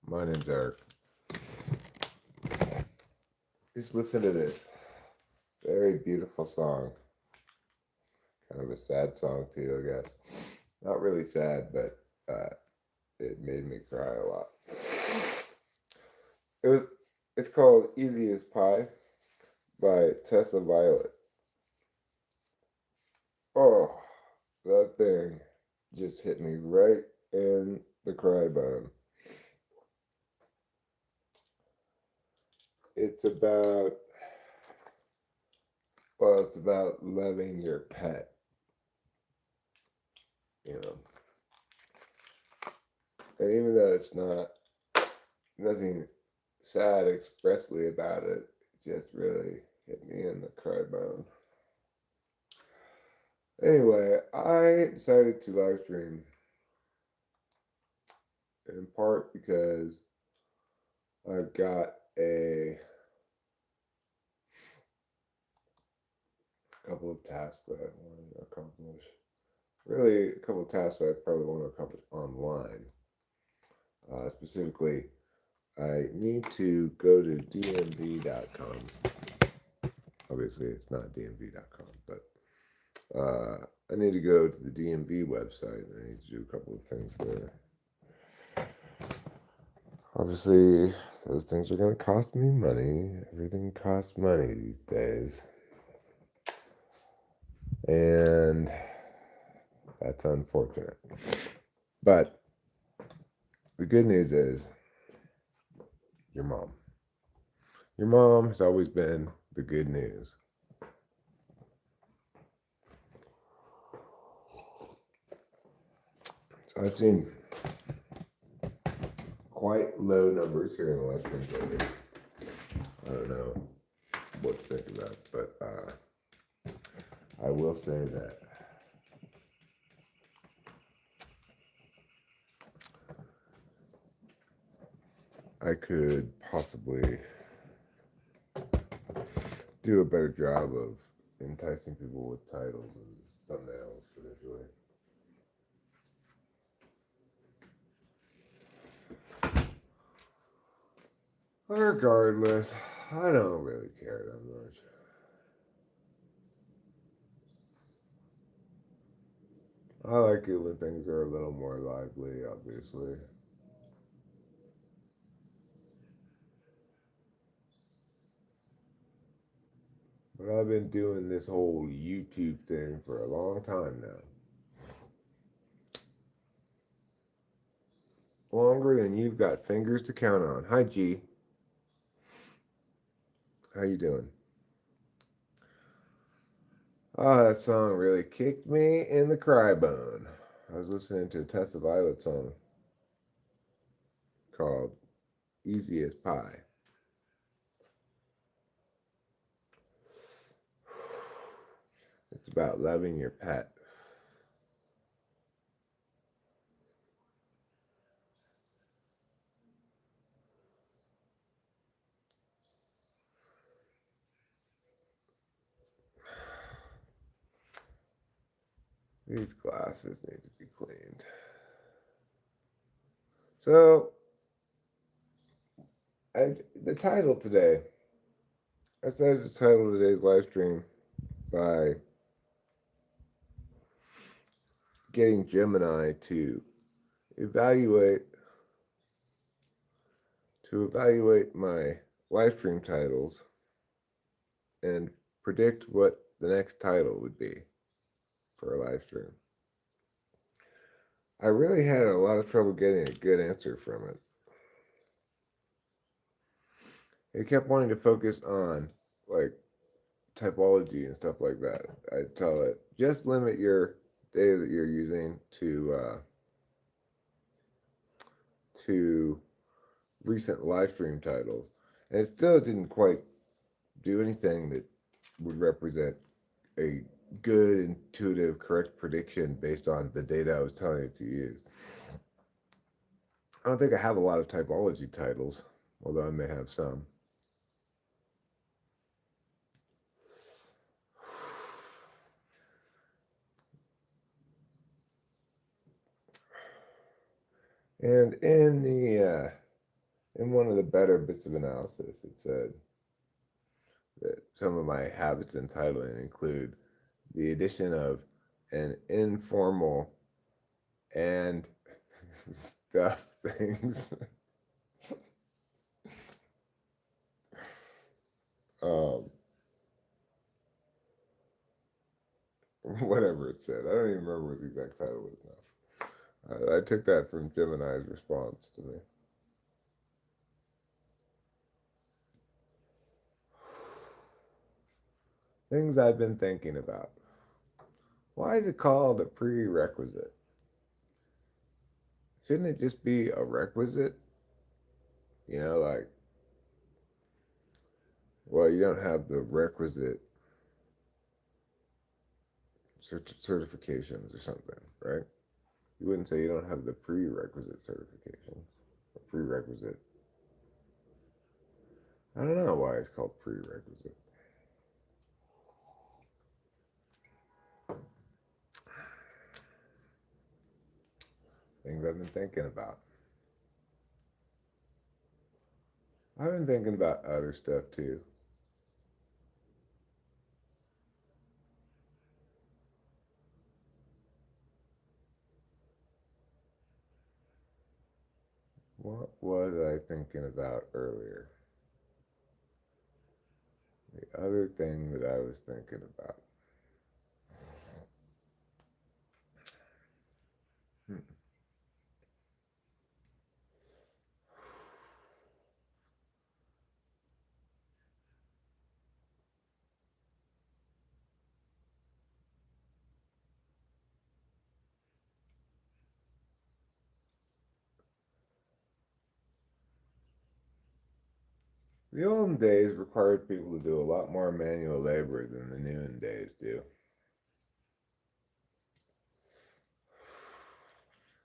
My name's Eric. Just listen to this. Very beautiful song. Kind of a sad song too, I guess. Not really sad, but it made me cry a lot. It was. It's called "Easy as Pie" by Tessa Violet. Oh, that thing just hit me right in the cry bone. It's about it's about loving your pet. You know, and even though it's not nothing sad expressly about it, it just really hit me in the cry bone. Anyway, I decided to live stream in part because I've got a couple of tasks that I want to accomplish. Really, a couple of tasks that I probably want to accomplish online. Specifically, I need to go to dmv.com. Obviously, it's not dmv.com, but I need to go to the DMV website and I need to do a couple of things there. Obviously, those things are going to cost me money. Everything costs money these days. And that's unfortunate. But the good news is your mom. Your mom has always been the good news. So I've seen quite low numbers here in the Western Building. I don't know what to think of that, but I will say that I could possibly do a better job of enticing people with titles and thumbnails, particularly. Regardless, I don't really care that much. I like it when things are a little more lively, obviously. But I've been doing this whole YouTube thing for a long time now. Longer than you've got fingers to count on. Hi, G. How you doing? Oh, that song really kicked me in the cry bone. I was listening to a Tessa Violet song called Easy as Pie. It's about loving your pet. These glasses need to be cleaned. So, the title today, I decided to title today's live stream by getting Gemini evaluate evaluate my live stream titles and predict what the next title would be for a live stream. I really had a lot of trouble getting a good answer from it. It kept wanting to focus on like typology and stuff like that. I tell it just limit your data that you're using to recent live stream titles, and it still didn't quite do anything that would represent a good, intuitive, correct prediction based on the data I was telling it to use. I don't think I have a lot of typology titles, although I may have some. And in the in one of the better bits of analysis, it said that some of my habits in titling include the addition of an informal and stuff things. um, Whatever it said. I don't even remember what the exact title is now. I took that from Gemini's response to me. Things I've been thinking about. Why is it called a prerequisite? Shouldn't it just be a requisite? You know, like, well, you don't have the requisite certifications or something, right? You wouldn't say you don't have the prerequisite certifications. A prerequisite. I don't know why it's called prerequisite. Things I've been thinking about. I've been thinking about other stuff too. What was I thinking about earlier? The other thing that I was thinking about. Hmm. The olden days required people to do a lot more manual labor than the new days do.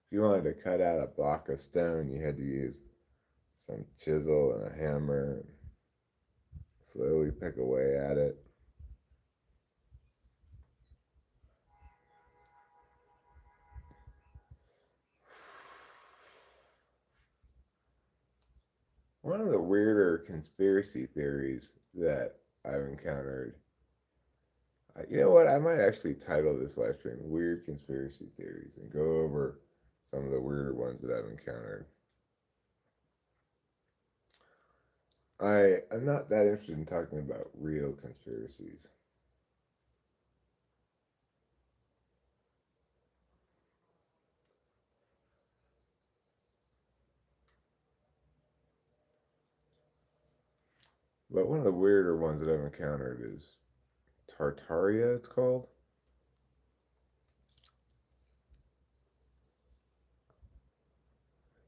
If you wanted to cut out a block of stone, you had to use some chisel and a hammer and slowly pick away at it. One of the weirder conspiracy theories that I've encountered, you know what? I might actually title this live stream Weird Conspiracy Theories and go over some of the weirder ones that I've encountered. I'm not that interested in talking about real conspiracies. But one of the weirder ones that I've encountered is Tartaria, it's called.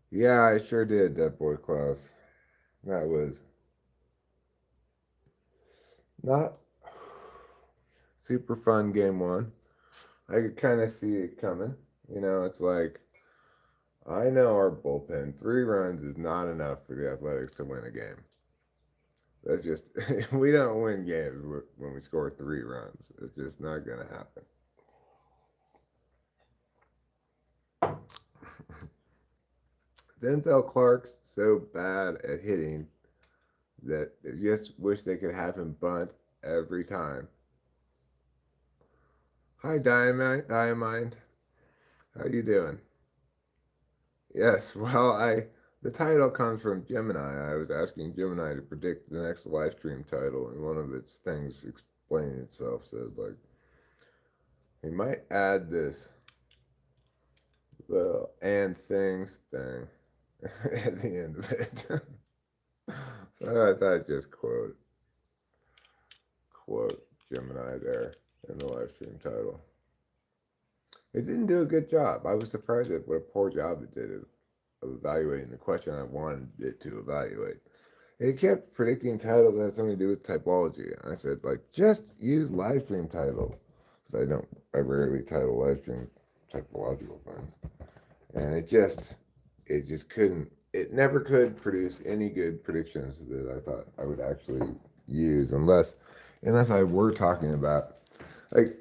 Yeah, I sure did, that boy Klaus. That was not super fun game one. I could kind of see it coming. You know, it's like, I know our bullpen, 3 runs is not enough for the Athletics to win a game. That's just, we don't win games when we score 3 runs. It's just not going to happen. Denzel Clark's so bad at hitting that I just wish they could have him bunt every time. Hi, Diamond. How you doing? Yes, well, the title comes from Gemini. I was asking Gemini to predict the next live stream title, and one of its things explaining itself said, like, he might add this the and things thing at the end of it. So I thought I'd just quote Gemini there in the live stream title. It didn't do a good job. I was surprised at what a poor job it did of evaluating the question I wanted it to evaluate. It kept predicting titles that had something to do with typology. I said, like, just use live stream title. Because I rarely title live stream typological things. And it just couldn't, it never could produce any good predictions that I thought I would actually use unless I were talking about, like,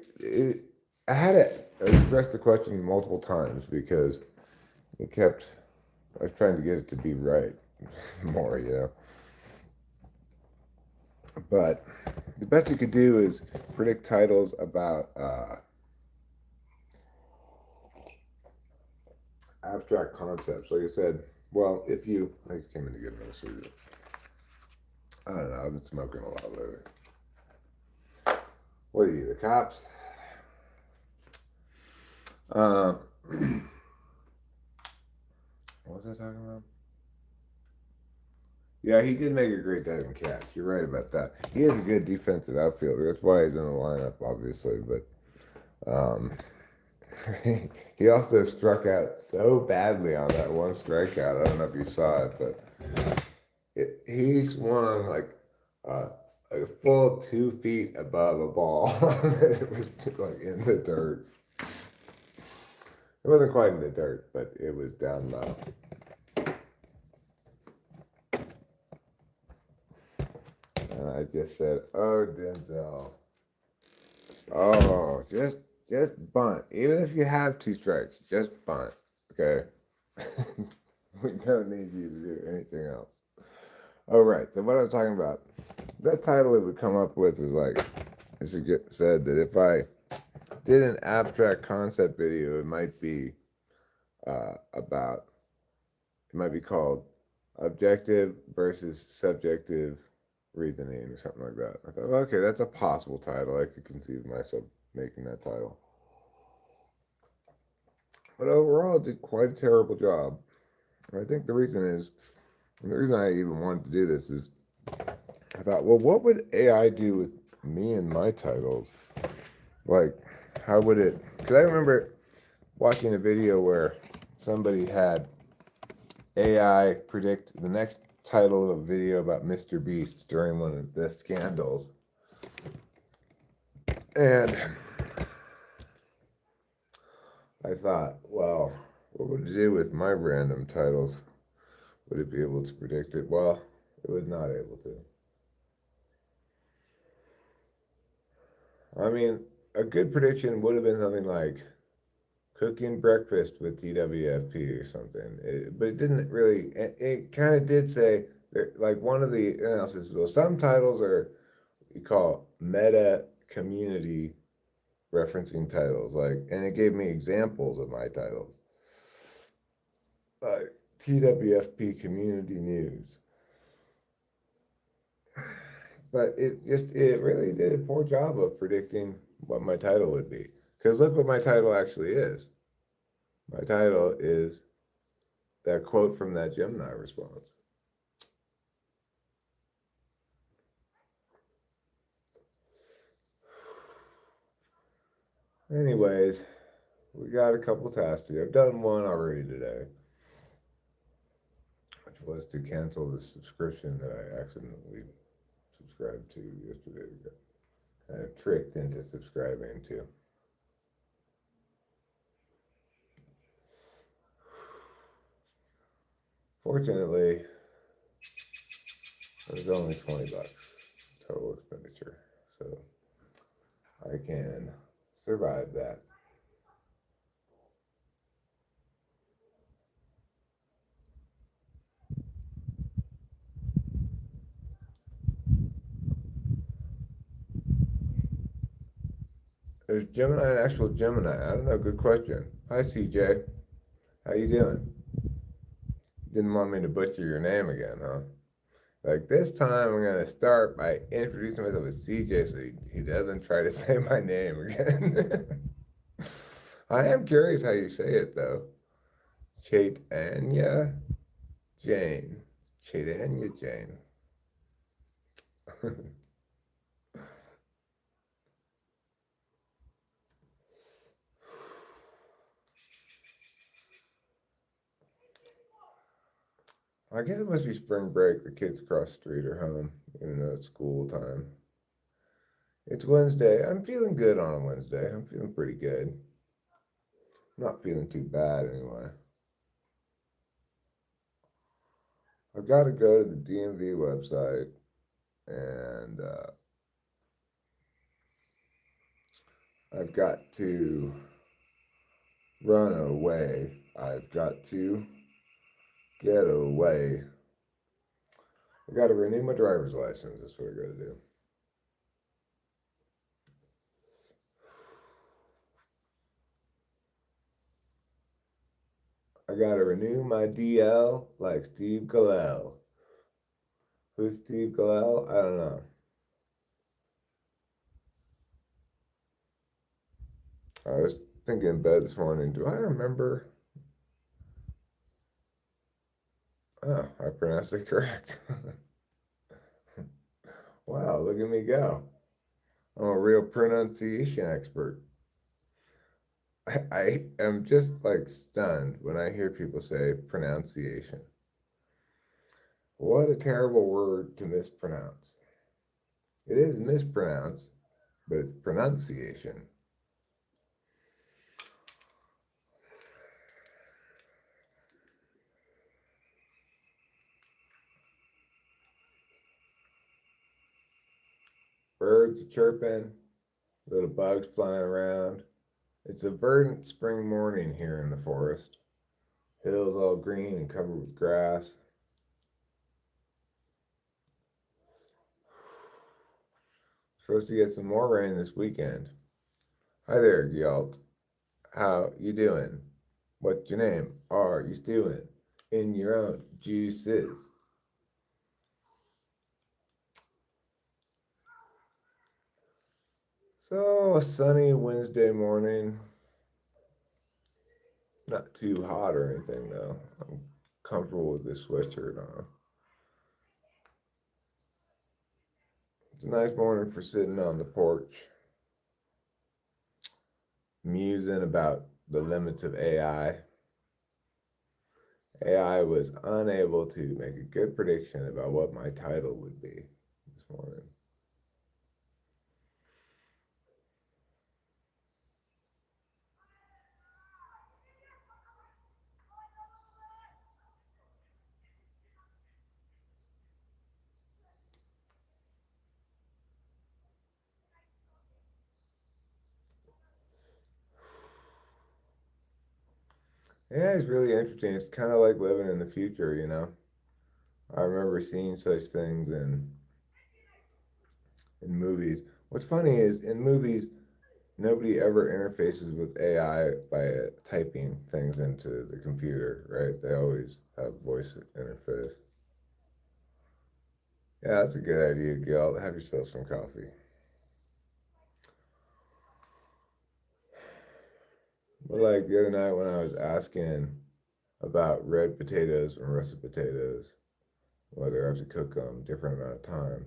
I had to address the question multiple times because it kept, I was trying to get it to be right. more, But the best you could do is predict titles about abstract concepts. Like I said, well, if you, I just came in to get another cigarette. I don't know. I've been smoking a lot lately. What are you, the cops? Uh, what was I talking about? Yeah, he did make a great diving catch. You're right about that. He is a good defensive outfielder. That's why he's in the lineup, obviously. But um, he also struck out so badly on that one strikeout. I don't know if you saw it, but he swung uh, like a full 2 feet above a ball. It was like in the dirt. It wasn't quite in the dirt, but it was down low. And I just said, "Oh, Denzel, oh, just bunt. Even if you have 2 strikes, just bunt. Okay, we don't need you to do anything else." All right. So what I'm talking about, that title it would come up with was like, it said that if I did an abstract concept video, it might be about, it might be called objective versus subjective reasoning or something like that. I thought, well, okay, that's a possible title. I could conceive myself making that title. But overall, it did quite a terrible job. And I think the reason I even wanted to do this is I thought, well, what would AI do with me and my titles? Like, how would it? Because I remember watching a video where somebody had AI predict the next title of a video about Mr. Beast during one of the scandals. And I thought, well, what would it do with my random titles? Would it be able to predict it? Well, it was not able to. I mean, a good prediction would have been something like cooking breakfast with TWFP or something. But it didn't really, it kind of did say, like one of the analysis, well, some titles are, you call meta community referencing titles. Like, and it gave me examples of my titles. Like TWFP community news. But it really did a poor job of predicting what my title would be. Because look what my title actually is. My title is that quote from that Gemini response. Anyways, we got a couple tasks to do. I've done one already today, which was to cancel the subscription that I accidentally subscribed to yesterday. Kind of tricked into subscribing to. Fortunately, it was only $20 total expenditure, so I can survive that. There's Gemini, an actual Gemini. I don't know. Good question. Hi, CJ. How you doing? Didn't want me to butcher your name again, huh? Like this time, I'm gonna start by introducing myself as CJ, so he doesn't try to say my name again. I am curious how you say it though. Chaitanya Jane. Chaitanya Jane. I guess it must be spring break. The kids across the street are home, even though it's school time. It's Wednesday. I'm feeling good on a Wednesday. I'm feeling pretty good. I'm not feeling too bad anyway. I've got to go to the DMV website and I've got to run away. I've got to get away I got to renew my driver's license. That's what I got to do. I got to renew my DL like Steve Carell. Who's Steve Carell? I don't know. I was thinking in bed this morning, do I remember? Oh, I pronounced it correct. Wow, look at me go. I'm a real pronunciation expert. I am just like stunned when I hear people say pronunciation. What a terrible word to mispronounce. It is mispronounced, but it's pronunciation. Birds are chirping, little bugs flying around. It's a verdant spring morning here in the forest. Hills all green and covered with grass. Supposed to get some more rain this weekend. Hi there, Gyalt. How you doing? What's your name? Are you stewing in your own juices? So, a sunny Wednesday morning. Not too hot or anything, though. I'm comfortable with this sweatshirt on. It's a nice morning for sitting on the porch, musing about the limits of AI. AI was unable to make a good prediction about what my title would be this morning. Yeah, it's really interesting. It's kind of like living in the future, you know. I remember seeing such things in movies. What's funny is in movies, nobody ever interfaces with AI by typing things into the computer, right? They always have voice interface. Yeah, that's a good idea, Gil. Have yourself some coffee. But like the other night when I was asking about red potatoes and russet potatoes, whether I have to cook them different amount of time,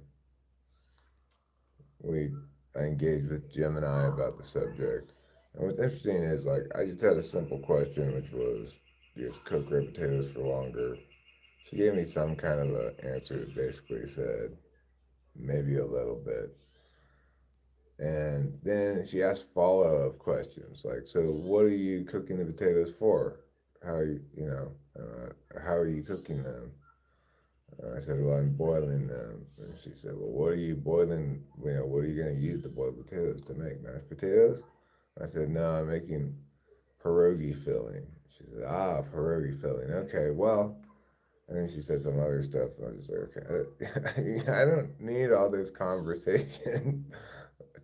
we I engaged with Gemini about the subject. And what's interesting is like I just had a simple question, which was, do you have to cook red potatoes for longer? She gave me some kind of an answer that basically said maybe a little bit. And then she asked follow-up questions like, so what are you cooking the potatoes for? How are how are you cooking them? I said, well, I'm boiling them. And she said, well, what are you boiling? What are you going to use the boiled potatoes to make? Mashed potatoes? I said, no, I'm making pierogi filling. She said, ah, pierogi filling. Okay, well, and then she said some other stuff. And I was just like, okay, I don't need all this conversation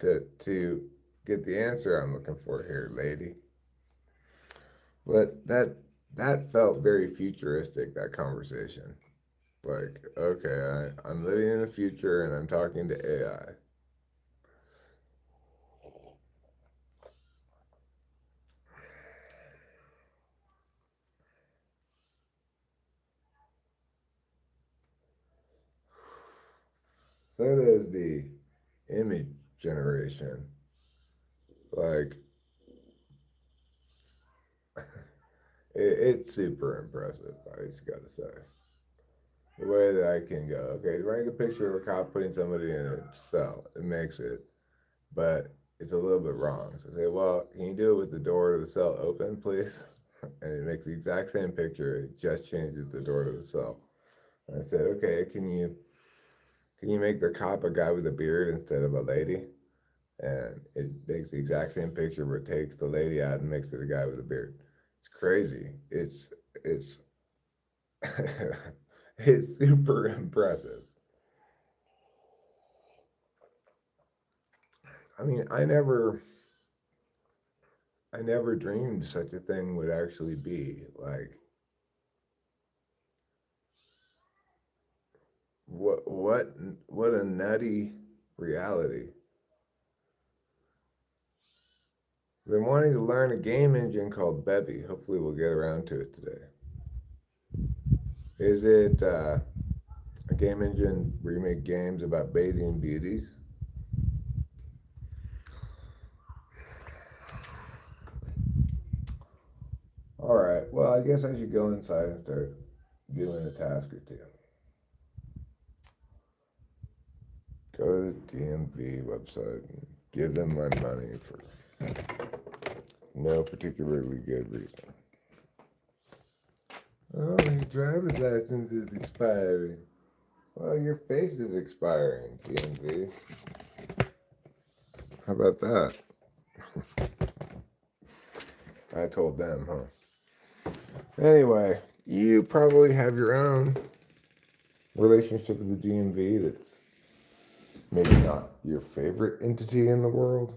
to get the answer I'm looking for here, lady. But that felt very futuristic. That conversation, like, okay, I'm living in the future and I'm talking to AI. So it is the image generation. Like, it's super impressive. I just got to say. The way that I can go, okay, running a picture of a cop putting somebody in a cell, it makes it, but it's a little bit wrong. So I say, well, can you do it with the door to the cell open, please? And it makes the exact same picture. It just changes the door to the cell. And I said, okay, can you make the cop a guy with a beard instead of a lady? And it makes the exact same picture, but takes the lady out and makes it a guy with a beard. It's crazy. It's it's super impressive. I mean, I never dreamed such a thing would actually be. Like, what a nutty reality. I've been wanting to learn a game engine called Bevy. Hopefully, we'll get around to it today. Is it a game engine where you make games about bathing beauties? All right. Well, I guess I should go inside and start doing a task or two. Go to the DMV website and give them my money for no particularly good reason. Oh, your driver's license is expiring. Well, your face is expiring, DMV. How about that? I told them, huh? Anyway, you probably have your own relationship with the DMV that's maybe not your favorite entity in the world.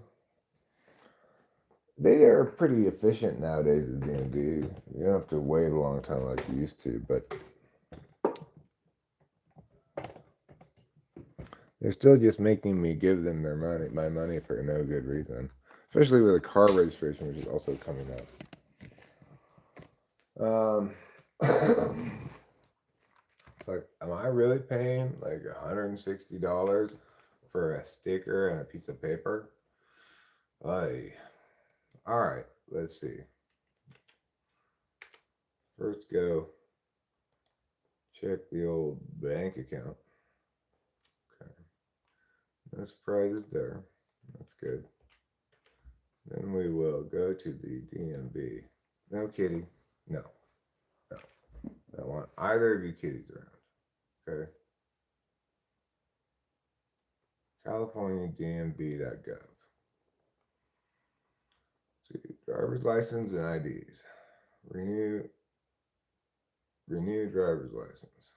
They are pretty efficient nowadays at D&D. You don't have to wait a long time like you used to, but they're still just making me give them my money for no good reason. Especially with a car registration, which is also coming up. It's like, am I really paying like $160 for a sticker and a piece of paper? Ay. All right, let's see. First, go check the old bank account. Okay. No surprises there. That's good. Then we will go to the DMV. No kitty. No. No. I don't want either of you kitties around. Okay. CaliforniaDMV.gov. See, driver's license and IDs. Renew driver's license.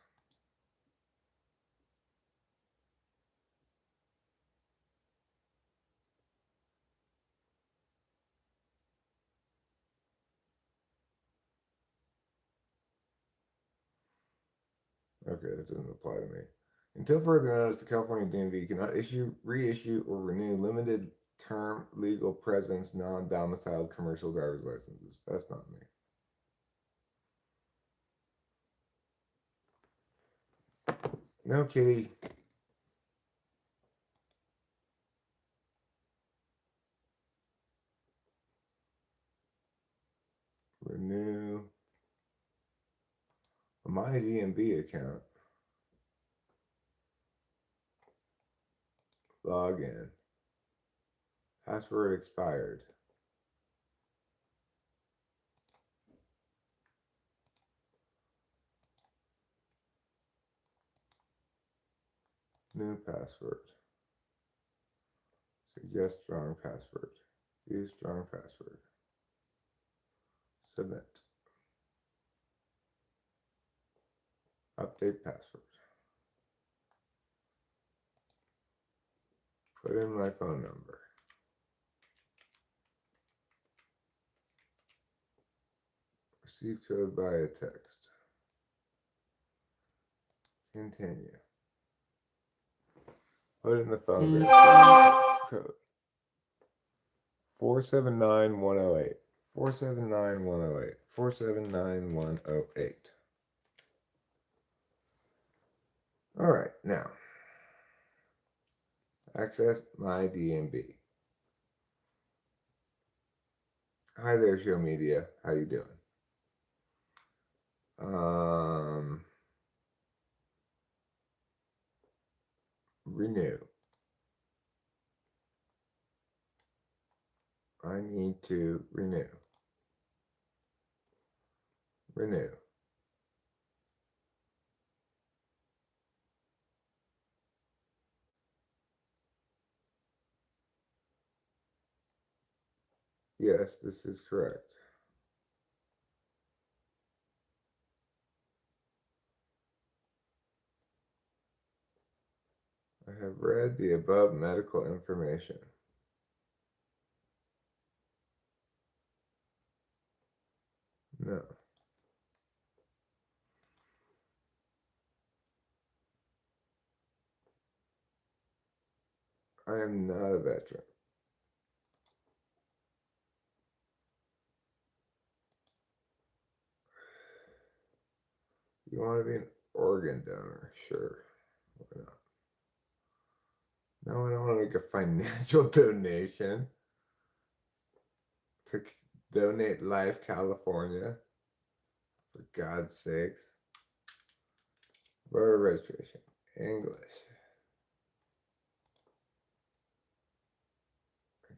Okay, that doesn't apply to me. Until further notice, the California DMV cannot issue, reissue, or renew limited term legal presence non-domiciled commercial driver's licenses. That's not me. No, kitty. Renew my DMV account. Log in. Password expired. New password. Suggest strong password. Use strong password. Submit. Update password. Put in my phone number. Receive code via text. Continue. Put in the phone code. 479108. 479108. 479108. All right, now access my DMV. Hi there, Show Media. How you doing? Renew. I need to renew. Renew. Yes, this is correct. I have read the above medical information. No. I am not a veteran. You want to be an organ donor? Sure. Why not? No, I don't want to make a financial donation to Donate Life California. For God's sakes. Voter registration. English.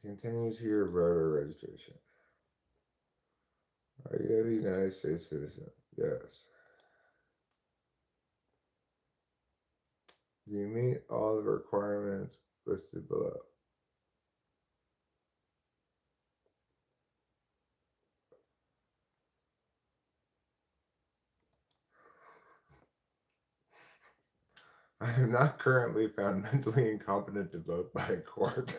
Continue to your voter registration. Are you a United States citizen? Yes. Do you meet all the requirements listed below? I am not currently found mentally incompetent to vote by a court.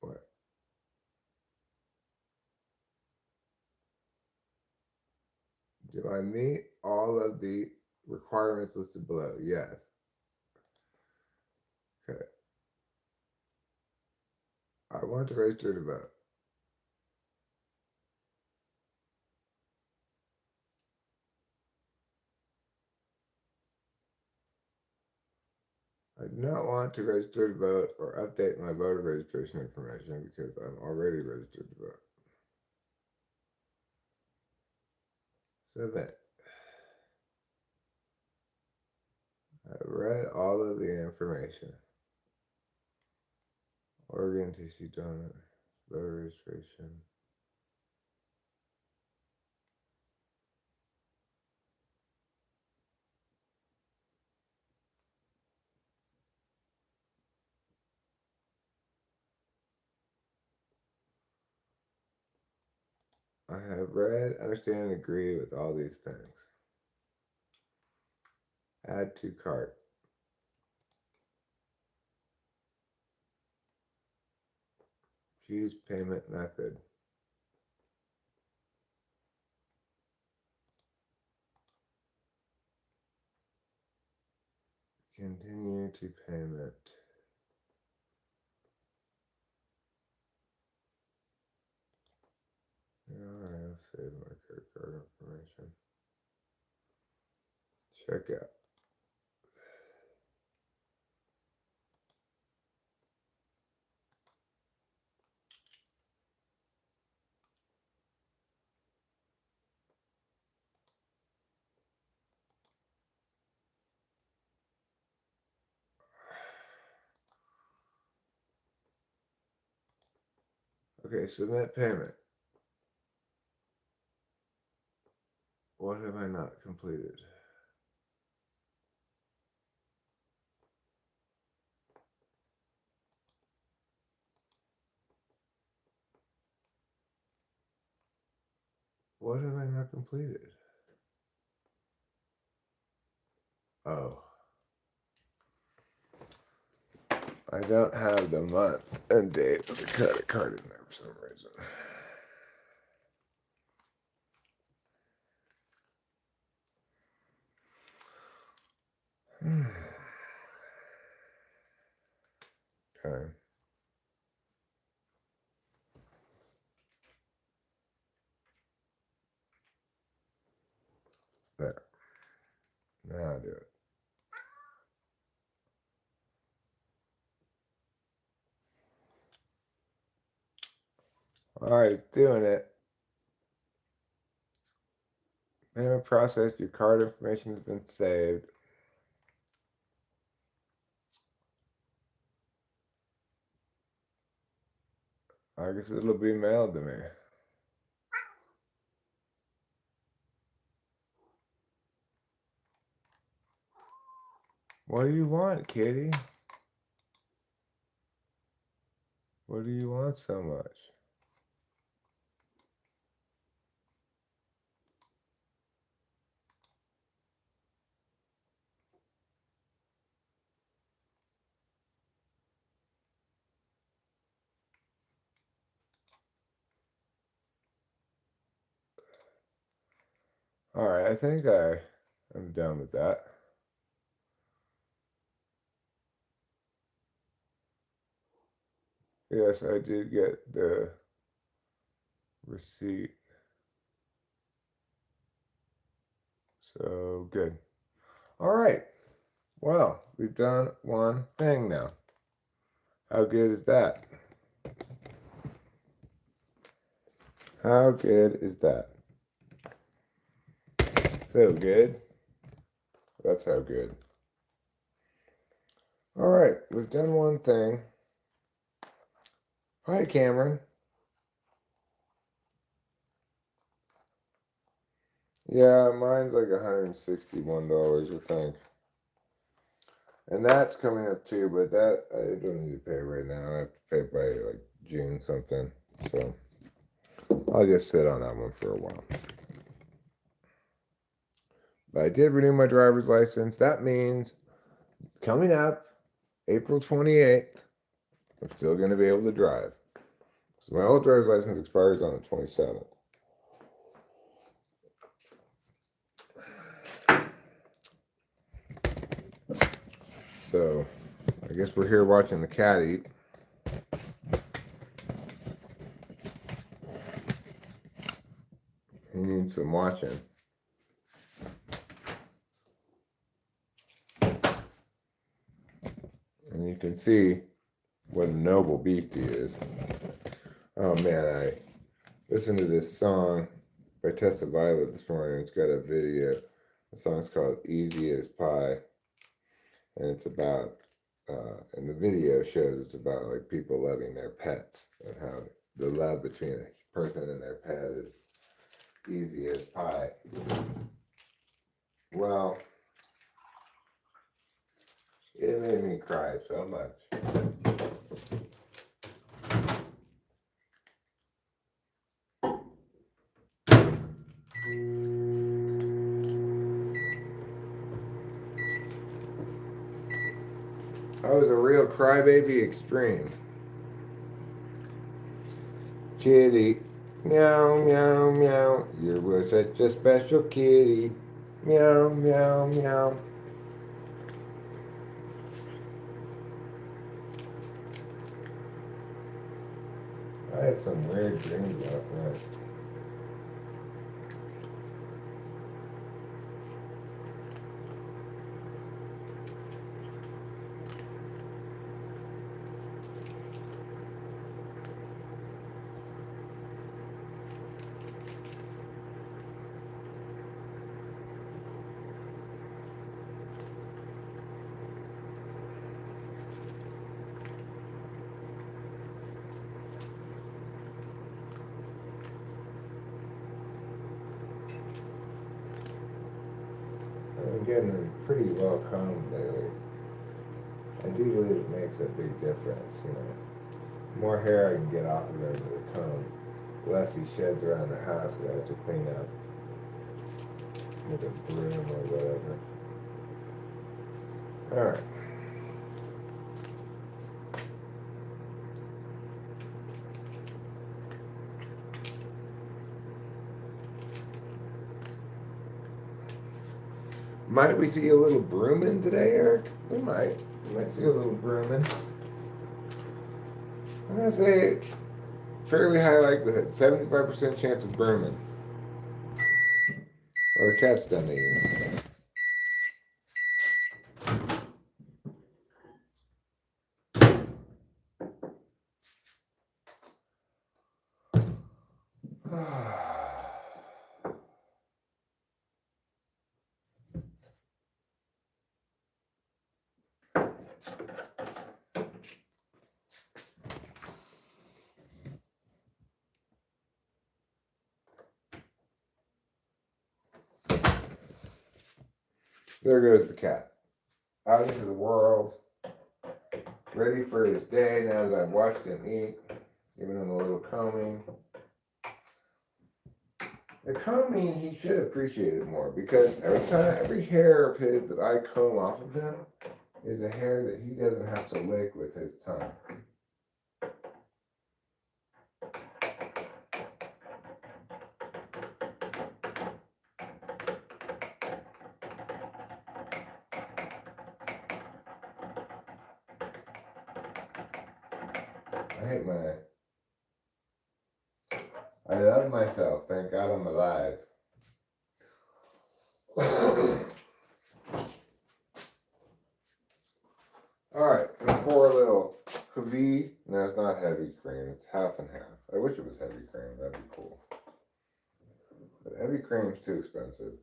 What? Do I meet all of the requirements listed below? Yes. Okay. I want to register to vote. I do not want to register to vote or update my voter registration information because I'm already registered to vote. Submit. I've read all of the information. Organ tissue donor, voter registration. I have read, understand, and agree with all these things. Add to cart. Choose payment method. Continue to payment. Alright, I'll save my credit card information. Checkout. Okay, submit payment. What have I not completed? What have I not completed? Oh. I don't have the month and date of the credit card in there for some reason. Okay. There. Now I do it. Alright, doing it. Payment processed. Your card information has been saved. I guess it'll be mailed to me. What do you want, kitty? What do you want so much? Alright, I think I'm done with that. Yes, I did get the receipt. So good. Alright. Well, we've done one thing now. How good is that? How good is that? So good. That's how good. Alright, we've done one thing. Hi, Cameron. Yeah, mine's like $161, I think. And that's coming up too, but that I don't need to pay right now. I have to pay by like June something. So I'll just sit on that one for a while. But I did renew my driver's license. That means coming up April 28th, I'm still going to be able to drive. So my old driver's license expires on the 27th. So I guess we're here watching the cat eat. He needs some watching. And you can see what a noble beast he is. Oh man, I listened to this song by Tessa Violet this morning. It's got a video. The song's called Easy as Pie. And it's about, and the video shows it's about like people loving their pets and how the love between a person and their pet is easy as pie. Well, it made me cry so much. I was a real crybaby extreme. Kitty, meow, meow, meow. You were such a special kitty. Meow, meow, meow. I had some weird dreams last night. I'm getting pretty well combed lately. I do believe it makes a big difference, you know. The more hair I can get off of it with a comb, the less he sheds around the house that I have to clean up with a broom or whatever. Alright. Might we see a little brooming today, Eric? We might. We might see a little brooming. I'm going to say fairly high likelihood, 75% chance of brooming. Well, the cat's done eating. There goes the cat. Out into the world. Ready for his day now that I've watched him eat. Giving him a little combing. The combing, he should appreciate it more because every hair of his that I comb off of him is a hair that he doesn't have to lick with his tongue. I hate my. I love myself. Thank God I'm alive. Alright, and pour a little heavy. No, it's not heavy cream. It's half and half. I wish it was heavy cream. That'd be cool. But heavy cream's too expensive.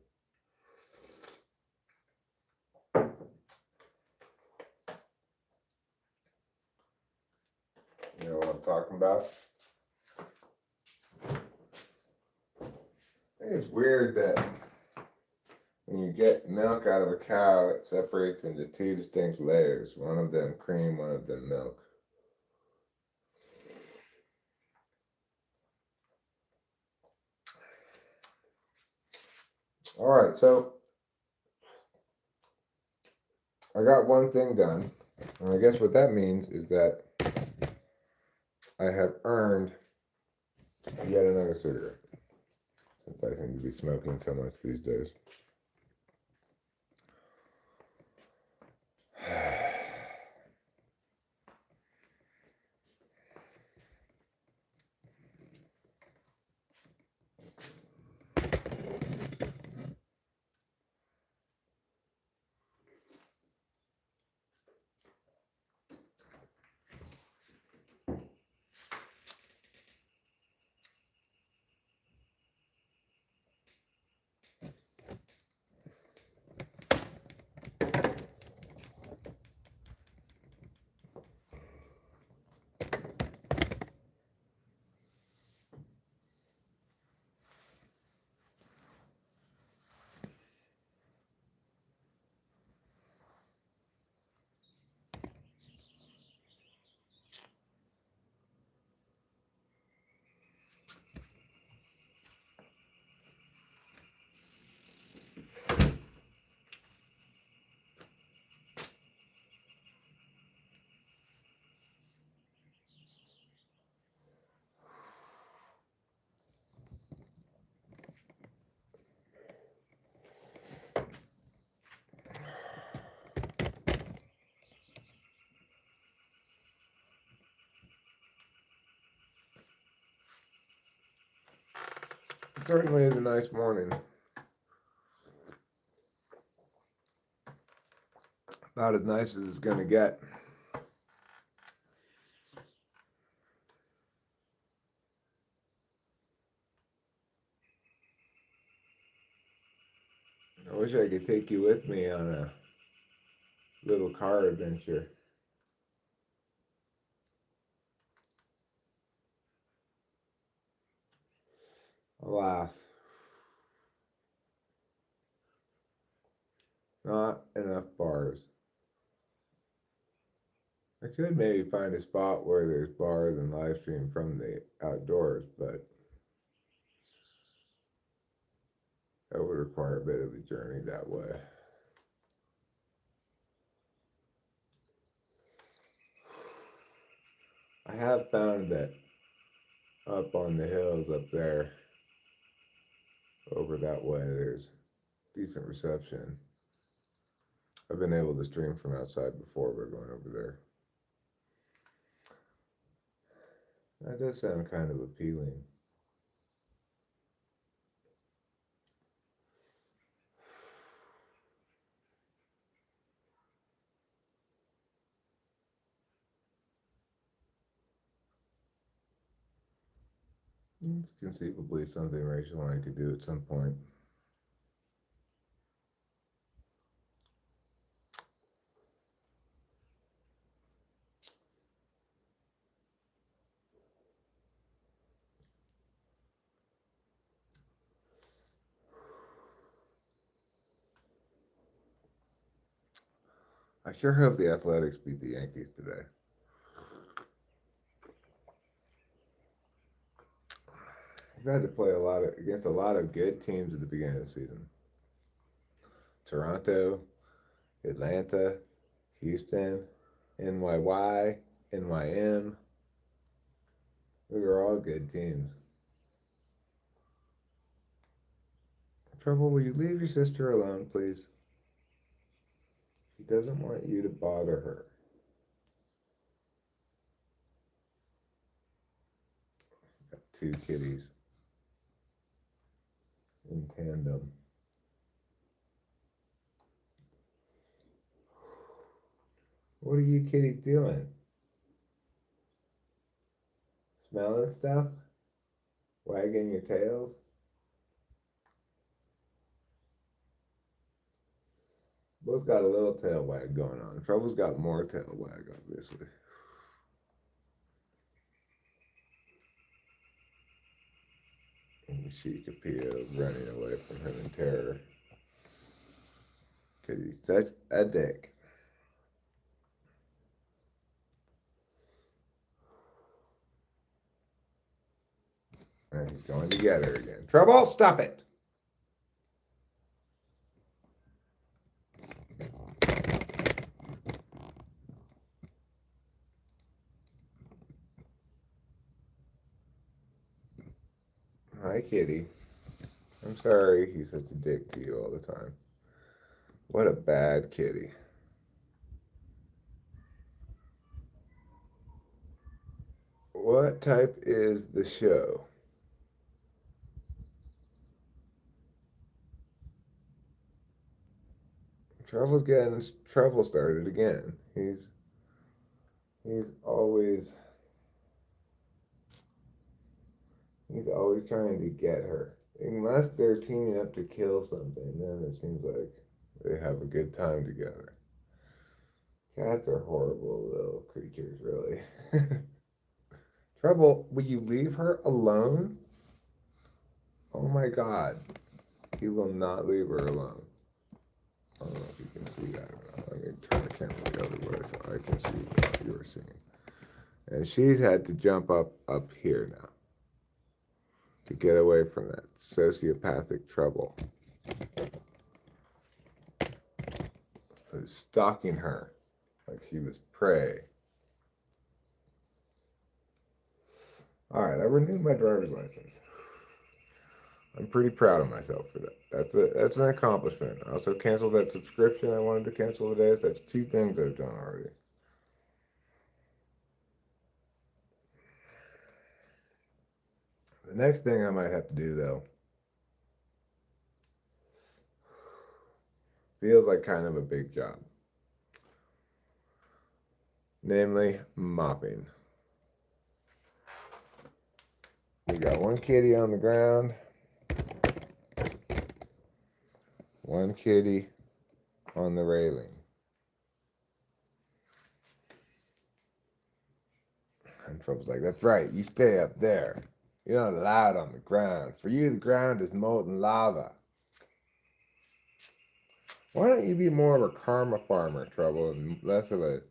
You know what I'm talking about? I think it's weird that when you get milk out of a cow, it separates into two distinct layers. One of them cream, one of them milk. Alright, so I got one thing done. And I guess what that means is that I have earned yet another cigarette. Since I seem to be smoking so much these days. It certainly is a nice morning. Not as nice as it's gonna get. I wish I could take you with me on a little car adventure. Alas, not enough bars. I could maybe find a spot where there's bars and live stream from the outdoors, but that would require a bit of a journey that way. I have found that up on the hills up there, over that way, there's decent reception. I've been able to stream from outside before, but going over there. That does sound kind of appealing. It's conceivably something Rachel and I could do at some point. I sure hope the Athletics beat the Yankees today. We've had to play against a lot of good teams at the beginning of the season. Toronto, Atlanta, Houston, NYY, NYM. Those are all good teams. Trouble, will you leave your sister alone, please? She doesn't want you to bother her. two kitties in tandem. What are you kitties doing? Smelling stuff? Wagging your tails? Both got a little tail wag going on. Trouble's got more tail wag, obviously. And you see Capio running away from him in terror. Because he's such a dick. And he's going to get her again. Trouble, stop it! Hi, kitty. I'm sorry he's such a dick to you all the time. What a bad kitty. What type is the show? Trouble's getting trouble started again. He's always trying to get her. Unless they're teaming up to kill something, then it seems like they have a good time together. Cats are horrible little creatures, really. Trouble, will you leave her alone? Oh my god. You will not leave her alone. I don't know if you can see that or not. Let me turn the camera the other way so I can see what you are seeing. And she's had to jump up here now to get away from that sociopathic Trouble who's stalking her like she was prey. All right, I renewed my driver's license. I'm pretty proud of myself for that. That's an accomplishment. I also canceled that subscription I wanted to cancel today. So that's two things I've done already. The next thing I might have to do, though, feels like kind of a big job. Namely, mopping. We got one kitty on the ground, one kitty on the railing. And Trouble's like, that's right, you stay up there. You're not allowed on the ground. For you, the ground is molten lava. Why don't you be more of a karma farmer, Trouble, and less of a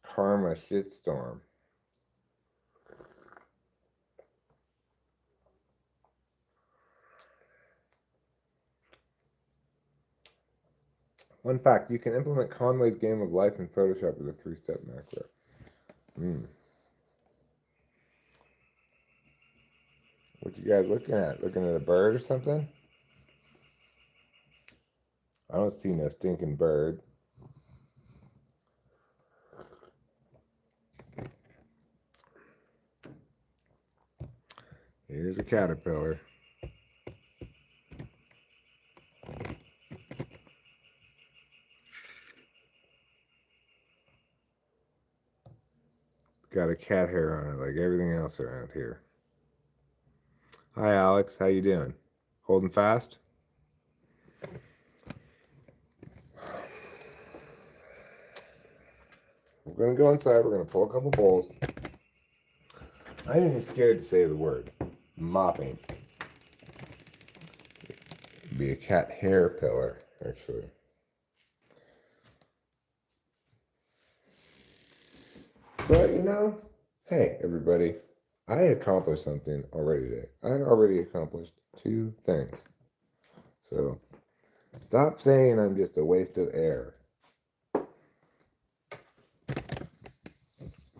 karma shitstorm? Fun fact, you can implement Conway's game of life in Photoshop with a 3-step macro. What you guys looking at? Looking at a bird or something? I don't see no stinking bird. Here's a caterpillar. Got a cat hair on it like everything else around here. Hi, Alex. How you doing? Holding fast? We're going to go inside. We're going to pull a couple bowls. I'm even scared to say the word. Mopping. It'd be a cat hair pillar, actually. But, hey, everybody. I accomplished something already today. I already accomplished 2 things. So, stop saying I'm just a waste of air.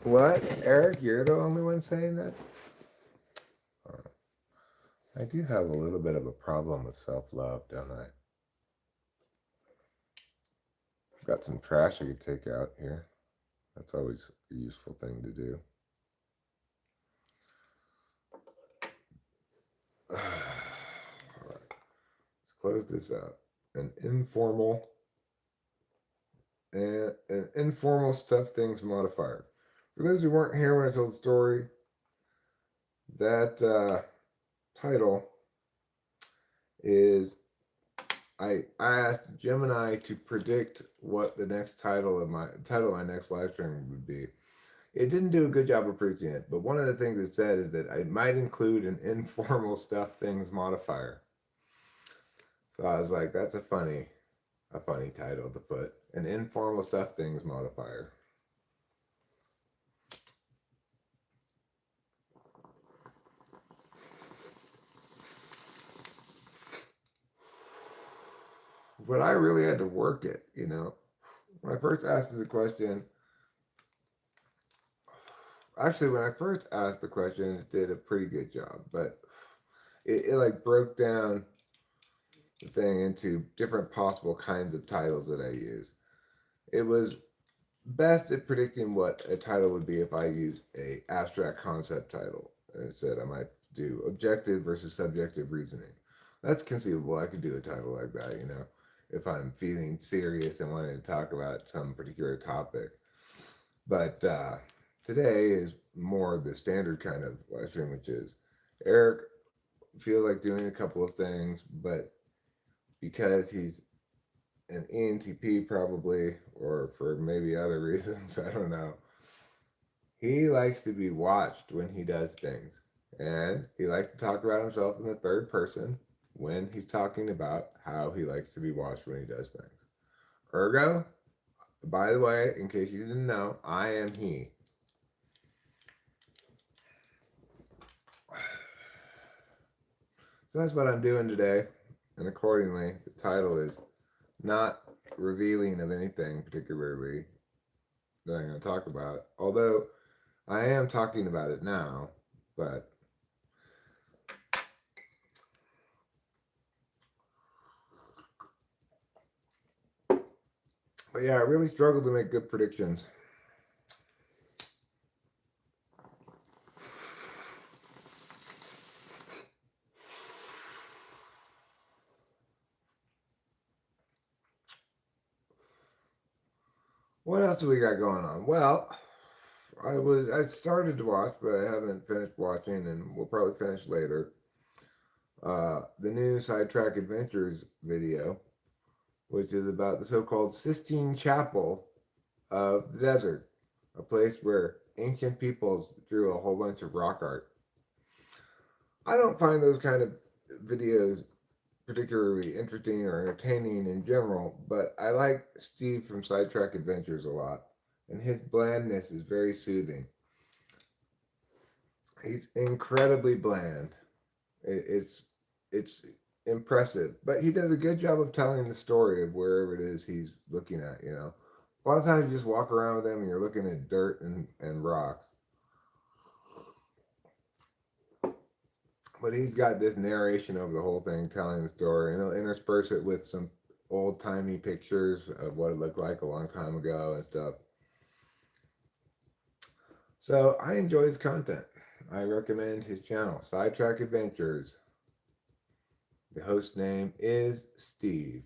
What? Eric, you're the only one saying that? I do have a little bit of a problem with self-love, don't I? I've got some trash I could take out here. That's always a useful thing to do. close this out. An informal stuff things modifier. For those who weren't here when I told the story, that title is I asked Gemini to predict what the next title of my next live stream would be. It didn't do a good job of predicting it, but one of the things it said is that I might include an informal stuff things modifier. So I was like, that's a funny title to put. An informal stuff things modifier. But I really had to work it, you know. When I first asked the question, when I first asked the question, it did a pretty good job, but it like broke down the thing into different possible kinds of titles that I use. It was best at predicting what a title would be if I used a abstract concept title. And it said I might do objective versus subjective reasoning. That's conceivable. I could do a title like that, you know, if I'm feeling serious and wanting to talk about some particular topic. But today is more the standard kind of live stream, which is Eric feels like doing a couple of things, but because he's an ENTP probably, or for maybe other reasons, I don't know. He likes to be watched when he does things. And he likes to talk about himself in the third person when he's talking about how he likes to be watched when he does things. Ergo, by the way, in case you didn't know, I am he. So that's what I'm doing today. And accordingly, the title is not revealing of anything particularly that I'm going to talk about. Although I am talking about it now, but yeah, I really struggled to make good predictions. What else do we got going on? Well, I started to watch, but I haven't finished watching, and we'll probably finish later. The new Sidetrack Adventures video, which is about the so-called Sistine Chapel of the desert, a place where ancient peoples drew a whole bunch of rock art. I don't find those kind of videos particularly interesting or entertaining in general, but I like Steve from Sidetrack Adventures a lot, and his blandness is very soothing. He's incredibly bland. It's impressive, but he does a good job of telling the story of wherever it is he's looking at. You know, a lot of times you just walk around with him and you're looking at dirt and rocks, but he's got this narration over the whole thing, telling the story, and he'll intersperse it with some old timey pictures of what it looked like a long time ago and stuff. So I enjoy his content. I recommend his channel, Sidetrack Adventures. The host name is Steve.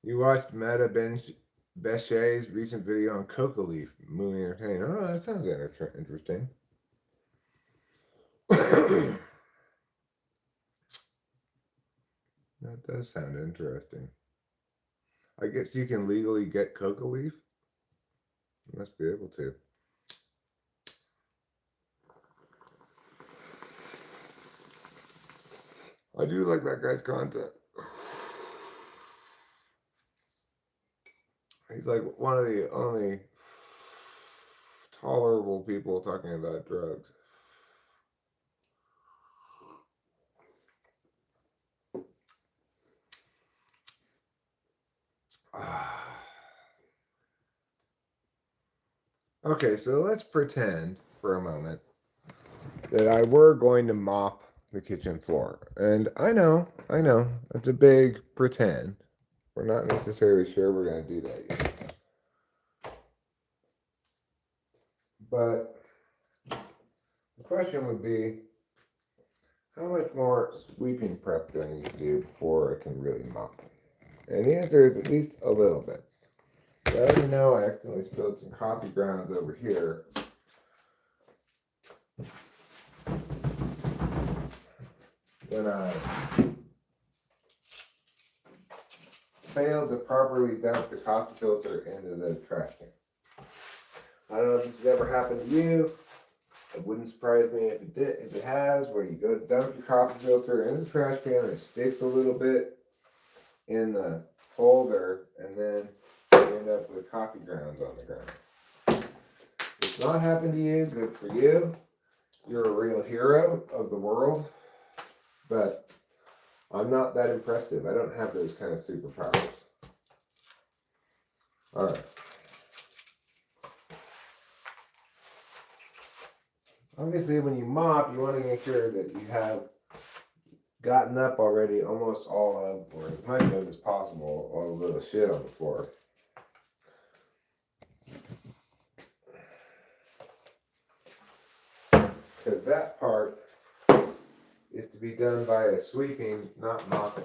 You watched Meta Bechet's recent video on Coca Leaf, movie entertaining. Oh, that sounds interesting. That does sound interesting. I guess you can legally get Coca Leaf. You must be able to. I do like that guy's content. He's like one of the only tolerable people talking about drugs. Okay, so let's pretend for a moment that I were going to mop the kitchen floor. And I know, it's a big pretend. We're not necessarily sure we're going to do that yet. But the question would be, how much more sweeping prep do I need to do before I can really mop? And the answer is at least a little bit. I already know I accidentally spilled some coffee grounds over here. When I failed to properly dump the coffee filter into the trash can. I don't know if this has ever happened to you. It wouldn't surprise me if it did. If it has, where you go to dump your coffee filter in the trash can and it sticks a little bit in the holder, and then you end up with coffee grounds on the ground. If it's not happened to you, good for you. You're a real hero of the world. But I'm not that impressive. I don't have those kind of superpowers. Alright. Obviously, when you mop, you want to make sure that you have gotten up already almost all of, or as much of as possible, all of the shit on the floor. Because that part is to be done by a sweeping, not mopping.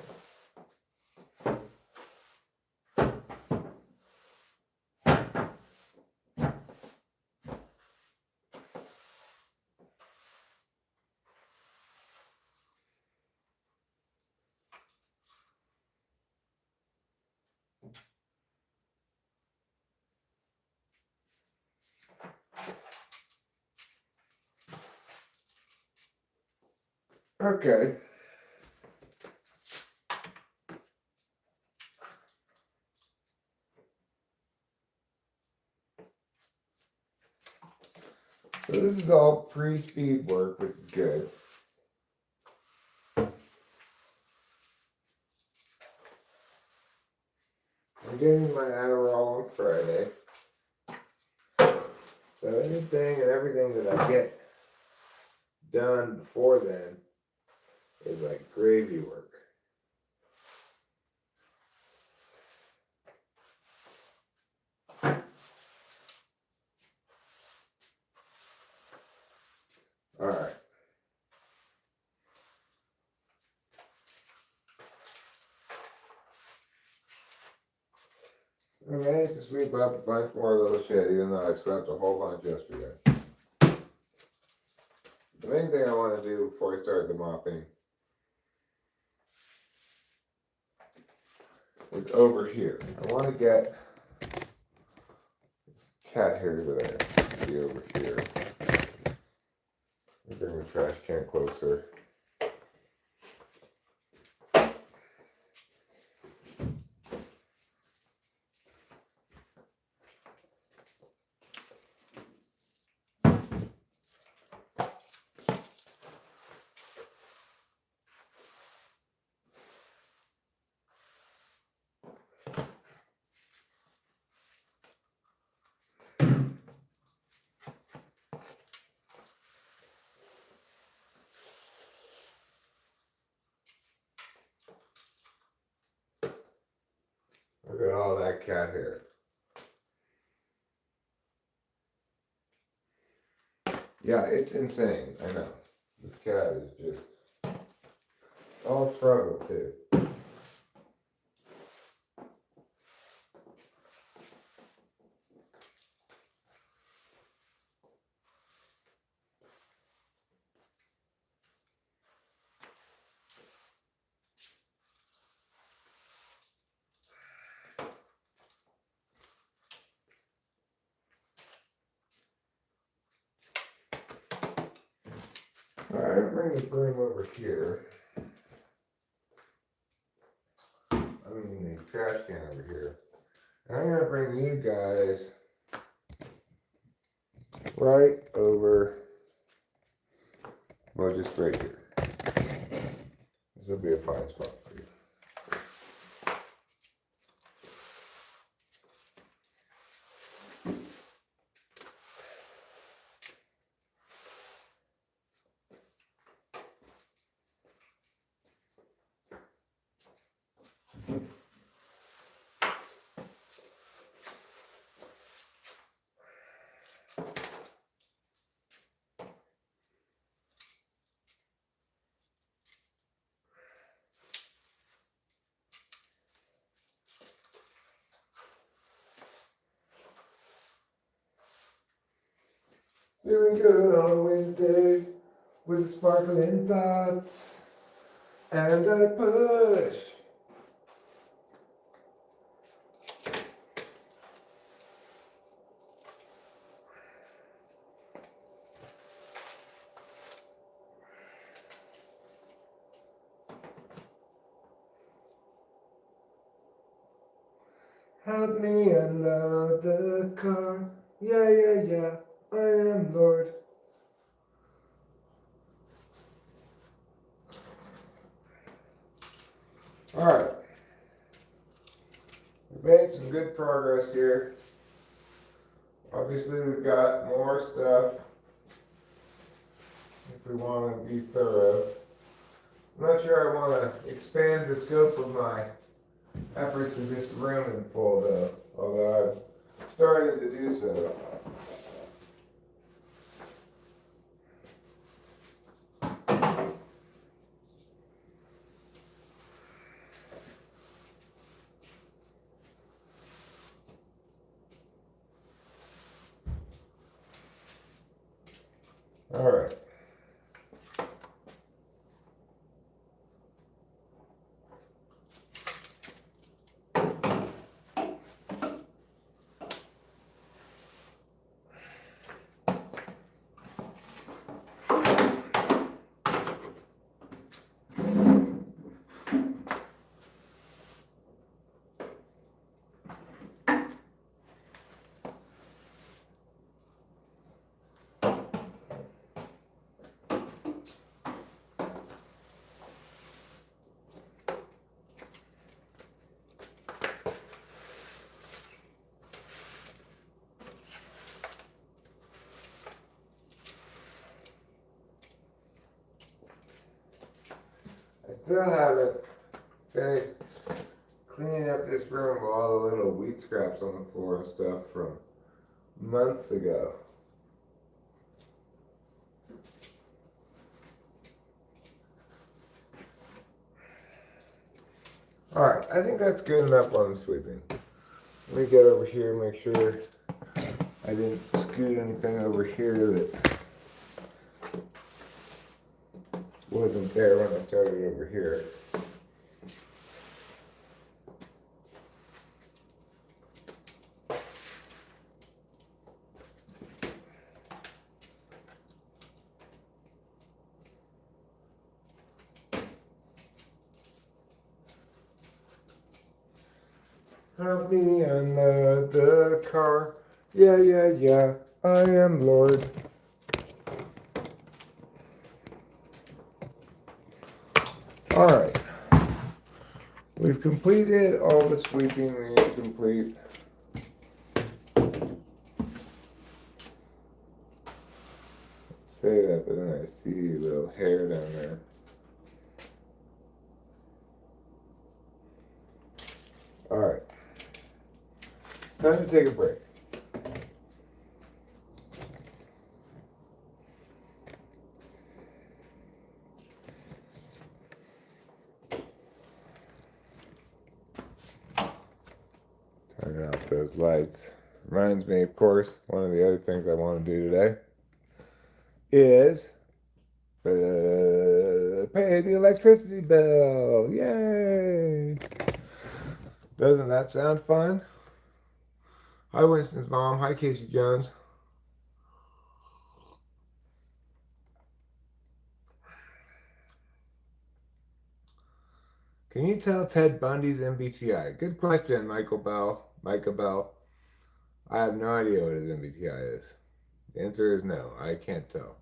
Okay. So this is all pre-speed work, which is good. I'm getting my Adderall on Friday. So anything and everything that I get done before then is like gravy work. Alright. I managed to sweep up a bunch more little shit, even though I swept a whole bunch yesterday. The main thing I want to do before I start the mopping is over here. I want to get this cat hair that I see over here. Let me bring the trash can closer. Look at all that cat hair. Yeah, it's insane. I know. This cat is just all trouble too. Alright, bring the broom over here. I mean the trash can over here. And I'm going to bring you guys right over, well, just right here. This will be a fine spot for you. Feeling good on a Wednesday with sparkling thoughts. And I push. Help me unload the car. Yeah, yeah, yeah, I am Lord. Alright. We've made some good progress here. Obviously, we've got more stuff if we want to be thorough. I'm not sure I want to expand the scope of my efforts in this room in full, though, although I've started to do so. All right. I still haven't finished cleaning up this room with all the little wheat scraps on the floor and stuff from months ago. Alright, I think that's good enough on the sweeping. Let me get over here and make sure I didn't scoot anything over here that wasn't there when I started over here. Help me unload the car. Yeah, yeah, yeah, I am Lord. Alright. We've completed all the sweeping we need to complete. Say that, but then I see a little hair down there. Alright. Time to take a break. Turn out those lights. Reminds me, of course, one of the other things I want to do today is pay the electricity bill. Yay! Doesn't that sound fun? Hi, Winston's mom. Hi, Casey Jones. Can you tell Ted Bundy's MBTI? Good question, Michael Bell. Micah Bell. I have no idea what his MBTI is. The answer is no. I can't tell.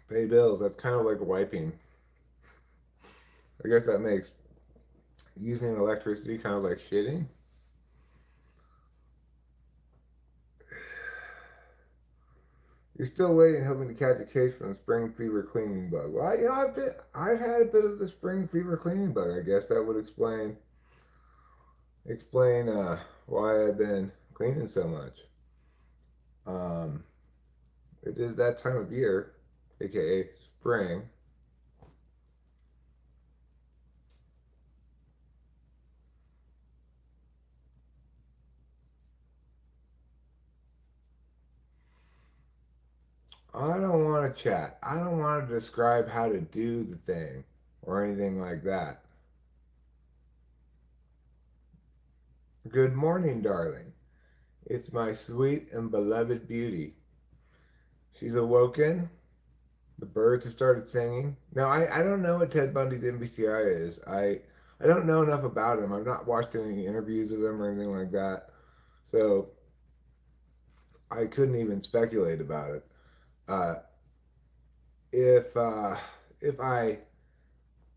Pay bills. That's kind of like wiping. I guess that makes using electricity kind of like shitting. You're still waiting, hoping to catch a case from the spring fever cleaning bug. Well, I've had a bit of the spring fever cleaning bug. I guess that would explain why I've been cleaning so much. It is that time of year, aka spring. I don't want to chat. I don't want to describe how to do the thing or anything like that. Good morning, darling. It's my sweet and beloved beauty. She's awoken. The birds have started singing. Now, I don't know what Ted Bundy's MBTI is. I don't know enough about him. I've not watched any interviews of him or anything like that. So I couldn't even speculate about it. Uh, if uh, if I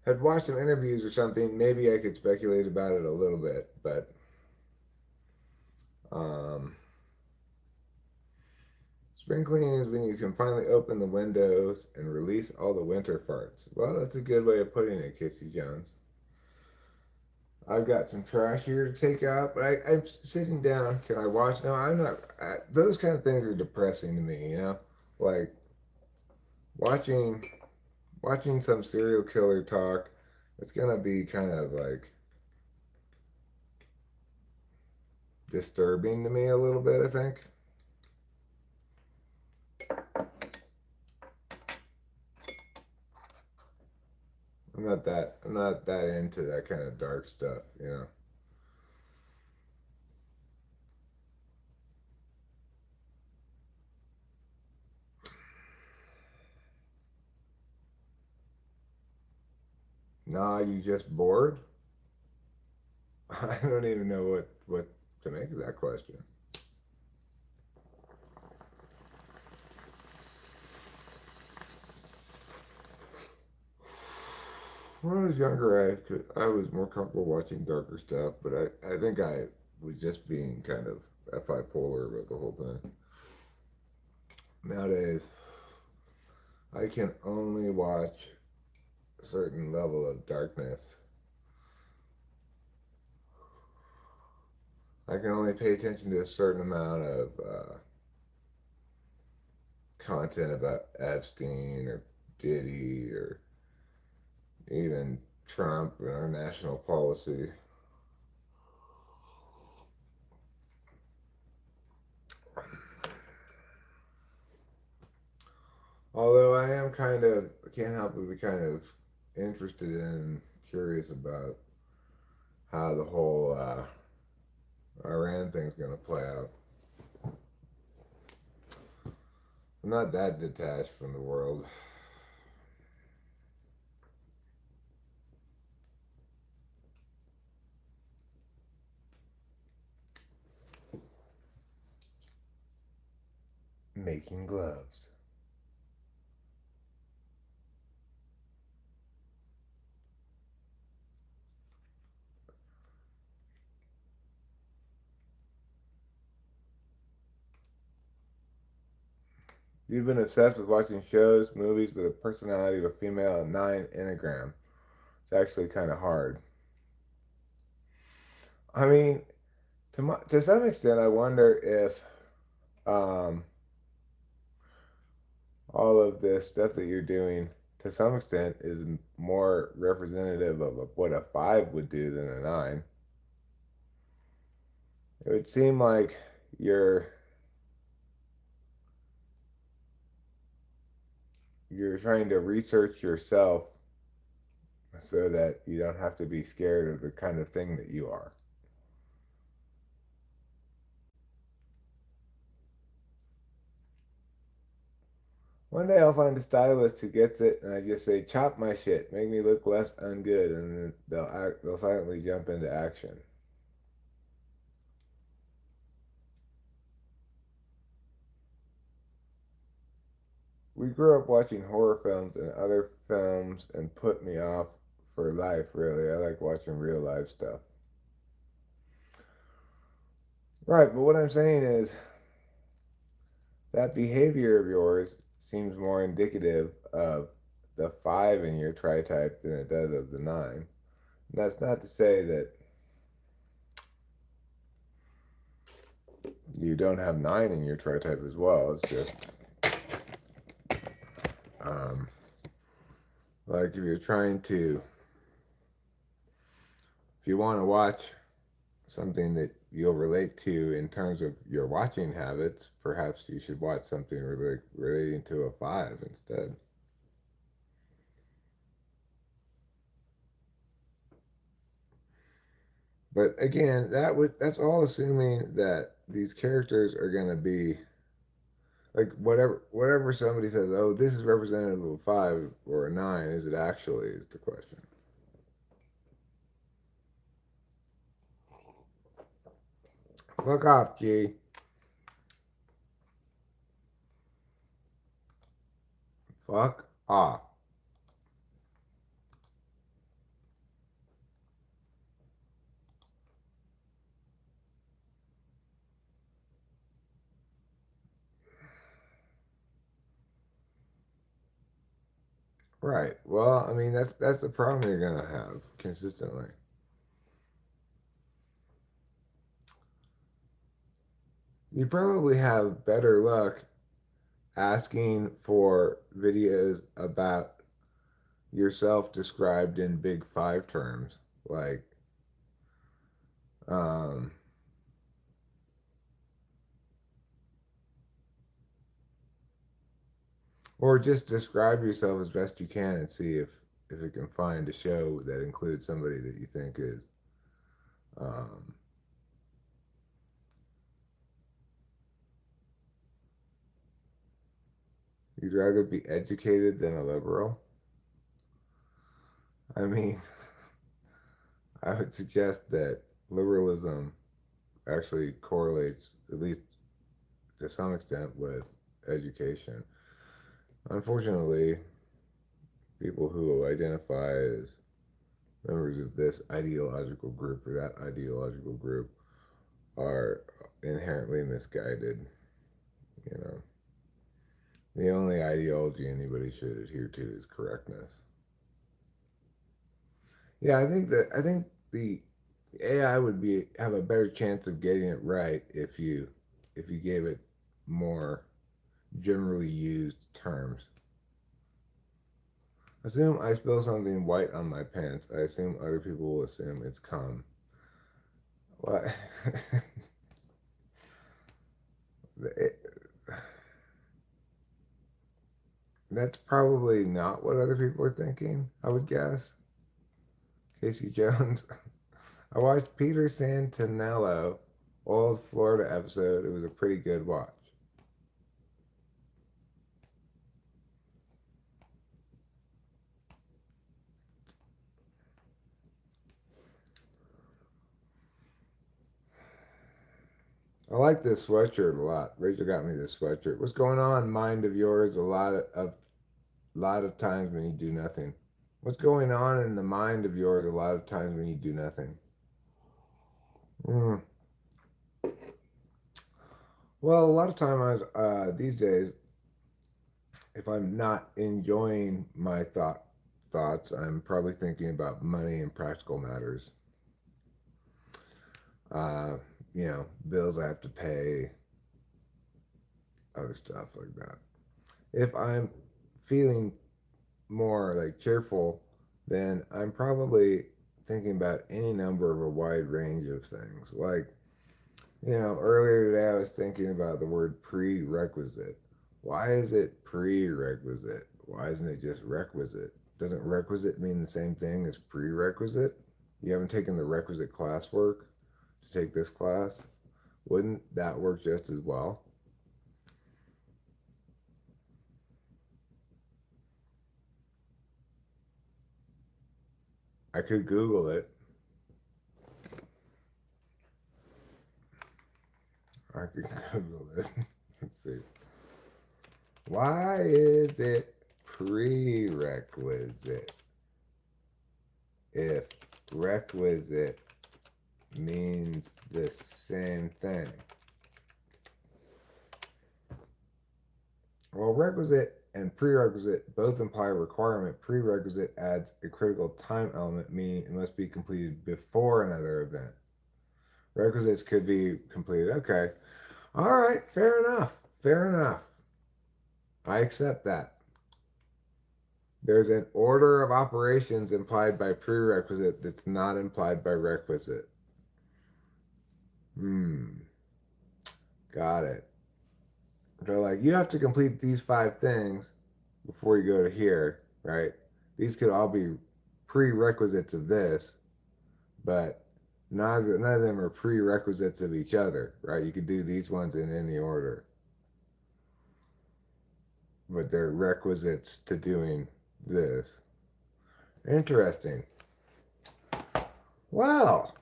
had watched some interviews or something, maybe I could speculate about it a little bit. But um, spring cleaning is when you can finally open the windows and release all the winter farts. Well, that's a good way of putting it, Casey Jones. I've got some trash here to take out, but I'm sitting down. Can I watch? No, I'm not. Those kind of things are depressing to me, you know? Like watching watching some serial killer talk, it's gonna be kind of like disturbing to me a little bit, I think. I'm not that into that kind of dark stuff, you know. Nah, you just bored? I don't even know what to make of that question. When I was younger, I was more comfortable watching darker stuff, but I think I was just being kind of bipolar about the whole thing. Nowadays, I can only watch a certain level of darkness. I can only pay attention to a certain amount of content about Epstein or Diddy or even Trump and our national policy. Although I am I can't help but be kind of interested in, curious about how the whole Iran thing's going to play out. I'm not that detached from the world. Making gloves. You've been obsessed with watching shows, movies with a personality of a female 9 enneagram. It's actually kind of hard. I mean, to some extent, I wonder if um, all of this stuff that you're doing, to some extent, is more representative of what a 5 would do than a 9. It would seem like you're you're trying to research yourself so that you don't have to be scared of the kind of thing that you are. One day I'll find a stylist who gets it, and I just say, "Chop my shit, make me look less ungood," and then they'll silently jump into action. We grew up watching horror films and other films, and put me off for life. Really, I like watching real life stuff. Right, but what I'm saying is that behavior of yours seems more indicative of the 5 in your tri-type than it does of the 9. And that's not to say that you don't have 9 in your tri-type as well. It's just um, like if you want to watch something that you'll relate to in terms of your watching habits, perhaps you should watch something relating to a five instead. But again, that's all assuming that these characters are going to be like whatever somebody says. Oh, this is representative of a five or a nine. Is it actually? Is the question. Fuck off, G. Fuck off. Right. Well, I mean that's the problem you're gonna have consistently. You probably have better luck asking for videos about yourself described in big five terms, like um, or just describe yourself as best you can and see if it can find a show that includes somebody that you think is um, you'd rather be educated than a liberal. I mean, I would suggest that liberalism actually correlates, at least to some extent, with education. Unfortunately, people who identify as members of this ideological group or that ideological group are inherently misguided. You know, the only ideology anybody should adhere to is correctness. Yeah, I think the AI would be have a better chance of getting it right if you gave it more generally used terms. Assume I spill something white on my pants. I assume other people will assume it's cum. What? It, that's probably not what other people are thinking, I would guess. Casey Jones. I watched Peter Santanello, old Florida episode. It was a pretty good watch. I like this sweatshirt a lot. Rachel got me this sweatshirt. What's going on, mind of yours? A lot of times when you do nothing. What's going on in the mind of yours? A lot of times when you do nothing. Mm. Well, a lot of times these days, if I'm not enjoying my thoughts, I'm probably thinking about money and practical matters. Uh, you know, bills I have to pay, other stuff like that. If I'm feeling more like cheerful, then I'm probably thinking about any number of a wide range of things. Like, you know, earlier today I was thinking about the word prerequisite. Why is it prerequisite? Why isn't it just requisite? Doesn't requisite mean the same thing as prerequisite? You haven't taken the requisite classwork to take this class? Wouldn't that work just as well? I could Google it. I could Google it. Let's see. Why is it prerequisite if requisite means the same thing? Well, requisite and prerequisite both imply requirement. Prerequisite adds a critical time element, meaning it must be completed before another event. Requisites could be completed. Okay. All right. Fair enough. Fair enough. I accept that. There's an order of operations implied by prerequisite that's not implied by requisite. Got it. They're like, you have to complete these 5 things before you go to here, right? These could all be prerequisites of this, but none of them are prerequisites of each other, right? You could do these ones in any order, but they're requisites to doing this. Interesting. Well,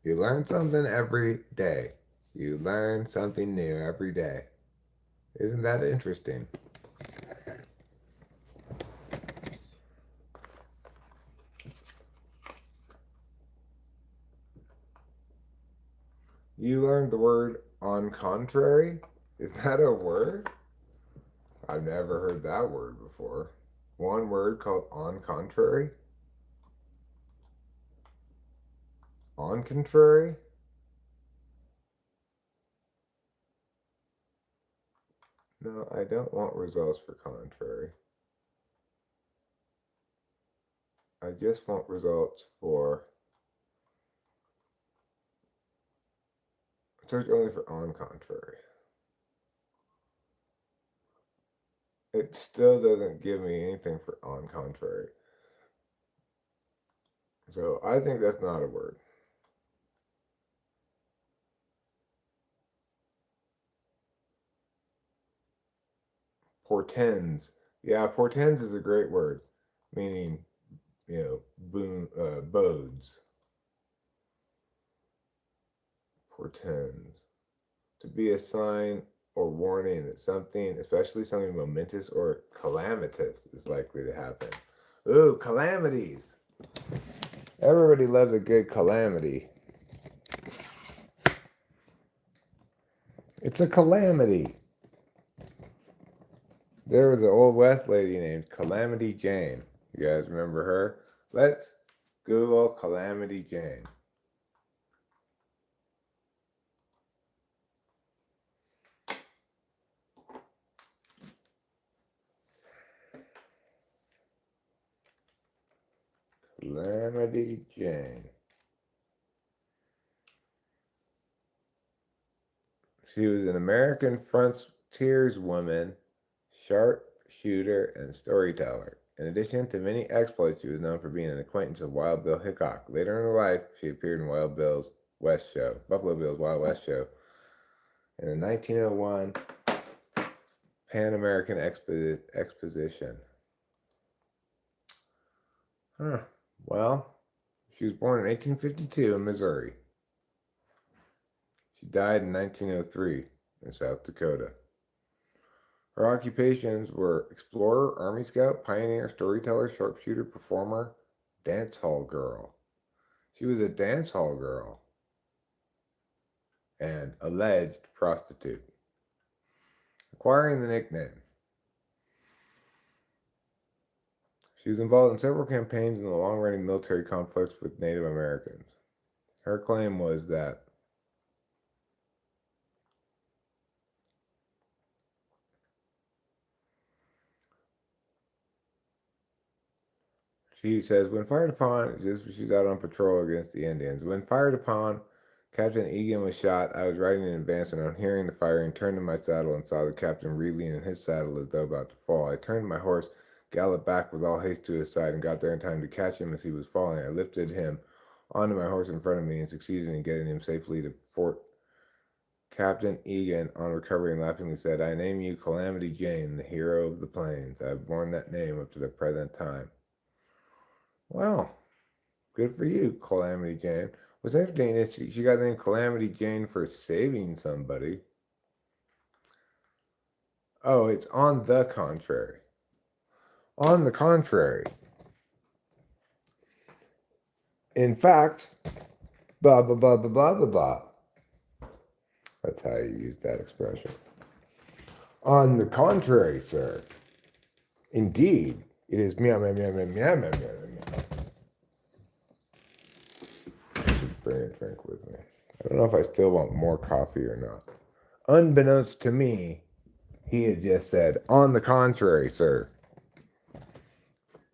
you learn something every day. You learn something new every day. Isn't that interesting? You learned the word on contrary? Is that a word? I've never heard that word before. One word called on contrary? On contrary? No, I don't want results for contrary. I just want results for. Search only for on contrary. It still doesn't give me anything for on contrary. So I think that's not a word. Portends. Yeah, portends is a great word, meaning, bodes. Portends. To be a sign or warning that something, especially something momentous or calamitous, is likely to happen. Ooh, calamities. Everybody loves a good calamity. It's a calamity. There was an old West lady named Calamity Jane. You guys remember her? Let's Google Calamity Jane. Calamity Jane. She was an American frontierswoman, sharpshooter, and storyteller. In addition to many exploits, she was known for being an acquaintance of Wild Bill Hickok. Later in her life, she appeared in Wild Bill's West Show, Buffalo Bill's Wild West Show, in the 1901 Pan American Exposition. Huh. Well, she was born in 1852 in Missouri. She died in 1903 in South Dakota. Her occupations were explorer, army scout, pioneer, storyteller, sharpshooter, performer, dance hall girl. She was a dance hall girl and alleged prostitute, acquiring the nickname. She was involved in several campaigns in the long-running military conflicts with Native Americans. Her claim was that she says, when fired upon, she's out on patrol against the Indians. When fired upon, Captain Egan was shot. I was riding in advance, and on hearing the firing, turned in my saddle and saw the captain reeling in his saddle as though about to fall. I turned my horse, galloped back with all haste to his side, and got there in time to catch him as he was falling. I lifted him onto my horse in front of me and succeeded in getting him safely to Fort. Captain Egan, on recovering, laughingly said, I name you Calamity Jane, the hero of the plains. I have borne that name up to the present time. Well, good for you, Calamity Jane. What's interesting is she got the name Calamity Jane for saving somebody. Oh, it's on the contrary. On the contrary. In fact, blah, blah, blah, blah, blah, blah, blah. That's how you use that expression. On the contrary, sir. Indeed, it is meow, meow, meow, meow, meow, meow, meow, meow. I should bring a drink with me. I don't know if I still want more coffee or not. Unbeknownst to me, he had just said, on the contrary, sir.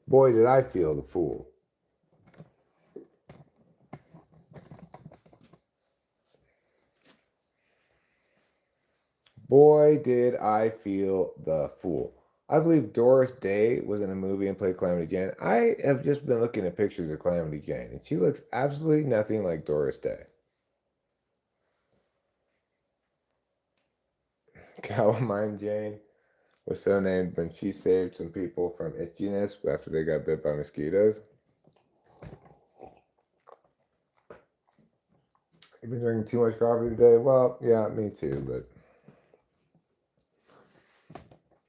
Boy, did I feel the fool. Boy, did I feel the fool. I believe Doris Day was in a movie and played Calamity Jane. I have just been looking at pictures of Calamity Jane, and she looks absolutely nothing like Doris Day. Calamine Jane was so named when she saved some people from itchiness after they got bit by mosquitoes. You've been drinking too much coffee today? Well, yeah, me too, but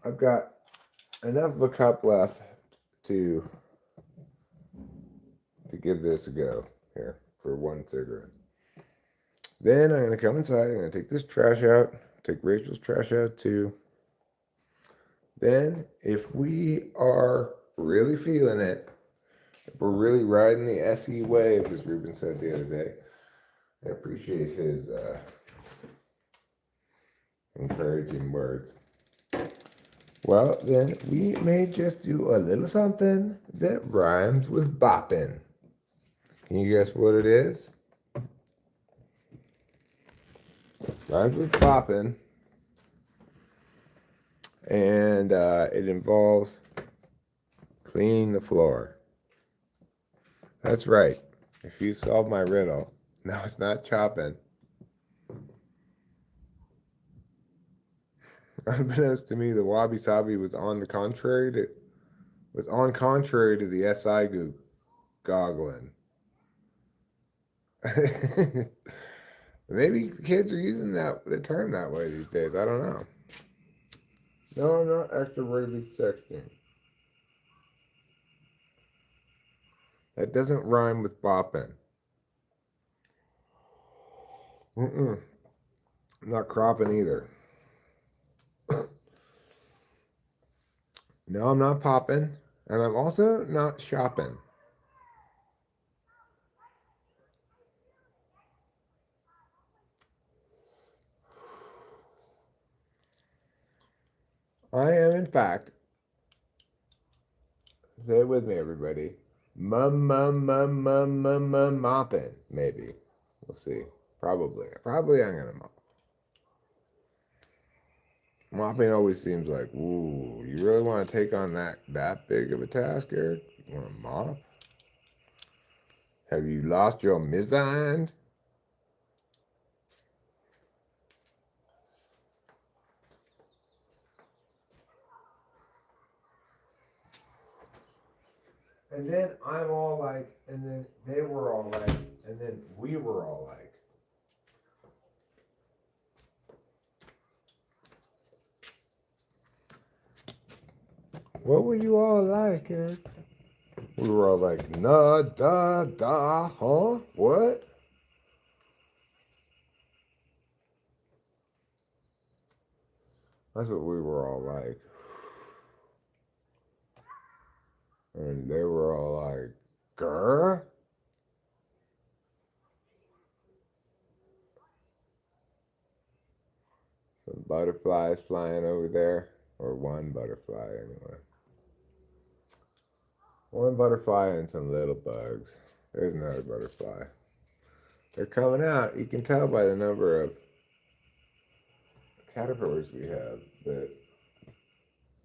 I've got enough of a cup left to give this a go here for one cigarette. Then I'm gonna come inside. I'm gonna take this trash out. Take Rachel's trash out too. Then, if we are really feeling it, if we're really riding the SE wave, as Ruben said the other day, I appreciate his encouraging words. Well, then we may just do a little something that rhymes with bopping. Can you guess what it is? Rhymes with bopping. And it involves cleaning the floor. That's right. If you solve my riddle, no, it's not chopping. Unbeknownst to me, the wabi sabi was on contrary to the SI goggling. Maybe kids are using the term that way these days. I don't know. No, I'm not actively sexting. That doesn't rhyme with bopping. I'm not cropping either. No, I'm not popping. And I'm also not shopping. I am, in fact, say it with me, everybody. Mopping, maybe. We'll see. Probably I'm gonna mop. Mopping always seems like, ooh, you really want to take on that big of a task, Eric? You want to mop? Have you lost your mind? And then I'm all like, and then they were all like, and then we were all like. What were you all like, Eric? We were all like, nah, da, huh? What? That's what we were all like. And they were all like, grr? Some butterflies flying over there. Or one butterfly, anyway. One butterfly and some little bugs. There's another butterfly. They're coming out. You can tell by the number of caterpillars we have that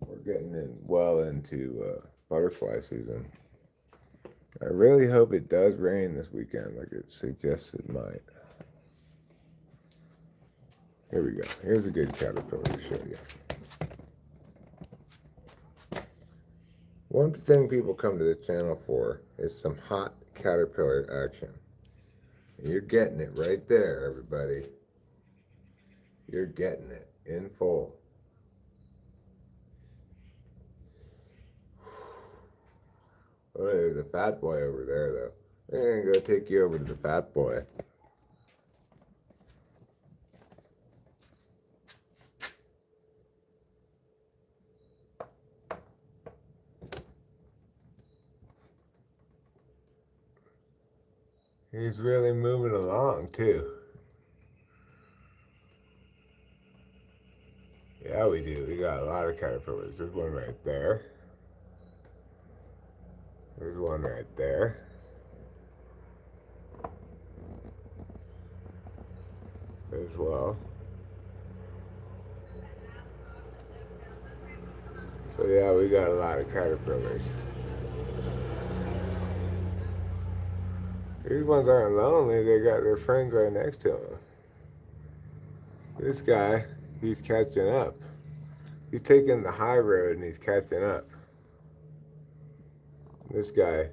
we're getting well into butterfly season. I really hope it does rain this weekend like it suggests it might. Here we go. Here's a good caterpillar to show you. One thing people come to this channel for is some hot caterpillar action. And you're getting it right there, everybody. You're getting it in full. Oh, there's a fat boy over there, though. I'm going to go take you over to the fat boy. He's really moving along, too. Yeah, we do. We got a lot of caterpillars. There's one right there. There's one right there. As well. So yeah, we got a lot of caterpillars. These ones aren't lonely, they got their friends right next to them. This guy, he's catching up. He's taking the high road and he's catching up. This guy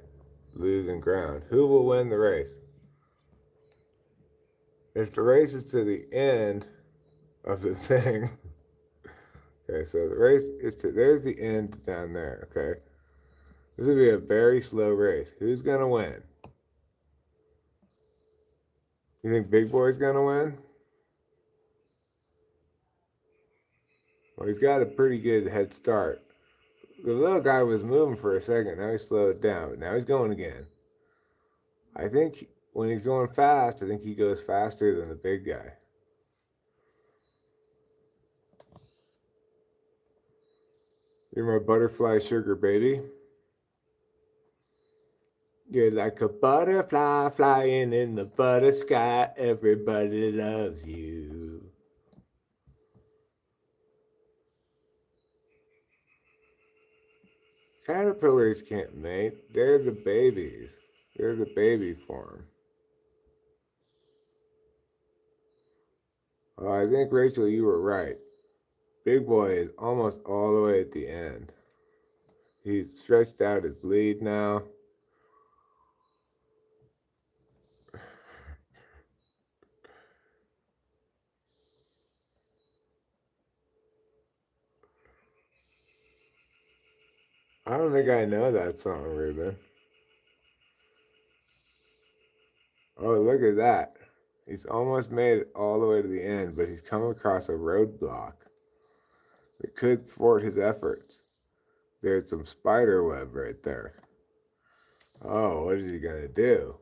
losing ground. Who will win the race? If the race is to the end of the thing, okay, so the race is to, there's the end down there, okay? This will be a very slow race. Who's going to win? You think Big Boy's going to win? Well, he's got a pretty good head start. The little guy was moving for a second. Now he slowed down, but now he's going again. I think when he's going fast, I think he goes faster than the big guy. You're my butterfly sugar baby. You're like a butterfly flying in the butter sky. Everybody loves you. Caterpillars can't mate. They're the babies. They're the baby form. Oh, I think, Rachel, you were right. Big Boy is almost all the way at the end. He's stretched out his lead now. I don't think I know that song, Ruben. Oh, look at that. He's almost made it all the way to the end, but he's come across a roadblock that could thwart his efforts. There's some spider web right there. Oh, what is he going to do?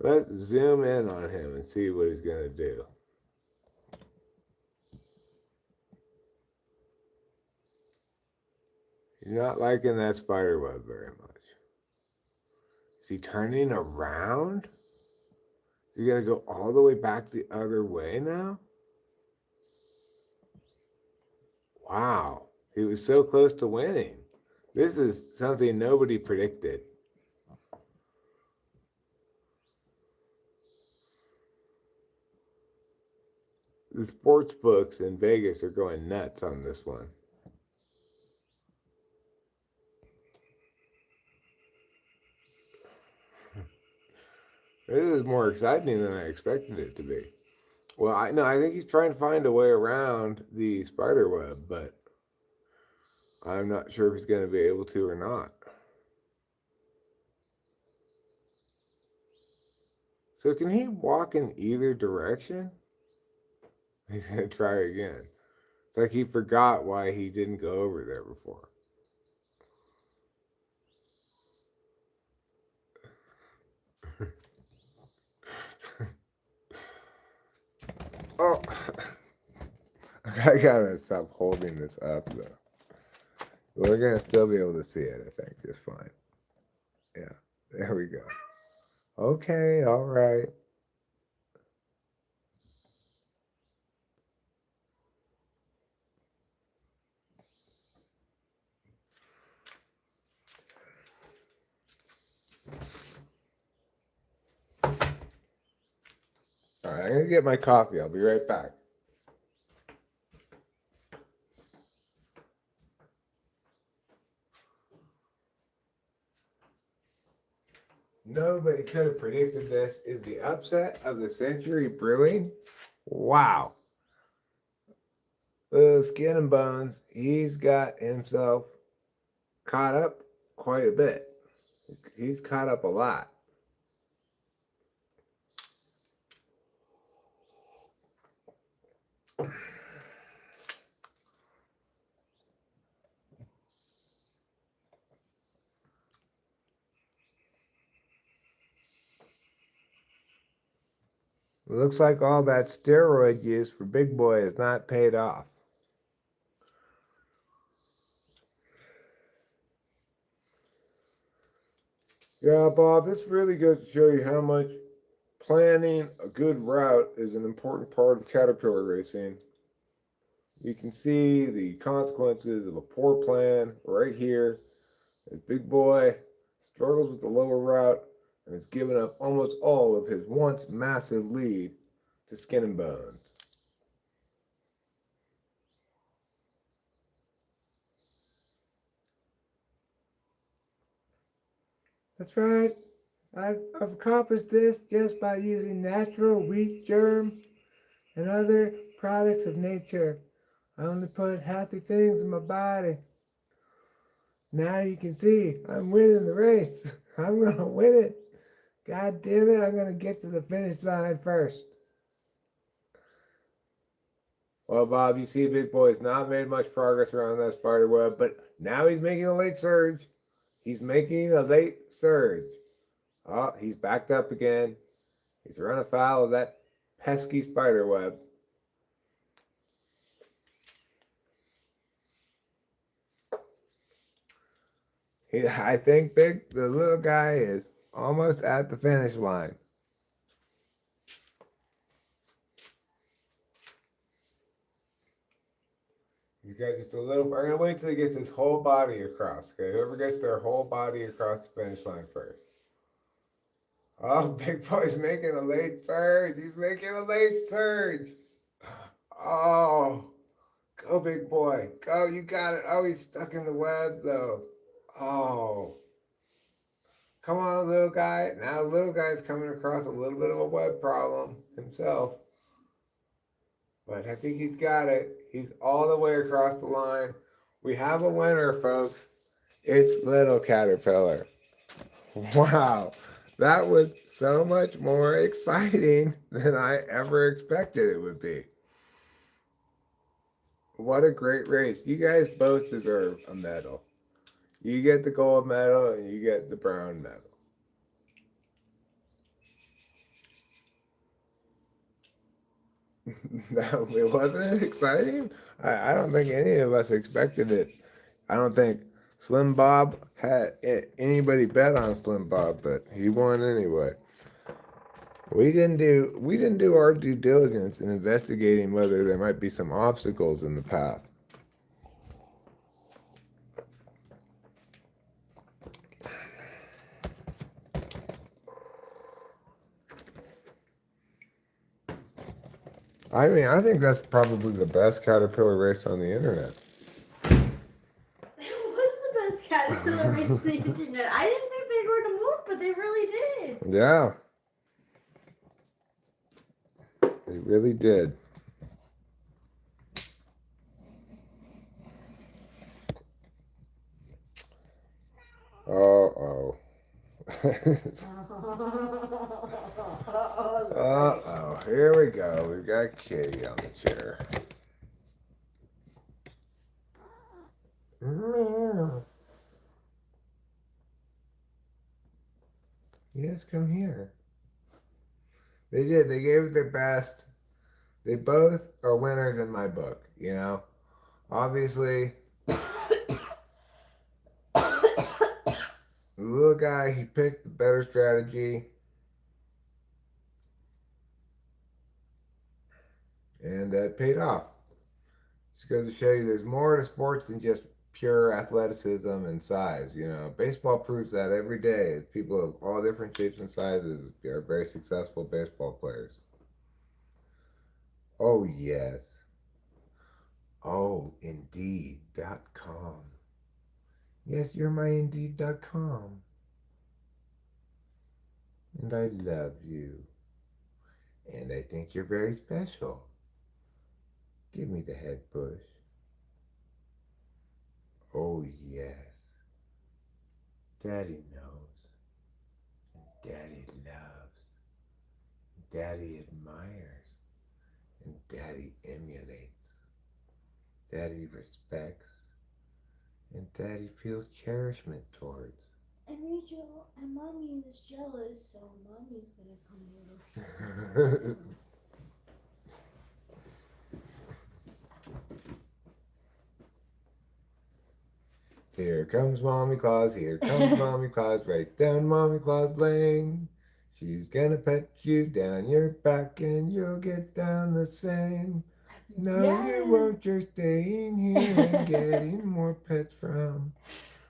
Let's zoom in on him and see what he's going to do. He's not liking that spider web very much. Is he turning around? Is he going to go all the way back the other way now? Wow, he was so close to winning. This is something nobody predicted. The sports books in Vegas are going nuts on this one. This is more exciting than I expected it to be. Well, I think he's trying to find a way around the spider web, but I'm not sure if he's going to be able to or not. So can he walk in either direction? He's going to try again. It's like he forgot why he didn't go over there before. Oh, I gotta stop holding this up though. We're gonna still be able to see it, I think, just fine. Yeah, there we go. Okay, all right. All right, I'm gonna get my coffee. I'll be right back. Nobody could have predicted this. Is the upset of the century brewing? Wow. The skin and bones, he's got himself caught up quite a bit. He's caught up a lot. It looks like all that steroid use for Big Boy has not paid off. Yeah, Bob, this really goes to show you how much planning a good route is an important part of caterpillar racing. You can see the consequences of a poor plan right here. This big boy struggles with the lower route and has given up almost all of his once massive lead to Skin and Bones. That's right. I've accomplished this just by using natural wheat germ and other products of nature. I only put healthy things in my body. Now you can see I'm winning the race. I'm going to win it. God damn it, I'm going to get to the finish line first. Well, Bob, you see, Big Boy's not made much progress around that spider web, but now he's making a late surge. He's making a late surge. Oh, he's backed up again. He's run afoul of that pesky spider web. I think the little guy is almost at the finish line. You got just a little. I'm gonna wait till he gets his whole body across. Okay, whoever gets their whole body across the finish line first. Oh, Big Boy's making a late surge. He's making a late surge. Oh, go, Big Boy. Go, you got it. Oh, he's stuck in the web, though. Oh. Come on, little guy. Now, the little guy's coming across a little bit of a web problem himself. But I think he's got it. He's all the way across the line. We have a winner, folks. It's Little Caterpillar. Wow. That was so much more exciting than I ever expected it would be. What a great race. You guys both deserve a medal. You get the gold medal and you get the brown medal. It wasn't exciting. I don't think any of us expected it. I don't think Slim Bob had anybody bet on Slim Bob, but he won anyway. We didn't do our due diligence in investigating whether there might be some obstacles in the path. I mean, I think that's probably the best caterpillar race on the internet. That was the best caterpillar race on the internet. I didn't think they were going to move, but they really did. Yeah. They really did. Uh-oh. Uh-oh. Here we go. We've got Kitty on the chair. Yes, come here. They did. They gave it their best. They both are winners in my book, you know? Obviously, the little guy, he picked the better strategy. And that paid off. Just goes to show you there's more to sports than just pure athleticism and size. You know, baseball proves that every day. People of all different shapes and sizes are very successful baseball players. Oh, yes. Oh, Indeed.com. Yes, you're my Indeed.com. And I love you. And I think you're very special. Give me the head push. Oh, yes. Daddy knows. And Daddy loves. Daddy admires. And Daddy emulates. Daddy respects. And Daddy feels cherishment towards. And Rachel, and Mommy is jealous, so Mommy's gonna come over. Here comes Mommy Claus, here comes Mommy Claus, right down Mommy Claus Lane. She's gonna pet you down your back and you'll get down the same. No, Yes. you won't. You're staying here and getting more pets from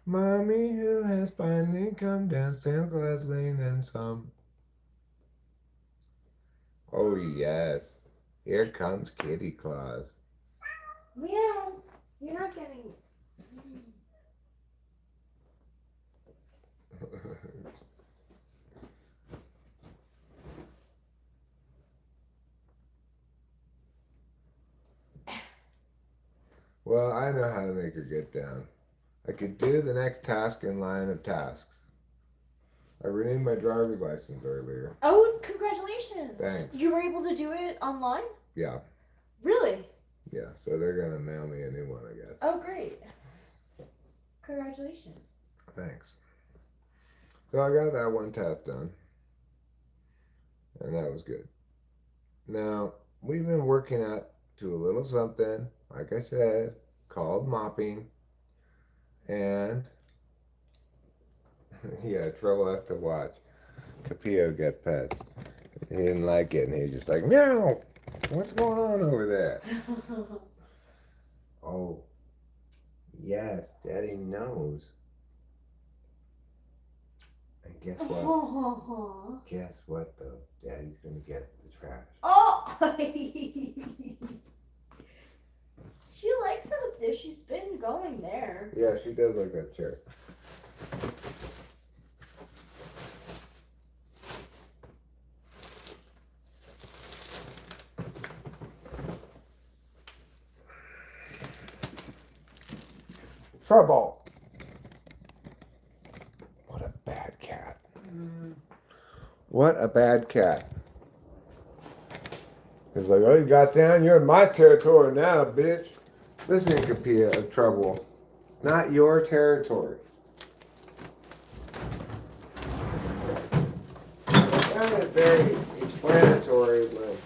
Mommy, who has finally come down Santa Claus Lane and some. Oh, yes. Here comes Kitty Claus. Meow. You're not getting. Well, I know how to make her get down. I could do the next task in line of tasks. I renewed my driver's license earlier. Oh, congratulations! Thanks. You were able to do it online? Yeah, Really? yeah. So they're gonna mail me a new one, I guess. Oh, great. Congratulations. Thanks. So I got that one task done, and that was good. Now we've been working up to a little something, like I said, called mopping, and yeah, Trouble has to watch Capillo get pets. He didn't like it, and he was just like, meow. What's going on over there? Oh, yes, Daddy knows. And guess what? Guess what, though? Daddy's gonna get the trash. Oh! She likes it up there. She's been going there. Yeah, she does like that chair. Trouble. What a bad cat. What a bad cat. He's like, oh, you got down? You're in my territory now, bitch. Listen, Capilla of Trouble. Not your territory. I found it very explanatory when,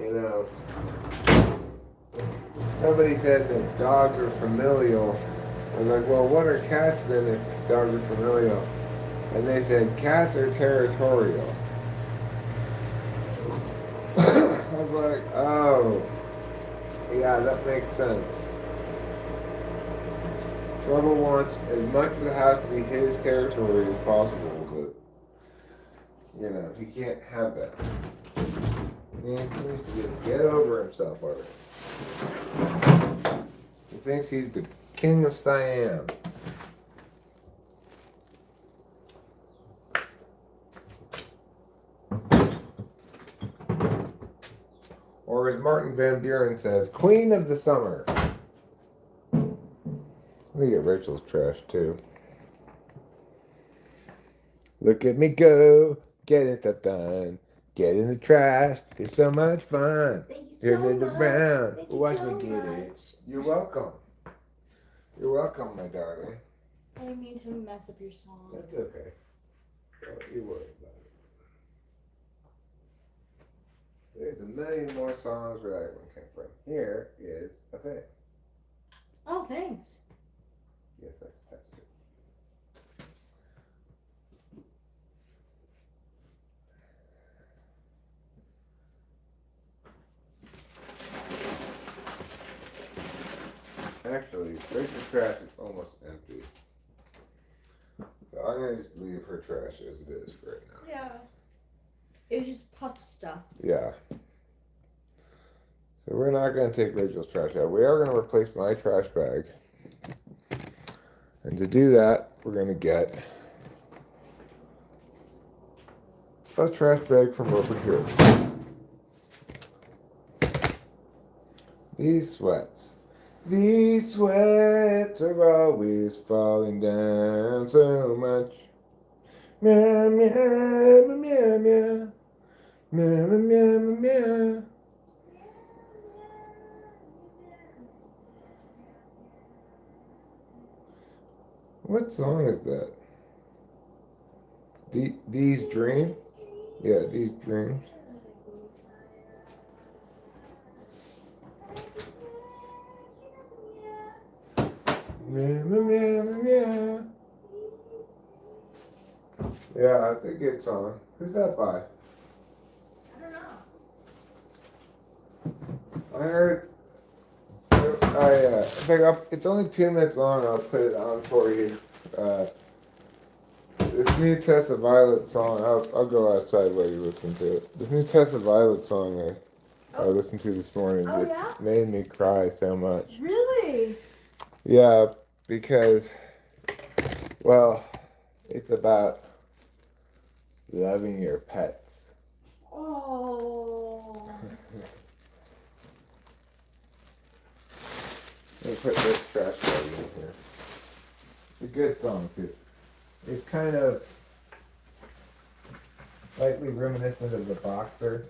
you know, somebody said that dogs are familial. I was like, well, what are cats then if dogs are familial? And they said cats are territorial. I was like, oh, yeah, that makes sense. Trouble wants as much of the house to be his territory as possible, but, you know, he can't have that. He needs to get over himself already. He thinks he's the king of Siam. Or as Martin Van Buren says, Queen of the Summer. Let me get Rachel's trash too. Look at me go, getting stuff done. Get in the trash, it's so much fun. Thank you so Turn it much. around, Thank you watch so me get much. it. You're welcome. You're welcome, my darling. I didn't mean to mess up your song. That's okay. Don't you worry about it. There's a million more songs where that one came from. Here is a thing. Oh, thanks. Yes, that's texture. Actually, Rachel's trash is almost empty. So I'm going to just leave her trash as it is for right now. Yeah. It was just puff stuff. Yeah. So we're not going to take Rachel's trash out. We are going to replace my trash bag. And to do that, we're going to get a trash bag from over here. These sweats are always falling down so much. Meow, meow, meow, meow. Meow, meow, meow, meow. What song is that? These dreams? Yeah, these dreams. Meow, meow, meow, meow. Yeah, it's a good song. Who's that by? I don't know. I heard. In fact, it's only 2 minutes long. I'll put it on for you. This new Tessa Violet song. I'll go outside while you listen to it. This new Tessa Violet song I listened to this morning. Oh, It yeah? made me cry so much. Really? Yeah, because, well, it's about loving your pets. Oh. Let me put this trash bag in here. It's a good song, too. It's kind of slightly reminiscent of The Boxer.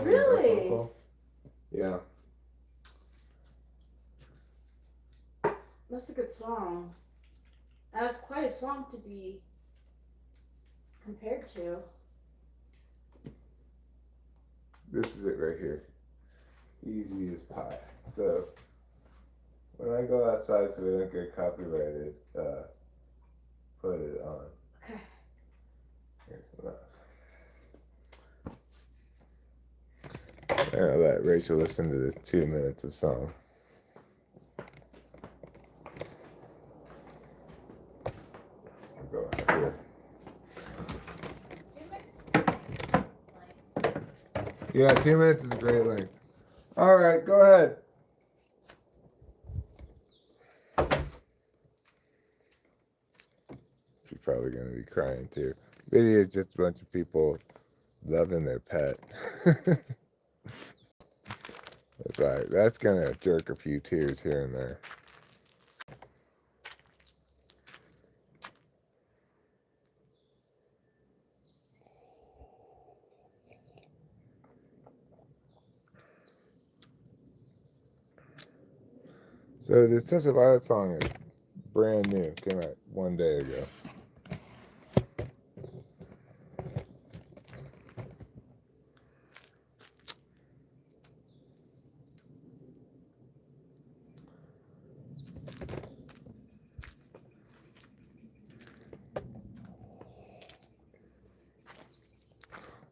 Really? Yeah. That's a good song. That's quite a song to be compared to. This is it right here. Easy as pie. So, when I go outside so we don't get copyrighted, put it on. Okay. Here's the mouse. I'll let Rachel listen to this 2 minutes of song. I'll go out here. Yeah, 2 minutes is a great length. All right, go ahead. She's probably going to be crying too. Video is just a bunch of people loving their pet. That's right. That's going to jerk a few tears here and there. So this Tessa Violet song is brand new. Came out 1 day ago.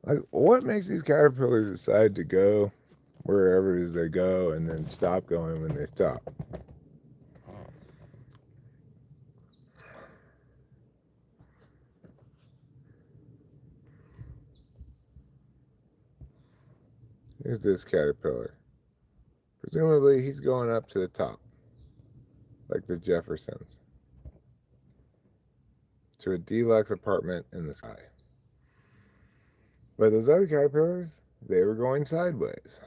Like, what makes these caterpillars decide to go wherever it is they go and then stop going when they stop? Here's this caterpillar. Presumably, he's going up to the top, like the Jeffersons, to a deluxe apartment in the sky. But those other caterpillars, they were going sideways.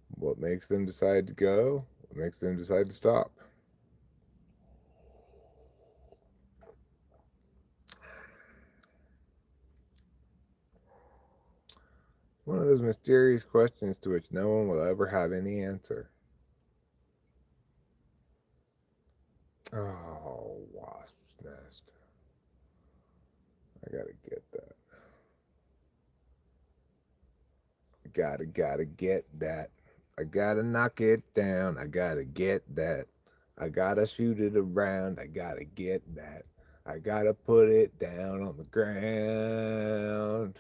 What makes them decide to go? What makes them decide to stop? One of those mysterious questions to which no one will ever have any answer. Oh, wasp's nest. I gotta get that. Gotta get that. I gotta knock it down. I gotta get that. I gotta shoot it around. I gotta get that. I gotta put it down on the ground.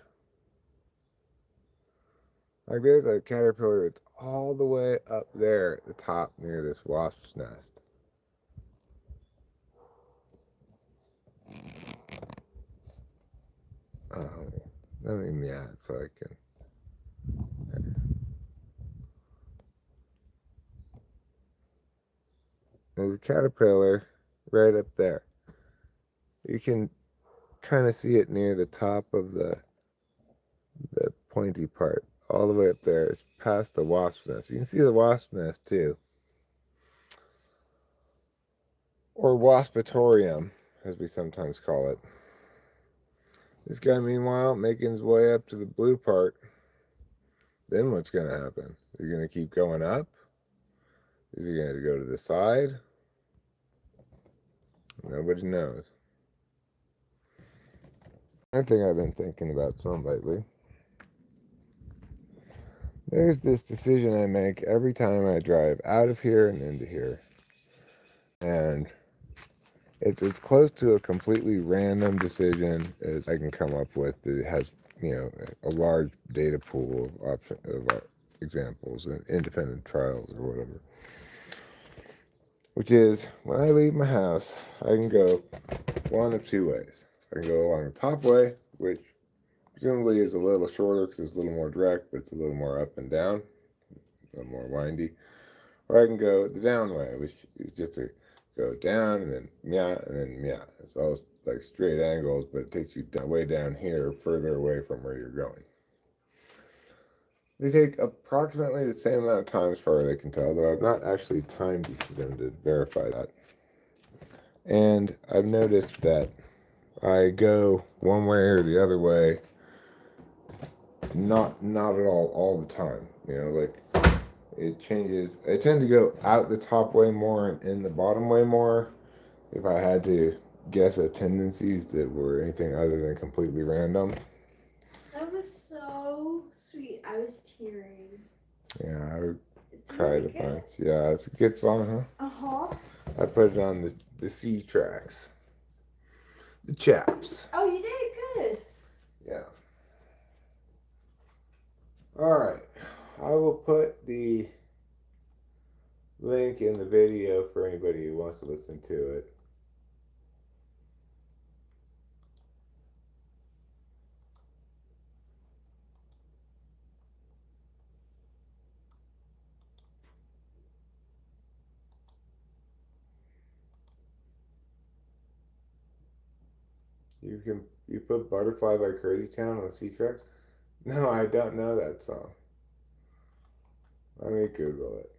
Like there's a caterpillar that's all the way up there at the top near this wasp's nest. Oh, let me meow so I can. There's a caterpillar right up there. You can kind of see it near the top of the pointy part, all the way up there. It's past the wasp's nest. You can see the wasp's nest too, or waspitorium, as we sometimes call it. This guy, meanwhile, making his way up to the blue part. Then what's going to happen? Is he going to keep going up? Is he going to go to the side? Nobody knows. One thing I've been thinking about some lately. There's this decision I make every time I drive out of here and into here. And it's close to a completely random decision as I can come up with. It has, you know, a large data pool of examples and independent trials or whatever. Which is, when I leave my house, I can go one of two ways. I can go along the top way, which presumably is a little shorter because it's a little more direct, but it's a little more up and down, a little more windy. Or I can go the down way, which is just to go down and then meow and then meow. It's all like straight angles, but it takes you way down here, further away from where you're going. They take approximately the same amount of time as far as I can tell, though I've not actually timed them to verify that. And I've noticed that I go one way or the other way, not at all the time. You know, like it changes. I tend to go out the top way more and in the bottom way more. If I had to guess at tendencies that were anything other than completely random. That was so sweet. I was tearing. Yeah, I It's cried really a good. bunch. Yeah, it's a good song, huh? Uh-huh. I put it on the C tracks. The chaps. Oh, you did good. Yeah. Alright. I will put the link in the video for anybody who wants to listen to it. You put Butterfly by Crazy Town on C tracks? No, I don't know that song. Let me Google it.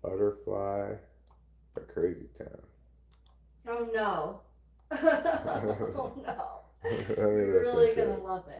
Butterfly by Crazy Town. Oh no. Oh no. Let me You're listen really to gonna it. love it.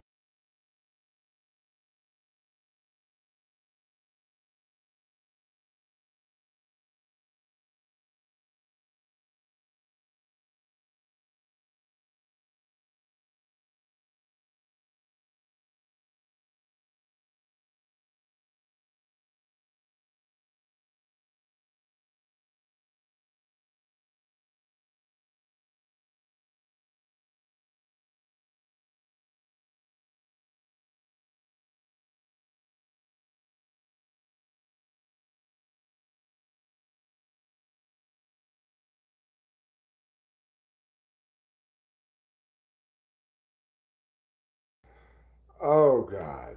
Oh God.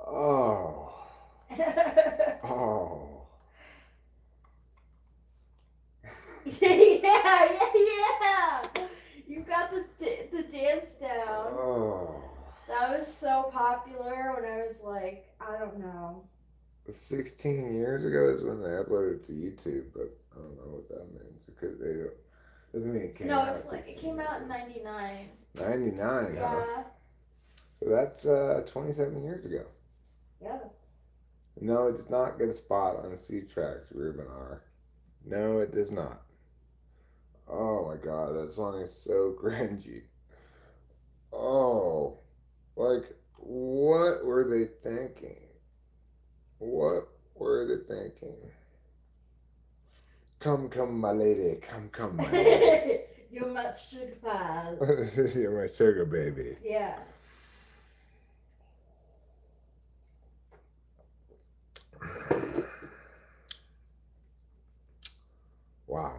Oh. Oh. Yeah. You got the dance down. Oh. That was so popular when I was like, I don't know. 16 years ago is when they uploaded it to YouTube, but I don't know what that means. Because they don't, doesn't mean it came No, out. it's like it came out in '99. 99, huh? Yeah. So that's 27 years ago. Yeah. No, it does not get a spot on the C tracks, Ruben R. No, it does not. Oh my God, that song is so cringy. Oh, like, what were they thinking? What were they thinking? Come, come, my lady. Come, come, my lady. You're my sugar pie. You're my sugar baby. Yeah. Wow.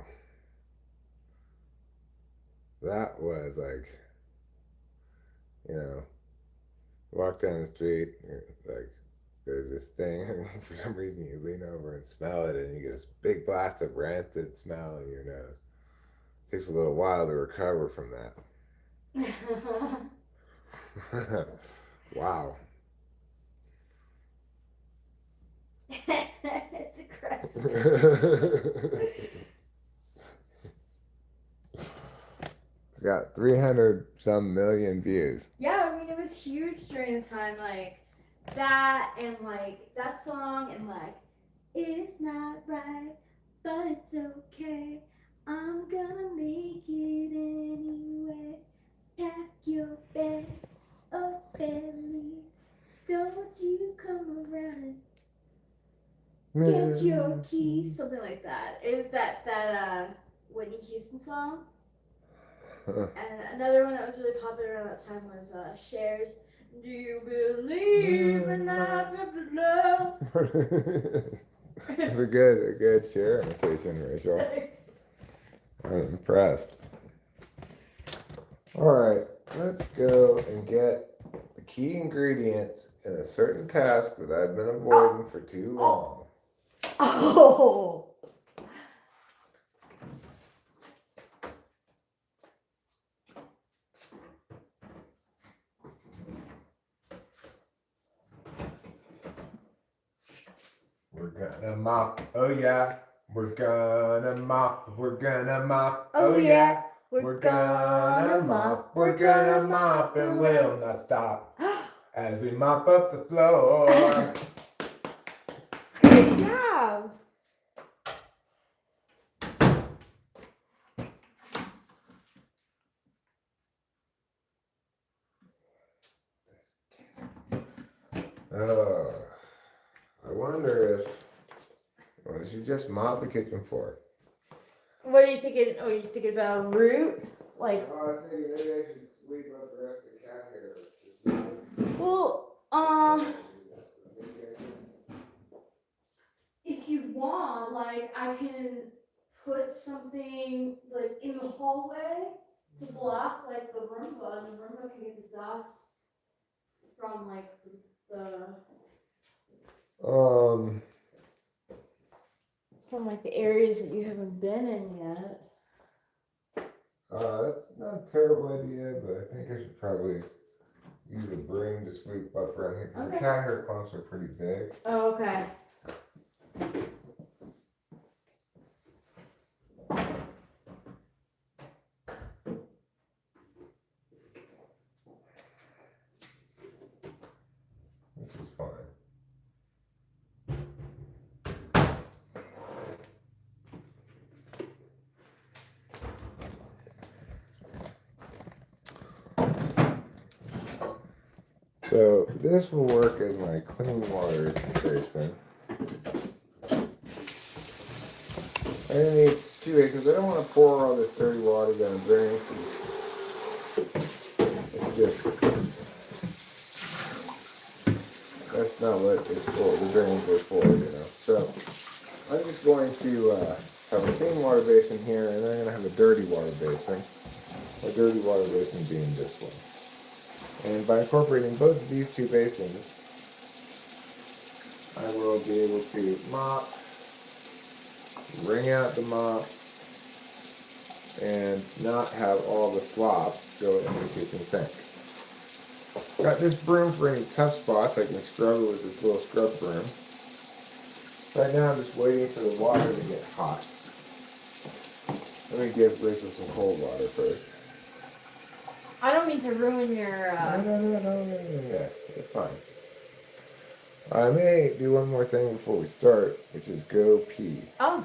That was like, you know, walk down the street, like, there's this thing, and for some reason you lean over and smell it, and you get this big blast of rancid smell in your nose. It takes a little while to recover from that. Wow. It's aggressive. It's got 300 some million views. Yeah, I mean it was huge during the time, like that and like that song and like it's not right, but it's okay. I'm gonna make it anyway. Pack your bags up and leave. Don't you come around. Get your keys, something like that. It was that Whitney Houston song. And another one that was really popular around that time was Cher's Do You Believe in Life After Love? It's a good Cher imitation, Rachel. Thanks. I'm impressed. All right, let's go and get the key ingredients in a certain task that I've been avoiding for too long. Oh! We're gonna mop, oh yeah. We're gonna mop, oh yeah. We're gonna mop, and we'll not stop as we mop up the floor. Good job! I wonder if, well, I should just mop the kitchen floor. What are you thinking? Oh, you're thinking about a root? Like, Oh, I think maybe I should sweep up the rest of the cat hair. well, if you want, like, I can put something, like, in the hallway to block, like, the Roomba, and the Roomba can get the dust from, like, from, like, the areas that you haven't been in yet. That's not a terrible idea, but I think I should probably use a broom to sweep up around here because the cat hair clumps are pretty big. Oh, okay. This is fine. So this will work as my clean water basin. I need two basins. I don't want to pour all this dirty water down the drain. It's just, that's not what it's for. The drains are for, you know. So I'm just going to have a clean water basin here, and then I'm going to have a dirty water basin. A dirty water basin being this one. And by incorporating both of these two basins, I will be able to mop, wring out the mop, and not have all the slop go in the kitchen sink. Got this broom for any tough spots. I can scrub it with this little scrub broom. Right now I'm just waiting for the water to get hot. Let me give Rachel some cold water first. I don't mean to ruin your, No, it's fine. I may do one more thing before we start, which is go pee. Oh.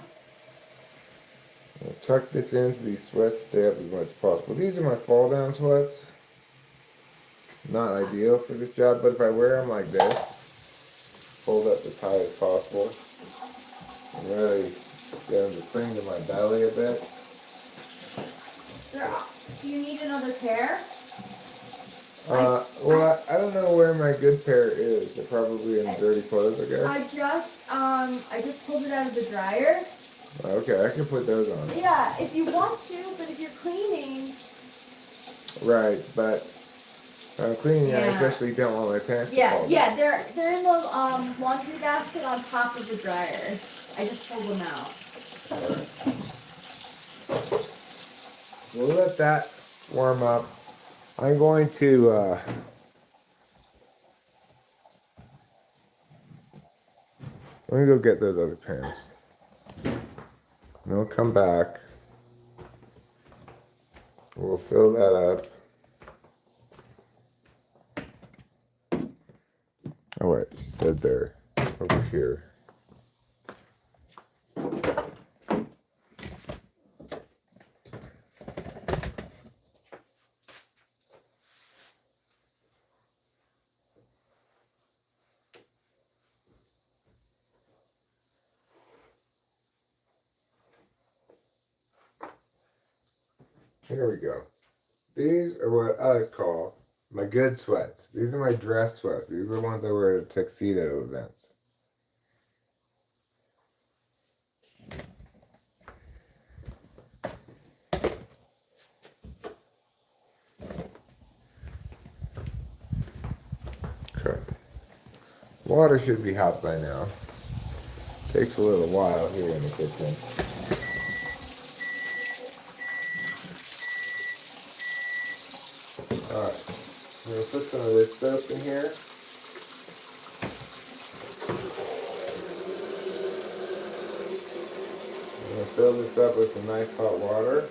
I'll tuck this into these sweats, stay up as much as possible. These are my fall down sweats. Not ideal for this job, but if I wear them like this, hold up as high as possible, and really get them to cling to my belly a bit. Do you need another pair? Well, I don't know where my good pair is. They're probably in dirty clothes, I guess. I just pulled it out of the dryer. Okay, I can put those on. Yeah, if you want to, but if you're cleaning. Right, but if I'm cleaning, I especially don't want my pants to fall down. They're in the laundry basket on top of the dryer. I just pulled them out. Alright. We'll let that warm up. I'm going to let me go get those other pants. And we'll come back. We'll fill that up. Oh wait, she said they're over here. Here we go. These are what I like to call my good sweats. These are my dress sweats. These are the ones I wear at tuxedo events. Okay. Water should be hot by now. Takes a little while here in the kitchen. Alright, I'm going to put some of this soap in here. I'm going to fill this up with some nice hot water.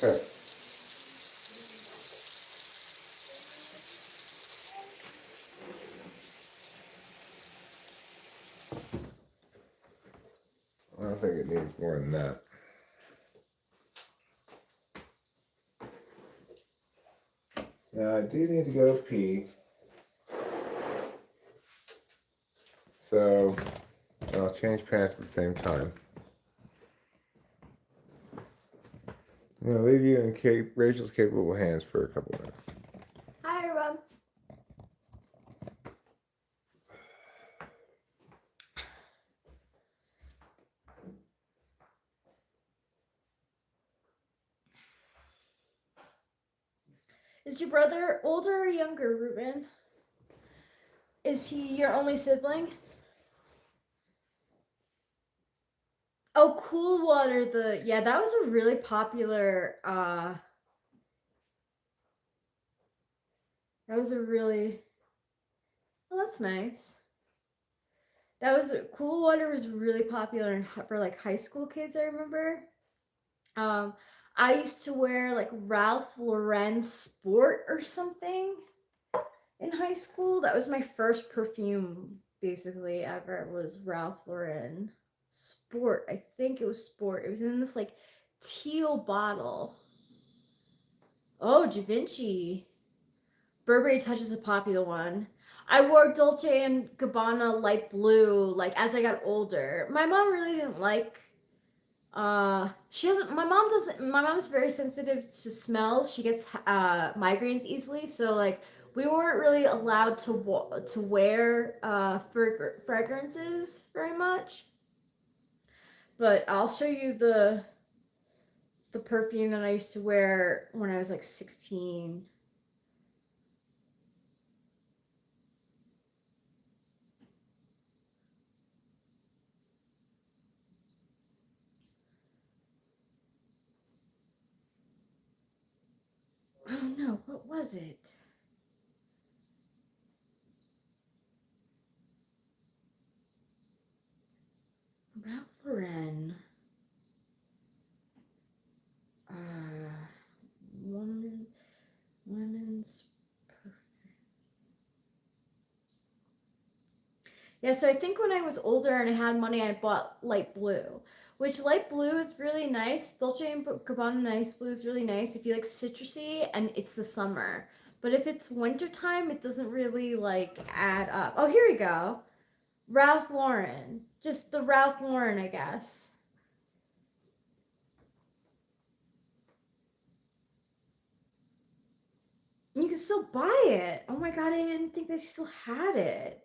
Okay. I don't think it needs more than that. Now I do need to go pee. So I'll change pants at the same time. I'm going to leave you in Rachel's capable hands for a couple minutes. Hi, Rob. Is your brother older or younger, Ruben? Is he your only sibling? Oh, Cool Water, that was a really popular, that was a really, oh, that's nice. Cool Water was really popular for like high school kids, I remember. I used to wear like Ralph Lauren Sport or something in high school. That was my first perfume, basically, ever, was Ralph Lauren Sport. I think it was Sport. It was in this like teal bottle. Oh, Da Vinci. Burberry Touch is a popular one. I wore Dolce and Gabbana light blue like as I got older. My mom really didn't like she doesn't my mom's very sensitive to smells. She gets migraines easily, so like we weren't really allowed to wear fragrances very much. But I'll show you the perfume that I used to wear when I was like 16. Oh no, what was it? Ralph Lauren. Women's perfume. Yeah, so I think when I was older and I had money, I bought light blue, which light blue is really nice. Dolce and Gabbana nice blue is really nice if you like citrusy and it's the summer. But if it's wintertime, it doesn't really like add up. Oh, here we go. Ralph Lauren. Just the Ralph Lauren, I guess. And you can still buy it. Oh my god, I didn't think they still had it.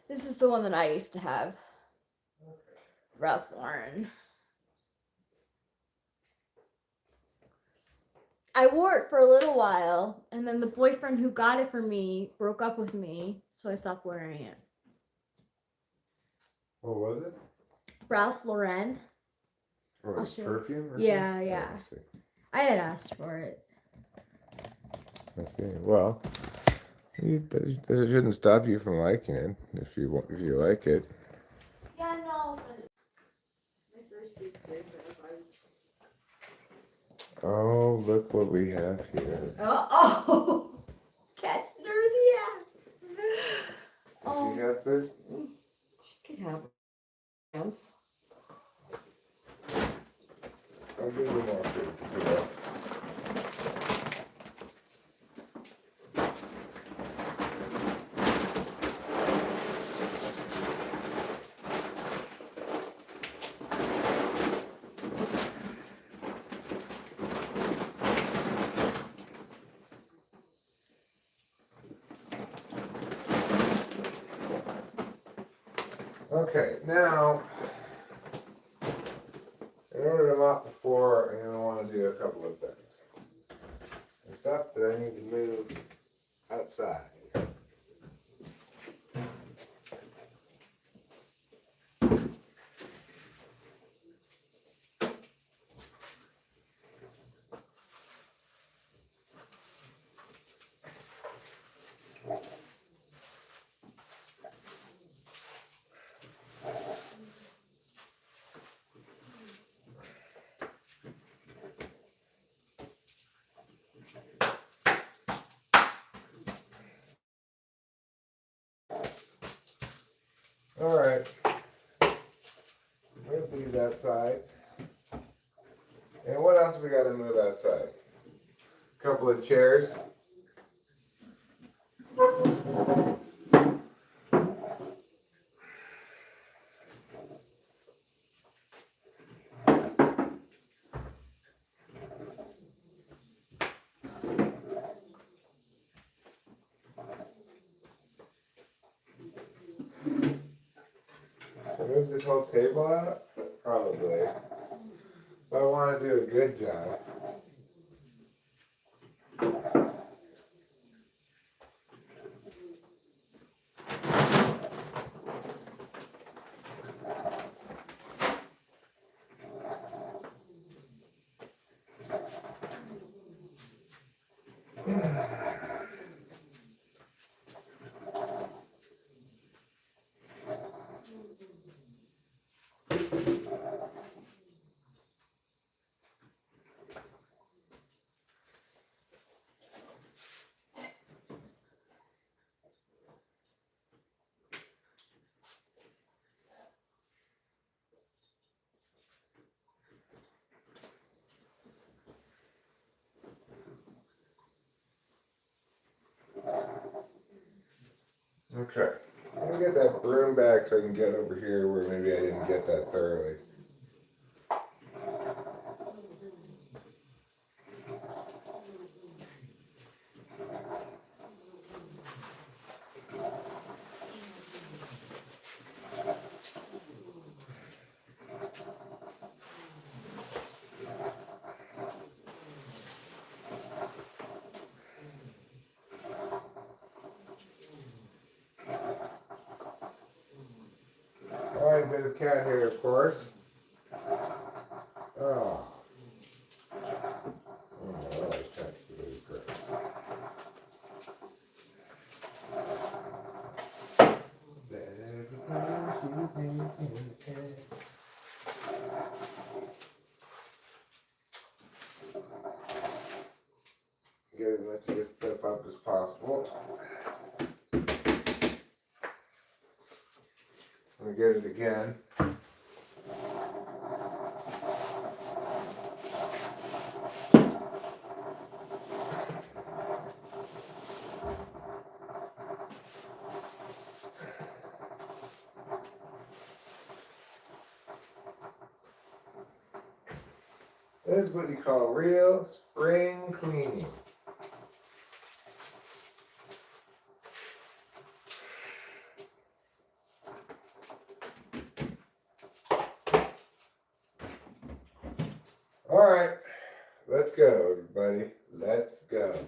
This is the one that I used to have. Ralph Lauren. I wore it for a little while, and then the boyfriend who got it for me broke up with me, so I stopped wearing it. What was it? Ralph Lauren. What, I'll show perfume? Or yeah, something? yeah. Oh, I see. I had asked for it. I see. Well, it shouldn't stop you from liking it if you like it. Yeah, no, but my Oh, look what we have here. Oh, catch it or the act. Does she have this? She could have hands. I'll give you more food to do that. Okay, now, in order to mop the floor, I'm going to want to do a couple of things. Some stuff that I need to move outside. All right, move these outside. And what else we got to move outside? A couple of chairs. Move this whole table out? Probably. If I want to do a good job. Okay. Let me get that broom back so I can get over here where maybe I didn't get that thoroughly. Alright, a bit of cat hair, of course. Oh. Oh, I like cats, but it's gross. Get as much of this stuff up as possible. Let me get it again. This is what you call real spring cleaning. All right, let's go, everybody. Let's go.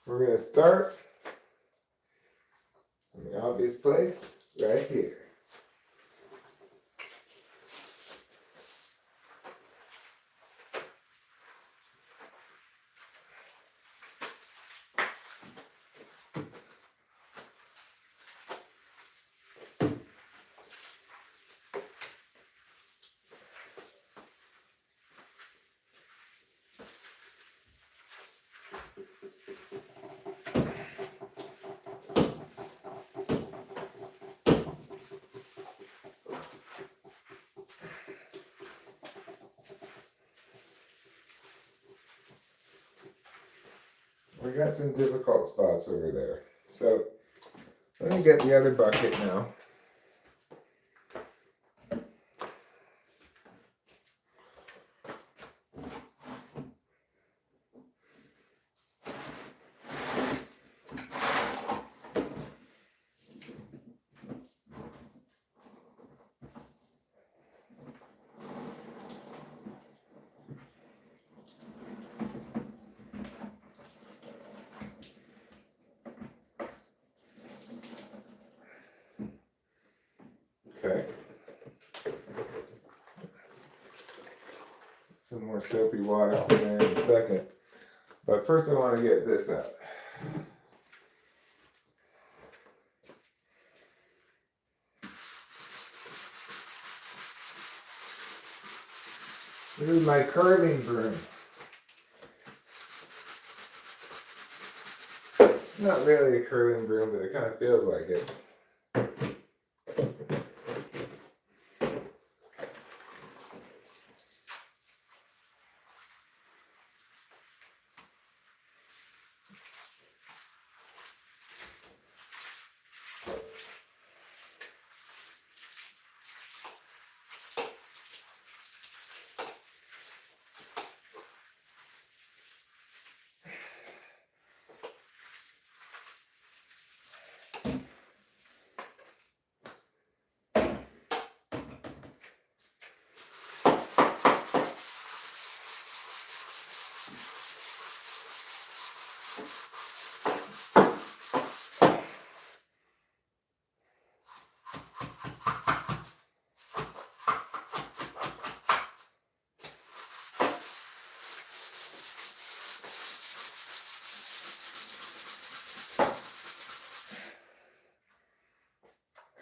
We're going to start in the obvious place, right here. we got some difficult spots over there. So let me get the other bucket now. Okay. Some more soapy water in there in a second. But first I want to get this out. This is my curling broom. Not really a curling broom, but it kind of feels like it.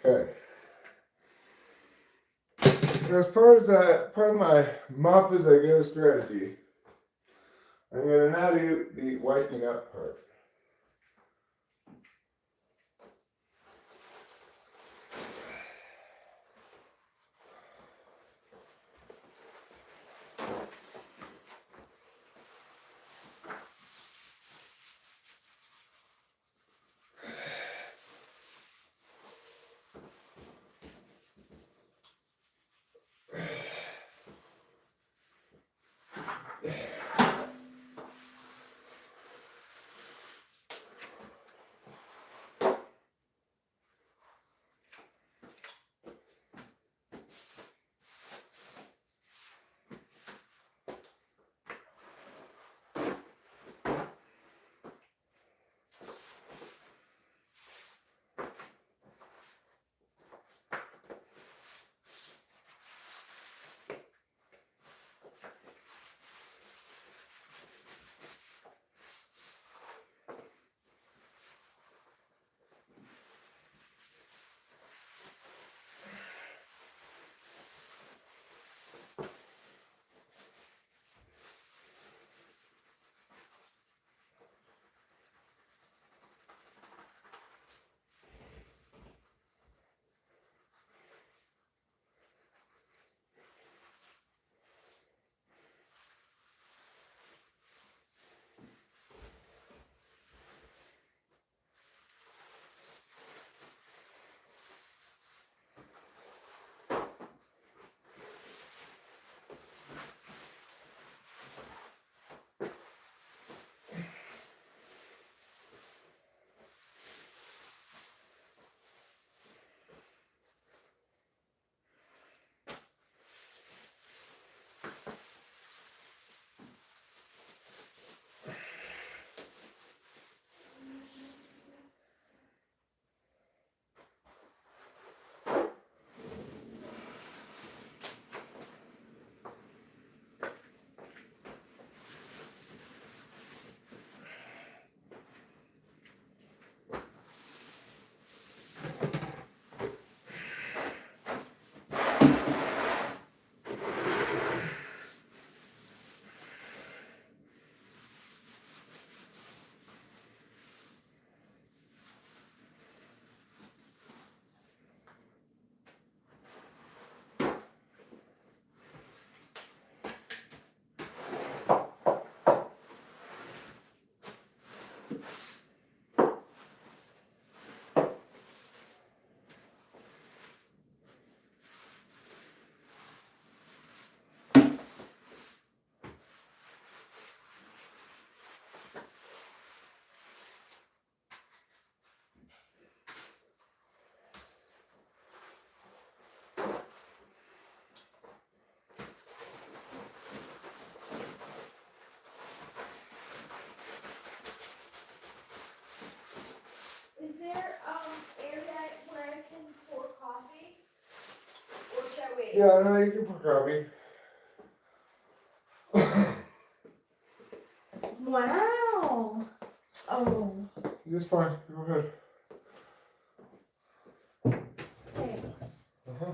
Okay. As part of my mop as I go strategy, I'm going to now do the wiping up part. Yeah, no, you can pour coffee. Wow. Oh. It's fine. Go ahead. Thanks. Uh-huh.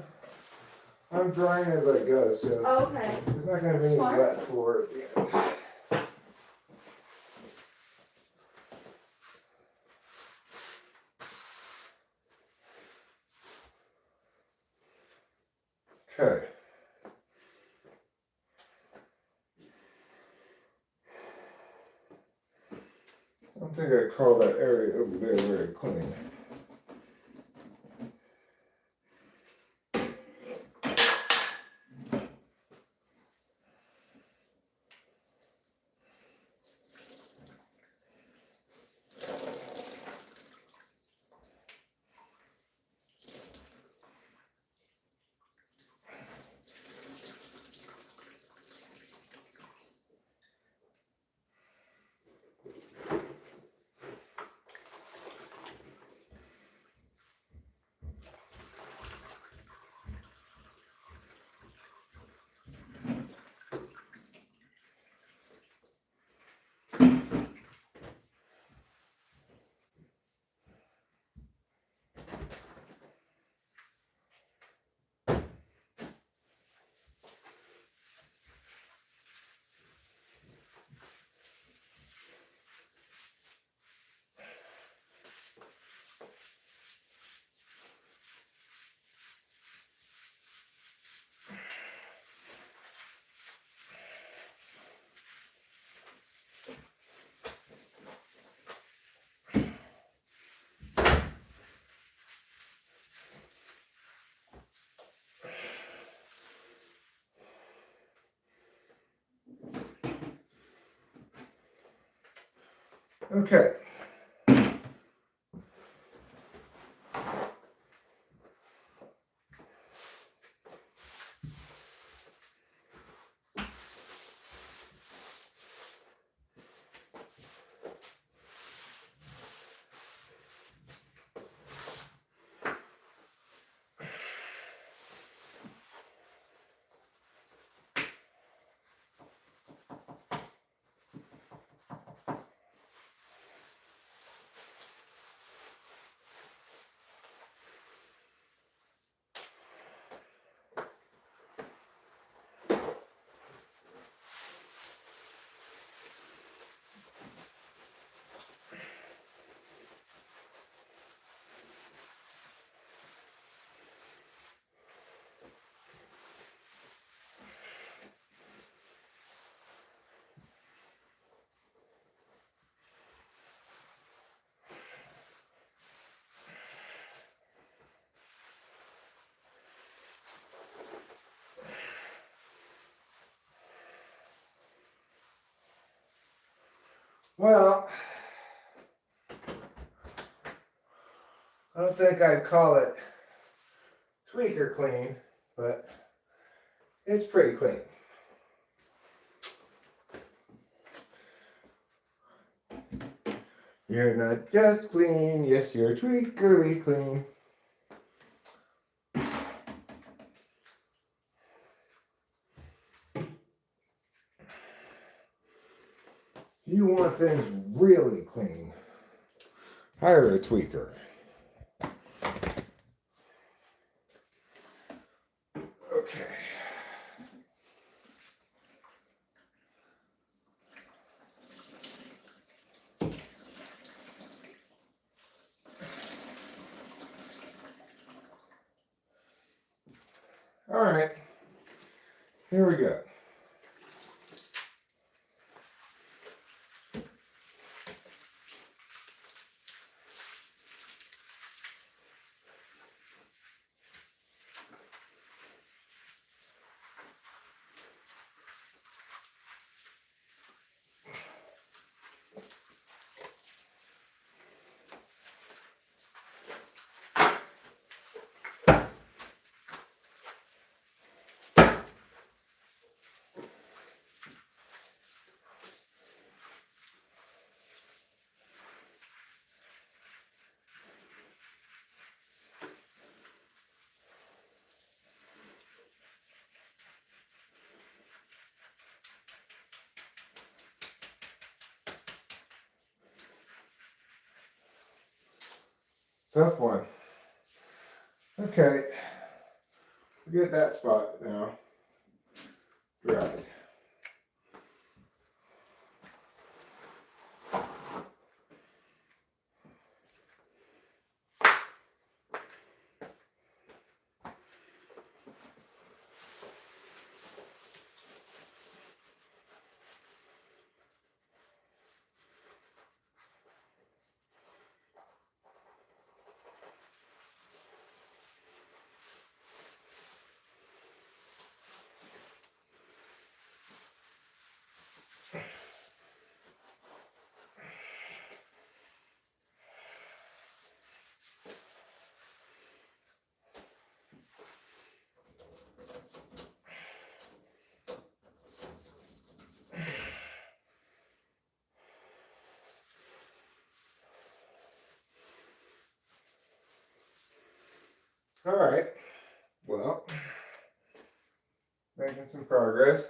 I'm drying as I go, so Okay. there's not going to be any Smart. wet floor at the end. Okay. I don't think I'd call that area over there very clean. Okay. Well, I don't think I'd call it tweaker clean, but it's pretty clean. You're not just clean, yes, you're tweakerly clean. You want things really clean, hire a tweaker. Okay. All right, here we go. Tough one. Okay. Get that spot now. Dried. All right. Well, making some progress.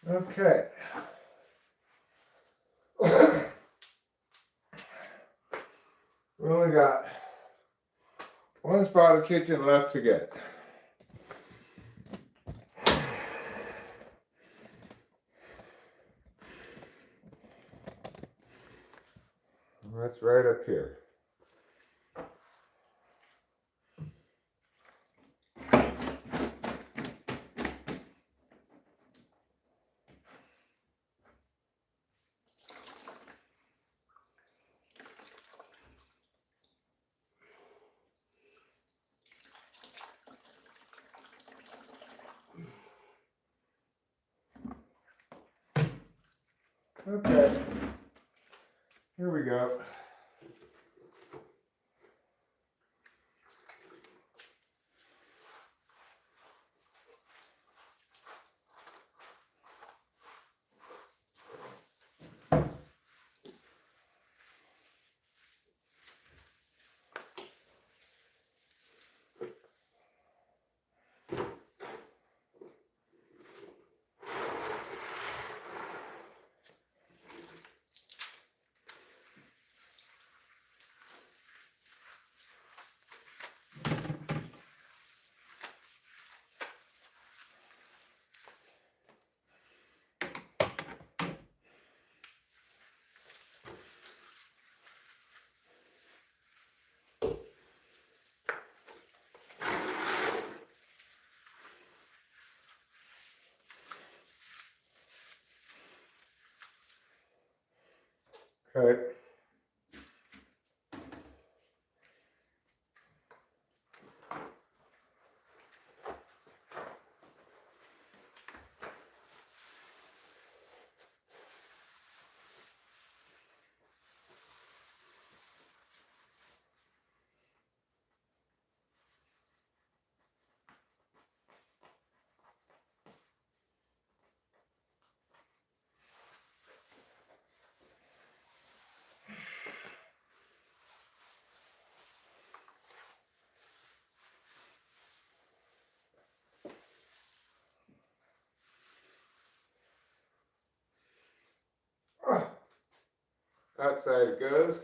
Okay. We only got one spot of kitchen left to get. That's right up here. Okay. Here we go. Okay. outside it goes.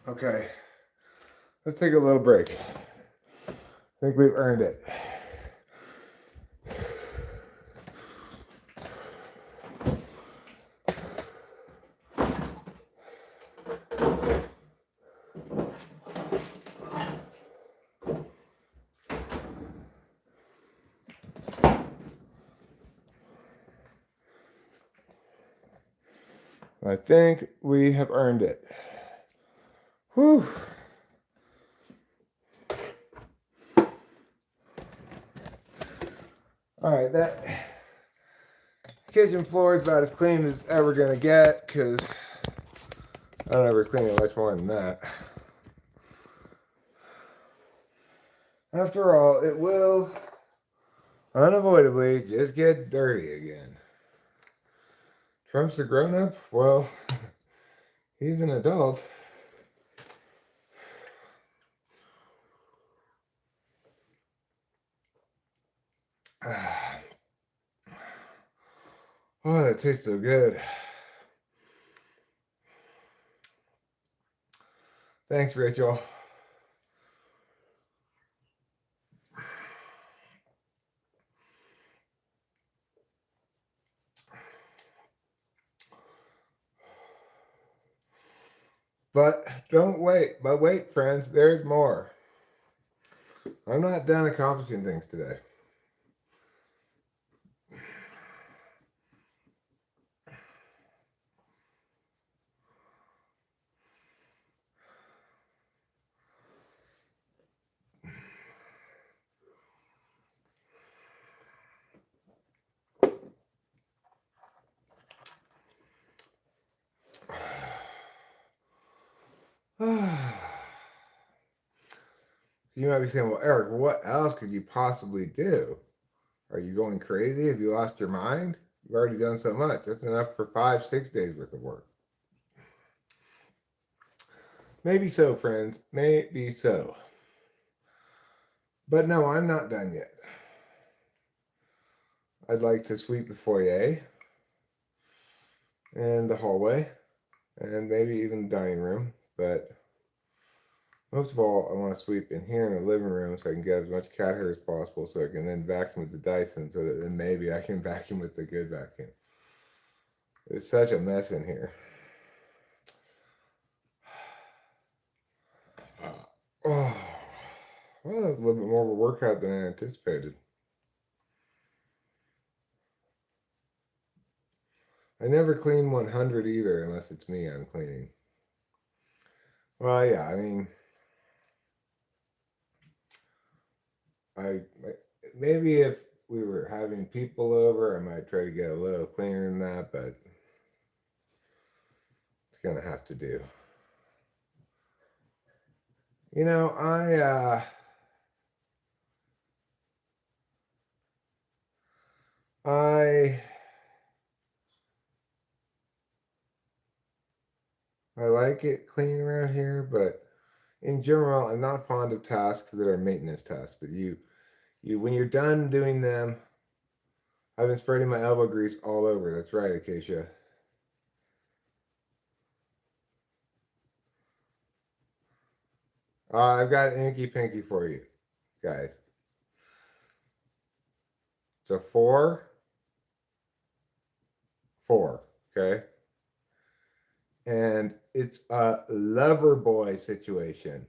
Okay, let's take a little break. I think we've earned it. I think we have earned it. Whew. All right, that kitchen floor is about as clean as it's ever gonna get, because I don't ever clean it much more than that. After all, it will unavoidably just get dirty again. Trump's a grown-up? Well, he's an adult. Oh, that tastes so good. Thanks, Rachel. But don't wait. But wait, friends, there's more. I'm not done accomplishing things today. You might be saying, well, Eric, what else could you possibly do? Are you going crazy? Have you lost your mind? You've already done so much. That's enough for 5, 6 days worth of work. Maybe so, friends. Maybe so. But no, I'm not done yet. I'd like to sweep the foyer and the hallway and maybe even the dining room. But most of all, I want to sweep in here in the living room so I can get as much cat hair as possible so I can then vacuum with the Dyson so that then maybe I can vacuum with the good vacuum. It's such a mess in here. Oh, well, that's a little bit more of a workout than I anticipated. I never clean 100 either unless it's me I'm cleaning. Well, yeah, I mean, I maybe if we were having people over, I might try to get a little cleaner than that, but it's gonna have to do. You know, I like it clean around here, but in general, I'm not fond of tasks that are maintenance tasks. That you when you're done doing them, I've been spreading my elbow grease all over. That's right, Acacia. I've got an inky pinky for you, guys. It's a 4, 4, okay? And it's a lover boy situation.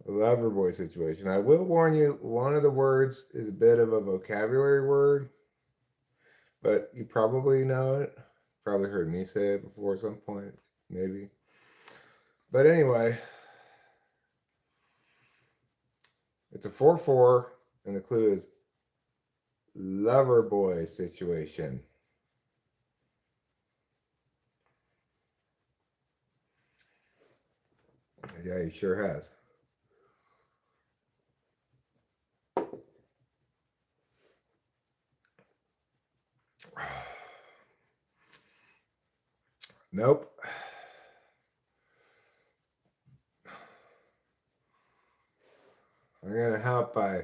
A lover boy situation. I will warn you, one of the words is a bit of a vocabulary word, but you probably know it. Probably heard me say it before at some point, maybe. But anyway, it's a 4-4, and the clue is lover boy situation. Yeah, he sure has. Nope. I'm gonna help by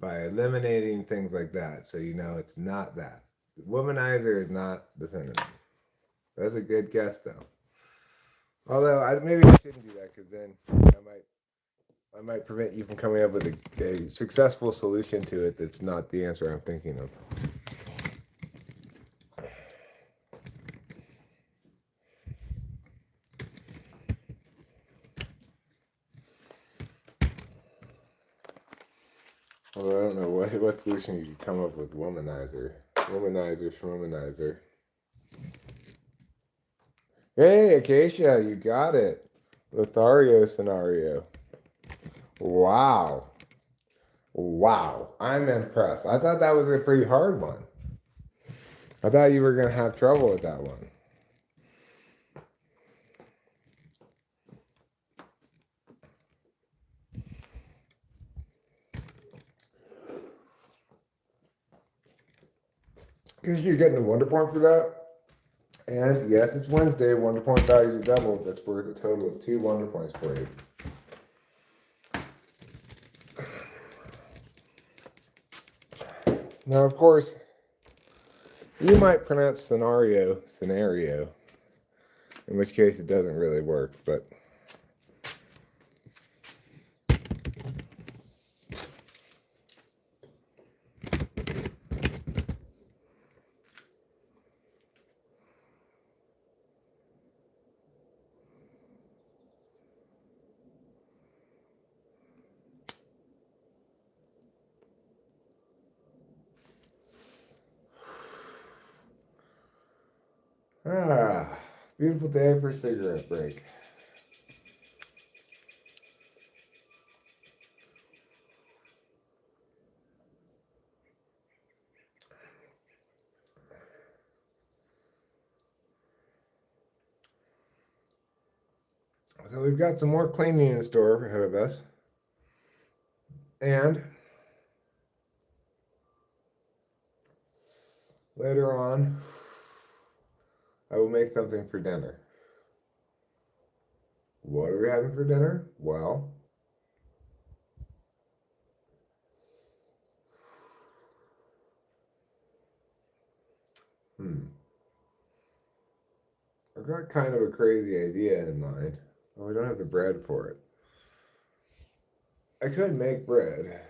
eliminating things like that, so you know it's not that. Womanizer is not the synonym. That's a good guess, though. Although maybe I shouldn't do that because then I might prevent you from coming up with a successful solution to it that's not the answer I'm thinking of. Although I don't know what solution you could come up with. Womanizer, schmomanizer. Hey, Acacia, you got it. Lothario scenario. Wow. Wow. I'm impressed. I thought that was a pretty hard one. I thought you were going to have trouble with that one. Because you're getting a wonder point for that. And yes, it's Wednesday. Wonder point values are doubled. That's worth a total of 2 wonder points for you. Now, of course, you might pronounce scenario, in which case it doesn't really work, but Ah, beautiful day for a cigarette break. So we've got some more cleaning in store ahead of us. And later on, I will make something for dinner. What are we having for dinner? Well, I've got kind of a crazy idea in mind. Well, we don't have the bread for it. I could make bread.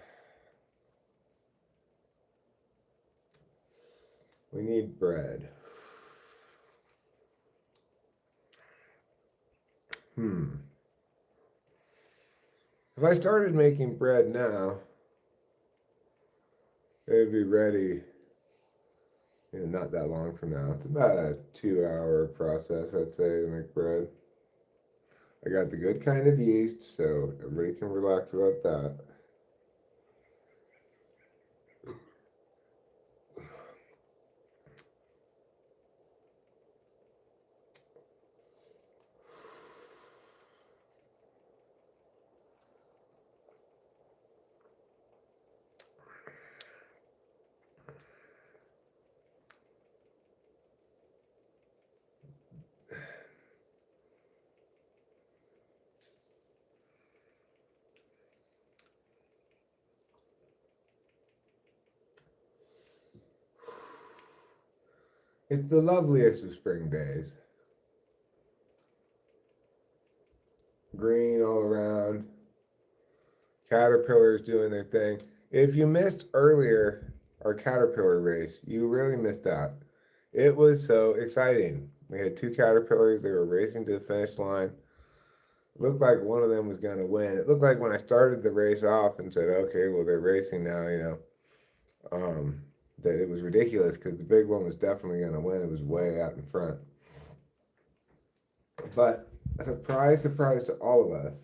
We need bread. If I started making bread now, it would be ready, not that long from now. It's about a 2-hour process, I'd say, to make bread. I got the good kind of yeast, so everybody can relax about that. It's the loveliest of spring days. Green all around. Caterpillars doing their thing. If you missed earlier our caterpillar race, you really missed out. It was so exciting. We had 2 caterpillars. They were racing to the finish line. It looked like one of them was going to win. It looked like when I started the race off and said, okay, well, they're racing now, that it was ridiculous because the big one was definitely going to win. It was way out in front. But a surprise to all of us,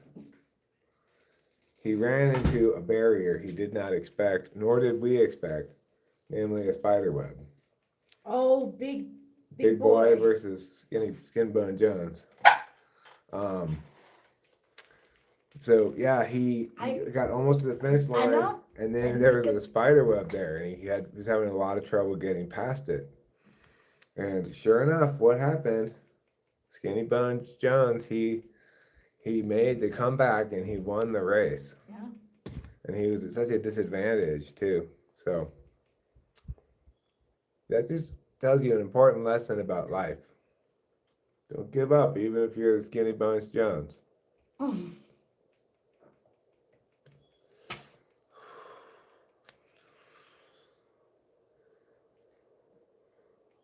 he ran into a barrier he did not expect, nor did we expect, namely a spider web. Oh, big boy versus Skinbone Jones. So yeah, he got almost to the finish line, and then there was a spider web there, and he was having a lot of trouble getting past it. And sure enough, what happened? Skinny Bones Jones, he made the comeback and he won the race. Yeah. And he was at such a disadvantage too. So that just tells you an important lesson about life. Don't give up, even if you're Skinny Bones Jones.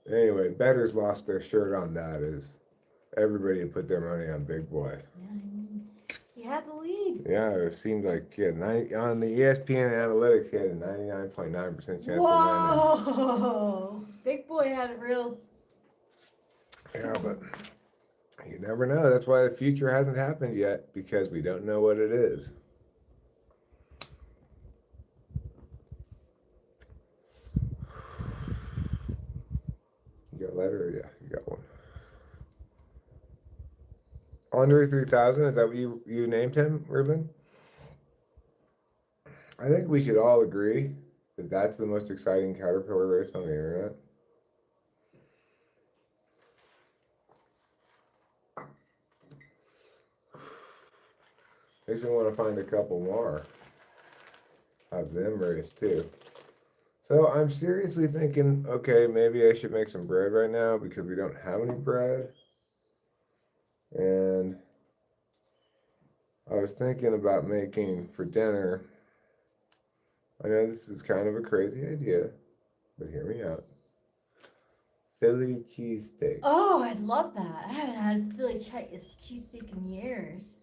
Anyway, bettors lost their shirt on that as everybody had put their money on Big Boy. He had the lead. Yeah, it seemed like he had on the ESPN analytics, he had a 99.9% chance of winning. Whoa! Big Boy had a real. Yeah, but you never know. That's why the future hasn't happened yet, because we don't know what it is. You got a letter? Yeah, you got one. Andre 3000, is that what you named him, Ruben? I think we should all agree that that's the most exciting caterpillar race on the internet. Makes me want to find a couple more of them race too. So I'm seriously thinking, okay, maybe I should make some bread right now because we don't have any bread. And I was thinking about making for dinner. I know this is kind of a crazy idea, but hear me out. Philly cheesesteak. Oh, I love that. I haven't had Philly cheesesteak in years.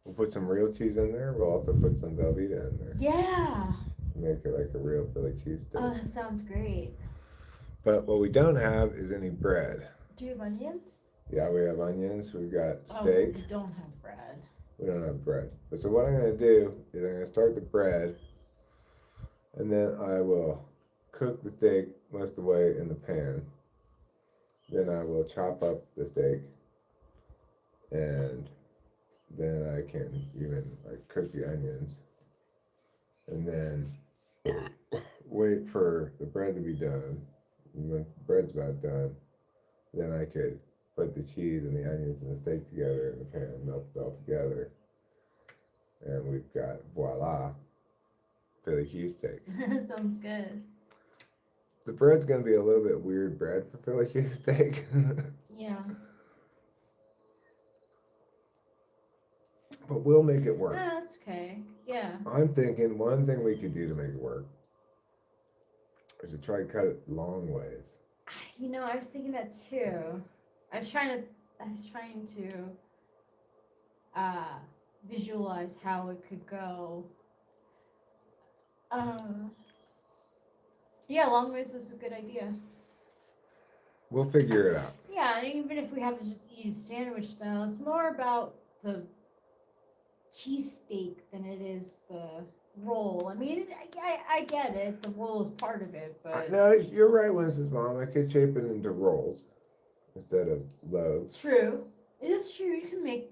We'll put some real cheese in there. We'll also put some Velveeta in there. Yeah. Make it like a real Philly cheesesteak. Oh, that sounds great. But what we don't have is any bread. Do you have onions? Yeah, we have onions. We've got Oh, steak. we don't have bread. We don't have bread. But so what I'm going to do is I'm going to start the bread, and then I will cook the steak most of the way in the pan. Then I will chop up the steak, and then I can even like cook the onions, and then wait for the bread to be done. And when the bread's about done, then I could put the cheese and the onions and the steak together in the pan, melt it all together, and we've got voila, Philly cheesesteak. Sounds good. The bread's gonna be a little bit weird bread for Philly cheesesteak. Yeah. But we'll make it work. That's okay. Yeah. I'm thinking one thing we could do to make it work is to try to cut it long ways. You know, I was thinking that too. I was trying to visualize how it could go. Yeah, long ways is a good idea. We'll figure it out. Yeah, and even if we have to just eat sandwich style, it's more about the cheesesteak than it is the roll. I mean, I get it. The roll is part of it, but No, you're right, Winston's mom. I could shape it into rolls instead of loaves. true. It is true. You can make.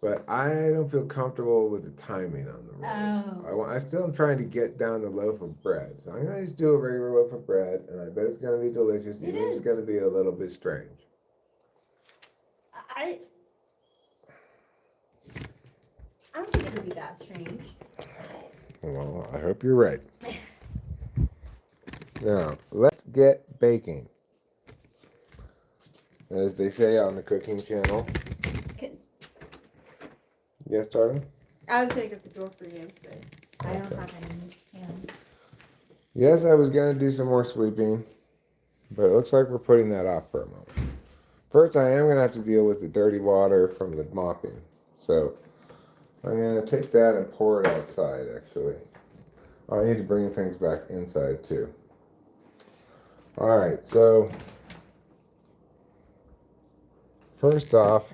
But I don't feel comfortable with the timing on the rolls. I still am trying to get down the loaf of bread. So I'm going to just do a regular loaf of bread, and I bet it's going to be delicious. It Even is. It's going to be a little bit strange. I don't think it'll be that strange. Well, I hope you're right. Now, let's get baking. As they say on the cooking channel. Yes, darling? I was going to get the door for you, but I don't have any hands. Yes, I was going to do some more sweeping, but it looks like we're putting that off for a moment. First, I am going to have to deal with the dirty water from the mopping. So, I'm going to take that and pour it outside, actually. I need to bring things back inside, too. Alright, so, first off,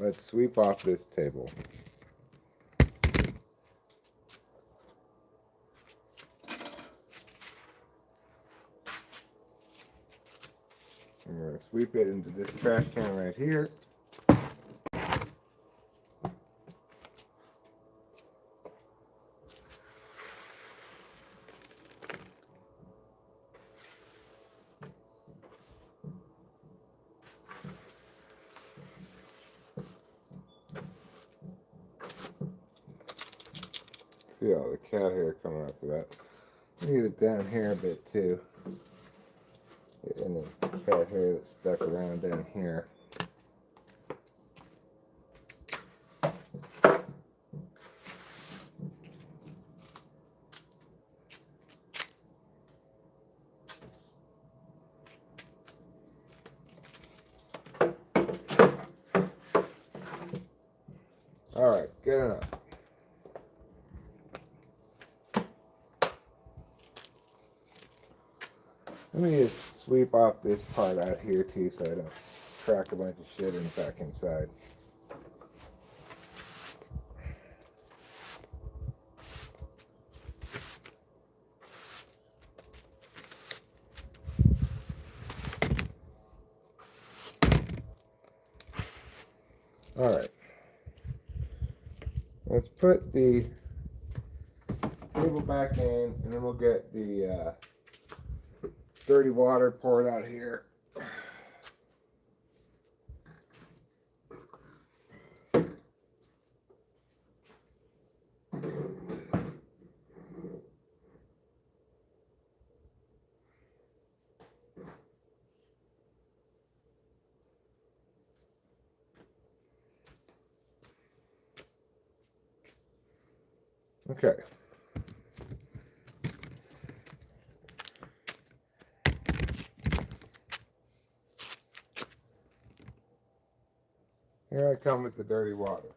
let's sweep off this table. I'm going to sweep it into this trash can right here. See all the cat hair coming up of that. Get it down here a bit too. And the cat hair that's stuck around down here. Alright, good enough. Let me just sweep off this part out here too so I don't track a bunch of shit in back inside. Alright. Let's put the table back in and then we'll get the dirty water poured out here. Okay. Here I come with the dirty water.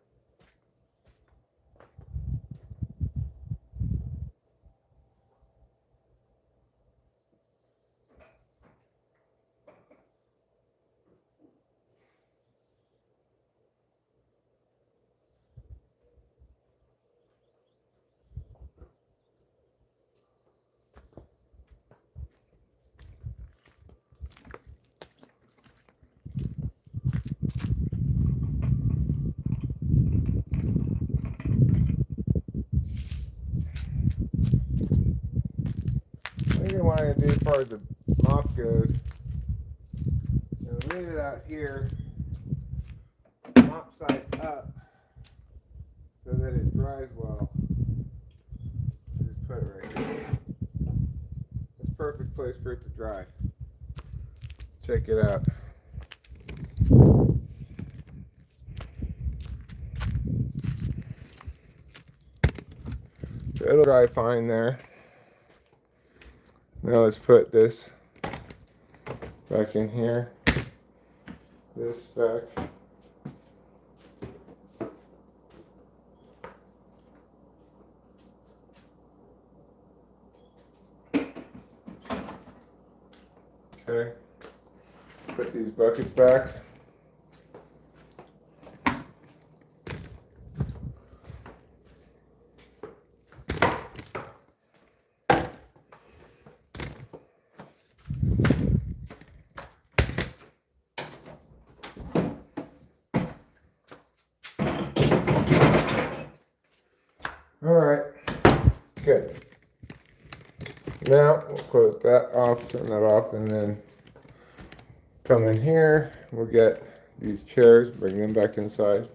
as far as the mop goes, leave it out here, mop side up, so that it dries well. Just put it right here. It's a perfect place for it to dry. Check it out. So it'll dry fine there. Now let's put this back in here. This back. Okay. Put these buckets back. Alright, good. Now we'll close that off, turn that off, and then come in here. We'll get these chairs, bring them back inside.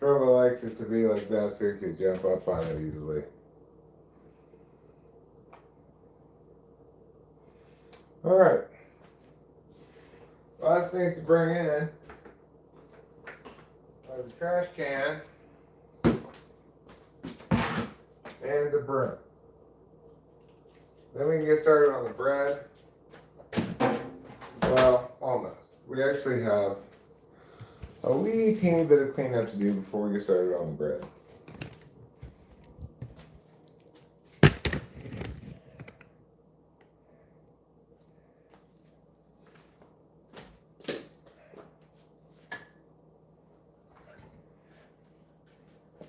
Trevor likes it to be like that so he can jump up on it easily. Alright. Last things to bring in are the trash can and the broom. Then we can get started on the bread. Well, almost. We actually have a wee teeny bit of cleanup to do before we get started on the bread.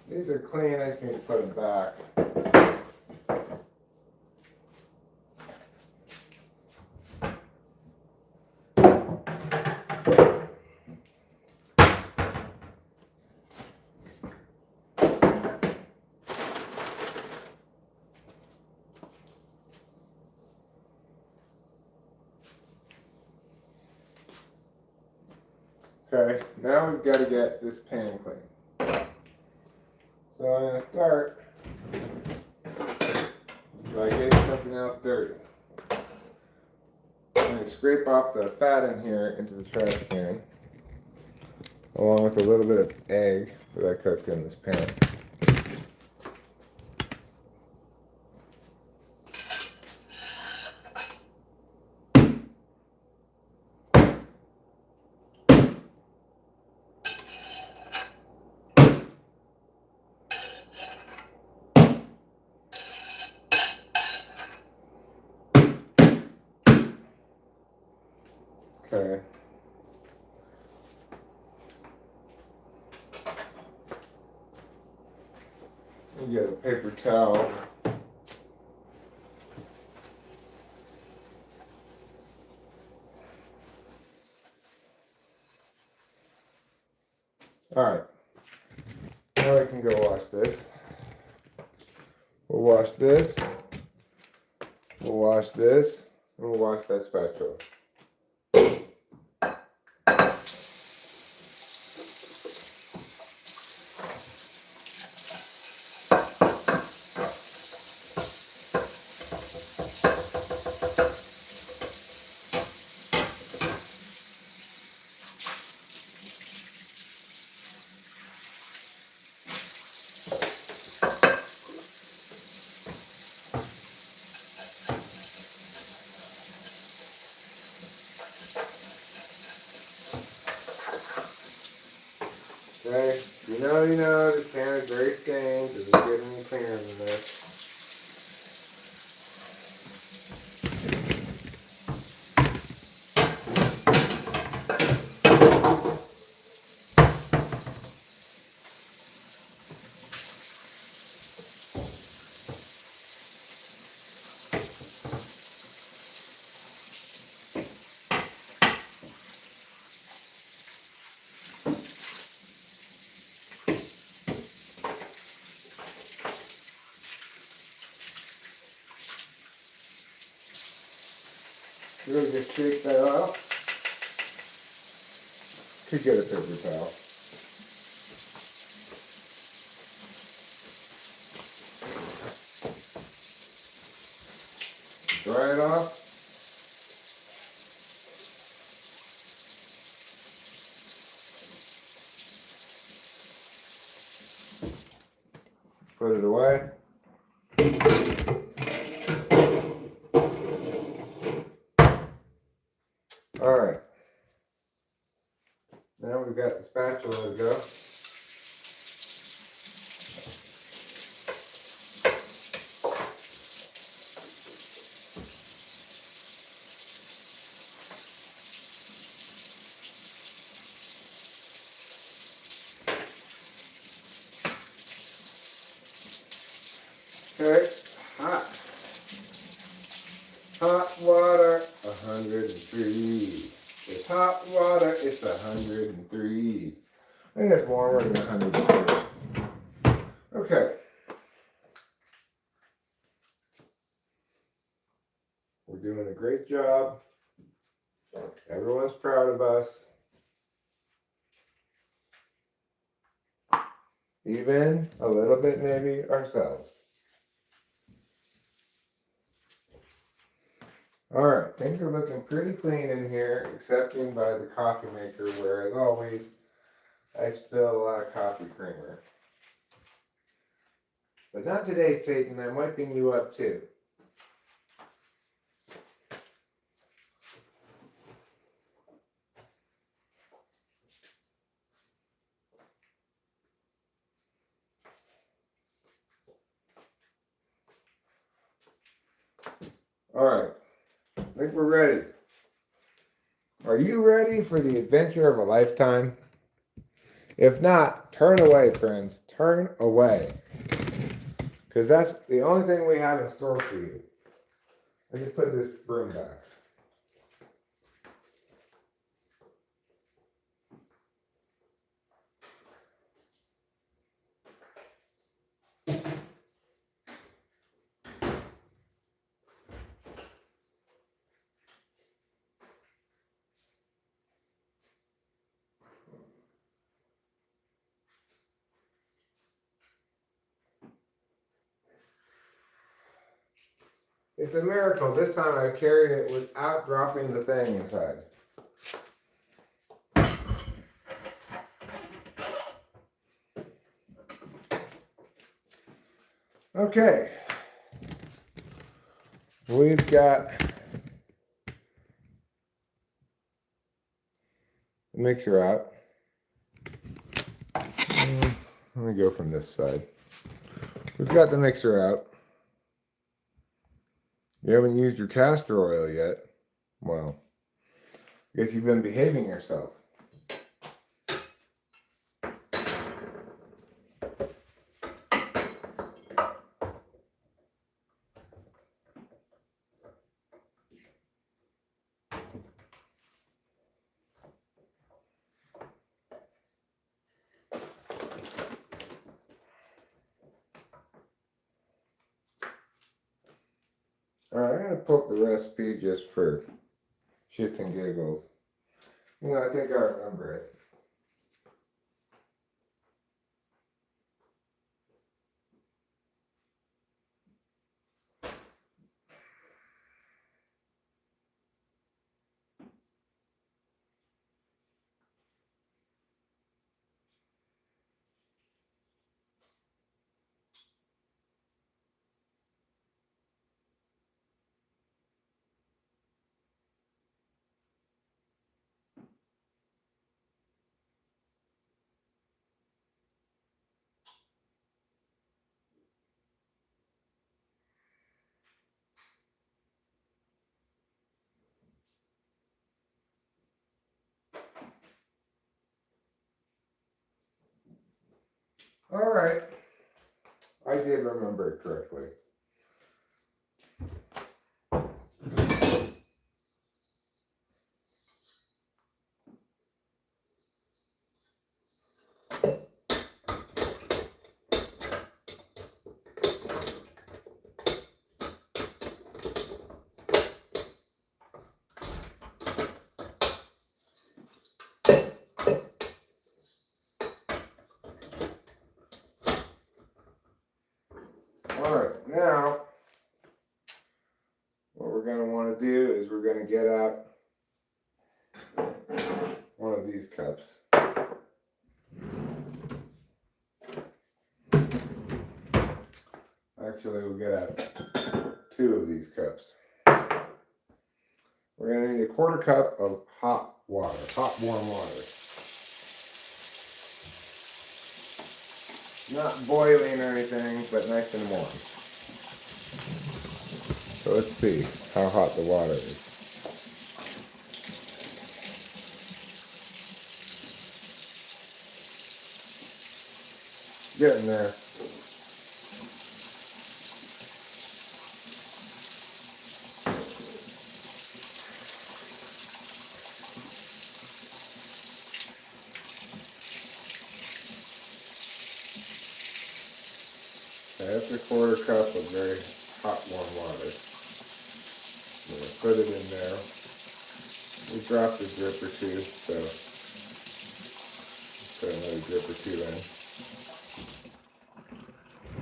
These are clean, I just need to put them back. Okay, now we've got to get this pan clean. So I'm going to start by getting something else dirty. I'm going to scrape off the fat in here into the trash can, along with a little bit of egg that I cooked in this pan. Okay. You get a paper towel. Alright. Now I can go wash this. We'll wash this. We'll wash this. And we'll wash that spatula. Okay, you know, the can is very stained. Doesn't get any cleaner than this. Really just shake that off. Could get a paper towel. Dry it off. Put it away. Alright. Now we've got the spatula to go. Okay, hot. Hot water, 103. It's hot water, it's 103. I think it's warmer than 103. Okay. We're doing a great job. Everyone's proud of us. Even a little bit maybe ourselves. Alright, things are looking pretty clean in here, excepting by the coffee maker, where as always, I spill a lot of coffee creamer. But not today, Satan, I'm wiping you up too. Alright, I think we're ready. Are you ready for the adventure of a lifetime? If not, turn away, friends. Turn away. Because that's the only thing we have in store for you. Let me put this broom back. It's a miracle. This time I carried it without dropping the thing inside. Okay. We've got the mixer out. Let me go from this side. We've got the mixer out. You haven't used your castor oil yet. Well, I guess you've been behaving yourself. Alright, I'm gonna pull up the recipe just for shits and giggles. You know, I think I remember it. Alright. I did remember it correctly. Alright, now what we're going to want to do is we're going to get out one of these cups. Actually, we'll get out two of these cups. We're going to need a quarter cup of hot water, hot warm water. Not boiling or anything, but nice and warm. So let's see how hot the water is. Getting there. That's a quarter cup of very hot warm water. I'm going to put it in there. We dropped a drip or two, so put another drip or two in.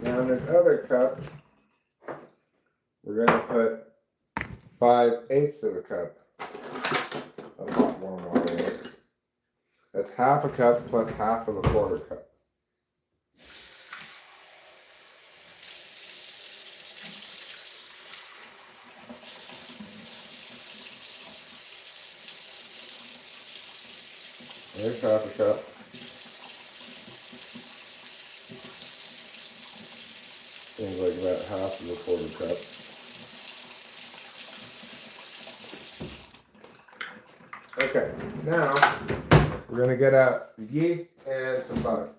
Now in this other cup, we're going to put 5/8 of a cup of hot warm water in it. That's half a cup plus half of a quarter cup. There's half a cup. Seems like about half of a quarter cup. Okay, now we're going to get out the yeast and some butter.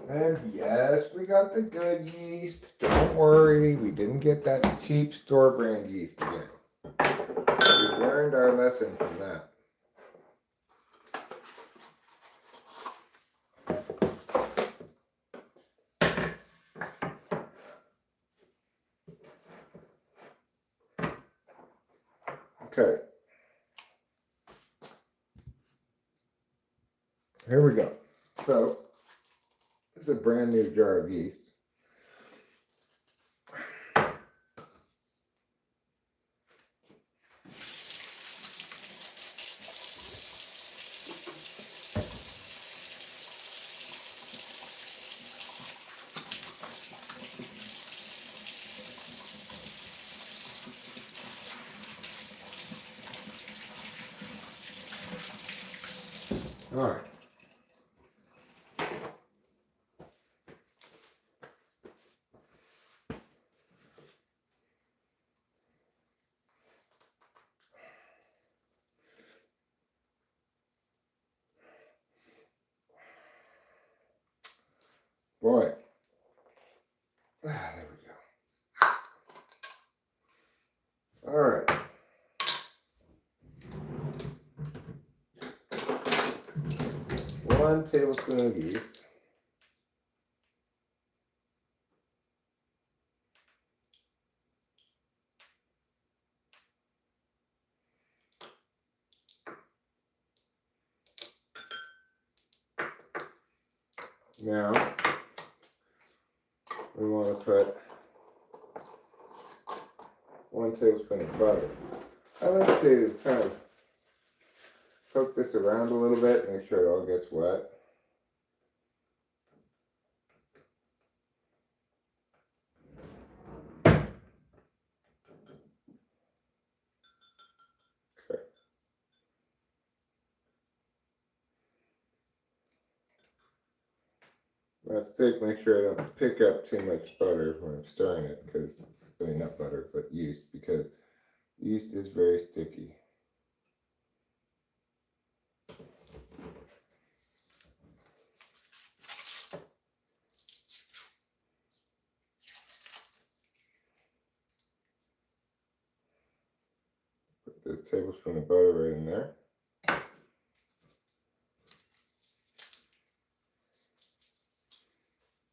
And yes, we got the good yeast. Don't worry, we didn't get that cheap store brand yeast again. We learned our lesson from that. Okay. Here we go. So, this is a brand new jar of yeast. All right. Boy. There we go. All right. 1 tablespoon of yeast. Now, we want to put 1 tablespoon of butter. I like to kind of poke this around a little bit, make sure it all gets wet. Okay. Make sure I don't pick up too much butter when I'm stirring it, because, I mean, not butter, but yeast, because yeast is very sticky. Put this tablespoon of butter right in there.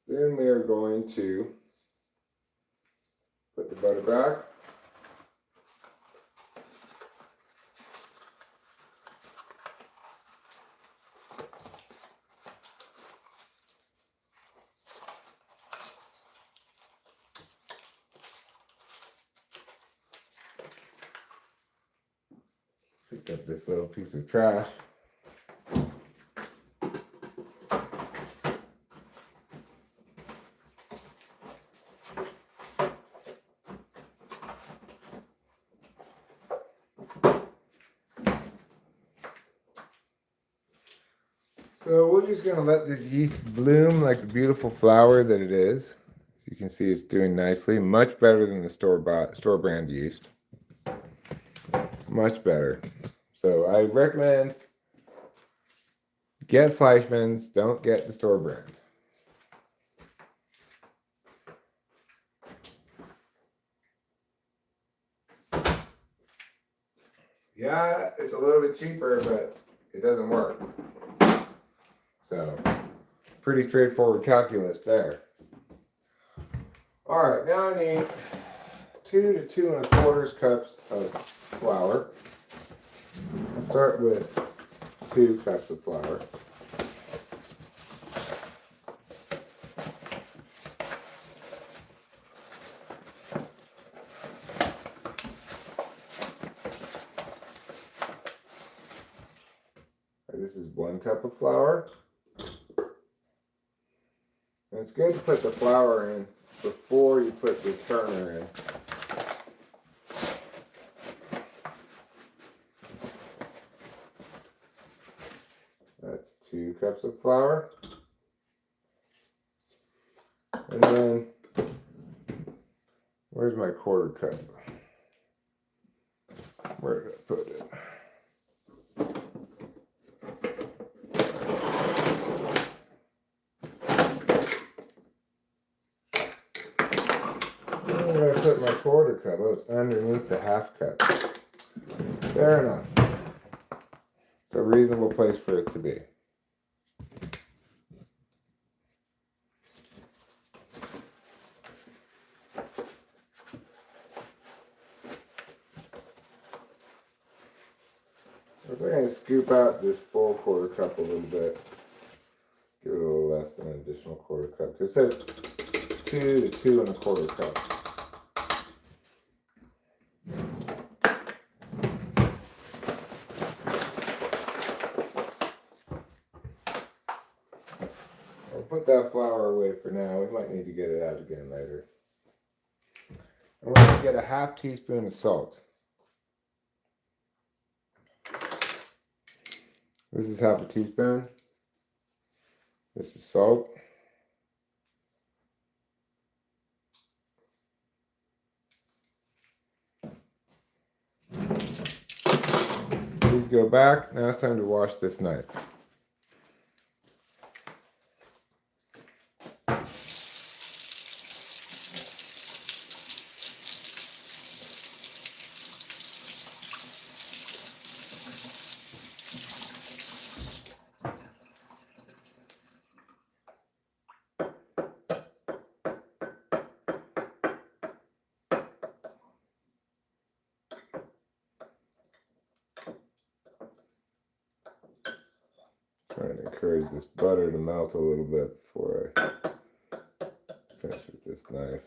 Then we are going to put the butter back. Pick up this little piece of trash. So we're just going to let this yeast bloom like the beautiful flower that it is. As you can see, it's doing nicely, much better than the store brand yeast. Much better. So I recommend get Fleischmann's, don't get the store brand. Yeah, it's a little bit cheaper, but it doesn't work. So, pretty straightforward calculus there. All right, now I need 2 to 2 1/4 cups of flour. I'll start with 2 cups of flour. This is 1 cup of flour. And it's good to put the flour in before you put the turner in. That's 2 cups of flour. And then, where's my 1/4 cup? Where did I put it? Where did I put my 1/4 cup? Oh, it's underneath the 1/2 cup. Fair enough. It's a reasonable place for it to be. So I'm going to scoop out this full 1/4 cup a little bit. Give it a little less than an additional 1/4 cup. Because it says 2 to 2 1/4 cups. I'll put that flour away for now. We might need to get it out again later. And we're going to get a 1/2 teaspoon of salt. This is 1/2 teaspoon. This is salt. These go back. Now it's time to wash this knife. encourage this butter to melt a little bit before I finish with this knife.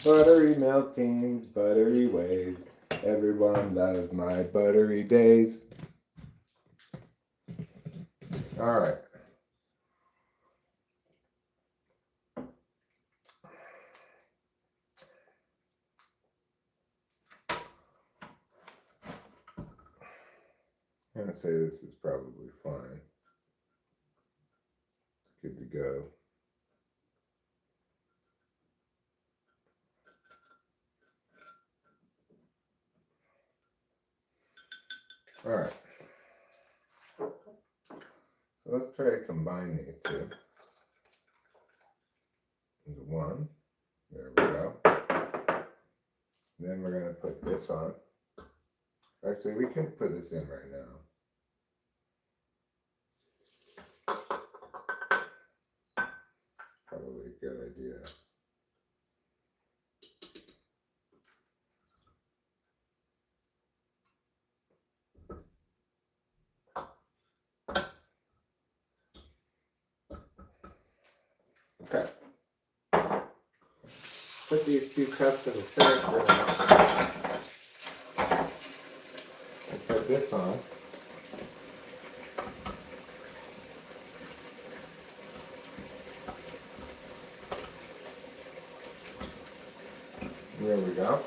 Buttery meltings, buttery ways. Everyone loves my buttery days. All right. I'm going to say this is probably fine. Good to go. All right. So let's try to combine these two into one. There we go. Then we're going to put this on. Actually, we can put this in right now. Probably a good idea. Okay. Put these two cups in the center and put this on. There we go.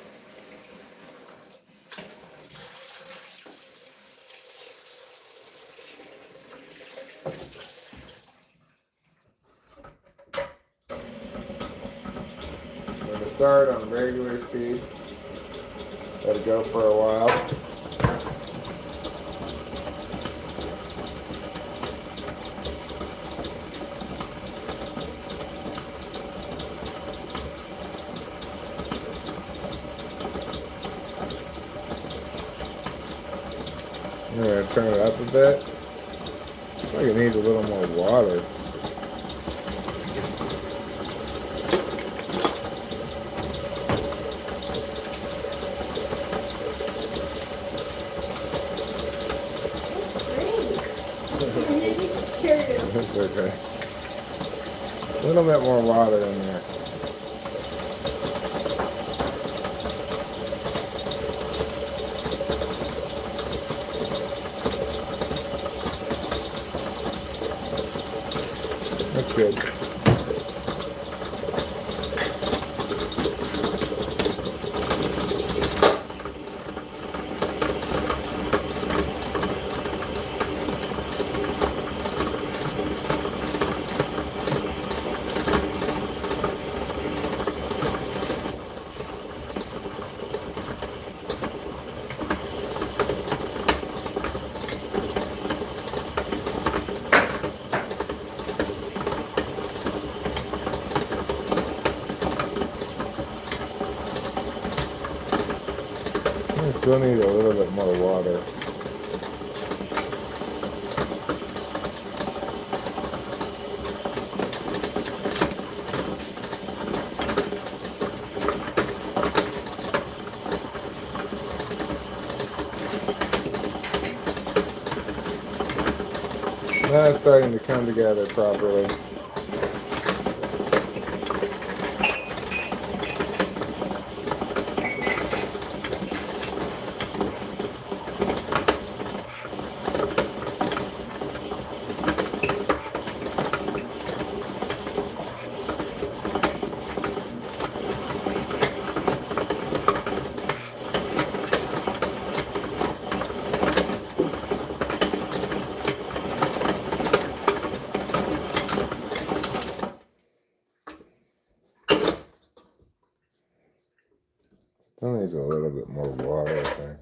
I'm going to start on regular speed. Let it go for a while. I'm going to turn it up a bit. Looks like it needs a little more water. That's okay. A little bit more water in there. That's good. I still need a little bit more water. Now it's starting to come together properly. Still needs a little bit more water, I think.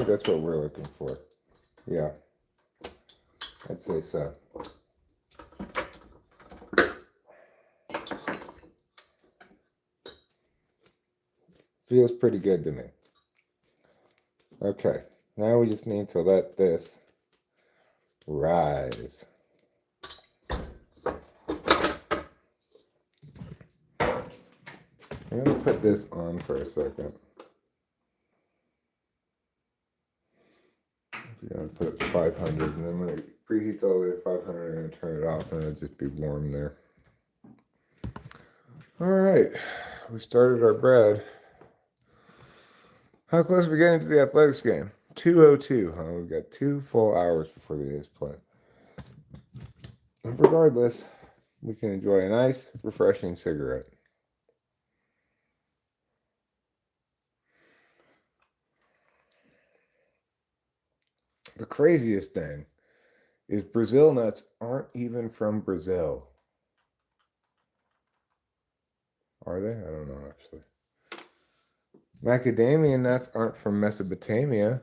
that's what we're looking for. Yeah, I'd say so. Feels pretty good to me. Okay, now we just need to let this rise. I'm going to put this on for a second. I'm going to put it 500, and then when it preheats all the way to 500, I'm going to turn it off, and it'll just be warm there. All right, we started our bread. How close are we getting to the athletics game? 2:02, huh? We've got 2 full hours before the A's play. And regardless, we can enjoy a nice, refreshing cigarette. The craziest thing is Brazil nuts aren't even from Brazil. Are they? I don't know, actually. Macadamia nuts aren't from Mesopotamia.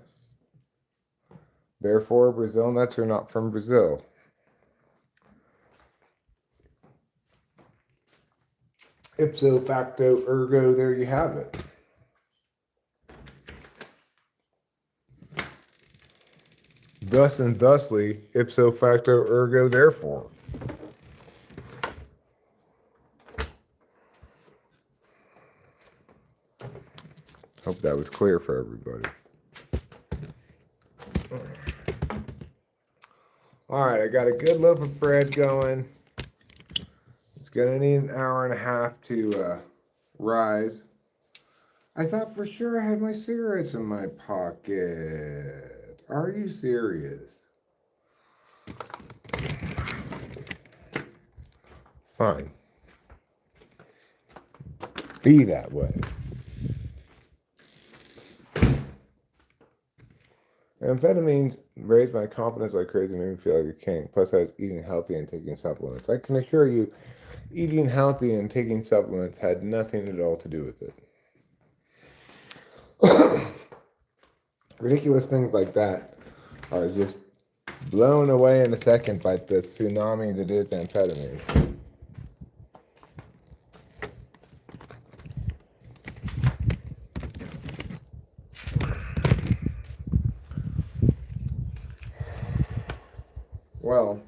Therefore, Brazil nuts are not from Brazil. Ipso facto ergo, there you have it. Thus and thusly, ipso facto ergo, therefore. Hope that was clear for everybody. All right, I got a good loaf of bread going. It's gonna need an hour and a half to rise. I thought for sure I had my cigarettes in my pocket. Are you serious? Fine. Be that way. Amphetamines raised my confidence like crazy, made me feel like a king. Plus, I was eating healthy and taking supplements. I can assure you, eating healthy and taking supplements had nothing at all to do with it. Ridiculous things like that are just blown away in a second by the tsunami that is amphetamines. Well,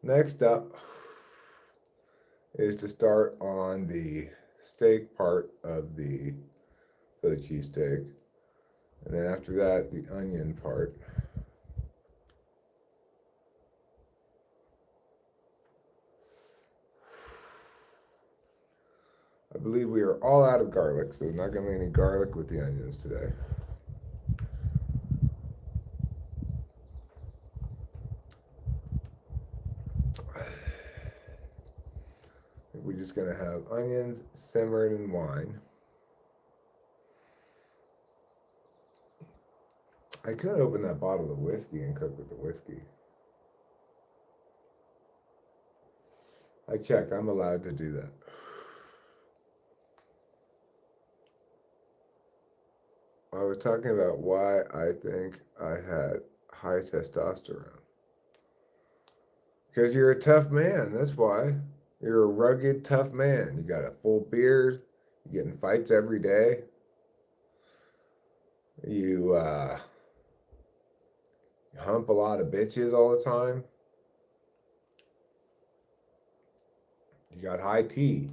next up is to start on the steak part of the Philly cheesesteak. And then after that, the onion part. I believe we are all out of garlic, so there's not going to be any garlic with the onions today. We're just going to have onions simmered in wine. I could open that bottle of whiskey and cook with the whiskey. I checked. I'm allowed to do that. I was talking about why I think I had high testosterone. Because you're a tough man. That's why. You're a rugged, tough man. You got a full beard. You get in fights every day. You hump a lot of bitches all the time. You got high T.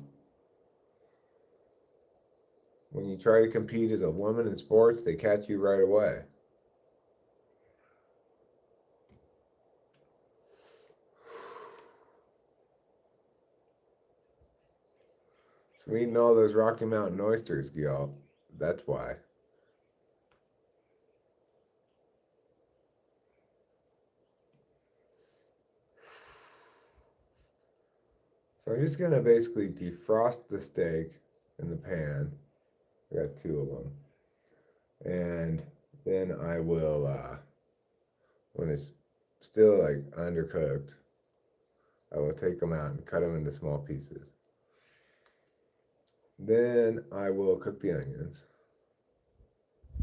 When you try to compete as a woman in sports, they catch you right away. So I'm eating all those Rocky Mountain oysters, y'all. That's why. So I'm just gonna basically defrost the steak in the pan. I got 2 of them. And then I will, when it's still like undercooked, I will take them out and cut them into small pieces. Then I will cook the onions.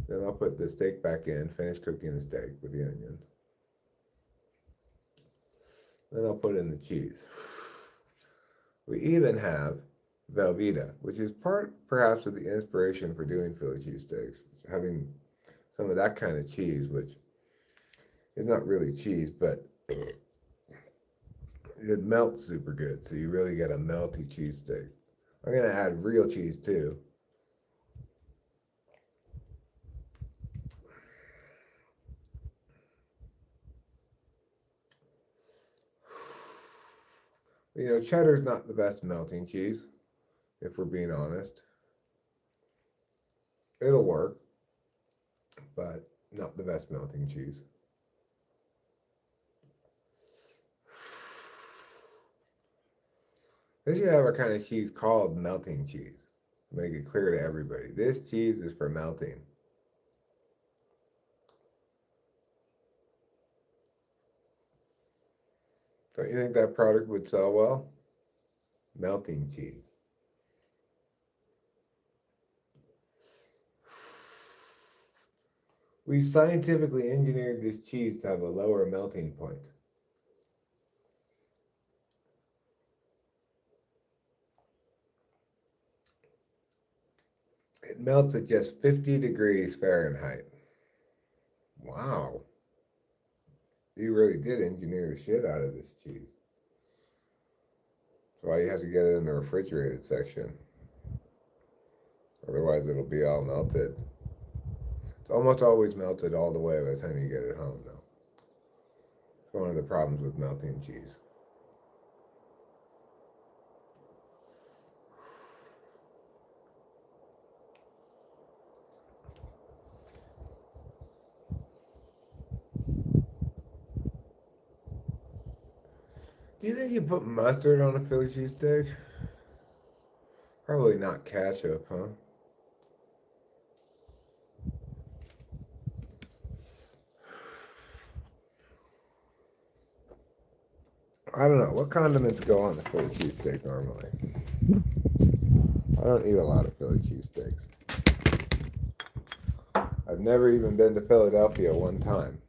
Then I'll put the steak back in, finish cooking the steak with the onions. Then I'll put in the cheese. We even have Velveeta, which is part perhaps of the inspiration for doing Philly cheesesteaks. Having some of that kind of cheese, which is not really cheese, but it melts super good. So you really get a melty cheesesteak. I'm going to add real cheese too. You know, cheddar's not the best melting cheese, if we're being honest. It'll work, but not the best melting cheese. They should have a kind of cheese called melting cheese. Make it clear to everybody. This cheese is for melting. Don't you think that product would sell well? Melting cheese. We've scientifically engineered this cheese to have a lower melting point. It melts at just 50 degrees Fahrenheit. Wow. You really did engineer the shit out of this cheese. That's why you have to get it in the refrigerated section. Otherwise it'll be all melted. It's almost always melted all the way by the time you get it home, though. It's one of the problems with melting cheese. Do you think you put mustard on a Philly cheesesteak? Probably not ketchup, huh? I don't know. What condiments go on a Philly cheesesteak normally? I don't eat a lot of Philly cheesesteaks. I've never even been to Philadelphia one time.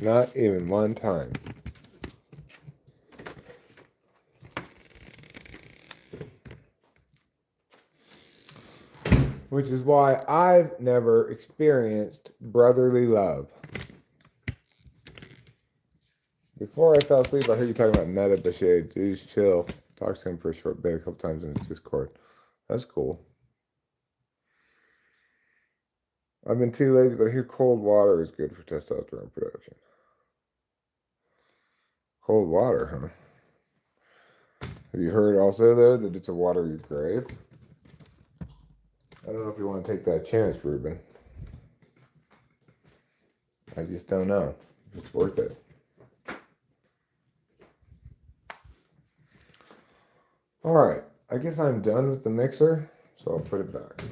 Not even one time. Which is why I've never experienced brotherly love. Before I fell asleep, I heard you talking about Meta Bashade. Dude, chill. Talked to him for a short bit a couple times in his Discord. That's cool. I've been too lazy, but I hear cold water is good for testosterone production. Cold water, huh? Have you heard also, though, that it's a watery grave? I don't know if you want to take that chance, Ruben. I just don't know if it's worth it. Alright, I guess I'm done with the mixer, so I'll put it back.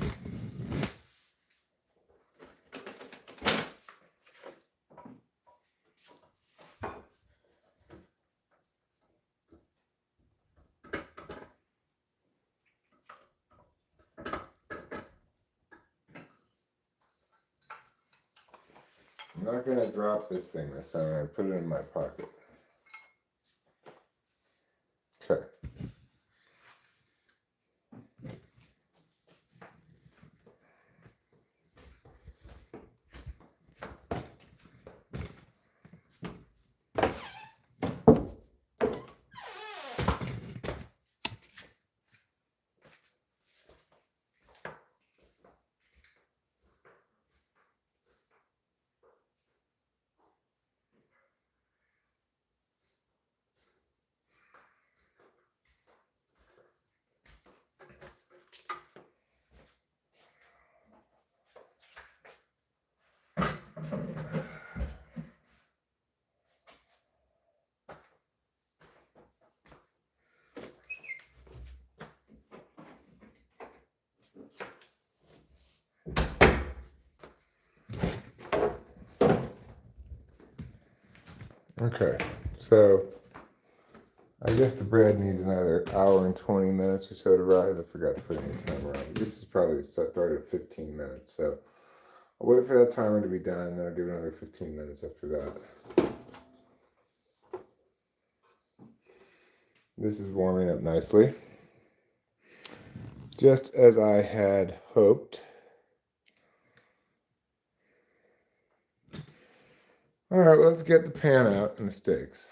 I'm not going to drop this thing this time. I'm going to put it in my pocket. Okay. Okay, so I guess the bread needs another hour and 20 minutes or so to rise. I forgot to put any timer on. This is probably started at 15 minutes, so I'll wait for that timer to be done, and then I'll give it another 15 minutes after that. This is warming up nicely, just as I had hoped. All right, let's get the pan out and the steaks.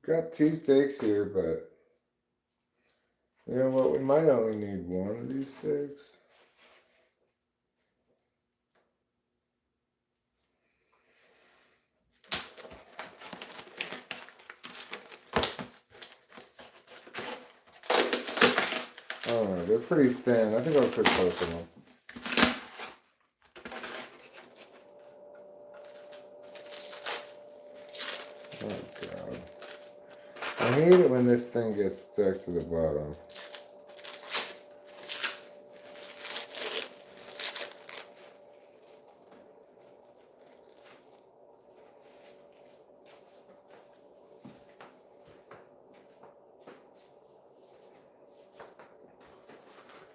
Got 2 steaks here, but you know what? We might only need 1 of these steaks. Oh, they're pretty thin. I think I'll cook both of them. Oh, God. I hate it when this thing gets stuck to the bottom.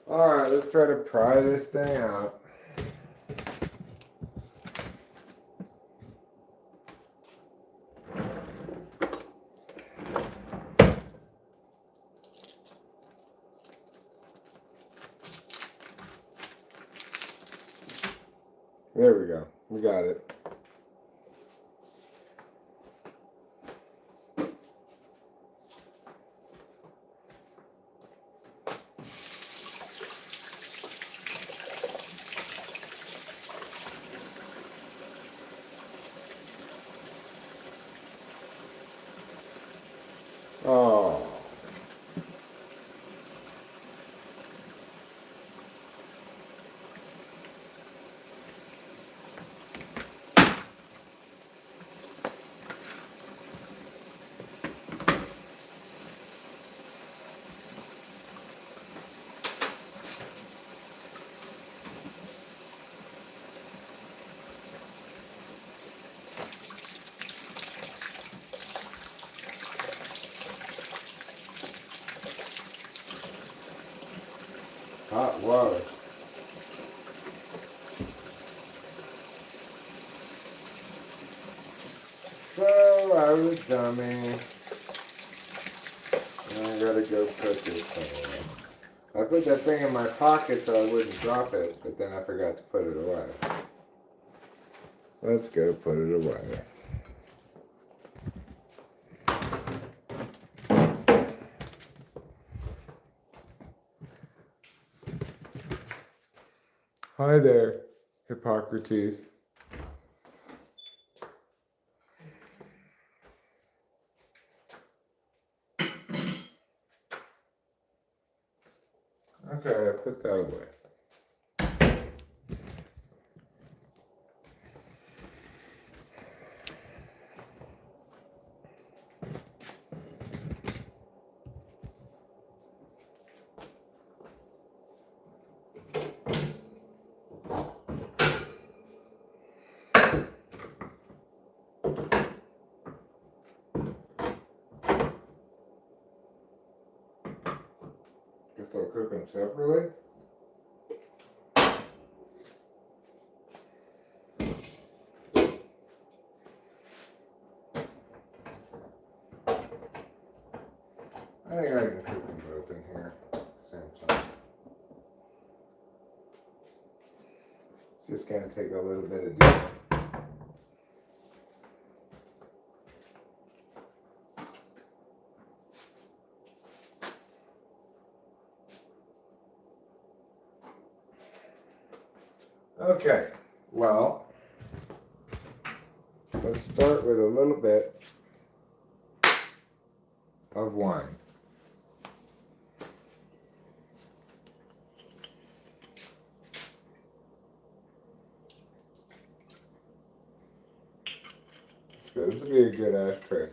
Alright, let's try to pry this thing out. There we go. We got it. Oh. Hot water. So I was a dummy. And I gotta go put this thing away. I put that thing in my pocket so I wouldn't drop it, but then I forgot to put it away. Let's go put it away. Hi there, Hippocrates. Okay, I put that away. Guess I'll cook them separately. I think I can cook them both in here at the same time. It's just gonna take a little bit of doing. Okay, well, let's start with a little bit of wine. So this will be a good ashtray.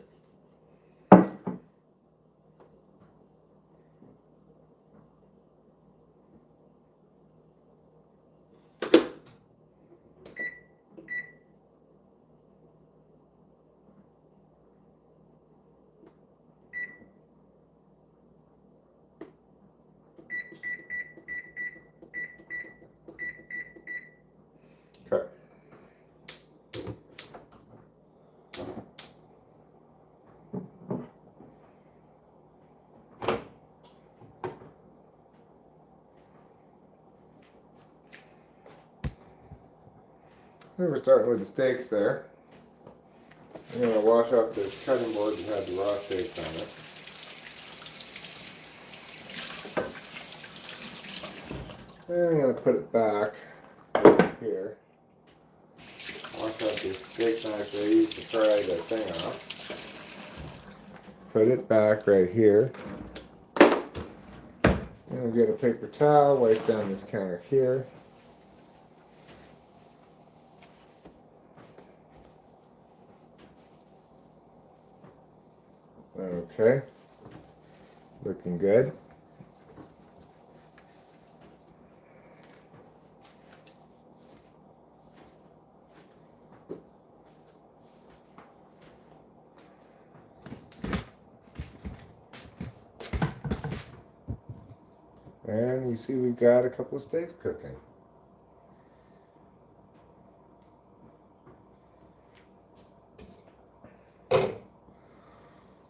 we're starting with the steaks there. I'm going to wash off this cutting board that had the raw steaks on it. And I'm going to put it back over here. Wash off this steak knife that I used to fry that thing off. Put it back right here. And we'll get a paper towel, wipe down this counter here. Okay, looking good. And you see we've got a couple of steaks cooking.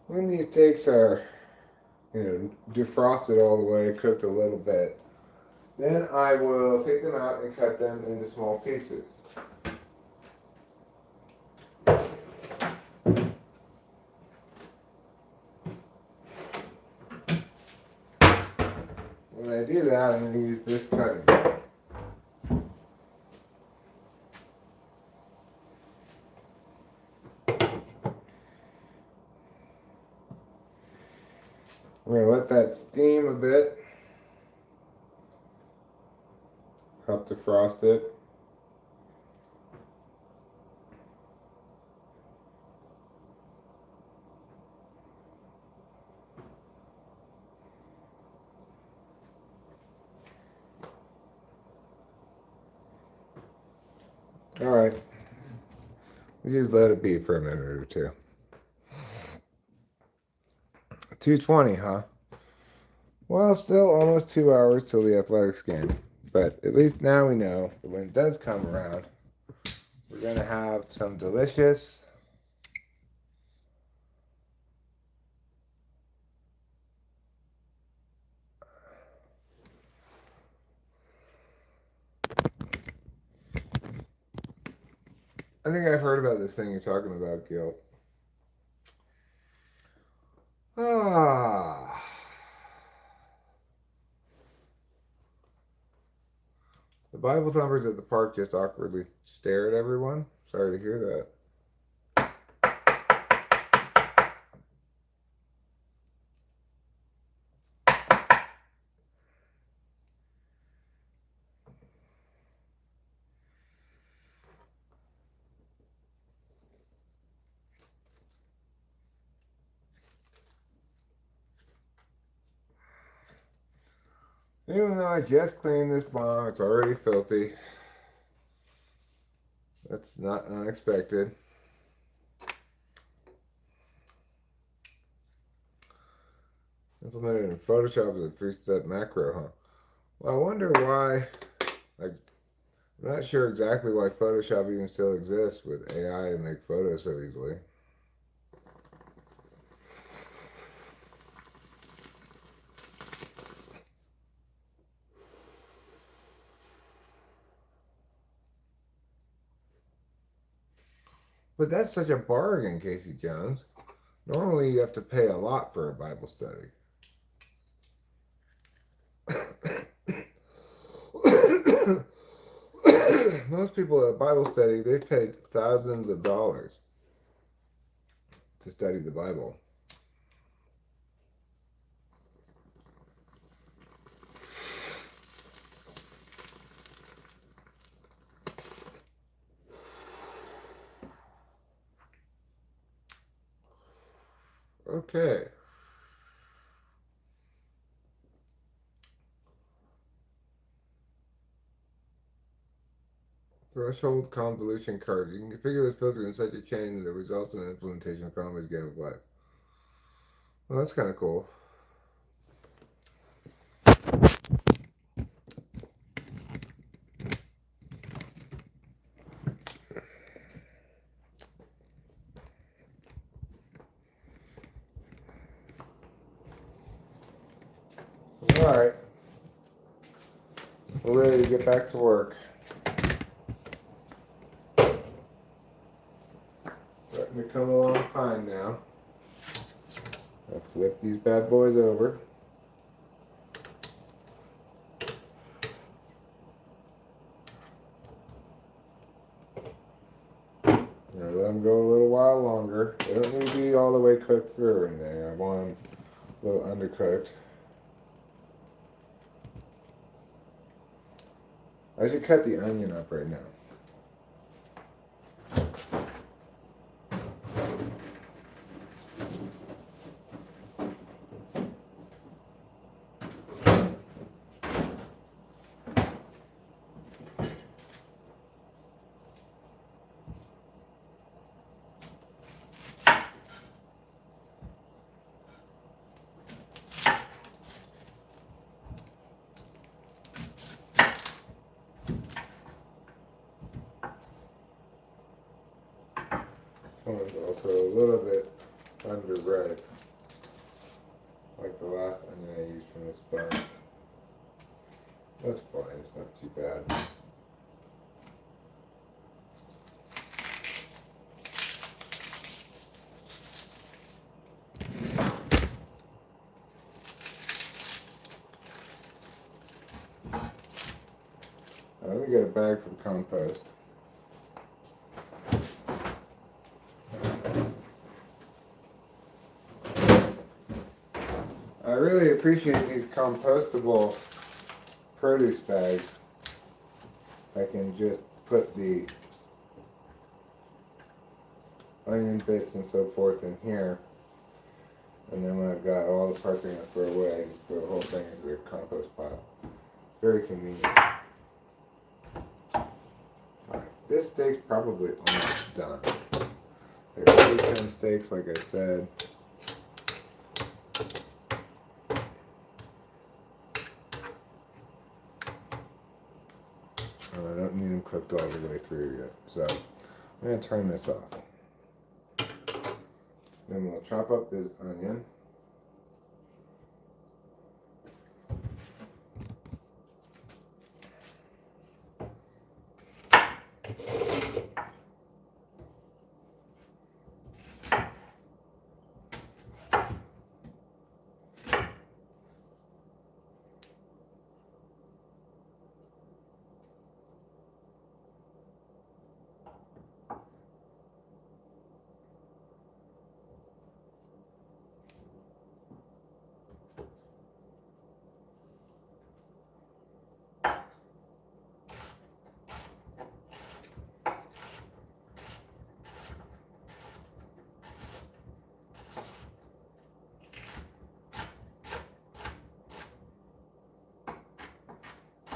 When these steaks are, defrosted all the way, cooked a little bit, then I will take them out and cut them into small pieces. When I do that, I'm going to use this cutting board. We're going to let that steam a bit. Help defrost it. Alright. We just let it be for a minute or two. 2:20, huh? Well, still almost 2 hours till the athletics game. But at least now we know that when it does come around, we're going to have some delicious I think I've heard about this thing you're talking about, Gil. Ah. The Bible thumpers at the park just awkwardly stare at everyone. Sorry to hear that. Even though I just cleaned this bomb, it's already filthy. That's not unexpected. Implemented in Photoshop as a 3-step macro, huh? Well, I wonder why, I'm not sure exactly why Photoshop even still exists with AI to make photos so easily. But that's such a bargain, Casey Jones. Normally you have to pay a lot for a Bible study. Most people at Bible study, they've paid thousands of dollars to study the Bible. Okay. Threshold convolution curve. You can configure this filter in such a chain that it results in an implementation of Conway's game of life. Well, that's kind of cool. Alright. We're ready to get back to work. fine now. I'll flip these bad boys over. Let them go a little while longer. They don't need to be all the way cooked through or anything. I want them a little undercooked. I should cut the onion up right now. This one's also a little bit under red, like the last onion I used from this bunch. That's fine, it's not too bad. Let me get a bag for the compost. I really appreciate these compostable produce bags. I can just put the onion bits and so forth in here, and then when I've got all the parts I'm going to throw away, I just throw the whole thing into the compost pile. Very convenient. Alright, this steak's probably almost done. They're 10 steaks, like I said. I don't need them cooked all the way through yet, so I'm going to turn this off. Then we'll chop up this onion.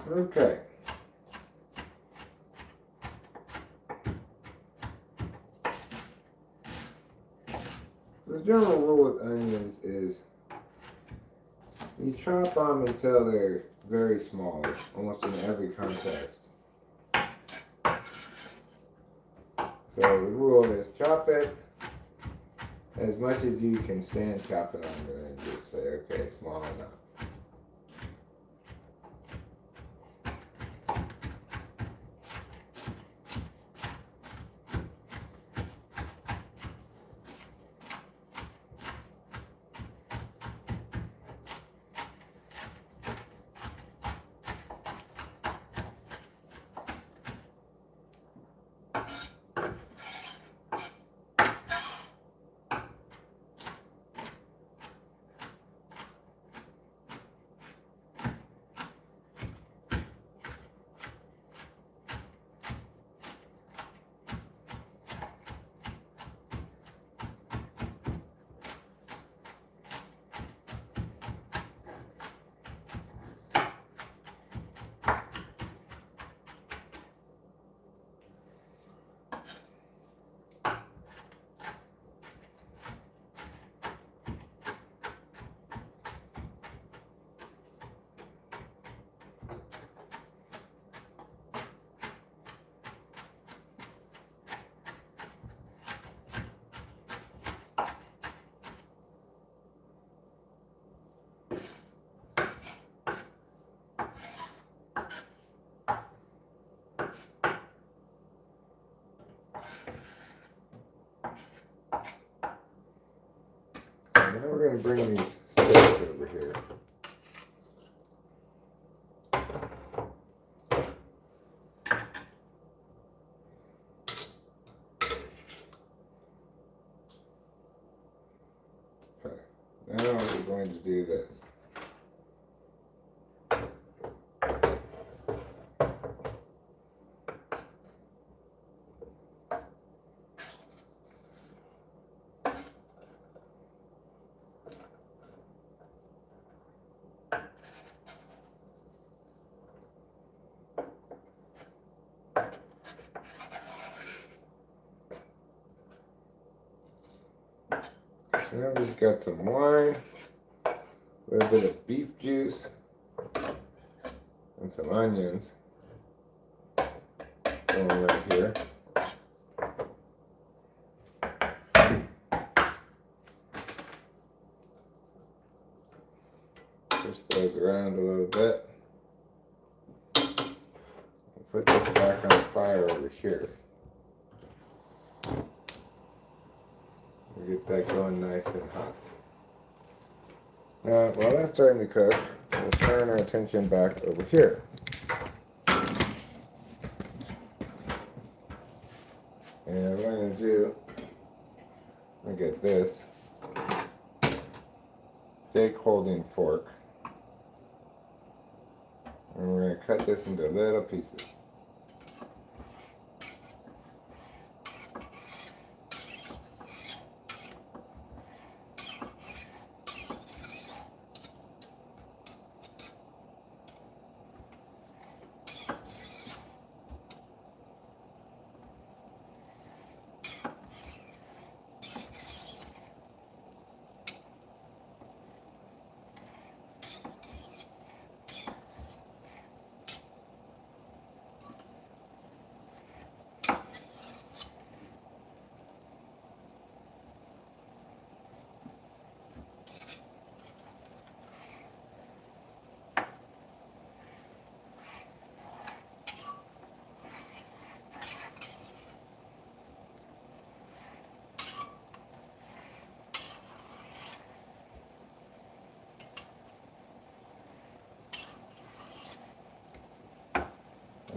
Okay. The general rule with onions is you chop them until they're very small, almost in every context. So the rule is chop it as much as you can stand chopping them, and then just say, okay, small enough. now we're going to bring these sticks over here. Okay. Now we're going to do this. Now we've got some wine, a little bit of beef juice, and some onions going right here. Push those around a little bit. Put this back on the fire over here. We'll get that going nice and hot. Now, while that's starting to cook, we'll turn our attention back over here. And what I'm going to do, I'm going to get this steak holding fork. And we're going to cut this into little pieces.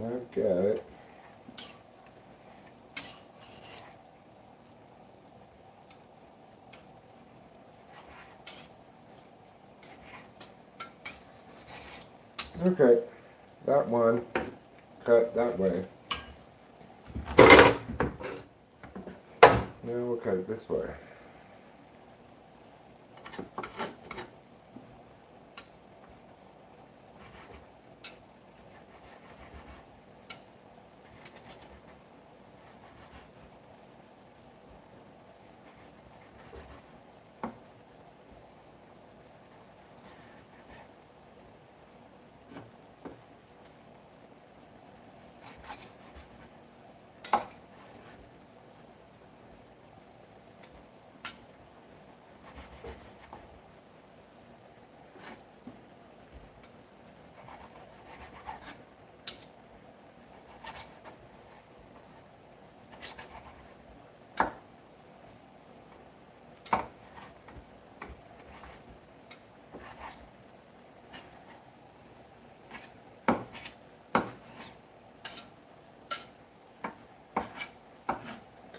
I've got it. Okay, that one cut that way. Now we'll cut it this way.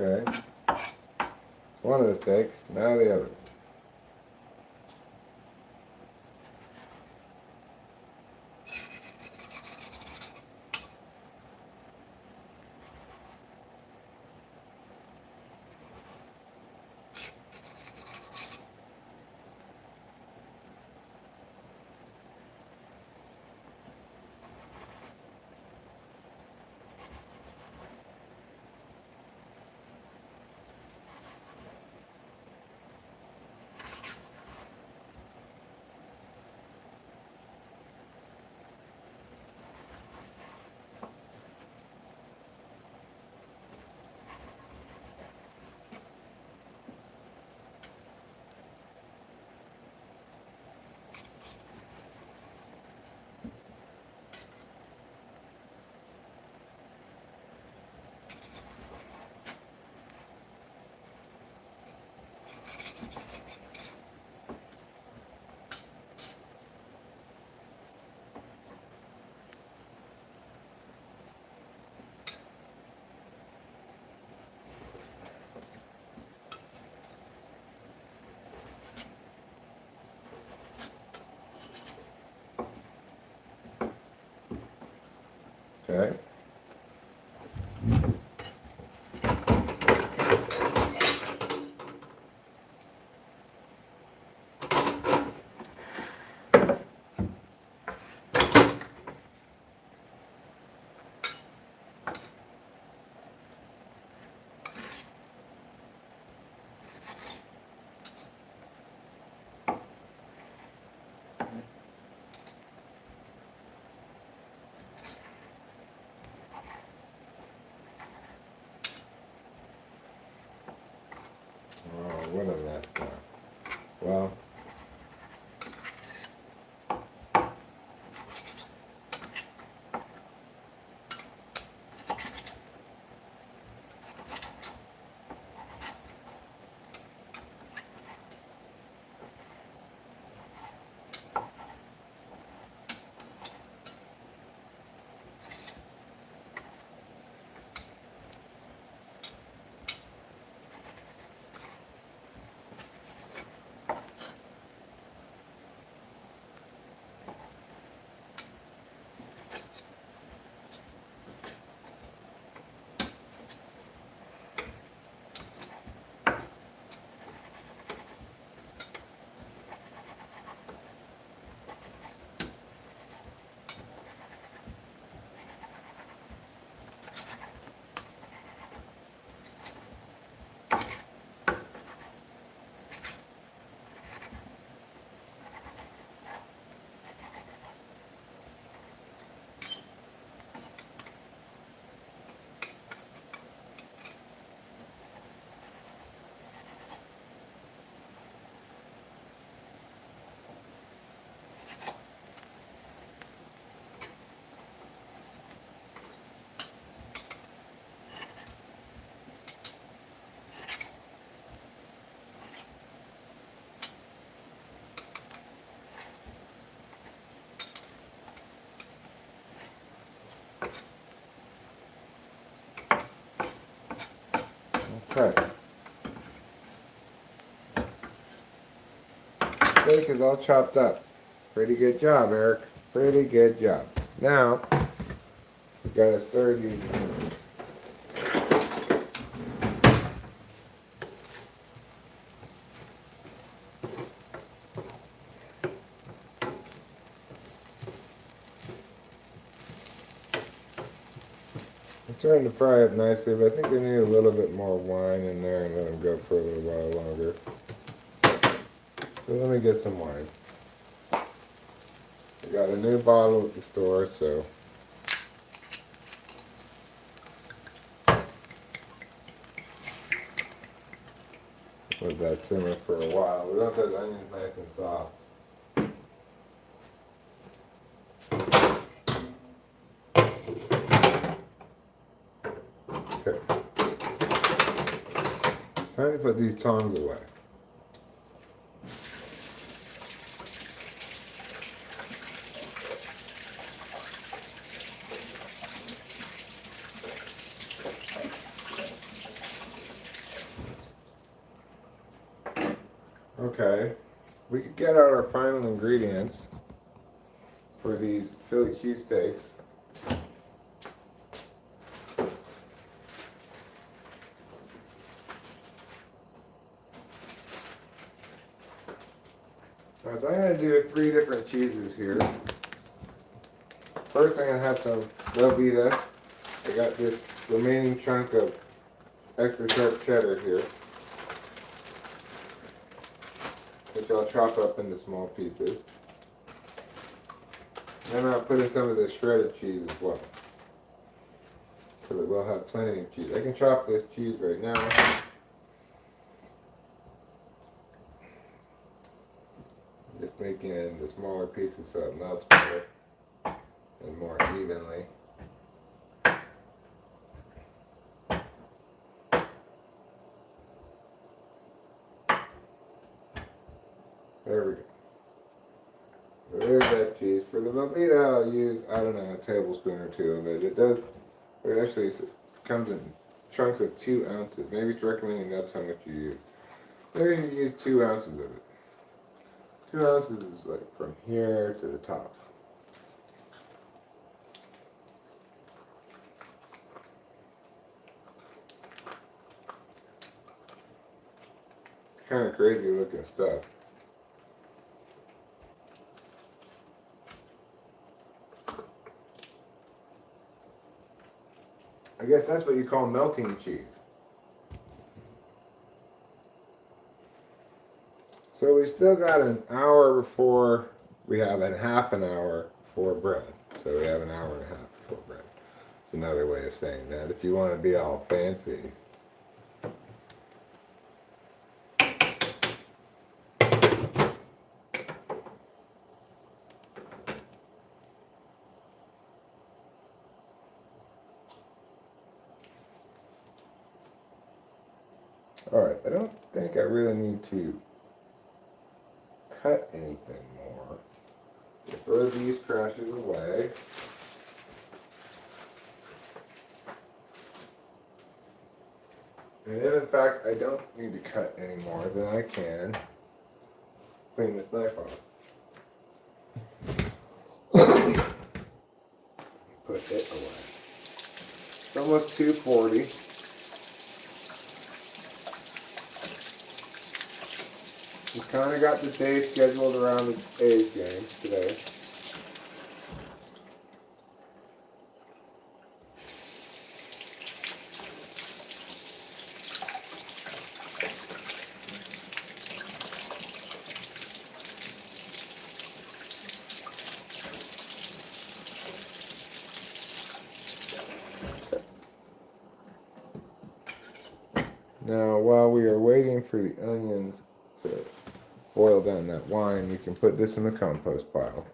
Okay, one of the steaks, now the other. Okay. Oh, what a mess now. Well, okay. Steak is all chopped up. Pretty good job, Eric. Pretty good job. Now, we gotta stir these onions. I'm trying to fry it nicely, but I think they need a little bit more wine in there and let them go for a little while longer. So let me get some wine. I got a new bottle at the store, so let that simmer for a while. We want those onions nice and soft. Okay. It's time to put these tongs away. Okay, we could get out our final ingredients for these Philly cheesesteaks. Alright, so I'm going to do 3 different cheeses here. First I'm going to have some Velveeta. I got this remaining chunk of extra sharp cheddar here, which I'll chop up into small pieces. Then I'll put in some of the shredded cheese as well, so that we'll have plenty of cheese. I can chop this cheese right now. Just making the smaller pieces so it melts better and more evenly. There we go. So there's that cheese. For the Velveeta, I'll use, I don't know, a tablespoon or 2 of it. It actually comes in chunks of 2 ounces. Maybe it's recommending that's how much you use. Maybe you use 2 ounces of it. 2 ounces is like from here to the top. kind of crazy looking stuff. I guess that's what you call melting cheese. So we still got an hour before we have a half an hour for bread. So we have an hour and a half before bread. It's another way of saying that. If you want to be all fancy. Alright, I don't think I really need to cut anything more. Throw these trashes away. And if in fact I don't need to cut anymore, then I can clean this knife off. Put it away. It's almost 2:40. We kind of got the day scheduled around the A's game today. Now, while we are waiting for the onions to boil down that wine, we can put this in the compost pile.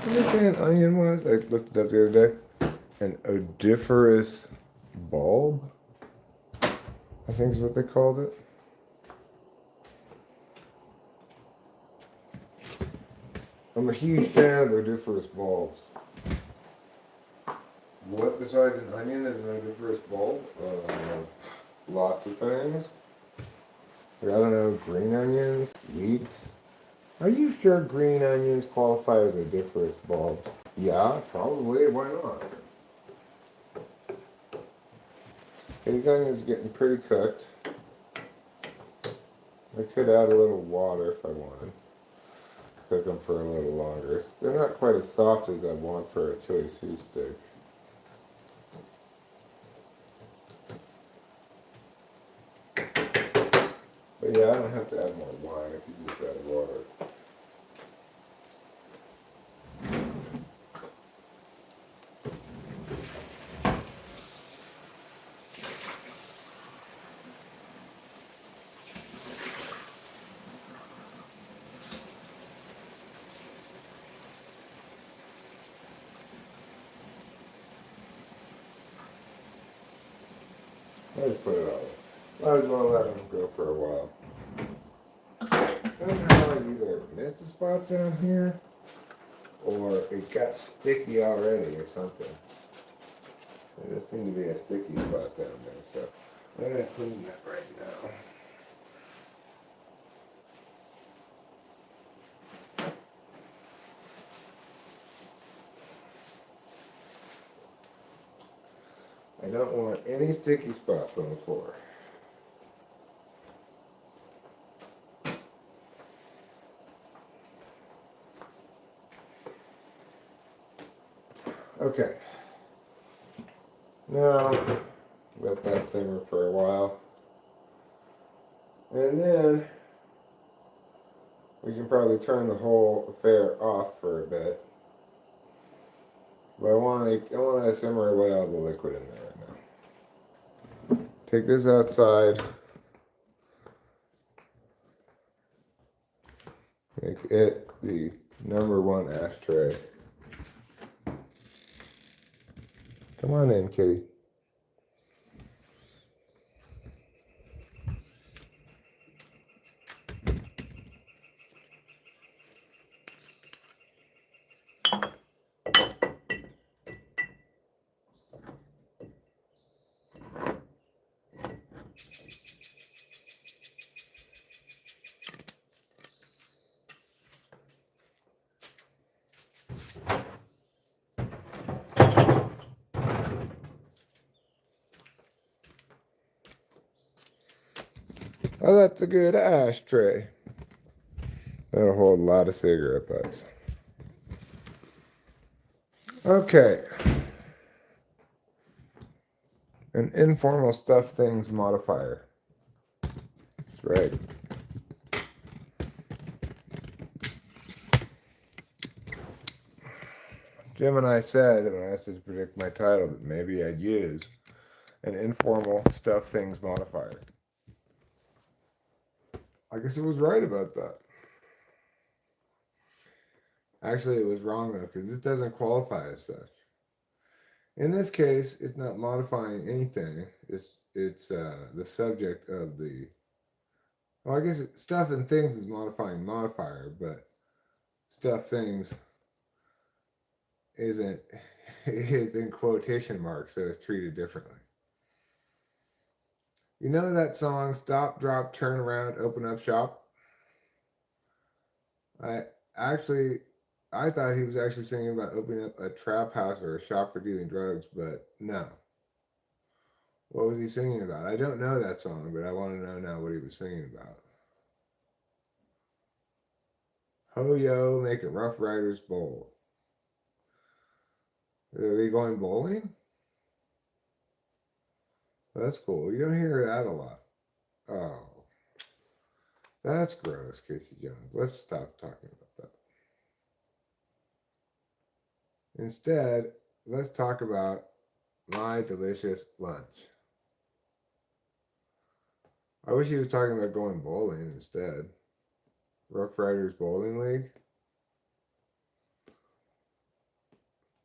What did I say an onion was? I looked it up the other day. An odoriferous bulb, I think is what they called it. I'm a huge fan of odoriferous bulbs. What besides an onion is an odoriferous bulb? Lots of things. I don't know, green onions, leeks. Are you sure green onions qualify as odoriferous bulbs? Yeah, probably. Why not? These onions are getting pretty cooked. I could add a little water if I wanted. Cook them for a little longer. They're not quite as soft as I want for a chili cheese steak. But yeah, I don't have to add more wine. I could just add water. Let's put it all. Might as well let them go for a while. Somehow I either missed a spot down here, or it got sticky already or something. There does seem to be a sticky spot down there, so I'm going to clean that right now. I don't want any sticky spots on the floor. Okay. Now, let that simmer for a while. And then we can probably turn the whole affair off for a bit. But I want to simmer away all the liquid in there right now. Take this outside. Make it the #1 ashtray. Come on in, kitty. Oh, that's a good ashtray. That'll hold a lot of cigarette butts. Okay. An informal stuff things modifier. That's right. Gemini said when I asked her to predict my title that maybe I'd use an informal stuff things modifier. I guess it was right about that. Actually, it was wrong though, because this doesn't qualify as such. In this case, it's not modifying anything. It's the subject of the. Well, I guess stuff and things is modifying modifier, but stuff things isn't. Is in quotation marks, so it's treated differently. You know that song "Stop, Drop, Turn Around, Open Up Shop"? I actually, I thought he was actually singing about opening up a trap house or a shop for dealing drugs, but no. What was he singing about? I don't know that song, but I want to know now what he was singing about. Ho yo, make it Rough Riders bowl. Are they going bowling? That's cool. You don't hear that a lot. Oh, that's gross, Casey Jones. Let's stop talking about that. Instead, let's talk about my delicious lunch. I wish he was talking about going bowling instead. Rough Riders Bowling League.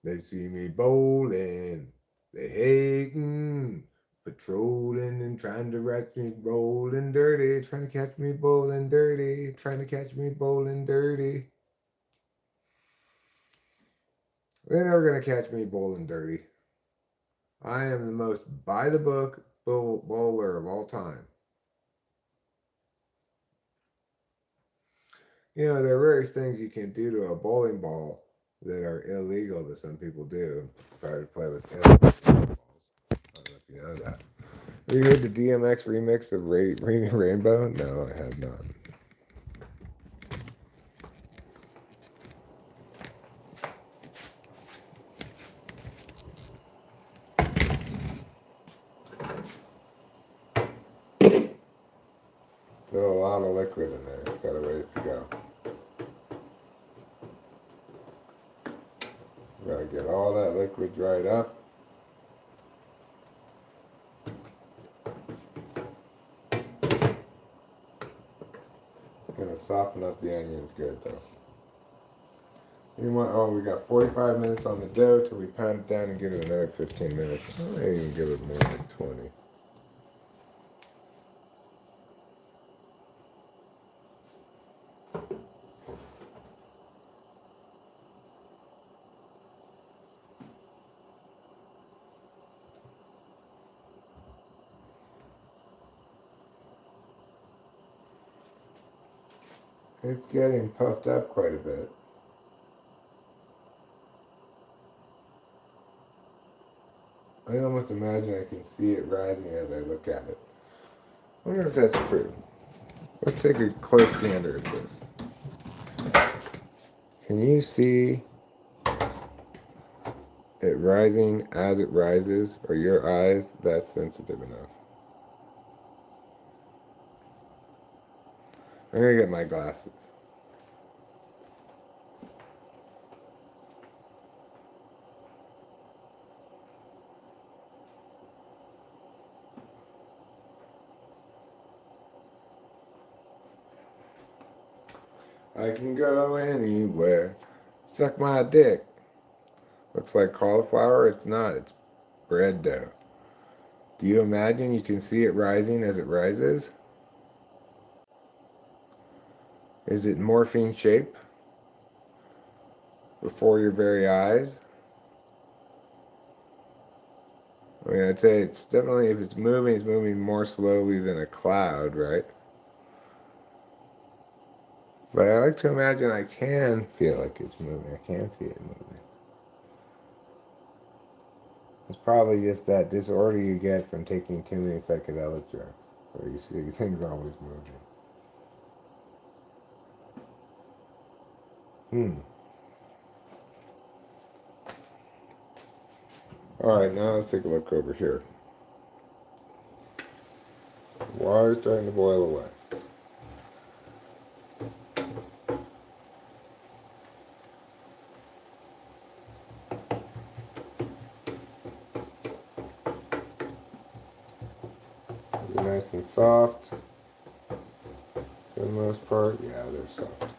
They see me bowling. They hating, patrolling and trying to catch me bowling dirty. Trying to catch me bowling dirty. Trying to catch me bowling dirty. They're never going to catch me bowling dirty. I am the most by-the-book bowler of all time. You know, there are various things you can do to a bowling ball that are illegal that some people do. Try to play with illegal balls. I don't know if you know that. Have you heard the DMX remix of Raining Rainbow? No, I have not. Still a lot of liquid in there. It's got a ways to go. Gotta get all that liquid dried up. It's gonna soften up the onions good though. We got 45 minutes on the dough till we pound it down and give it another 15 minutes. I might even give it more like 20. It's getting puffed up quite a bit. I almost imagine I can see it rising as I look at it. I wonder if that's true. Let's take a close gander at this. Can you see it rising as it rises? Are your eyes that sensitive enough? I'm gonna get my glasses. I can go anywhere. Suck my dick. Looks like cauliflower. It's not. It's bread dough. Do you imagine you can see it rising as it rises? Is it morphine shape before your very eyes? I mean, I'd say it's definitely, if it's moving more slowly than a cloud, right? But I like to imagine I can feel like it's moving. I can see it moving. It's probably just that disorder you get from taking too many psychedelic drugs So you see things always moving. Alright, now let's take a look over here. Water's starting to boil away. They're nice and soft for the most part. Yeah, they're soft.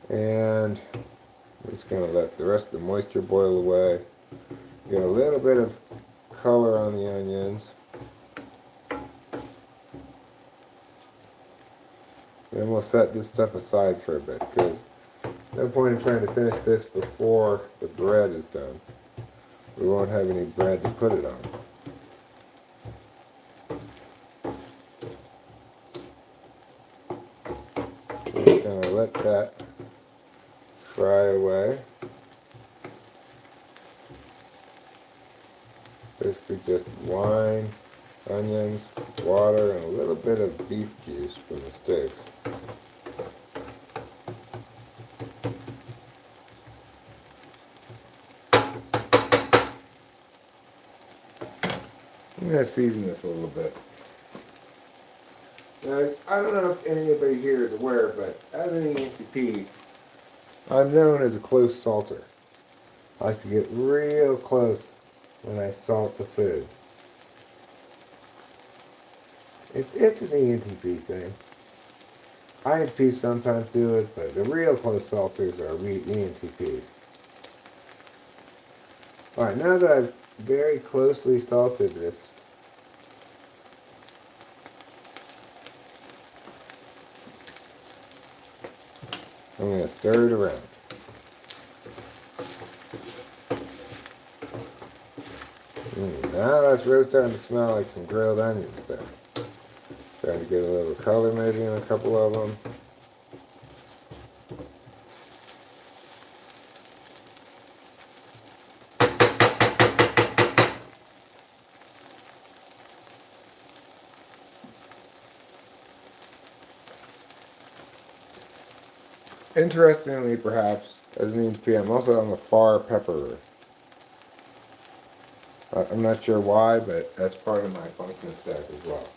And I'm just going to let the rest of the moisture boil away. Get a little bit of color on the onions. Then we'll set this stuff aside for a bit because there's no point in trying to finish this before the bread is done. We won't have any bread to put it on. We're just going to let that fry away. Basically just wine, onions, water, and a little bit of beef juice from the steaks. I'm going to season this a little bit. Now, I don't know if anybody here is aware, but as an ENTP, I'm known as a close salter. I like to get real close when I salt the food. It's an ENTP thing. INTPs sometimes do it, but the real close salters are ENTPs. Alright, now that I've very closely salted this, I'm going to stir it around. Now that's really starting to smell like some grilled onions there. Starting to get a little color maybe in a couple of them. Interestingly, perhaps, as an ENTP, I'm a far pepperer. I'm not sure why, but that's part of my function stack as well.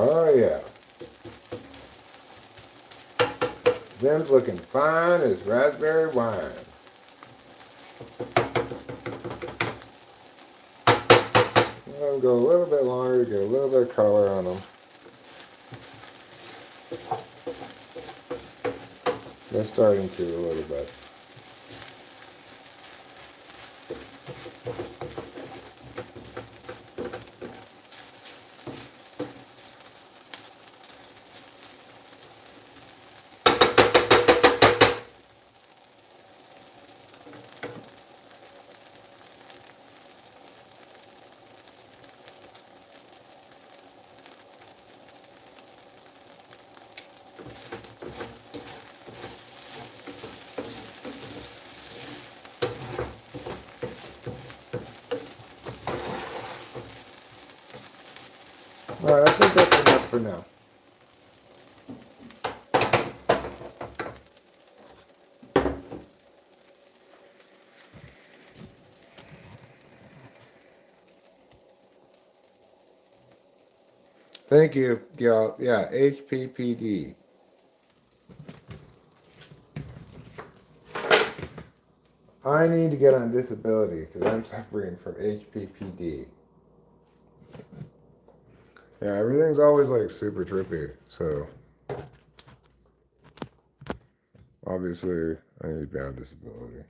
Oh yeah. Them's looking fine as raspberry wine. I'll go a little bit longer to get a little bit of color on them. They're starting to a little bit. Alright, I think that's enough for now. Thank you, y'all. Yeah, HPPD. I need to get on disability because I'm suffering from HPPD. Yeah, everything's always like super trippy, so obviously I need to be on disability.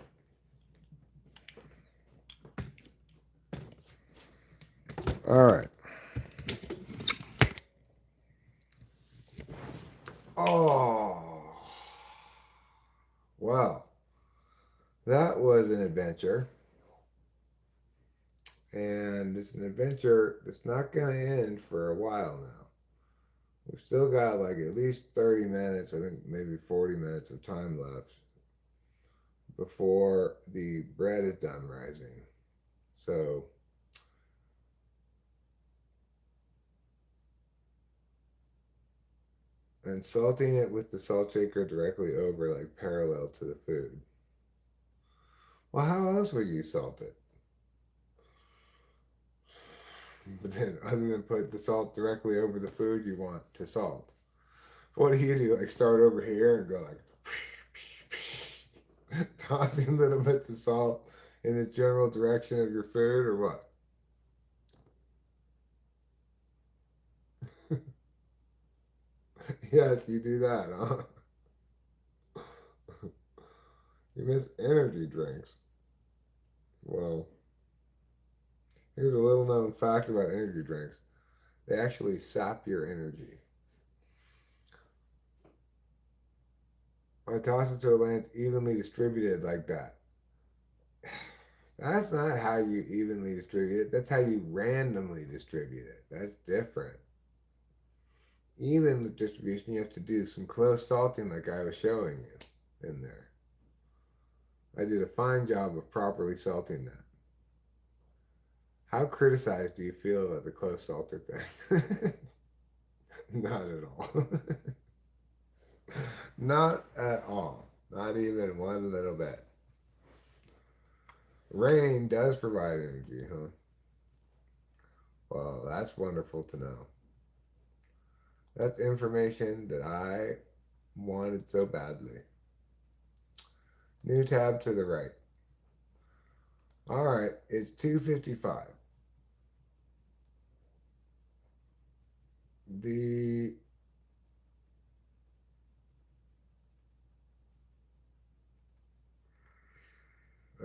Alright. Oh. Wow. That adventure. And it's an adventure that's not going to end for a while now. We've still got like at least 30 minutes, I think maybe 40 minutes of time left before the bread is done rising. So, and salting it with the salt shaker directly over, like parallel to the food. Well, how else would you salt it? But then, other than put the salt directly over the food you want to salt, what do? Like start over here and go like tossing little bits of salt in the general direction of your food, or what? Yes, you do that, huh? You miss energy drinks. Well, here's a little known fact about energy drinks. They actually sap your energy. I toss it so it lands evenly distributed like that. That's not how you evenly distribute it. That's how you randomly distribute it. That's different. Even distribution, you have to do some close salting like I was showing you in there. I did a fine job of properly salting that. How criticized do you feel about the close salter thing? Not at all. Not at all. Not even one little bit. Rain does provide energy, huh? Well, that's wonderful to know. That's information that I wanted so badly. New tab to the right. All right, it's 2:55. The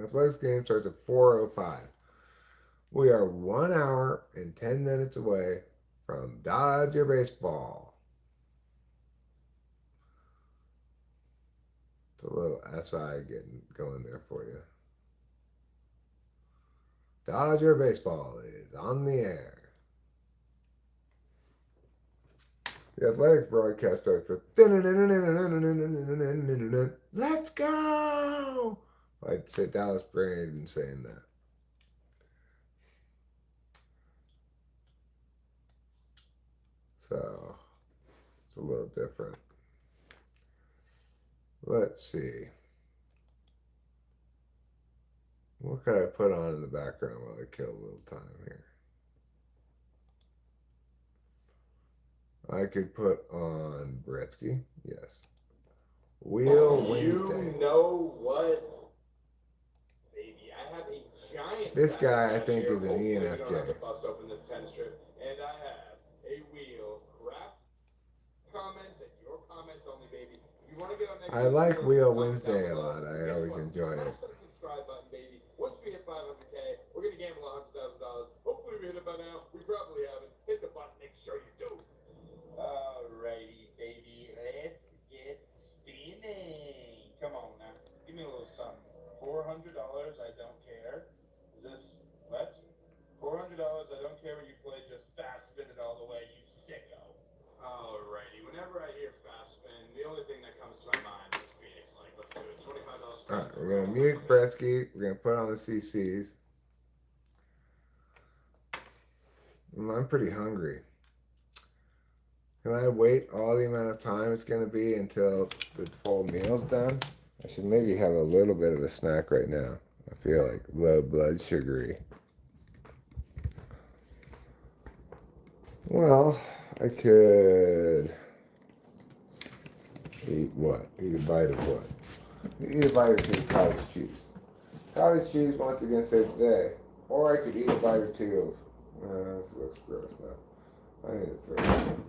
athletics game starts at 4:05. We are 1 hour and 10 minutes away from Dodger baseball. It's a little SI getting going there for you. Dodger baseball is on the air. The athletics broadcast starts with let's go. I'd say Dallas Braden saying that. So it's a little different. Let's see. What could I put on in the background while I kill a little time here? I could put on Bretsky, yes. Wheel Wednesday. You know what, baby? I have a giant. This guy, I think, is an Hopefully ENFJ. We don't have to bust open this 10 strip, and I have a wheel. Crap comments and your comments only, baby. If you want to get on next, I like Wheel Wednesday a lot. I always enjoy it. Smash that subscribe button, baby. Once we hit 500K, we're gonna gamble $100,000. Hopefully we hit it by now. We probably haven't. Hit the button. Make sure you do. Alrighty, baby. Let's get spinning. Come on now. Give me a little something. $400. I don't care. Is this what? $400. I don't care what you play. Just fast spin it all the way, you sicko. Alrighty. Whenever I hear fast spin, the only thing that comes to my mind is Phoenix. Like, let's do it. $25. All right, we're going to mute Bretsky. We're going to put on the CCs. I'm pretty hungry. Can I wait all the amount of time it's going to be until the full meal's done? I should maybe have a little bit of a snack right now. I feel like low blood sugary. Well, I could eat what? Eat a bite of what? Eat a bite or two of cottage cheese. Cottage cheese once again says today. Or I could eat a bite or two of, this looks gross now. I need to throw it.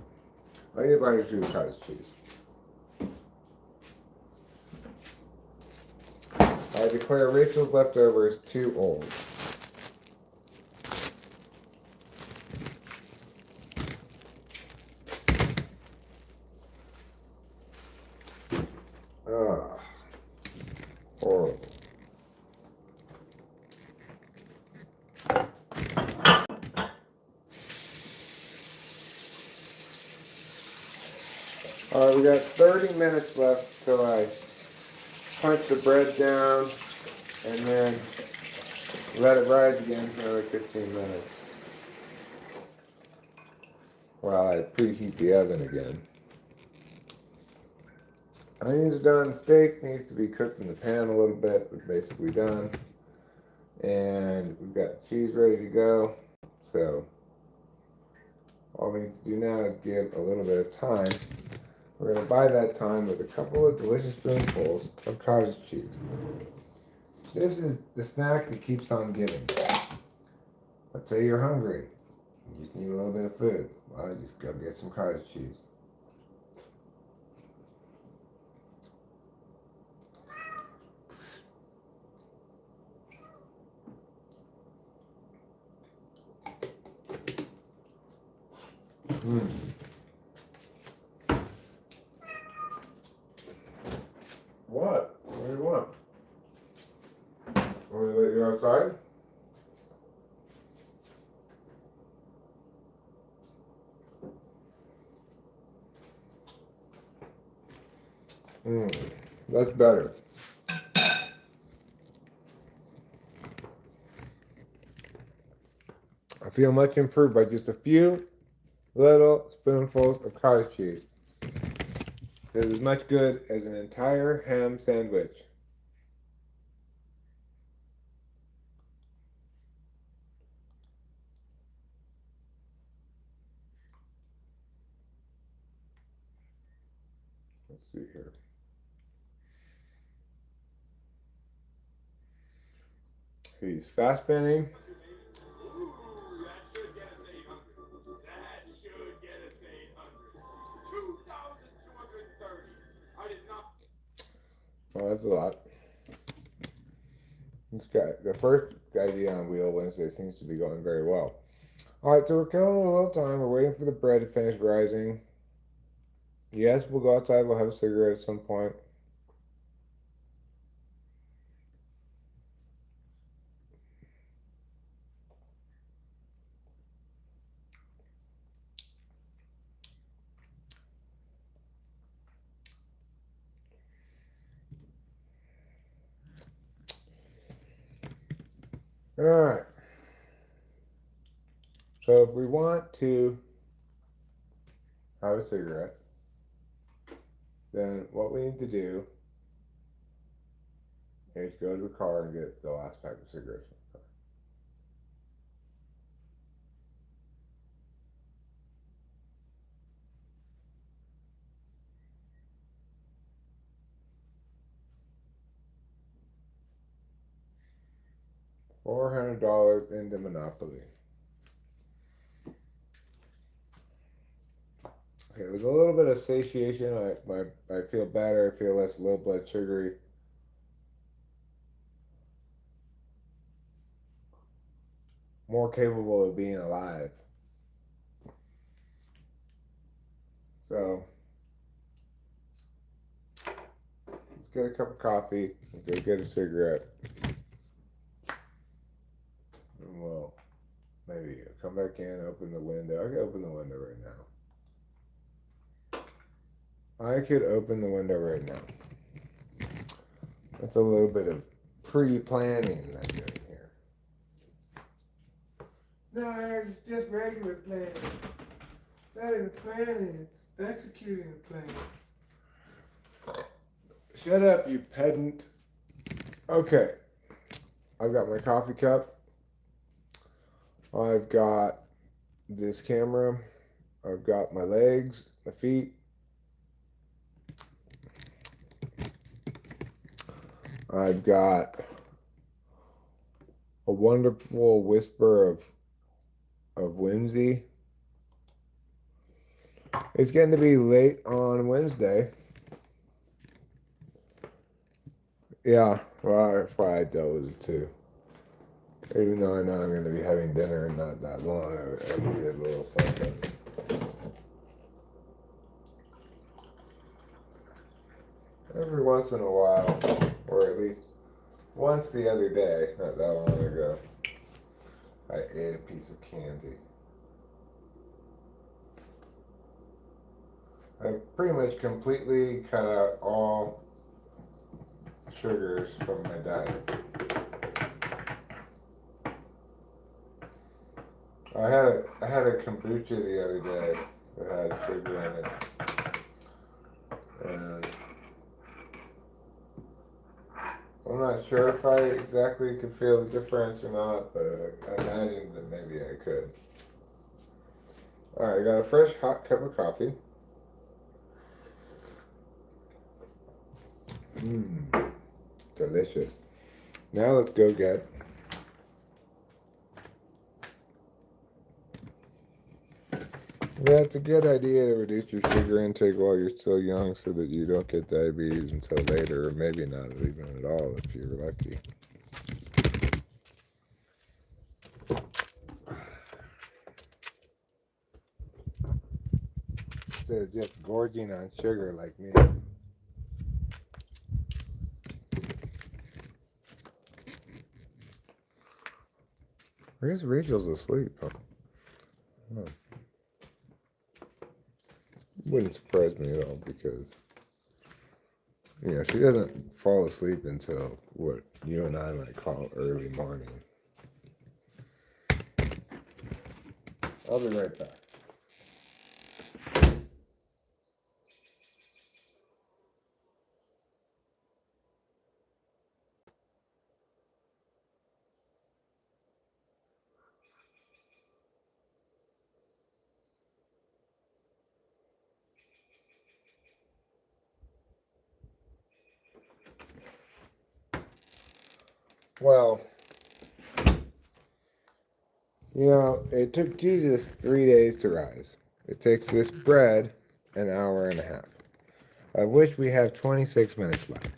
I need a bite or two of cottage cheese. I declare Rachel's leftovers too old. Horrible. got 30 minutes left till I punch the bread down and then let it rise again for another 15 minutes. While I preheat the oven again. Onions are done. Steak needs to be cooked in the pan a little bit, but basically done. And we've got the cheese ready to go. So all we need to do now is give a little bit of time. We're going to buy that time with a couple of delicious spoonfuls of cottage cheese. This is the snack that keeps on giving. Let's say you're hungry. You just need a little bit of food. Well, just go get some cottage cheese. What? What do you want? Want me to let you outside? That's better. I feel much improved by just a few little spoonfuls of cottage cheese. It's as much good as an entire ham sandwich. Let's see here. He's fast spinning. Ooh, that should get us 800. That should get us 800. 2,230. I did not. Oh, that's a lot. This guy, the first idea on Wheel Wednesday seems to be going very well. All right, so we're killing a little time. We're waiting for the bread to finish rising. Yes, we'll go outside. We'll have a cigarette at some point. All right. So if we want to have a cigarette, then what we need to do is go to the car and get the last pack of cigarettes. $400 into Monopoly. Okay, it was a little bit of satiation. I feel better. I feel less low blood sugary. More capable of being alive. So let's get a cup of coffee and go get a cigarette. And we'll maybe come back in, open the window. I can open the window right now. I could open the window right now. That's a little bit of pre-planning I'm doing here. No, it's just regular planning. It's not even planning, it's executing the plan. Shut up, you pedant. Okay. I've got my coffee cup. I've got this camera. I've got my legs, my feet. I've got a wonderful whisper of whimsy. It's getting to be late on Wednesday. Yeah, well, I probably dealt with it too. Even though I know I'm going to be having dinner in not that long, I needed a little something. Every once in a while, or at least once the other day, not that long ago, I ate a piece of candy. pretty much completely cut out all sugars from my diet. I had a kombucha the other day that had sugar in it, and I'm not sure if I exactly could feel the difference or not, but I imagined that maybe I could. Alright, I got a fresh hot cup of coffee. Mmm, delicious. Now let's go get yeah, it's a good idea to reduce your sugar intake while you're still young so that you don't get diabetes until later, or maybe not even at all if you're lucky. Instead of just gorging on sugar like me. I guess Rachel's asleep, huh? Oh. Wouldn't surprise me at all because, you know, she doesn't fall asleep until what you and I might call early morning. I'll be right back. Well, you know, it took Jesus 3 days to rise. It takes this bread an hour and a half, of which we have 26 minutes left.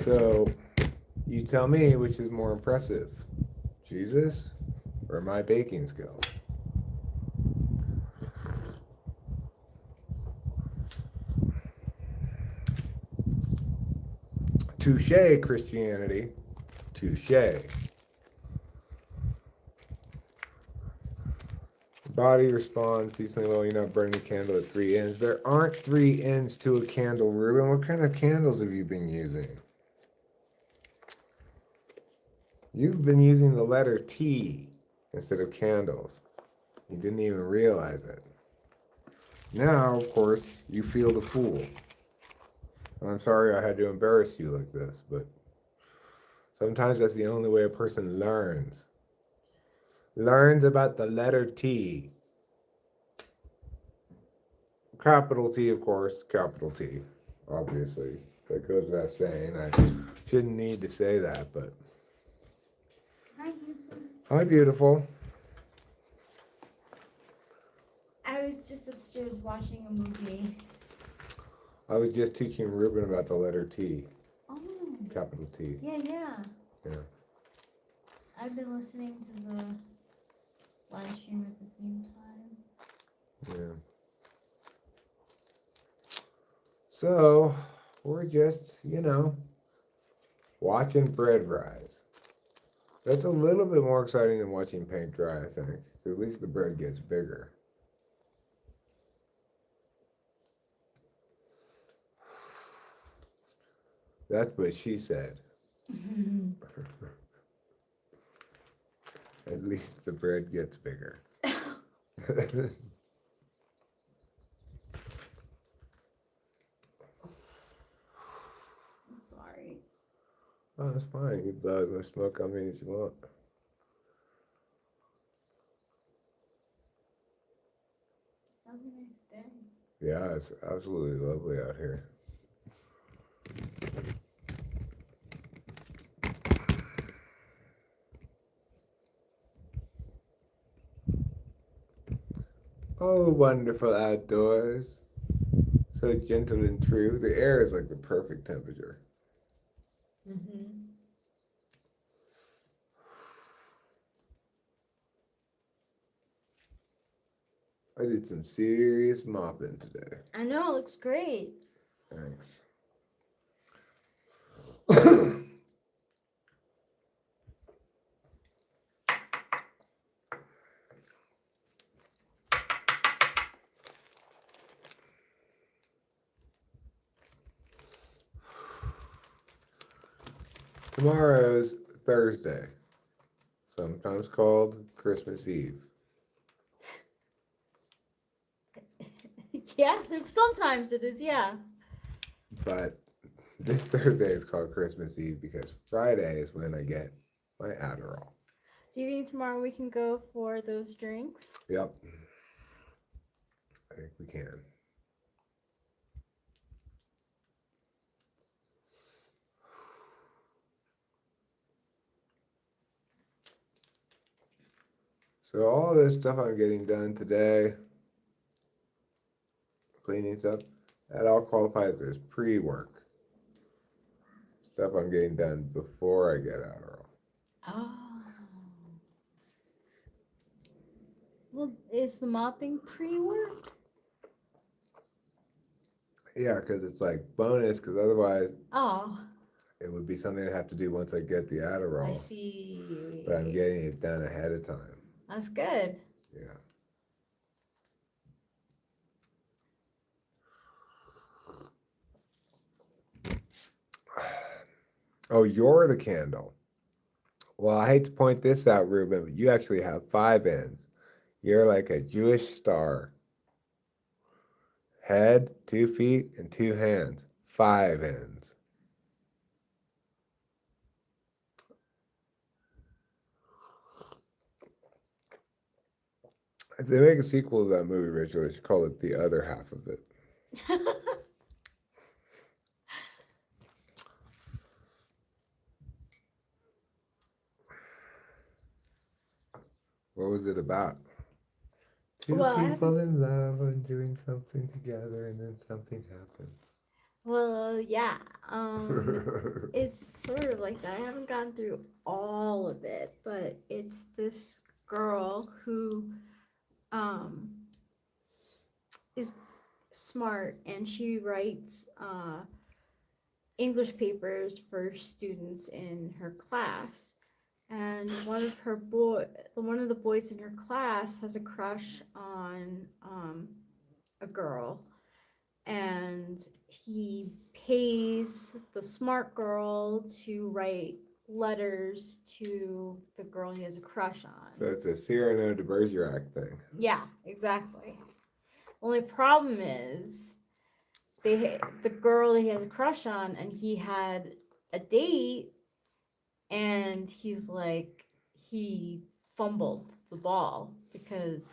So, you tell me which is more impressive, Jesus or my baking skills? Touche, Christianity. Touche. The body responds decently well. You're not burning the candle at 3 ends. There aren't 3 ends to a candle, Ruben. What kind of candles have you been using? You've been using the letter T instead of candles. You didn't even realize it. Now, of course, you feel the fool. I'm sorry I had to embarrass you like this, but sometimes that's the only way a person learns. Learns about the letter T. Capital T, of course, capital T, obviously. That goes without saying. I shouldn't need to say that, but. Hi, handsome. Hi, beautiful. I was just upstairs watching a movie. I was just teaching Ruben about the letter T. Oh. Capital T. Yeah. Yeah. I've been listening to the live stream at the same time. Yeah. So, we're just, you know, watching bread rise. That's a little bit more exciting than watching paint dry, I think. At least the bread gets bigger. That's what she said. At least the bread gets bigger. I'm sorry. Oh, that's fine. You blow as much smoke on me as you want. That was a nice day. Yeah, it's absolutely lovely out here. Oh, wonderful outdoors. So gentle and true. The air is like the perfect temperature. Mm-hmm. I did some serious mopping today. I know, it looks great. Thanks. Tomorrow's Thursday, sometimes called Christmas Eve. Yeah, sometimes it is, yeah. But this Thursday is called Christmas Eve because Friday is when I get my Adderall. Do you think tomorrow we can go for those drinks? Yep. I think we can. So all this stuff I'm getting done today, cleaning stuff, that all qualifies as pre-work. Stuff I'm getting done before I get Adderall. Oh. Well, is the mopping pre-work? Yeah, because it's like bonus, because otherwise Oh, it would be something I'd have to do once I get the Adderall. I see. But I'm getting it done ahead of time. That's good. Yeah. Oh, you're the candle. Well, I hate to point this out, Ruben, but you actually have 5 ends. You're like a Jewish star. Head, 2 feet, and 2 hands. 5 ends. If they make a sequel to that movie, Rachel, they should call it The Other Half of It. What was it about? Two Well, I people in love and doing something together, and then something happens. Well, yeah. It's sort of like that. I haven't gone through all of it, but it's this girl who is smart, and she writes English papers for students in her class. And one of the boys in her class has a crush on a girl, and he pays the smart girl to write letters to the girl he has a crush on. So it's a Cyrano de Bergerac thing. Yeah, exactly. Only problem is the girl he has a crush on, and he had a date, and he's like, he fumbled the ball because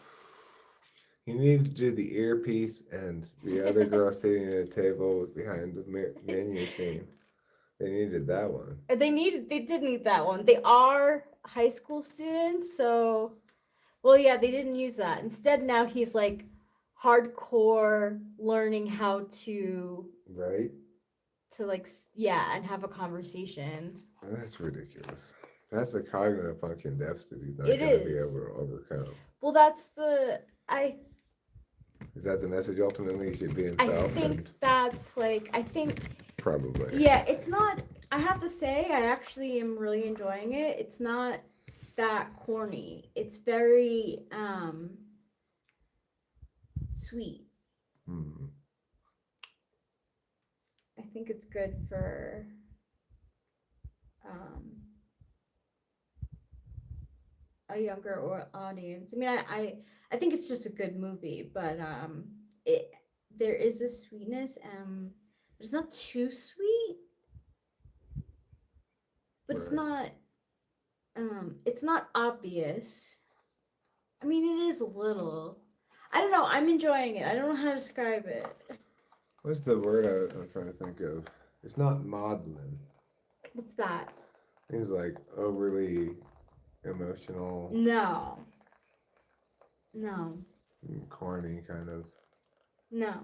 You need to do the earpiece and the other girl sitting at a table behind the menu scene. They needed that one. they did need that one. They are high school students, so well, yeah, they didn't use that. Instead, now he's like hardcore learning how to Right? yeah, and have a conversation. That's ridiculous. That's a cognitive function deficit he's not It going to be is. able to overcome. Well, that's Is that the message ultimately? He should be I himself? think that's like, I think, Probably. yeah, it's not, I have to say, I actually am really enjoying it. It's not that corny. It's very sweet. Hmm. I think it's good for a younger audience. I mean, I think it's just a good movie, but it there is a sweetness, but it's not too sweet, but Right. it's not obvious. I mean, it is a little. I don't know. I'm enjoying it. I don't know how to describe it. What's the word I'm trying to think of? It's not maudlin. What's that? It's like overly emotional, No. No. corny kind of. No.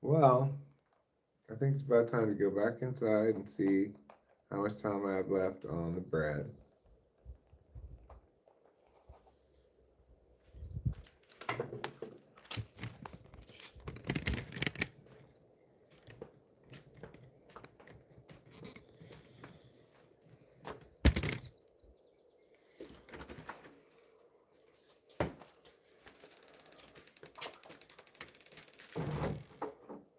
Well, I think it's about time to go back inside and see how much time I have left on the bread.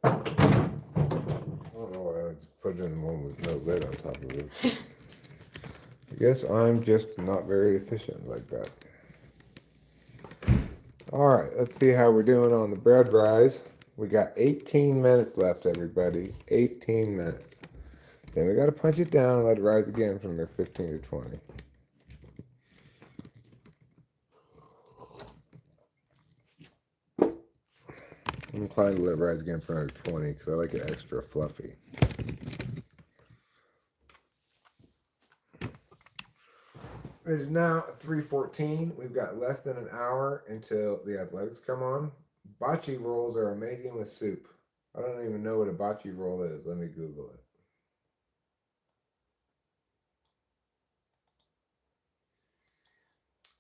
I don't know why I just put it in one with no lid on top of it. I guess I'm just not very efficient like that. Alright, let's see how we're doing on the bread rise. We got 18 minutes left, everybody. 18 minutes. Then we got to punch it down and let it rise again from there 15 to 20. I'm inclined to let it rise again for another 20 because I like it extra fluffy. It is now 3:14. We've got less than an hour until the athletics come on. Bocce rolls are amazing with soup. I don't even know what a bocce roll is. Let me Google it.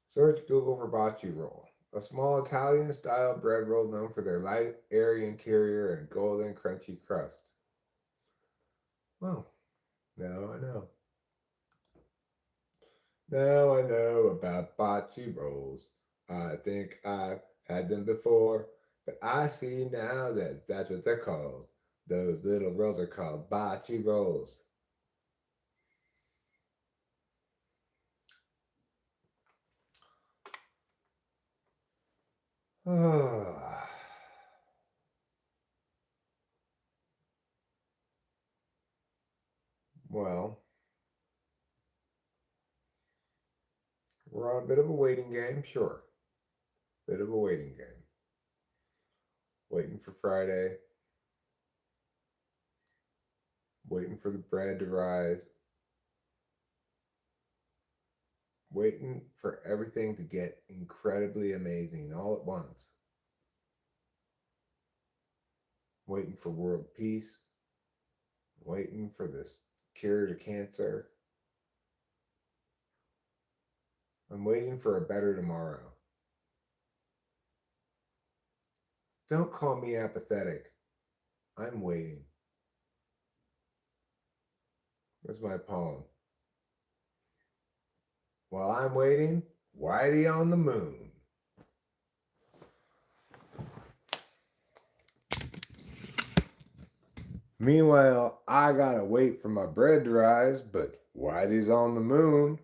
Search Google for bocce roll. A small Italian-style bread roll known for their light, airy interior and golden, crunchy crust. Well, now I know. Now I know about bocce rolls. I think I've had them before, but I see now that that's what they're called. Those little rolls are called bocce rolls. Well, we're on a bit of a waiting game, sure. Bit of a waiting game. Waiting for Friday. Waiting for the bread to rise. Waiting for everything to get incredibly amazing all at once. Waiting for world peace. Waiting for this cure to cancer. I'm waiting for a better tomorrow. Don't call me apathetic. I'm waiting. That's my poem. While I'm waiting, Whitey on the moon. Meanwhile, I gotta wait for my bread to rise, but Whitey's on the moon.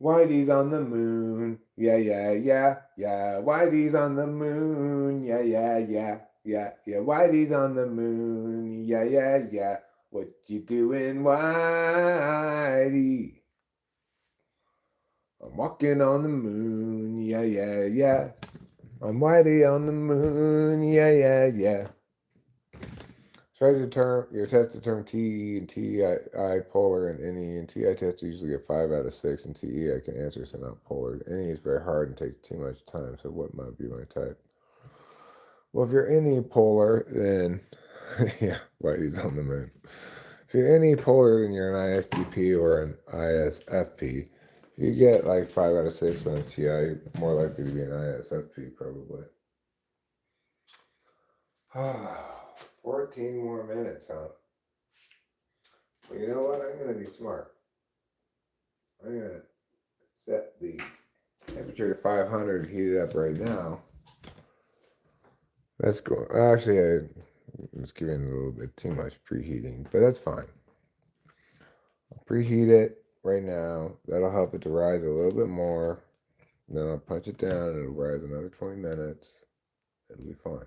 Whitey's on the moon. Yeah, yeah, yeah, yeah. Whitey's on the moon. Yeah, yeah, yeah, yeah, yeah. Whitey's on the moon. Yeah, yeah, yeah. What you doing, Whitey? I'm walking on the moon. Yeah, yeah, yeah. I'm Whitey on the moon. Yeah, yeah, yeah. Try to determine your test to determine TE and TI polar and NE. And TI test usually get 5 out of 6, and TE I can answer so not polar. NE is very hard and takes too much time. So what might be my type? Well, if you're NE polar, then yeah, Whitey's on the moon. If you're NE polar, then you're an ISTP or an ISFP. If you get like 5 out of 6 on TI, you're more likely to be an ISFP probably. 14 more minutes, huh? Well, you know what? I'm going to be smart. I'm going to set the temperature to 500, heat it up right now. That's cool. Actually, I was giving it a little bit too much preheating, but that's fine. I'll preheat it right now. That'll help it to rise a little bit more. Then I'll punch it down and it'll rise another 20 minutes. It'll be fine.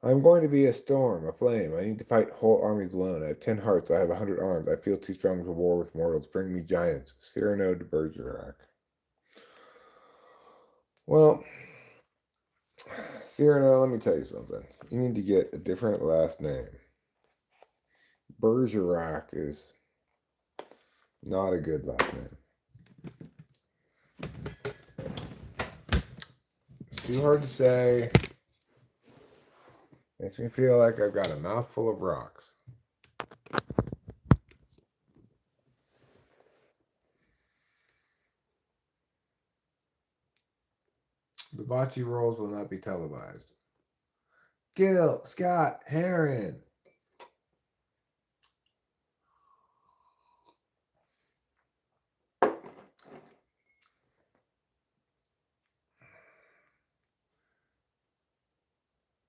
I'm going to be a storm, a flame. I need to fight whole armies alone. I have 10 hearts. I have 100 arms. I feel too strong to war with mortals. Bring me giants. Cyrano de Bergerac. Well, Cyrano, let me tell you something. You need to get a different last name. Bergerac is not a good last name. It's too hard to say. Makes me feel like I've got a mouthful of rocks. The bocce rolls will not be televised. Gil, Scott, Heron.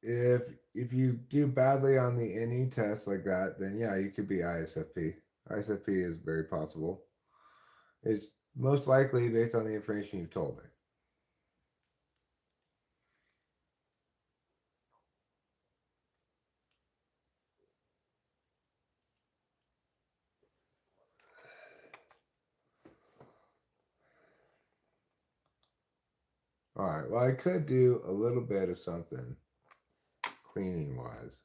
if you do badly on the NE test like that, then yeah, you could be ISFP. ISFP is very possible. It's most likely based on the information you've told me. All right. Well, I could do a little bit of something cleaning wise.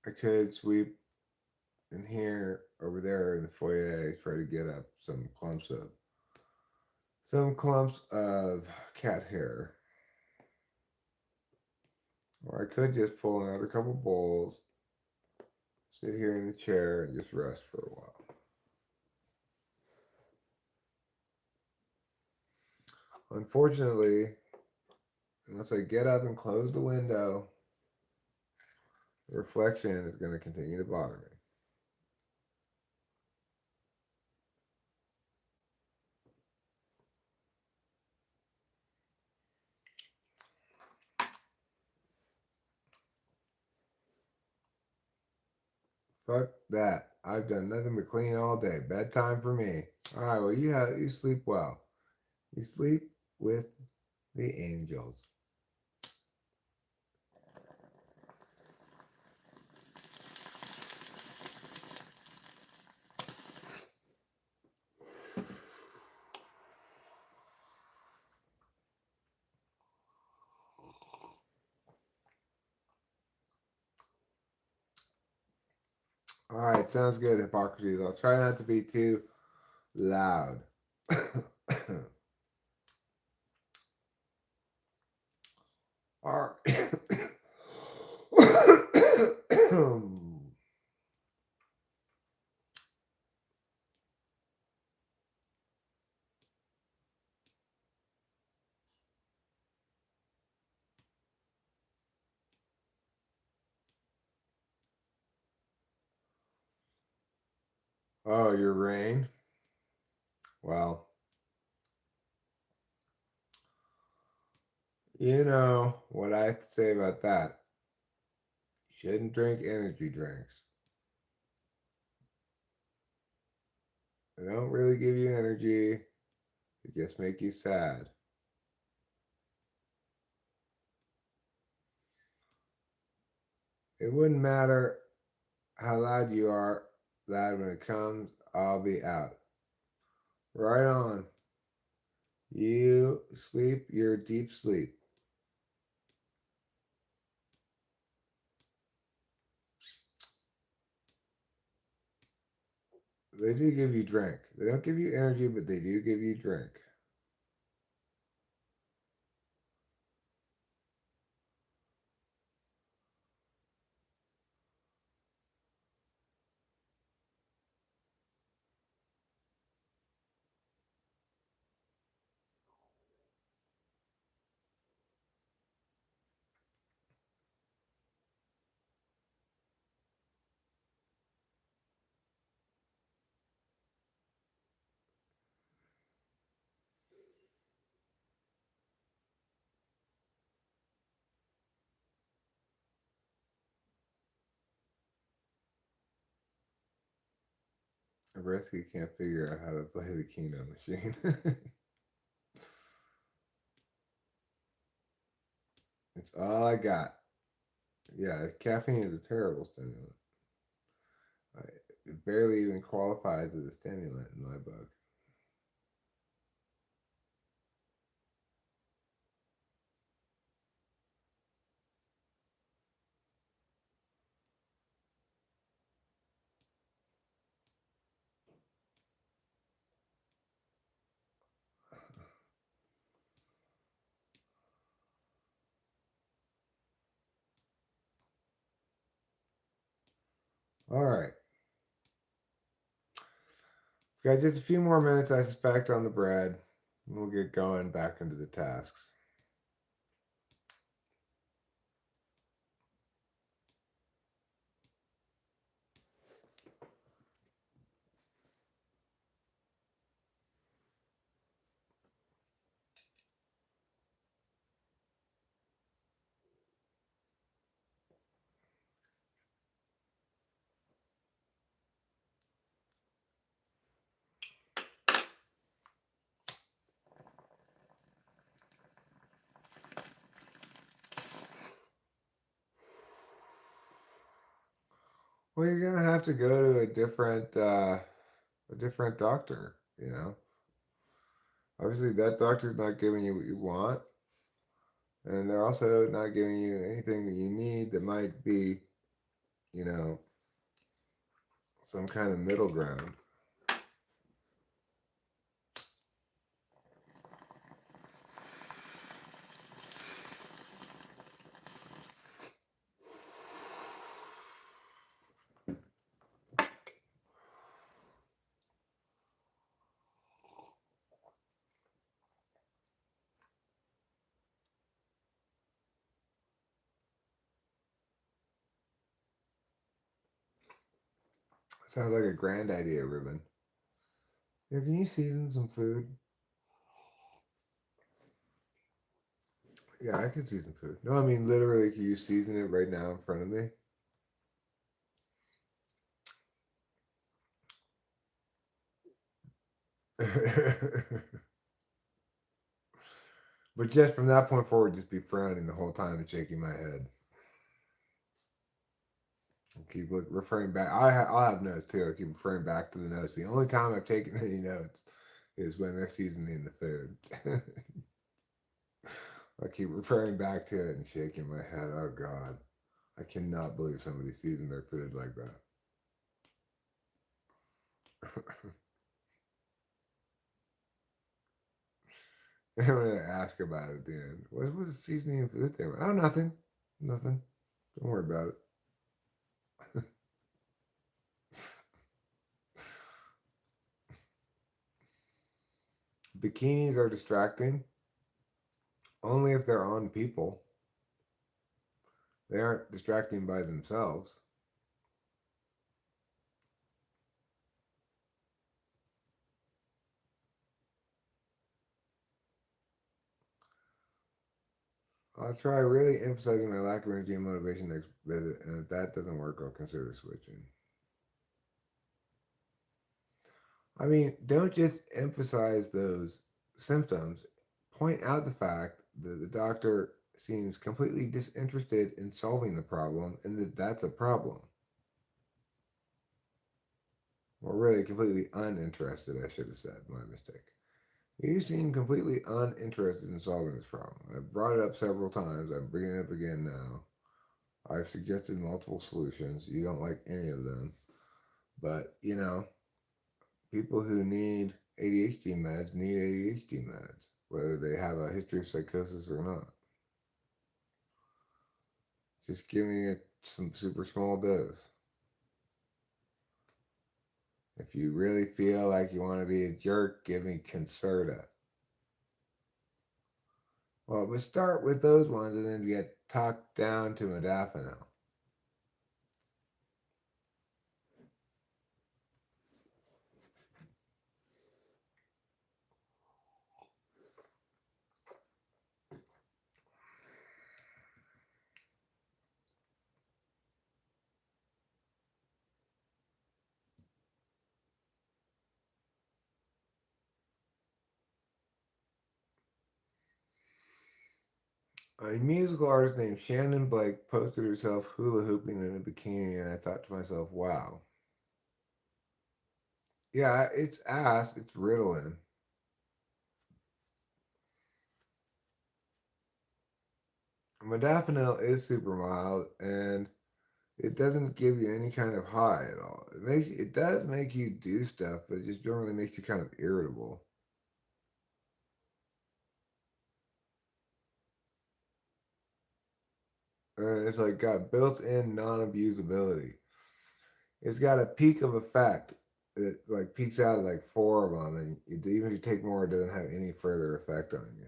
I could sweep in here, over there in the foyer, try to get up some clumps of cat hair. Or I could just pull another couple bowls, sit here in the chair, and just rest for a while. Unfortunately, unless I get up and close the window, the reflection is going to continue to bother me. Fuck that. I've done nothing but clean all day. Bedtime for me. All right, well, you sleep well. You sleep with the angels. All right, sounds good, Hippocrates. I'll try not to be too loud. All right. Oh, your rain? Well, you know what I say about that. You shouldn't drink energy drinks. They don't really give you energy, they just make you sad. It wouldn't matter how loud you are, loud when it comes, I'll be out. Right on. You sleep your deep sleep. They do give you drink. They don't give you energy, but they do give you drink. I basically can't figure out how to play the Keno machine. It's all I got. Yeah, caffeine is a terrible stimulant. It barely even qualifies as a stimulant in my book. All right. Got just a few more minutes, I suspect, on the bread. We'll get going back into the tasks. Well, you're gonna have to go to a different doctor. You know, obviously that doctor's not giving you what you want, and they're also not giving you anything that you need that might be, you know, some kind of middle ground. Sounds like a grand idea, Ruben. Yeah, can you season some food? Yeah, I can season food. No, I mean literally, can you season it right now in front of me? But just from that point forward, just be frowning the whole time and shaking my head. Keep referring back. I'll have notes too. I keep referring back to the notes. The only time I've taken any notes is when they're seasoning the food. I keep referring back to it and shaking my head. Oh God, I cannot believe somebody seasoned their food like that. I'm gonna ask about it at the end. What was the seasoning food thing? Oh, nothing, nothing. Don't worry about it. Bikinis are distracting only if they're on people. They aren't distracting by themselves. I'll try really emphasizing my lack of energy and motivation next visit, and if that doesn't work, I'll consider switching. I mean, don't just emphasize those symptoms. Point out the fact that the doctor seems completely disinterested in solving the problem and that that's a problem. Or really, completely uninterested, I should have said. My mistake. You seem completely uninterested in solving this problem. I've brought it up several times. I'm bringing it up again now. I've suggested multiple solutions. You don't like any of them. But, you know, people who need ADHD meds need ADHD meds, whether they have a history of psychosis or not. Just give me some super small dose. If you really feel like you want to be a jerk, give me Concerta. Well, but start with those ones and then get talked down to modafinil. A musical artist named Shannon Blake posted herself hula hooping in a bikini, and I thought to myself, wow. Yeah, it's ass, it's Ritalin. Modafinil is super mild, and it doesn't give you any kind of high at all. It does make you do stuff, but it just generally makes you kind of irritable. And it's like got built-in non-abusability. It's got a peak of effect. It like peaks out at like four of them, and even if you take more, it doesn't have any further effect on you.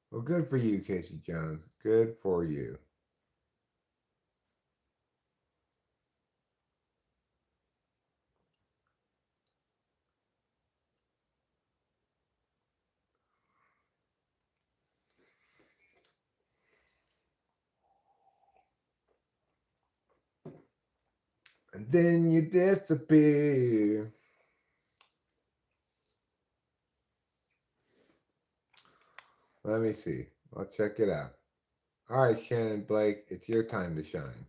Well, good for you, Casey Jones. Good for you. And then you disappear. Let me see. I'll check it out. All right, Shannon Blake, it's your time to shine.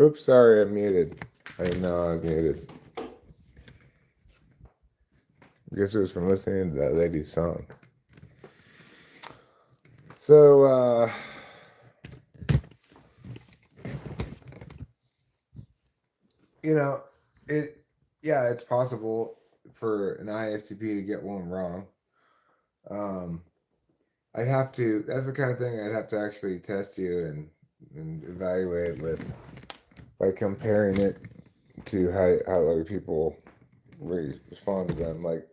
Oops, sorry, I'm muted. I didn't know I was muted. I guess it was from listening to that lady's song. So, you know, it yeah, it's possible for an ISTP to get one wrong. Um, I'd have to. That's the kind of thing I'd have to actually test you and evaluate with by comparing it to how other people respond to them. Like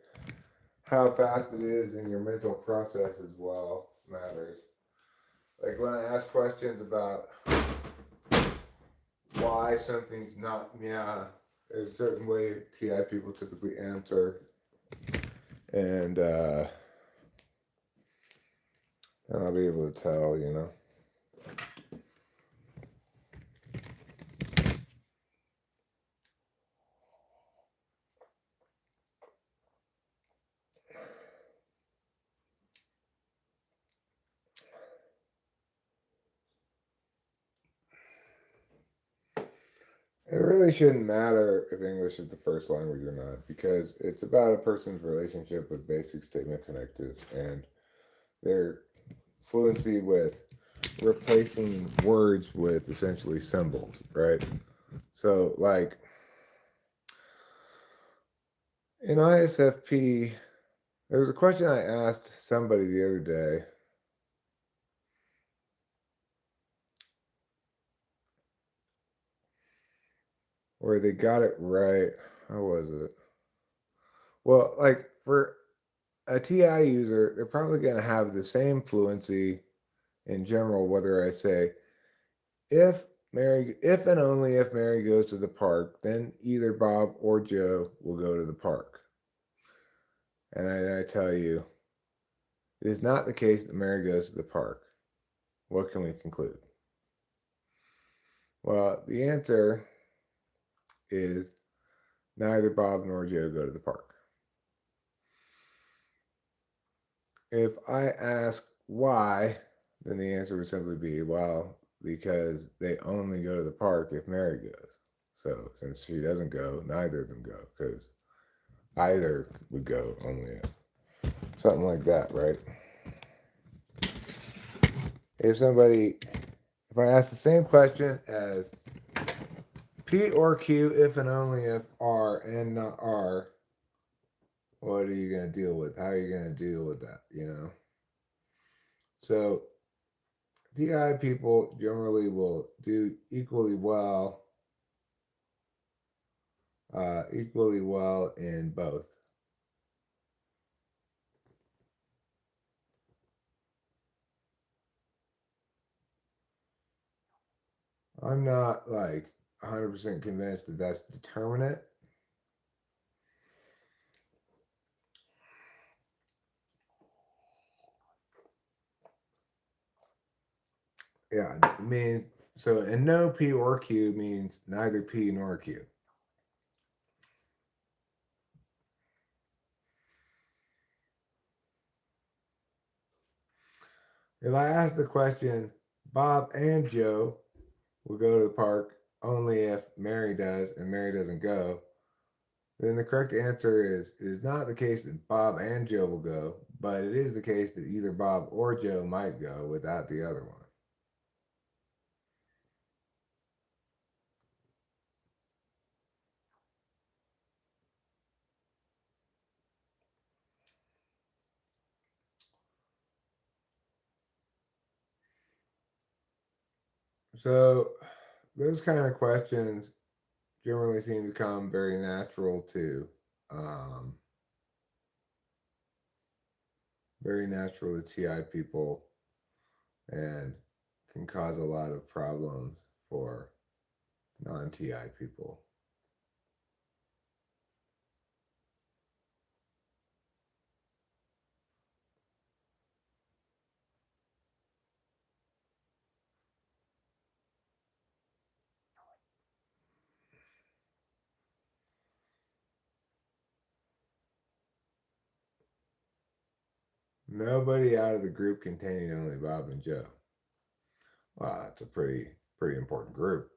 how fast it is in your mental process as well matters. Like when I ask questions about why something's not, yeah, there's a certain way TI people typically answer, and and I'll be able to tell, you know. It really shouldn't matter if English is the first language or not, because it's about a person's relationship with basic statement connectives and their fluency with replacing words with essentially symbols, right? So, like in ISFP, there was a question I asked somebody the other day. Where they got it right. How was it? Well, like for a TI user, they're probably going to have the same fluency in general, whether I say, if and only if Mary goes to the park, then either Bob or Joe will go to the park. And I tell you, it is not the case that Mary goes to the park. What can we conclude? Well, the answer is neither Bob nor Joe go to the park. If I ask why, then the answer would simply be, well, because they only go to the park if Mary goes. So since she doesn't go, neither of them go, because either would go only if. Something like that, right? If I ask the same question as P or Q if and only if R and not R, what are you going to deal with? How are you going to deal with that, you know? So TI people generally will do equally well in both. I'm not like 100% convinced that that's determinate. Yeah, it means so, and no P or Q means neither P nor Q. If I ask the question, Bob and Joe will go to the park only if Mary does and Mary doesn't go, then the correct answer is it is not the case that Bob and Joe will go, but it is the case that either Bob or Joe might go without the other one. So those kind of questions generally seem to come very um, natural to TI people, and can cause a lot of problems for non-TI people. Nobody out of the group containing only Bob and Joe. Wow, that's a pretty important group.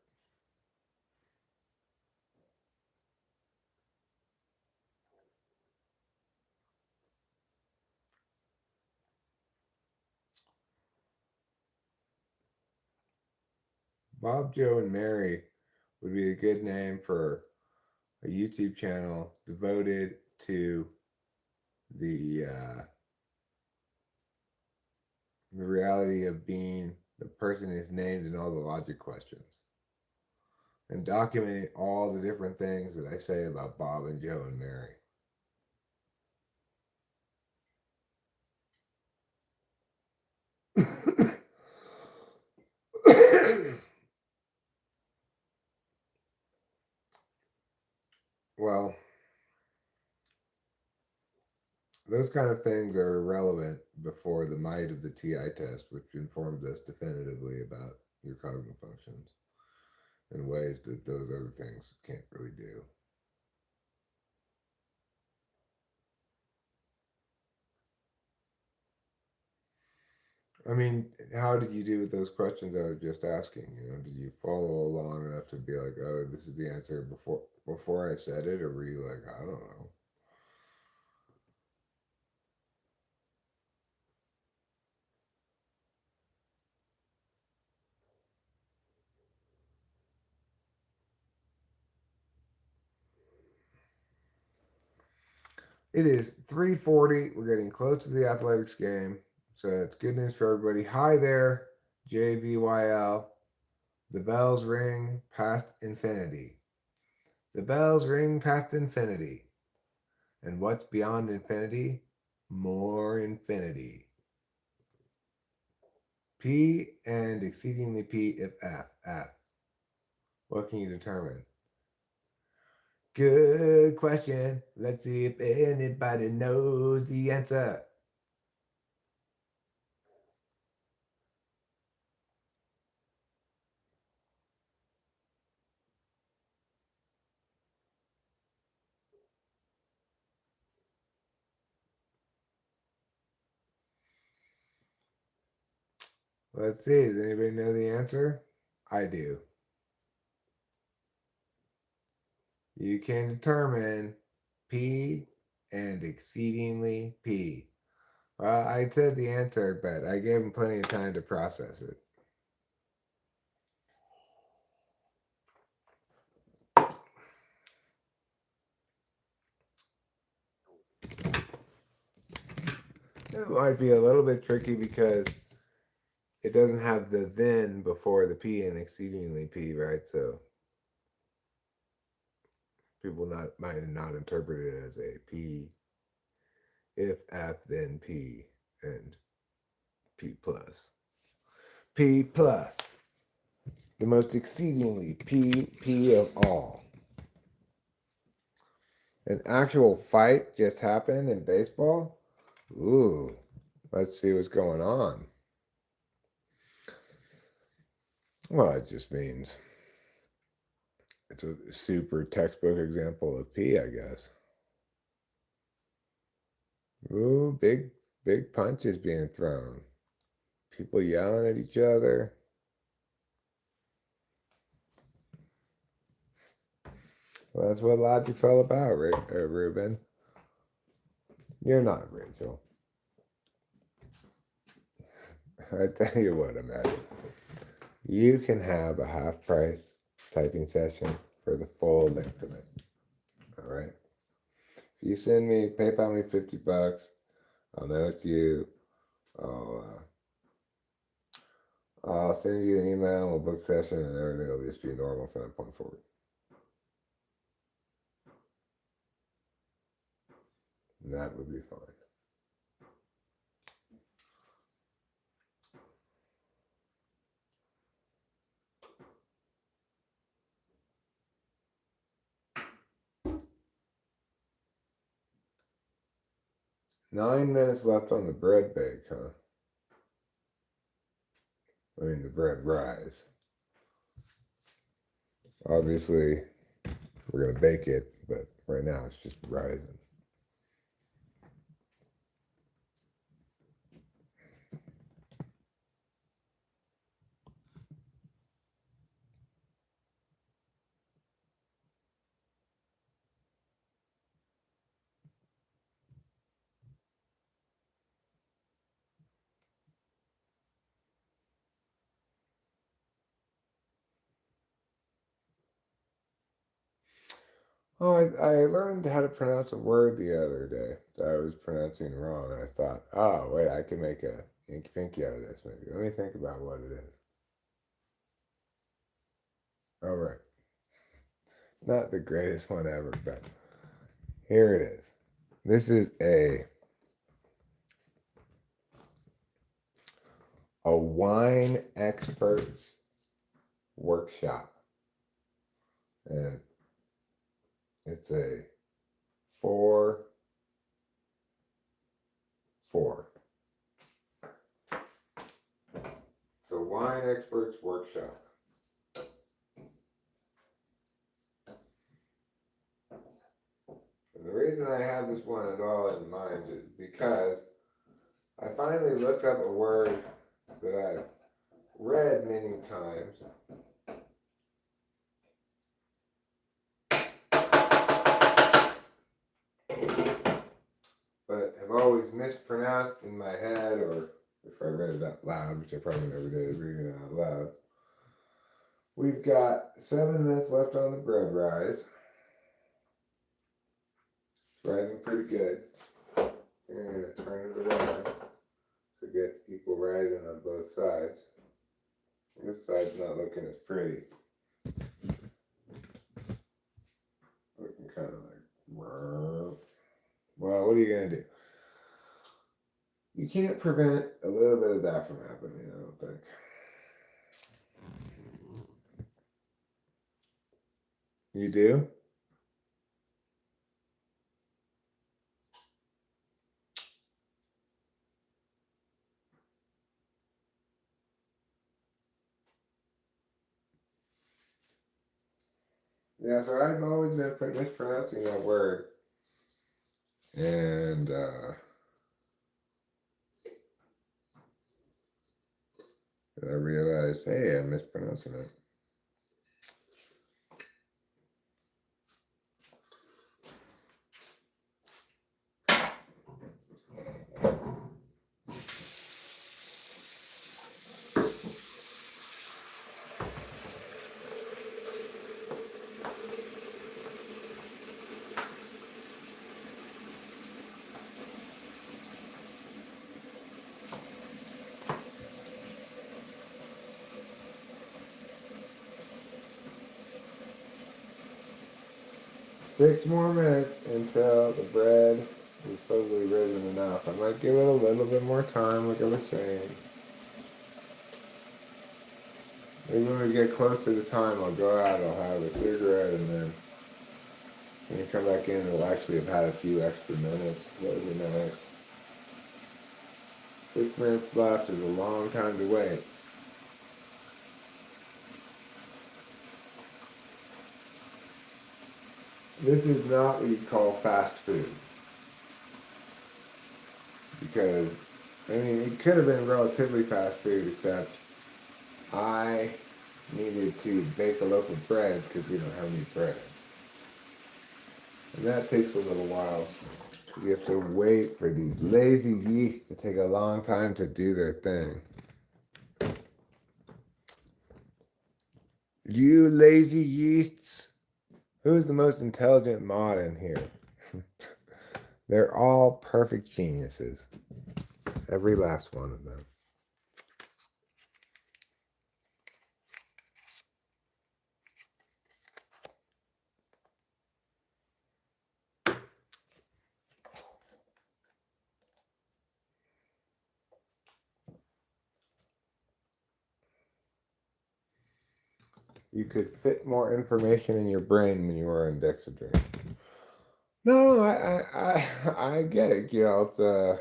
Bob, Joe, and Mary would be a good name for a YouTube channel devoted to the reality of being the person is named in all the logic questions, and documenting all the different things that I say about Bob and Joe and Mary. Well, those kind of things are irrelevant before the might of the TI test, which informs us definitively about your cognitive functions in ways that those other things can't really do. I mean, how did you do with those questions I was just asking? You know, did you follow along enough to be like, oh, this is the answer before I said it, or were you like, I don't know? It is 3:40. We're getting close to the athletics game, so it's good news for everybody. Hi there, JVYL. The bells ring past infinity. The bells ring past infinity. And what's beyond infinity? More infinity. P and exceedingly P if F. F. What can you determine? Good question. Let's see if anybody knows the answer. Let's see. Does anybody know the answer? I do. You can determine P and exceedingly P. Well, I said the answer, but I gave him plenty of time to process it. It might be a little bit tricky because it doesn't have the then before the P and exceedingly P, right? So people might not interpret it as a P if F then P and P plus. P plus. The most exceedingly P of all. An actual fight just happened in baseball? Ooh, let's see what's going on. Well, it just means it's a super textbook example of P, I guess. Ooh, big punches being thrown. People yelling at each other. Well, that's what logic's all about, Ruben. You're not, Rachel. I tell you what, Amanda. You can have a half-price typing session for the full length of it. All right? If you PayPal me $50, I'll know it's you. I'll send you an email, we'll book session, and everything will just be normal from that point forward. And that would be fine. Nine minutes left on the bread bake, huh? I mean, the bread rise. Obviously, we're going to bake it, but right now it's just rising. Oh, I learned how to pronounce a word the other day that I was pronouncing wrong. And I thought, oh, wait, I can make a Inky Pinky out of this maybe. Let me think about what it is. All right. Not the greatest one ever, but here it is. This is a wine expert's workshop. And it's a 4-4. So wine experts workshop. And the reason I have this one at all in mind is because I finally looked up a word that I've read many times. But have always mispronounced in my head, or if I read it out loud, which I probably never did, reading it out loud. We've got 7 minutes left on the bread rise. It's rising pretty good. I'm going to turn it around so it gets equal rising on both sides. This side's not looking as pretty. Looking kind of like, well, what are you going to do? You can't prevent a little bit of that from happening, I don't think. You do? Yeah, so I've always been mispronouncing that word. And I realized, hey, I'm mispronouncing it. Six more minutes until the bread is supposedly risen enough. I might give it a little bit more time, like I was saying. Maybe when we get close to the time, I'll go out, I'll have a cigarette, and then when you come back in, it'll actually have had a few extra minutes. That would be nice. 6 minutes left is a long time to wait. This is not what you'd call fast food. Because, I mean, it could have been relatively fast food, except I needed to bake a loaf of bread because we don't have any bread. And that takes a little while. You have to wait for these lazy yeast to take a long time to do their thing. You lazy yeasts. Who's the most intelligent mod in here? They're all perfect geniuses. Every last one of them. You could fit more information in your brain when you were on Dexedrine. No, I get it, Gyalt.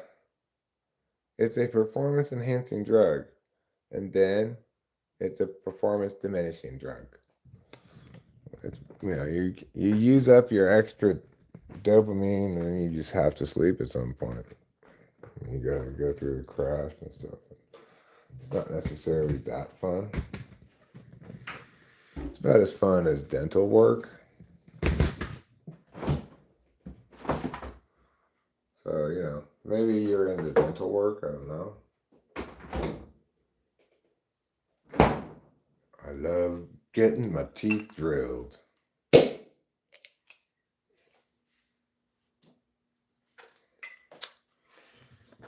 It's a performance enhancing drug, and then it's a performance diminishing drug. It's, you use up your extra dopamine, and then you just have to sleep at some point. You gotta go through the crash and stuff. It's not necessarily that fun. It's about as fun as dental work. So, maybe you're into dental work, I don't know. I love getting my teeth drilled.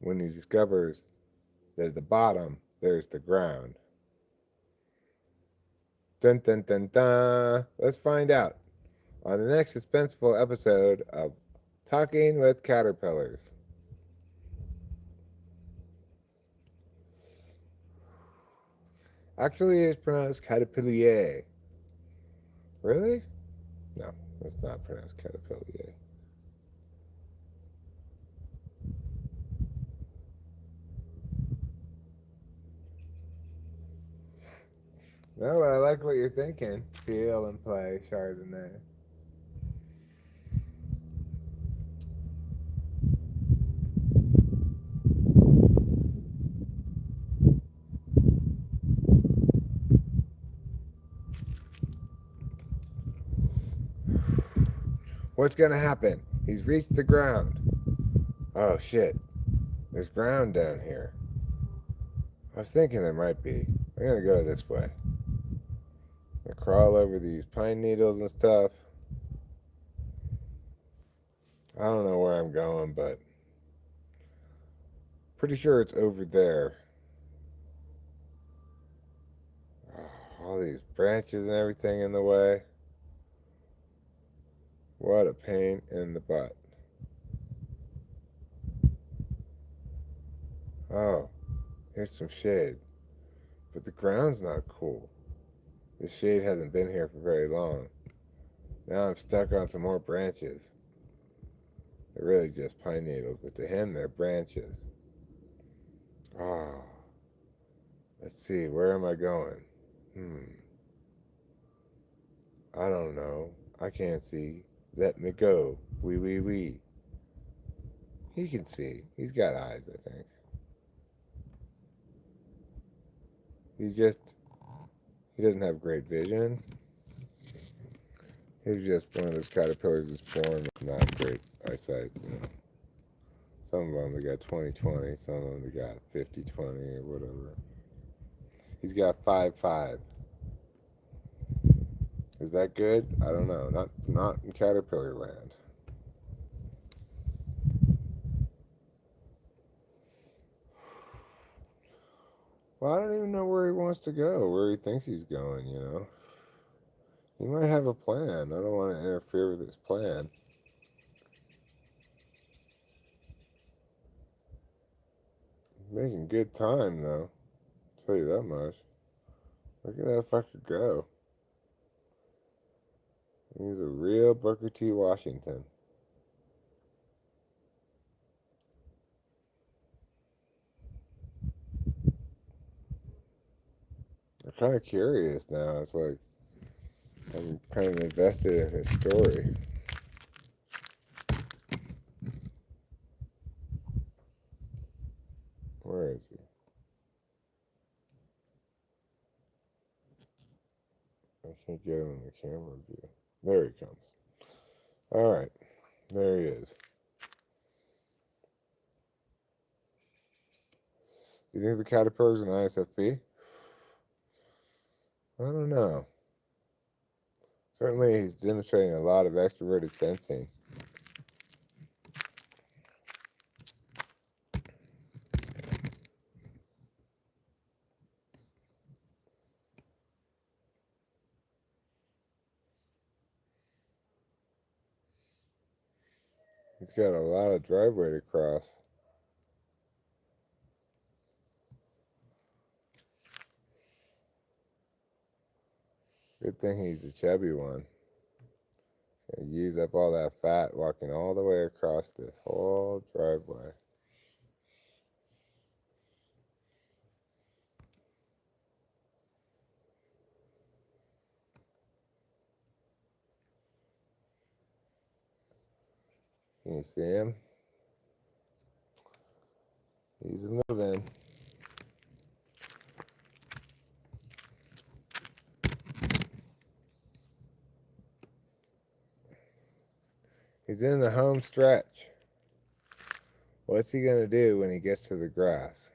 when he discovers that at the bottom there's the ground. Dun dun dun dun. Let's find out on the next suspenseful episode of Talking with Caterpillars. Actually, it's pronounced caterpillar. Really? No, it's not pronounced caterpillar. No, but I like what you're thinking. Feel and play Chardonnay. What's gonna happen? He's reached the ground. Oh shit. There's ground down here. I was thinking there might be. I'm gonna go this way. I'm gonna crawl over these pine needles and stuff. I don't know where I'm going, but pretty sure it's over there. All these branches and everything in the way. What a pain in the butt. Oh, here's some shade. But the ground's not cool. The shade hasn't been here for very long. Now I'm stuck on some more branches. They're really just pine needles, but to him they're branches. Oh, let's see, where am I going? I don't know. I can't see. Let me go. Wee wee wee. He can see. He's got eyes, I think. He doesn't have great vision. He's just one of those caterpillars that's born with not great eyesight. Some of them they got 20/20, some of them they got 50/20 or whatever. He's got 5/5. Is that good? I don't know. Not in caterpillar land. Well, I don't even know where he wants to go, where he thinks he's going. He might have a plan. I don't want to interfere with his plan. Making good time, though. I'll tell you that much. Look at that fucker go. He's a real Booker T. Washington. I'm kind of curious now. It's like I'm kind of invested in his story. Where is he? I can't get him in the camera view. There he comes. All right. There he is. You think the caterpillar's an ISFP? I don't know. Certainly, he's demonstrating a lot of extroverted sensing. He's got a lot of driveway to cross. Good thing he's a chubby one. He's gonna use up all that fat walking all the way across this whole driveway. Can you see him? He's moving. He's in the home stretch. What's he going to do when he gets to the grass?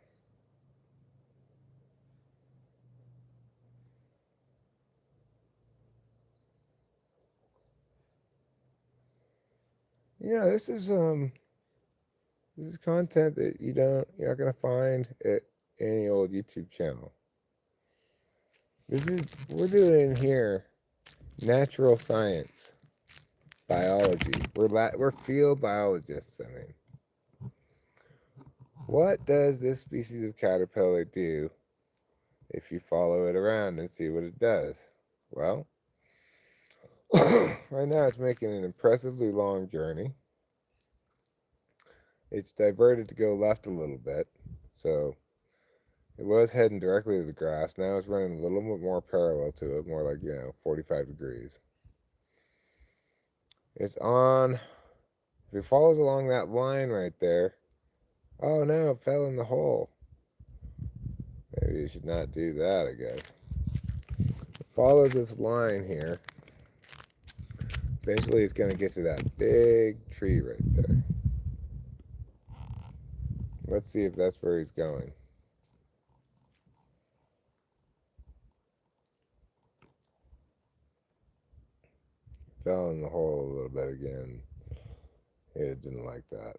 This is This is content that you're not gonna find at any old YouTube channel. We're doing here natural science, biology. We're field biologists. I mean, what does this species of caterpillar do if you follow it around and see what it does? Well, right now it's making an impressively long journey. It's diverted to go left a little bit, so it was heading directly to the grass. Now it's running a little bit more parallel to it, more like 45 degrees. It's on. If it follows along that line right there, oh no, it fell in the hole. Maybe you should not do that, I guess. It follows this line here. Eventually it's going to get to that big tree right there. Let's see if that's where he's going. Fell in the hole a little bit again. It didn't like that.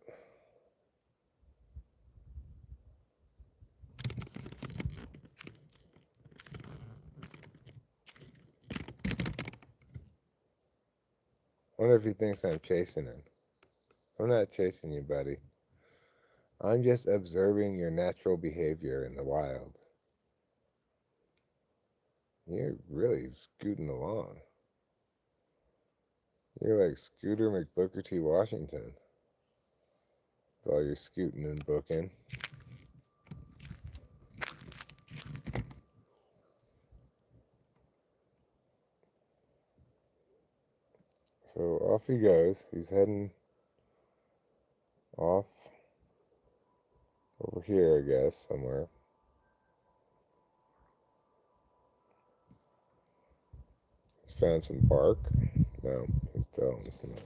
Wonder if he thinks I'm chasing him. I'm not chasing you, buddy. I'm just observing your natural behavior in the wild. You're really scooting along. You're like Scooter McBooker T. Washington. With all your scooting and booking. So off he goes. He's heading off over here, I guess, somewhere. He's found some bark. No, he's still on the cement.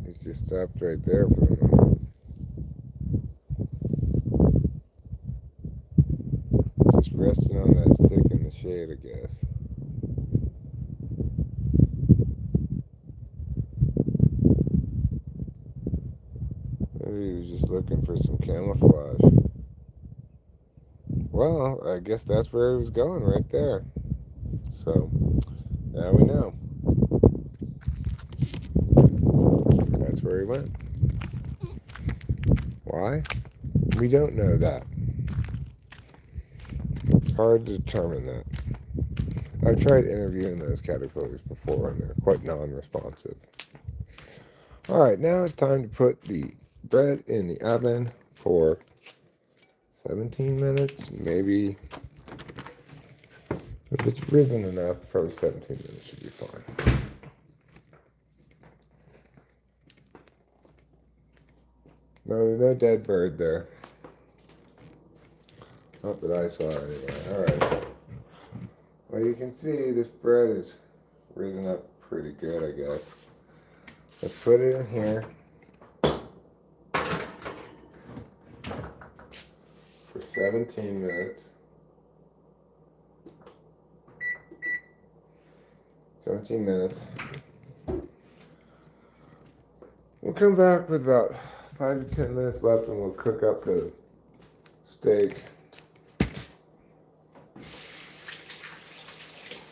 He's just stopped right there for the moment. Just resting on that stick in the shade, I guess. Maybe he was just looking for some camouflage. Well, I guess that's where he was going, right there. So, now we know. That's where he went. Why? We don't know that. It's hard to determine that. I've tried interviewing those caterpillars before, and they're quite non-responsive. Alright, now it's time to put the bread in the oven for 17 minutes, maybe. If it's risen enough, probably 17 minutes should be fine. No, there's no dead bird there. Not that I saw anyway. Alright. Well, you can see this bread is risen up pretty good, I guess. Let's put it in here for 17 minutes. 17 minutes. We'll come back with about 5 to 10 minutes left and we'll cook up the steak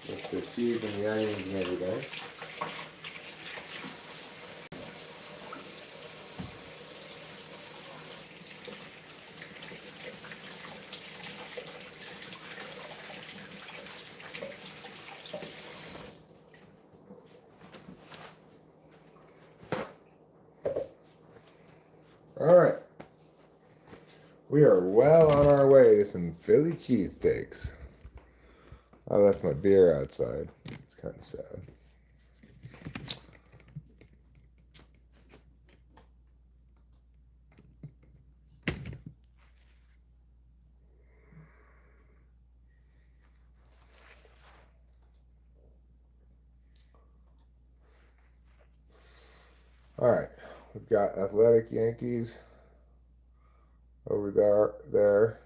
with the cheese and the onions and everything. All right, we are well on our way to some Philly cheesesteaks. I left my beer outside. It's kind of sad. All right, we've got Athletic Yankees over there.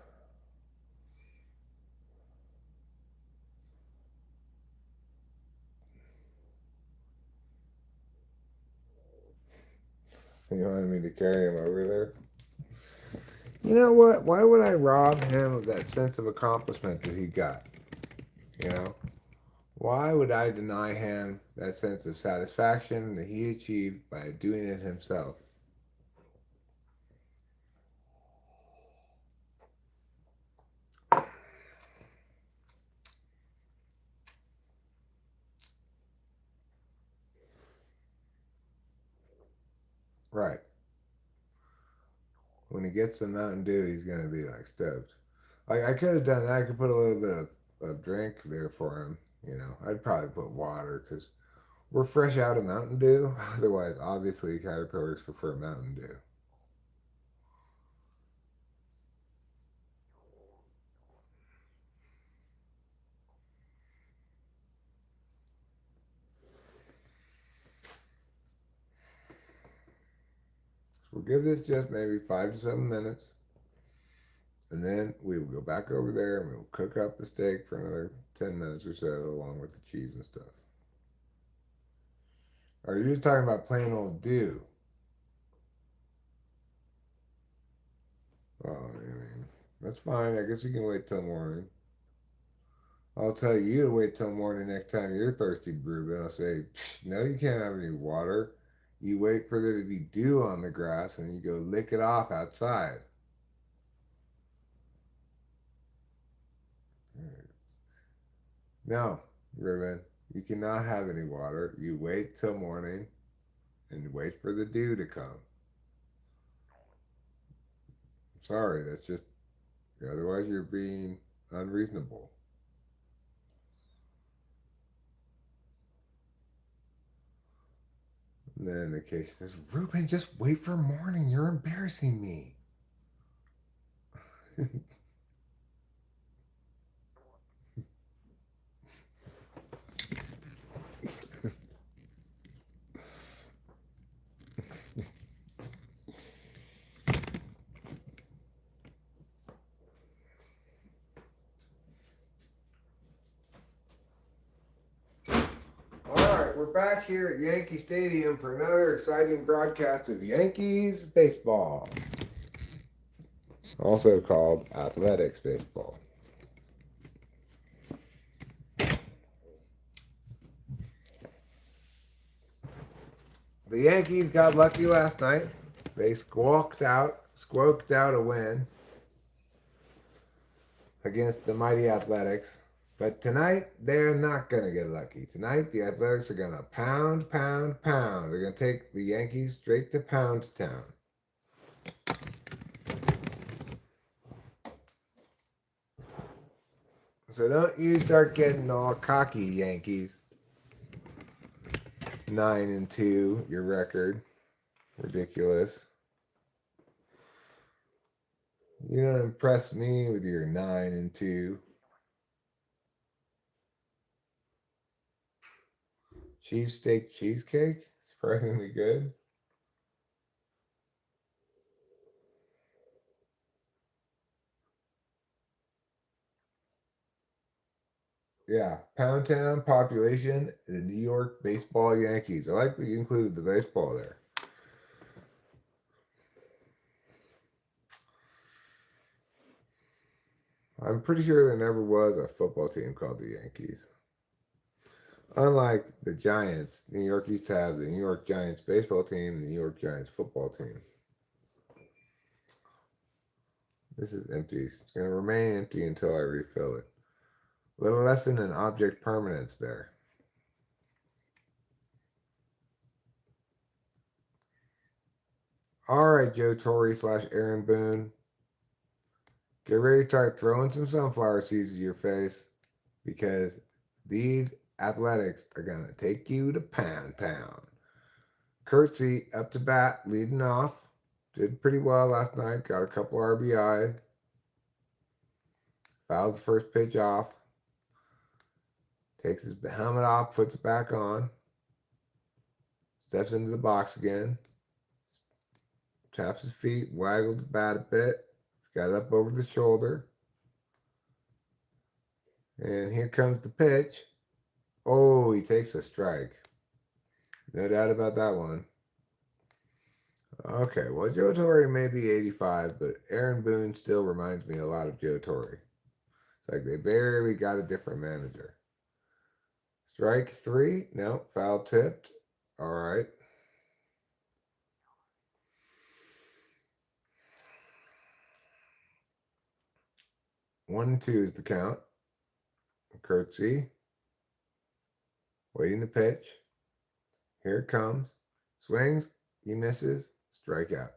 You wanted me to carry him over there? You know what? Why would I rob him of that sense of accomplishment that he got? You know? Why would I deny him that sense of satisfaction that he achieved by doing it himself? Right. When he gets the Mountain Dew, he's going to be like stoked. Like, I could have done that. I could put a little bit of drink there for him. You know, I'd probably put water because we're fresh out of Mountain Dew. Otherwise, obviously, caterpillars prefer Mountain Dew. So we'll give this just maybe 5 to 7 minutes. And then we will go back over there and we'll cook up the steak for another 10 minutes or so, along with the cheese and stuff. Are you just talking about plain old dew? Oh, I mean, that's fine. I guess you can wait till morning. I'll tell you to wait till morning next time you're thirsty, Ruben. I'll say, no, you can't have any water. You wait for there to be dew on the grass and you go lick it off outside. No, Ruben, you cannot have any water. You wait till morning and wait for the dew to come. Sorry, that's just, otherwise you're being unreasonable. And then the case says, Ruben, just wait for morning. You're embarrassing me. We're back here at Yankee Stadium for another exciting broadcast of Yankees baseball, also called athletics baseball. The Yankees got lucky last night. They squawked out a win against the mighty Athletics. But tonight, they're not going to get lucky. Tonight, the Athletics are going to pound. They're going to take the Yankees straight to Pound Town. So don't you start getting all cocky, Yankees. 9-2, your record. Ridiculous. You don't impress me with your 9-2. Cheesesteak cheesecake, surprisingly good. Yeah, Pound Town population, the New York baseball Yankees. I like that you included the baseball there. I'm pretty sure there never was a football team called the Yankees. Unlike the Giants, New York used to have the New York Giants baseball team and the New York Giants football team. This is empty. It's going to remain empty until I refill it. Little lesson in object permanence there. All right, Joe Torre / Aaron Boone. Get ready to start throwing some sunflower seeds at your face because these Athletics are going to take you to Pound Town. Curtsy up to bat, leading off. Did pretty well last night. Got a couple RBI. Fouls the first pitch off. Takes his helmet off, puts it back on. Steps into the box again. Taps his feet, waggles the bat a bit. got up over the shoulder. And here comes the pitch. Oh, he takes a strike. No doubt about that one. Okay, well, Joe Torre may be 85, but Aaron Boone still reminds me a lot of Joe Torre. It's like they barely got a different manager. Strike 3. No, foul tipped. All right. 1-2 is the count. Curtsy. Waiting the pitch. Here it comes. Swings. He misses. Strikeout.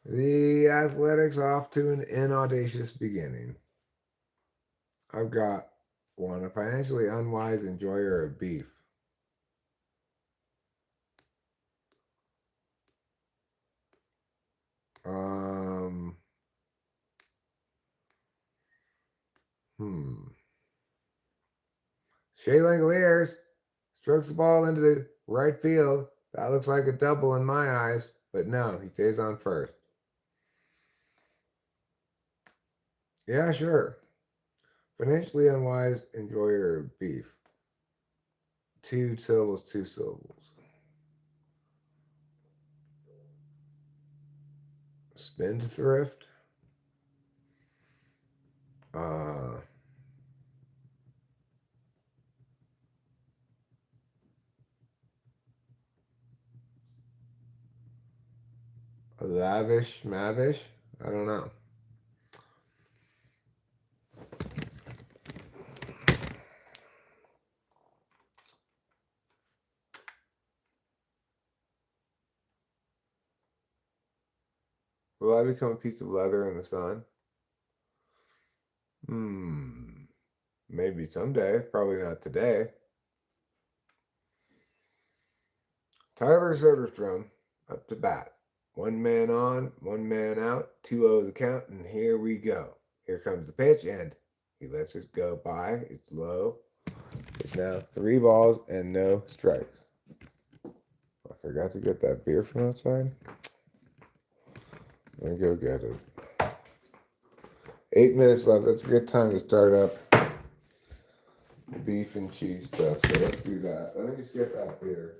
The Athletics off to an inaudacious beginning. I've got one, a financially unwise enjoyer of beef. Shea Langoliers strokes the ball into the right field. That looks like a double in my eyes, but no, he stays on first. Yeah, sure. Financially unwise enjoyer of beef. 2 syllables, 2 syllables. Spendthrift. Lavish, mavish. I don't know. Will I become a piece of leather in the sun? Maybe someday. Probably not today. Tyler Soderstrom up to bat. 1 man on, 1 man out, 2-0 the count, and here we go. Here comes the pitch, and he lets it go by. It's low. It's now 3 balls and no strikes. I forgot to get that beer from outside. Let me go get it. 8 minutes left. That's a good time to start up the beef and cheese stuff. So let's do that. Let me just get that beer.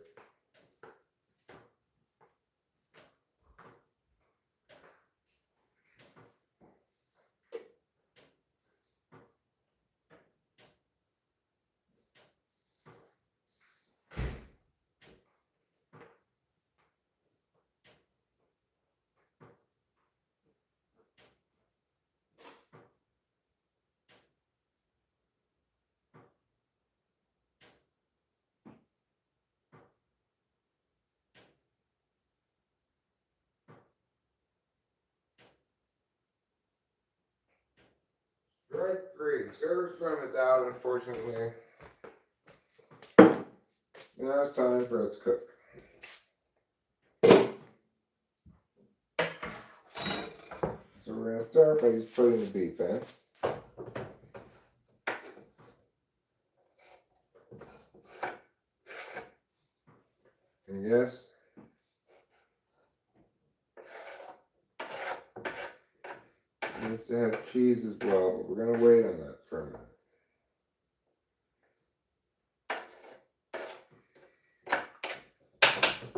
Strike 3. Soderstrom is out, unfortunately. Now it's time for us to cook. So we're going to start by just putting the beef in. And yes, it needs to have cheese as well, but we're going to wait on that for a minute.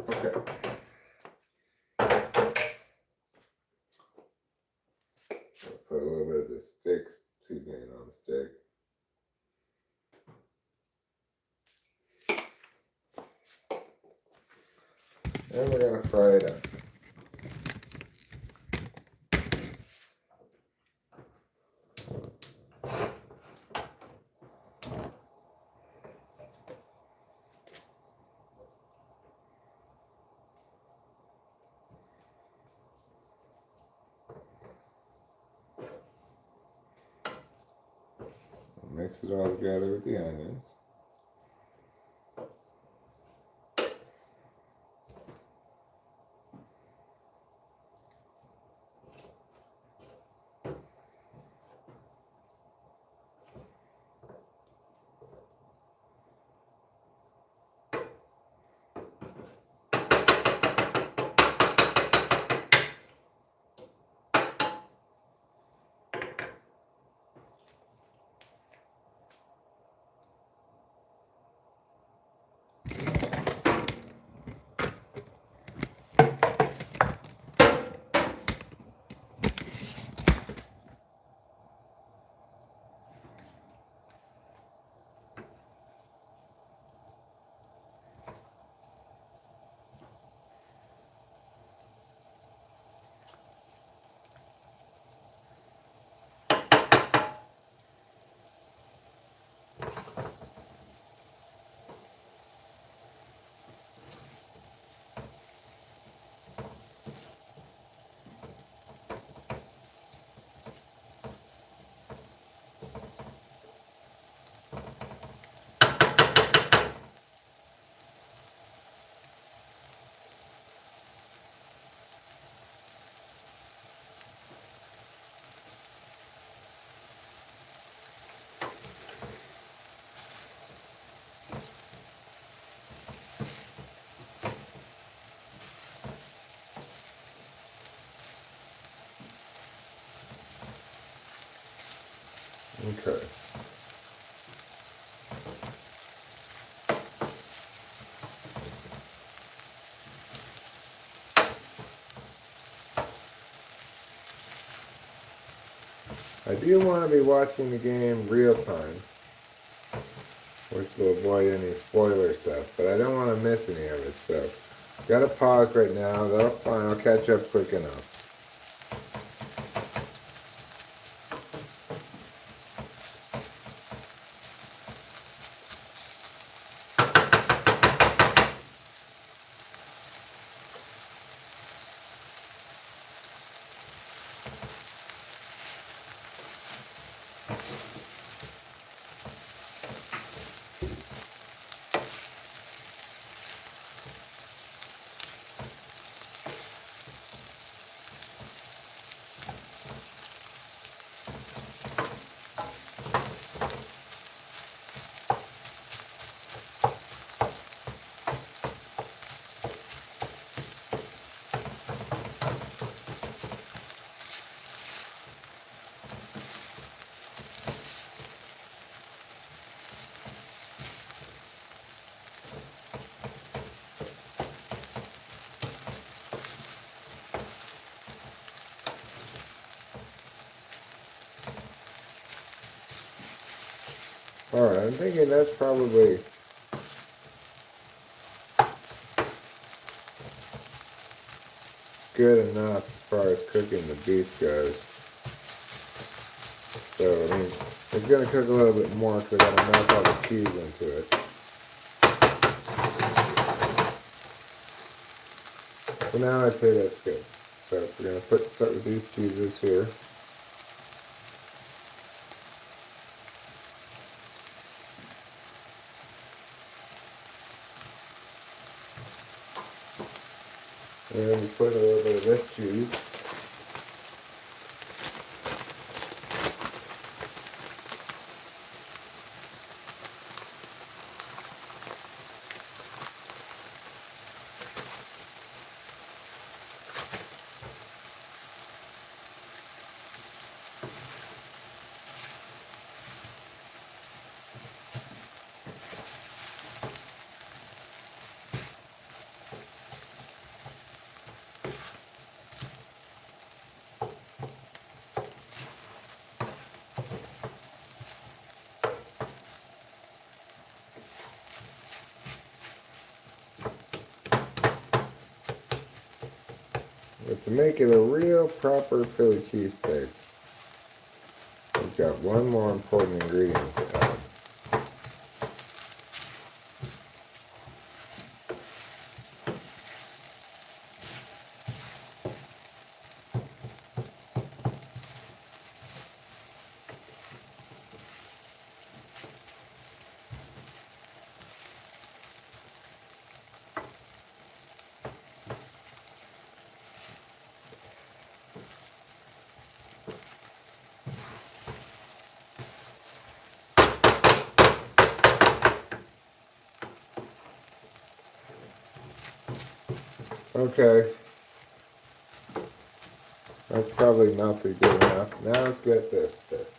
Okay. I'll put a little bit of the steak seasoning on the steak. And we're going to fry it up. Mix it all together with the onions. Okay. I do want to be watching the game real time, which will avoid any spoiler stuff, but I don't want to miss any of it, so gotta pause right now. That's fine, I'll catch up quick enough. Alright, I'm thinking that's probably good enough as far as cooking the beef goes. So, I mean, it's going to cook a little bit more because I got to melt all the cheese into it. So now I'd say that's good. So we're going to start with these cheeses here. And then we put a little bit of this cheese. But to make it a real proper Philly cheesesteak, we've got one more important ingredient to add. Okay, that's probably melted good enough. Now let's get this bit.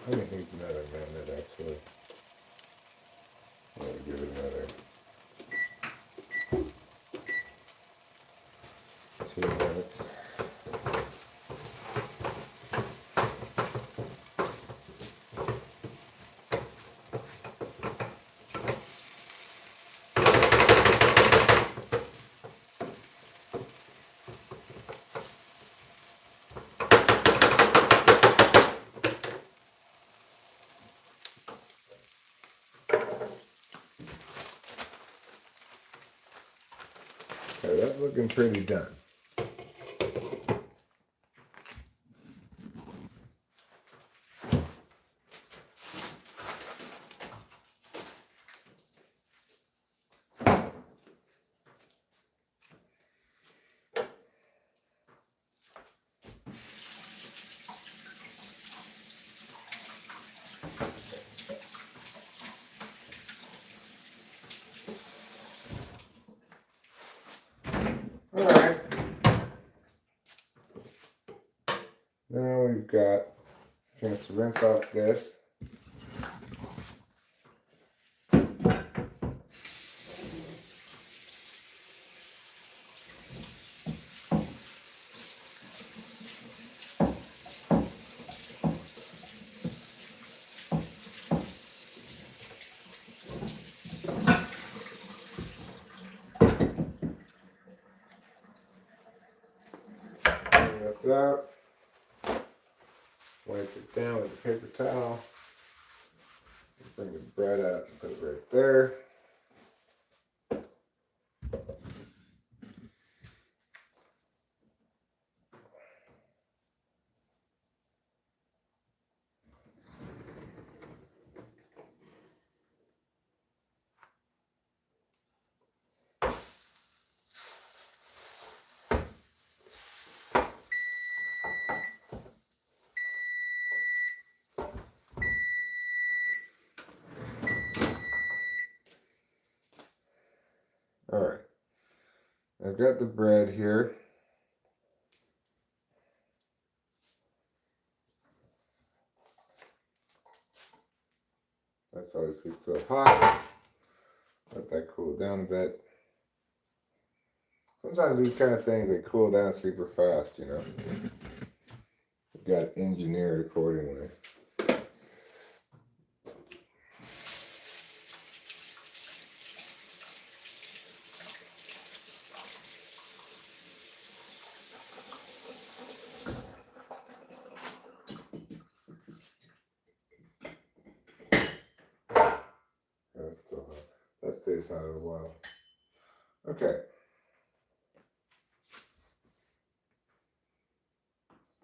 I think it needs another minute actually. I'm gonna give it another 2 minutes. Okay, that's looking pretty done. Alright. Now we've got a chance to rinse off this. Bring this out. Wipe it down with a paper towel. Bring the bread out and put it right there. Alright. I've got the bread here. That's obviously still hot. Let that cool down a bit. Sometimes these kind of things, they cool down super fast, you know. You've got to engineer it accordingly. That's still hot. That stays hot a while. Okay.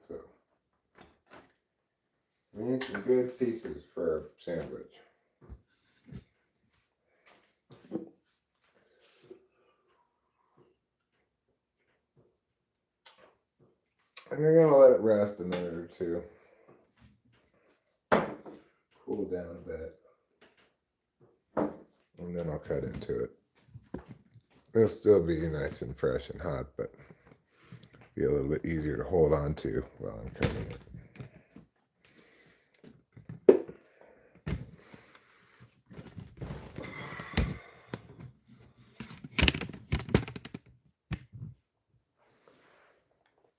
So, we need some good pieces for our sandwich. And we're going to let it rest a minute or two. Cool down a bit. And then I'll cut into it. It'll still be nice and fresh and hot, but be a little bit easier to hold on to while I'm cutting it.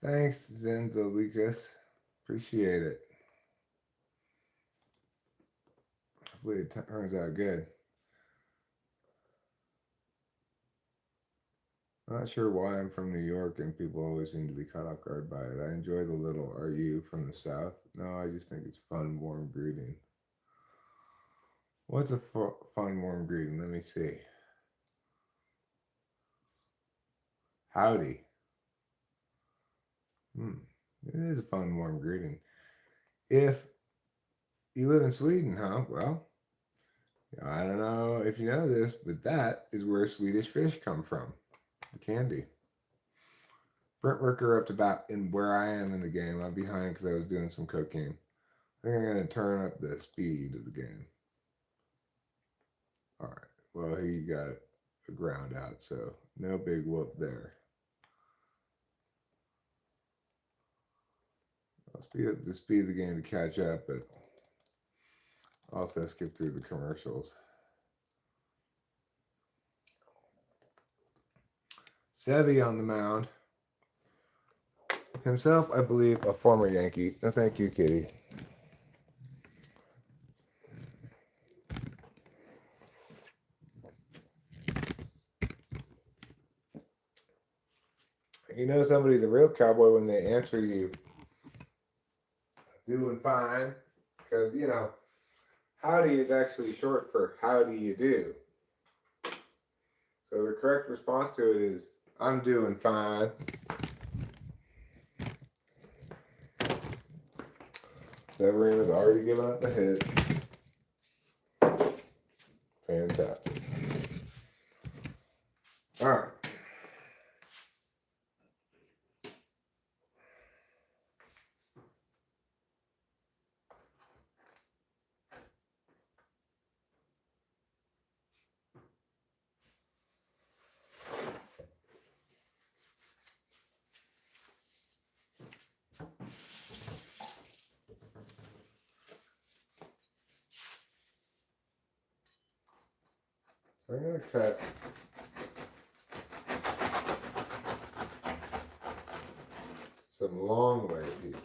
Thanks, Zenzolikas. Appreciate it. Hopefully it turns out good. I'm not sure why I'm from New York and people always seem to be caught off guard by it. I enjoy the little, "Are you from the South?" No, I just think it's fun, warm greeting. What's a fun, warm greeting? Let me see. Howdy. It is a fun, warm greeting. If you live in Sweden, huh? Well, I don't know if you know this, but that is where Swedish fish come from. The candy. Sprint worker up to about in where I am in the game. I'm behind because I was doing some cocaine. I think I'm going to turn up the speed of the game. All right. Well, he got a ground out, so no big whoop there. I'll speed up the speed of the game to catch up, but Also skip through the commercials. Sevy on the mound. Himself, I believe, a former Yankee. No, thank you, Kitty. You know somebody's a real cowboy when they answer you doing fine. Because, you know, howdy is actually short for how do you do. So the correct response to it is, I'm doing fine. Severine has already given up a hit. Fantastic. All right. So I'm going to cut some long way pieces.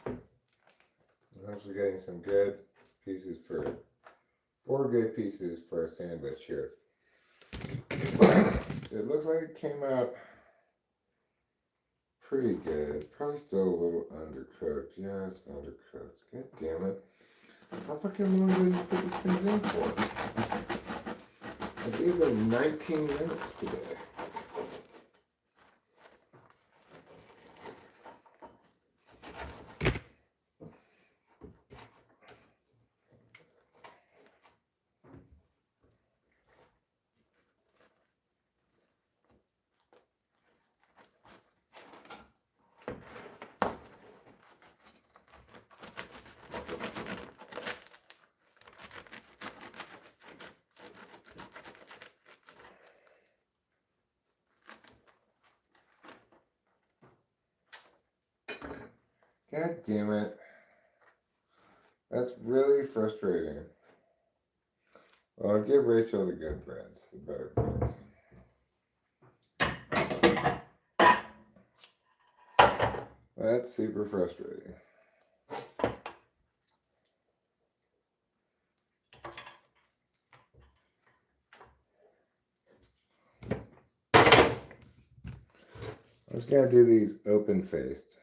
I'm actually getting some good pieces for 4 good pieces for a sandwich here. It looks like it came out pretty good. Probably still a little undercooked. Yeah, it's undercooked. God damn it. How fucking long did you put these things in for? I gave them 19 minutes today. God damn it. That's really frustrating. Well, I'll give Rachel the good breads, the better breads. That's super frustrating. I'm just going to do these open-faced.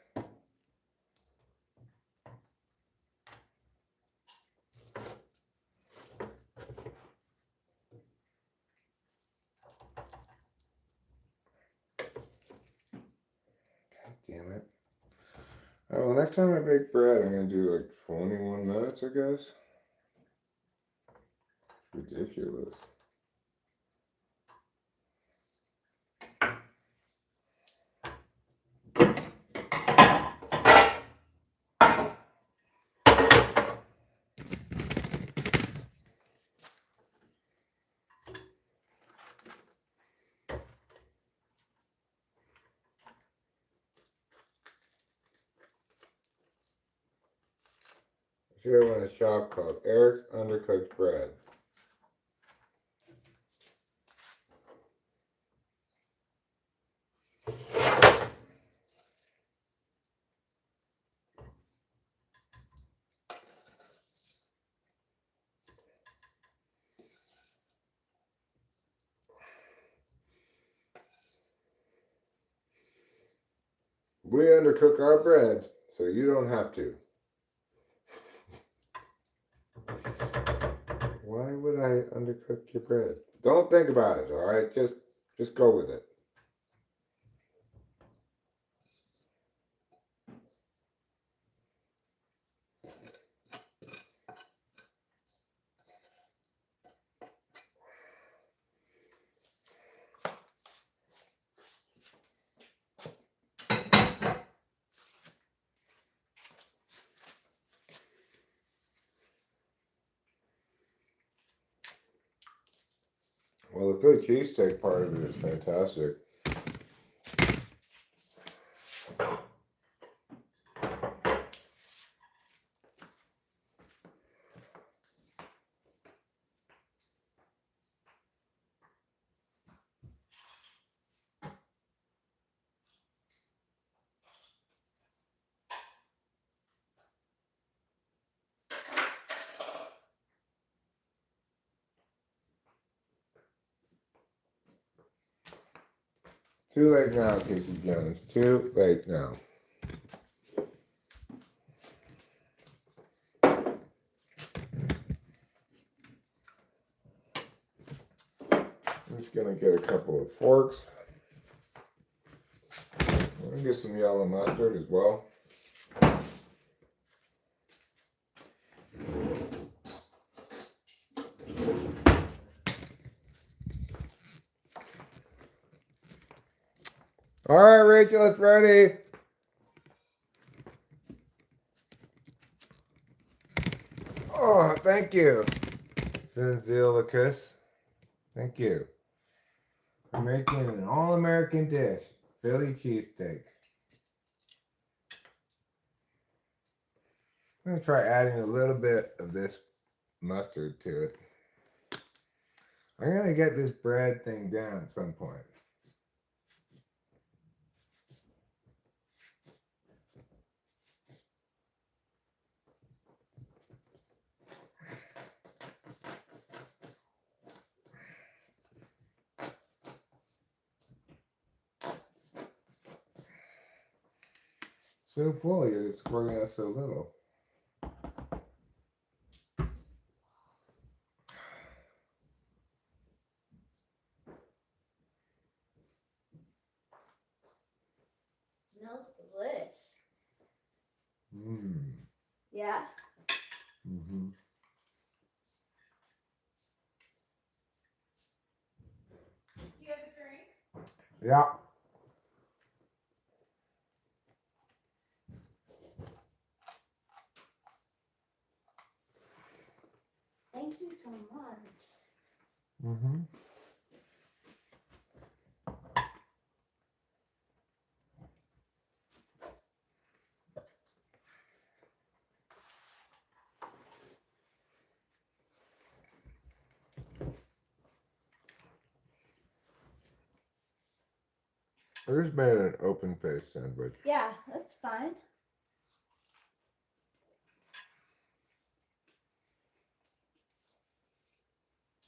Damn it. Alright, well, next time I bake bread, I'm going to do like 21 minutes, I guess. Ridiculous. I should have won a shop called Eric's Undercooked Bread. We undercook our bread, so you don't have to. Why would I undercook your bread? Don't think about it, alright? Just go with it. Well, the Philly cheesesteak part of it is fantastic. Too late now, Casey Jones. Too late now. I'm just gonna get a couple of forks. I'm gonna get some yellow mustard as well. All right, Rachel, it's ready. Oh, thank you. Sinzilicus. Thank you. I'm making an all-American dish, Philly cheesesteak. I'm gonna try adding a little bit of this mustard to it. I'm gonna get this bread thing down at some point. So fully is squirting out so little. Smells delish. Mmm. Yeah. Mm-hmm. You have a drink? Yeah. Thank you so much. Mm-hmm. I just made an open face sandwich. Yeah, that's fine.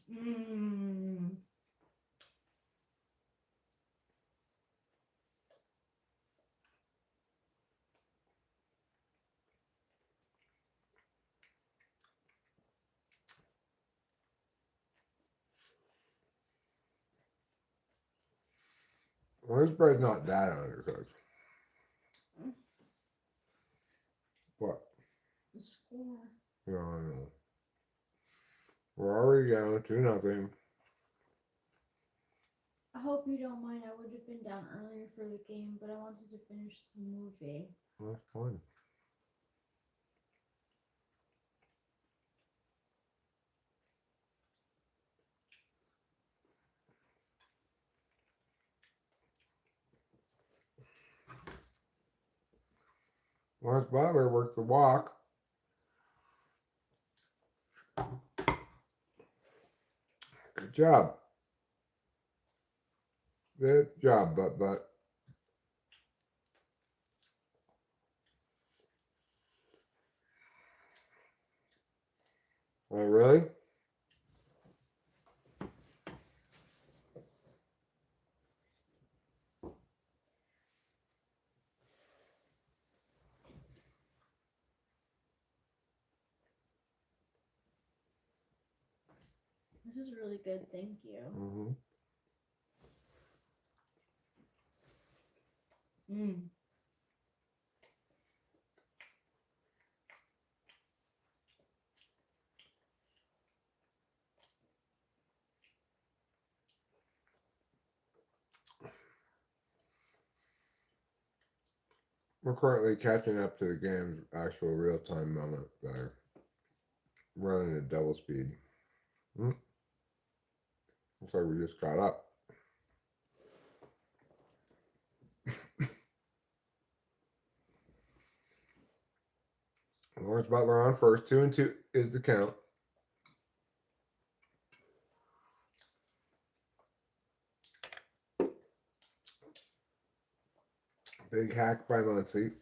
Mmm. Well, this bread's not that undercooked. What? The score. No, I know. We're already down 2-0. I hope you don't mind. I would have been down earlier for the game, but I wanted to finish the movie. That's fine. Lawrence Butler works the walk. Good job. Good job, but. Oh, really? This is really good. Thank you. Mm-hmm. Mmm. We're currently catching up to the game's actual real-time moment by running at double speed. Looks like we just caught up. Lawrence Butler on first. 2-2 is the count. Big hack by Muncie.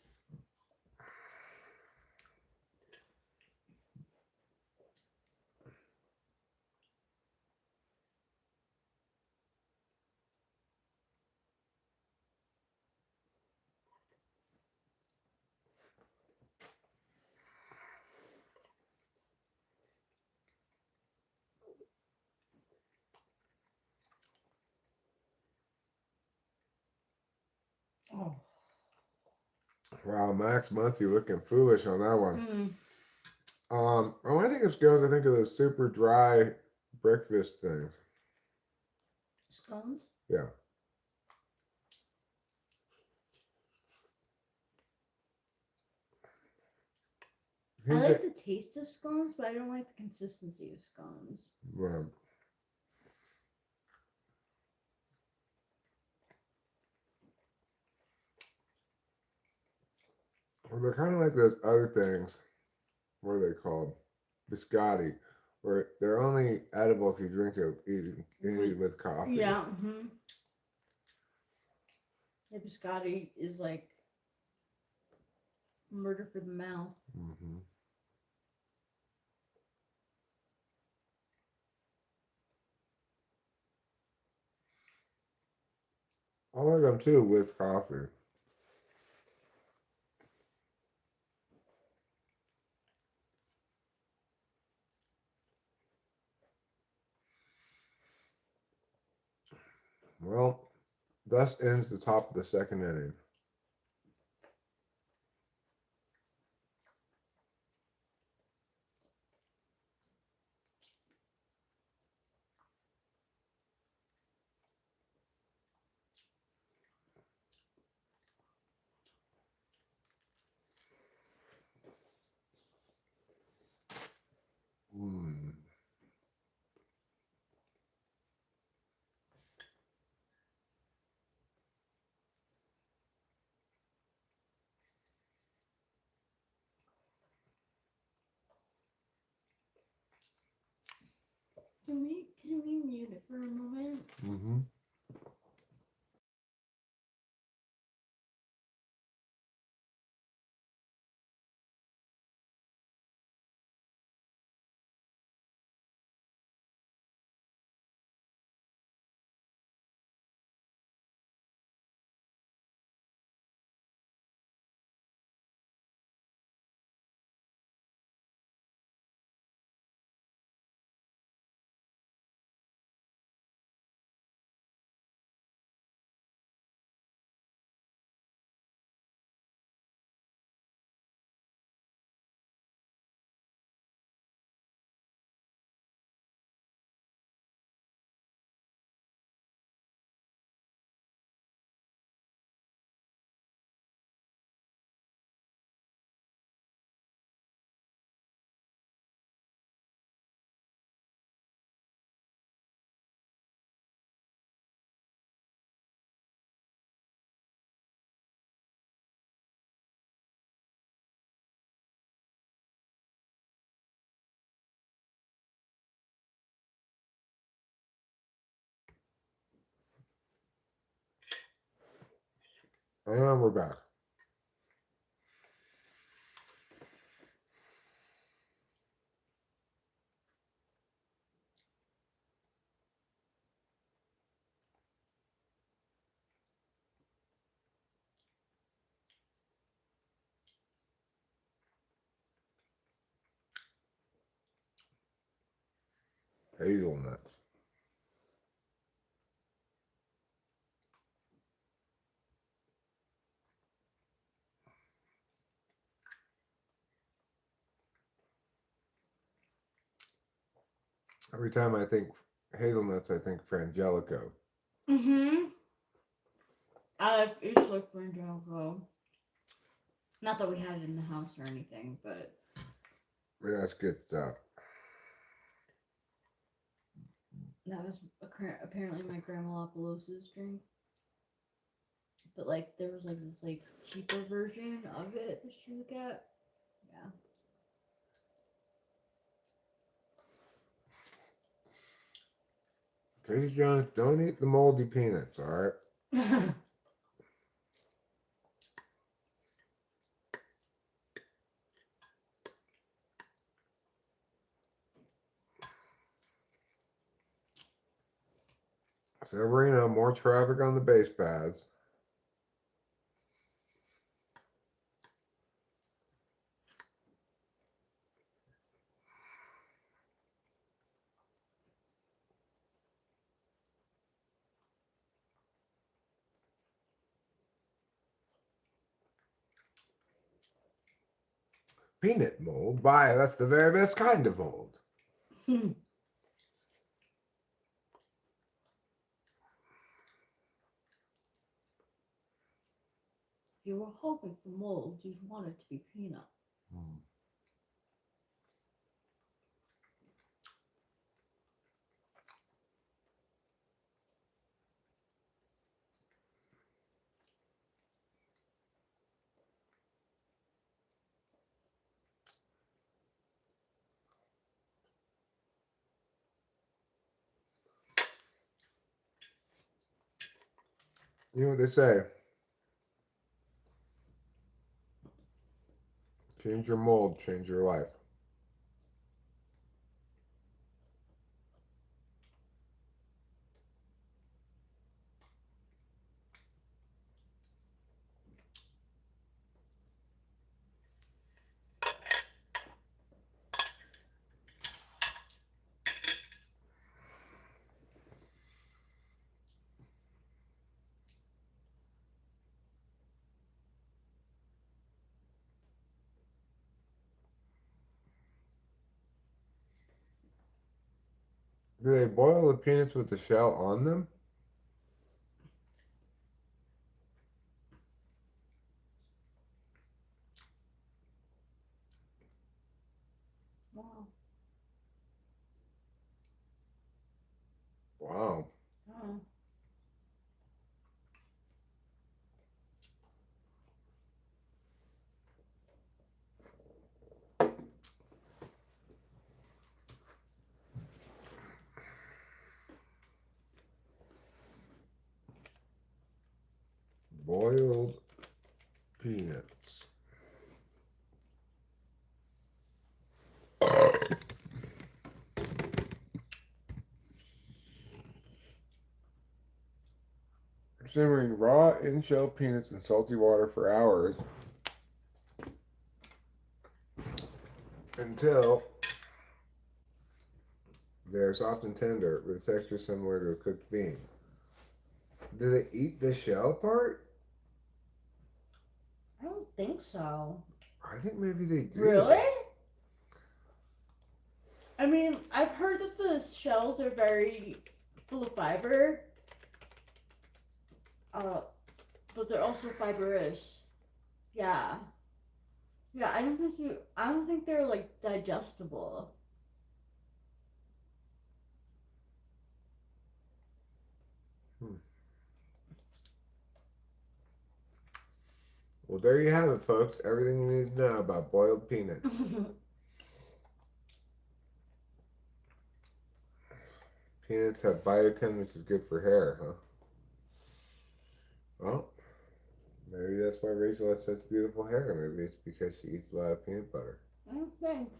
Oh. Wow, Max Muncie looking foolish on that one. When I think of scones, I think of those super dry breakfast things. Scones? Yeah. I like the taste of scones, but I don't like the consistency of scones. Well, they're kind of like those other things. What are they called? Biscotti, where they're only edible if you drink it, eat it with coffee. Yeah. The biscotti is like murder for the mouth. Mm-hmm. I like them too with coffee. Well, thus ends the top of the second inning. Can we mute it for a moment? Mm-hmm. And we're back. Hazelnuts. Every time I think hazelnuts, I think Frangelico. I used to like Frangelico. Not that we had it in the house or anything, but Yeah, that's good stuff. That was apparently my grandma Lopelos's drink. But like there was like this like cheaper version of it that she would get. Crazy John, don't eat the moldy peanuts, alright? Yeah. Severino, more traffic on the base paths. Peanut mold? Why, that's the very best kind of mold. If you were hoping for mold, you'd want it to be peanut. You know what they say? Change your mold, change your life. Do they boil the peanuts with the shell on them? Wow. Wow. Oh. Boiled peanuts. Simmering raw in-shell peanuts in salty water for hours until they're soft and tender with a texture similar to a cooked bean. Do they eat the shell part? I don't think so. I think maybe they do. Really? I mean, I've heard that the shells are very full of fiber. But they're also fibrous. Yeah. Yeah, I don't think they're like digestible. Well, there you have it, folks. Everything you need to know about boiled peanuts. Peanuts have biotin, which is good for hair, huh? Well, maybe that's why Rachel has such beautiful hair. Maybe it's because she eats a lot of peanut butter. Thanks.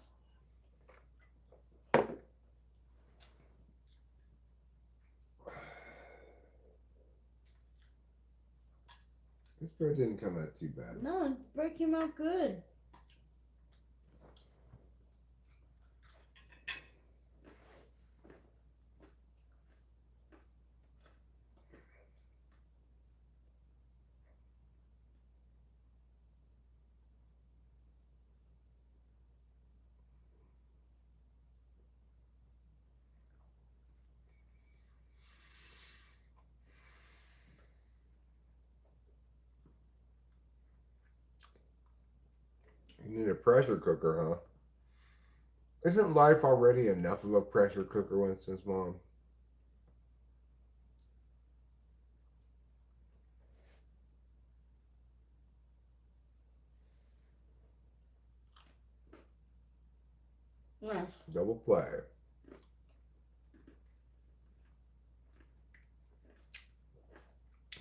This bird didn't come out too bad. No, it's breaking out good. You need a pressure cooker, huh? Isn't life already enough of a pressure cooker, Winston's mom? Yes. Double play.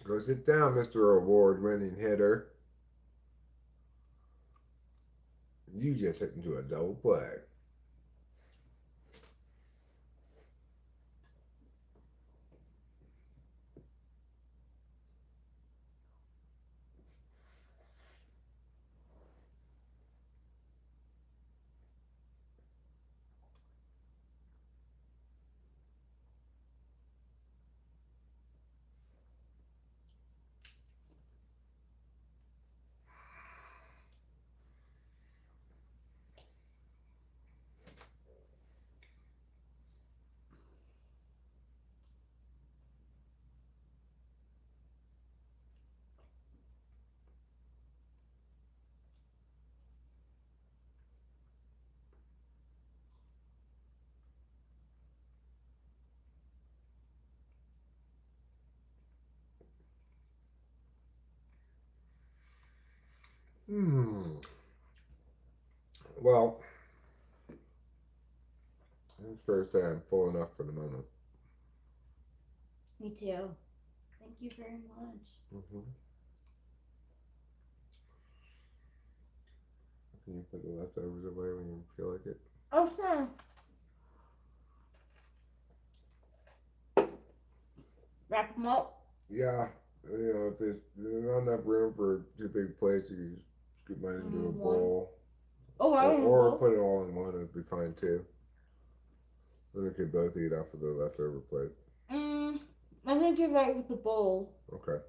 Go sit down, Mr. Award-winning hitter. You just hit into a double play. Well, it's first time full enough for the moment. Me too. Thank you very much. Can you put the leftovers away when you feel like it? Oh, sure. Wrap them up. Yeah, if there's not enough room for 2 big plates, you can just scoop mine into a bowl. Oh, I don't Or know. put it all in one, it'd be fine too. Then we could both eat off of the leftover plate. I think you're right with the bowl. Okay.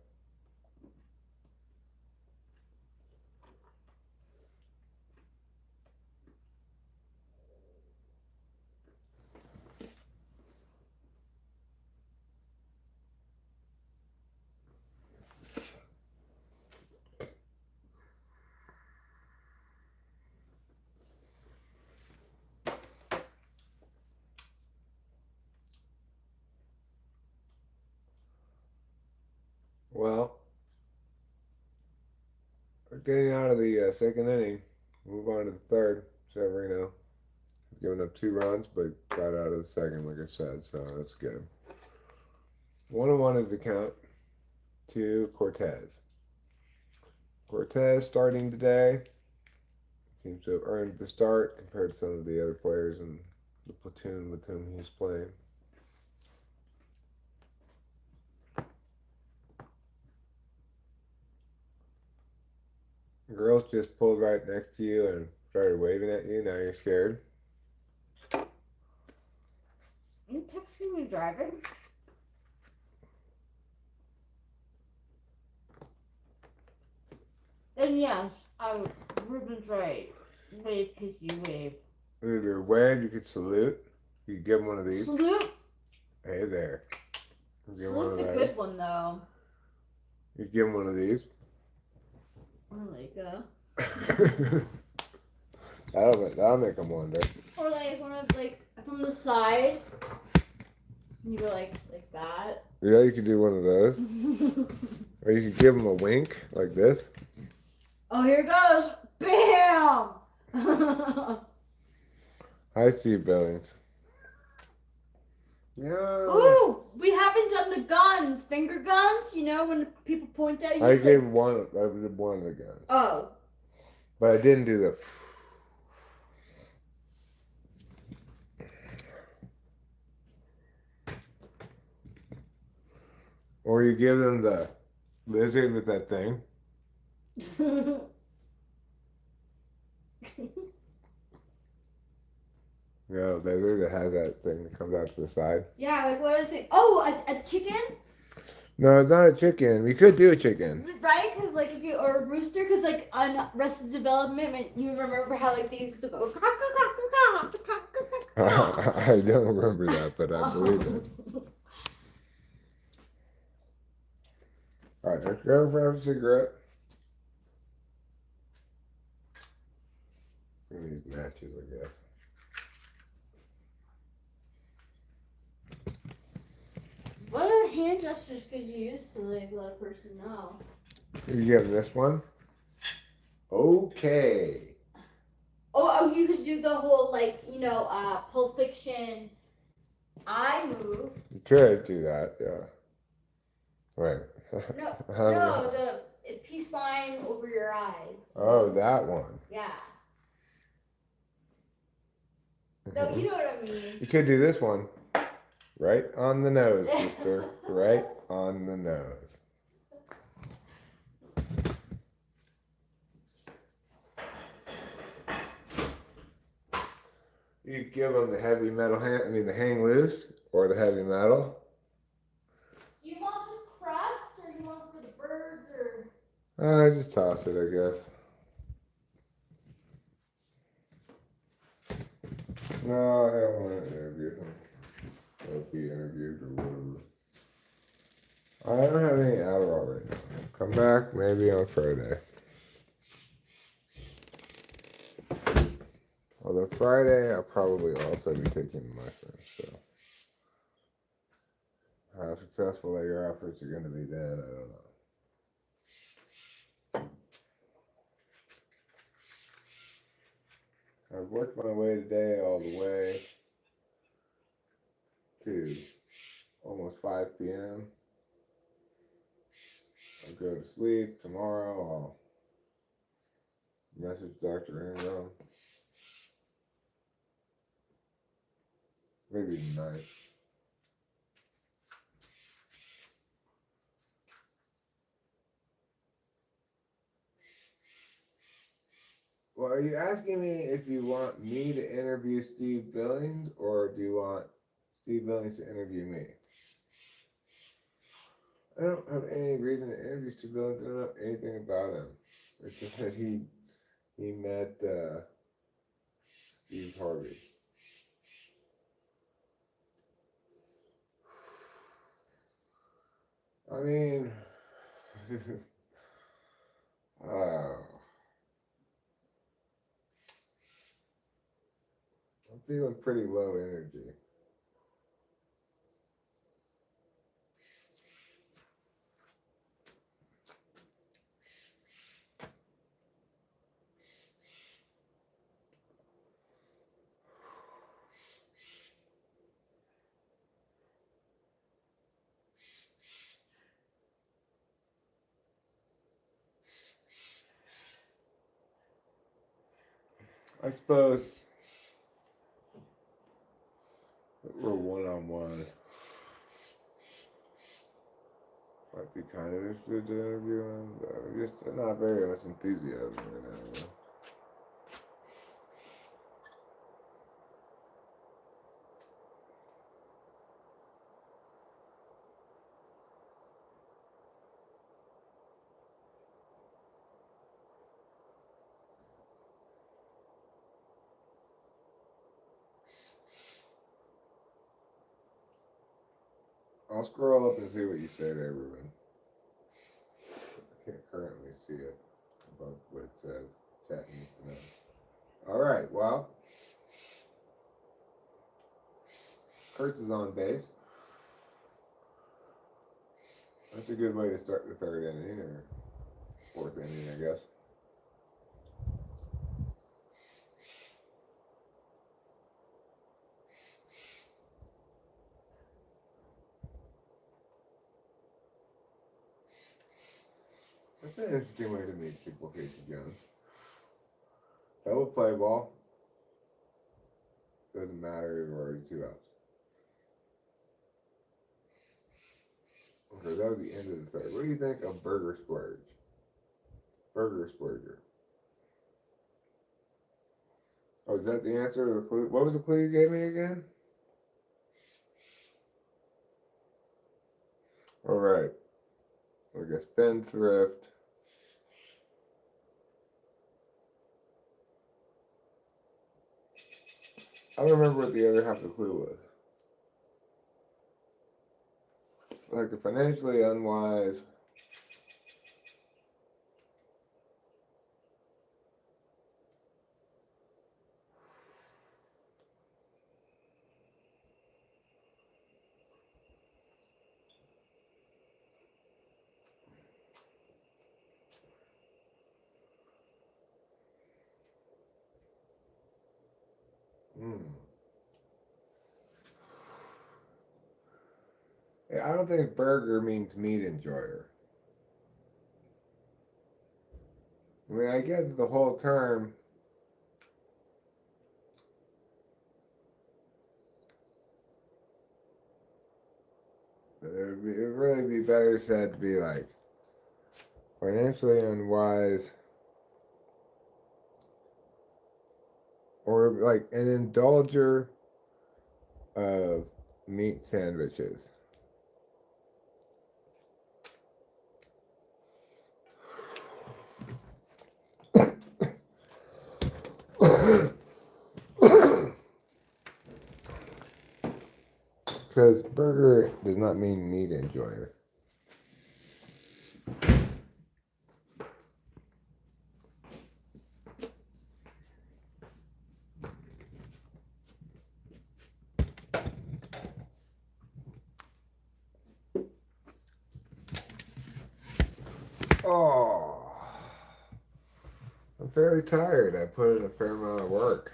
Well, we're getting out of the second inning. Move on to the third. Severino has given up 2 runs, but got out of the second, like I said, so that's good. 1-1 is the count to Cortez. Cortez starting today. Seems to have earned the start compared to some of the other players in the platoon with whom he's playing. The girls just pulled right next to you and started waving at you. Now you're scared. You texting me driving? And yes, Ruben's right. Wave, kissy, wave. Either wave, you could salute. You could give him one of these. Salute. Hey there. You Salute's a good one, though. You give him one of these. Or like That'll make him wonder. Or like one of from the side. You go like that. Yeah, you could do one of those. Or you could give him a wink like this. Oh, here it goes. Bam! Hi, Steve Billings. Yeah. Ooh, we haven't done the guns, finger guns. You know when people point at you. I did one of the guns. Oh. But I didn't do the. Or you give them the lizard with that thing. Yeah, the lizard that has that thing that comes out to the side. Yeah, like what is it? Oh, a chicken? No, it's not a chicken. We could do a chicken. Right? Because like or a rooster, because like on Arrested Development, you remember how like they used to go. I don't remember that, but I believe it. All right, let's go for a cigarette. These matches, I guess. What other hand gestures could you use to like let a person know? You give them this one. Okay. Oh, you could do the whole like Pulp Fiction eye move. You could do that, yeah. Right. No, How do no, the peace line over your eyes. Oh, that one. Yeah. No, you know what I mean. You could do this one. Right on the nose, sister. Right on the nose. You give them the heavy metal the hang loose or the heavy metal. Do you want this crust or do you want it for the birds or? I just toss it, I guess. No, I don't want to interview him. I'll be interviewed or whatever. I don't have any Adderall right now. Come back maybe on Friday. Although Friday I'll probably also be taking mushrooms, so how successful your efforts are going to be then, I don't know. I've worked my way today all the way to almost 5 p.m. I'll go to sleep. Tomorrow I'll message Dr. Ingram. Maybe tonight. Well, are you asking me if you want me to interview Steve Billings or do you want Steve Billings to interview me? I don't have any reason to interview Steve Billings. I don't know anything about him. It's just that he met Steve Harvey. I mean, I'm feeling pretty low energy. I suppose if we're one-on-one, might be kind of interested to interview him, but I'm just not very much enthusiasm right now. I'll scroll up and see what you say there, Ruben. I can't currently see it above what it says. Chat needs to know. All right, well, Kurtz is on base. That's a good way to start the third inning or fourth inning, I guess. That's an interesting way to meet people, Casey Jones. Double play ball. Doesn't matter, we're already 2 outs. Okay, that was the end of the third. What do you think of Burger Splurge? Burger Splurger. Oh, is that the answer to the clue? What was the clue you gave me again? All right. I guess spendthrift. I don't remember what the other half of the clue was. Like a financially unwise. I don't think burger means meat enjoyer. I mean, I guess the whole term. It'd really be better said to be like financially unwise, or like an indulger of meat sandwiches. Because burger does not mean meat enjoyer. Oh, I'm fairly tired. I put in a fair amount of work.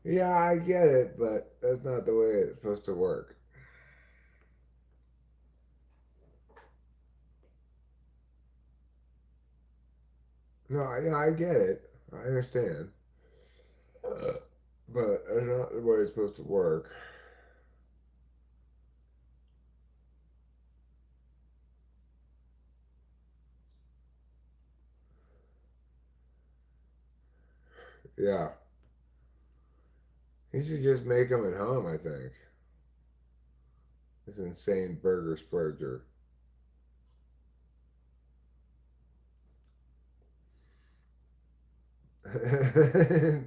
Yeah, I get it, but that's not the way it's supposed to work. No, I get it. I understand. But that's not the way it's supposed to work. Yeah. He should just make them at home, I think. This insane burger splurger.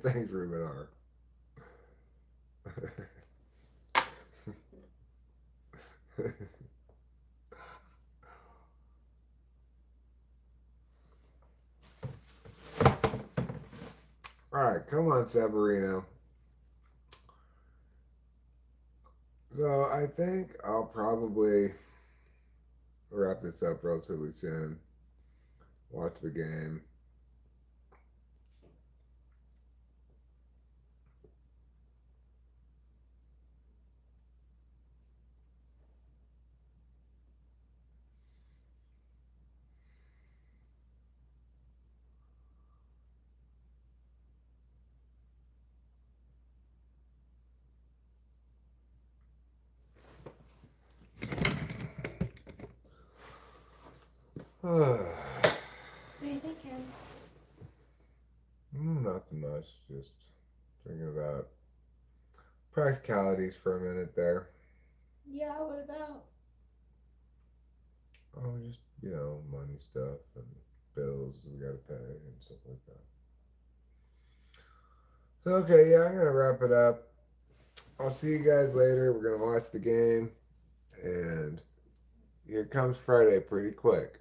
Thanks, Ruben R. All right, come on, Severino. So I think I'll probably wrap this up relatively soon. Watch the game. What do you think, Kim? Not too much. Just thinking about practicalities for a minute there. Yeah, what about? Oh, just, money stuff and bills we gotta pay and stuff like that. So, okay, yeah, I'm gonna wrap it up. I'll see you guys later. We're gonna watch the game, and here comes Friday pretty quick.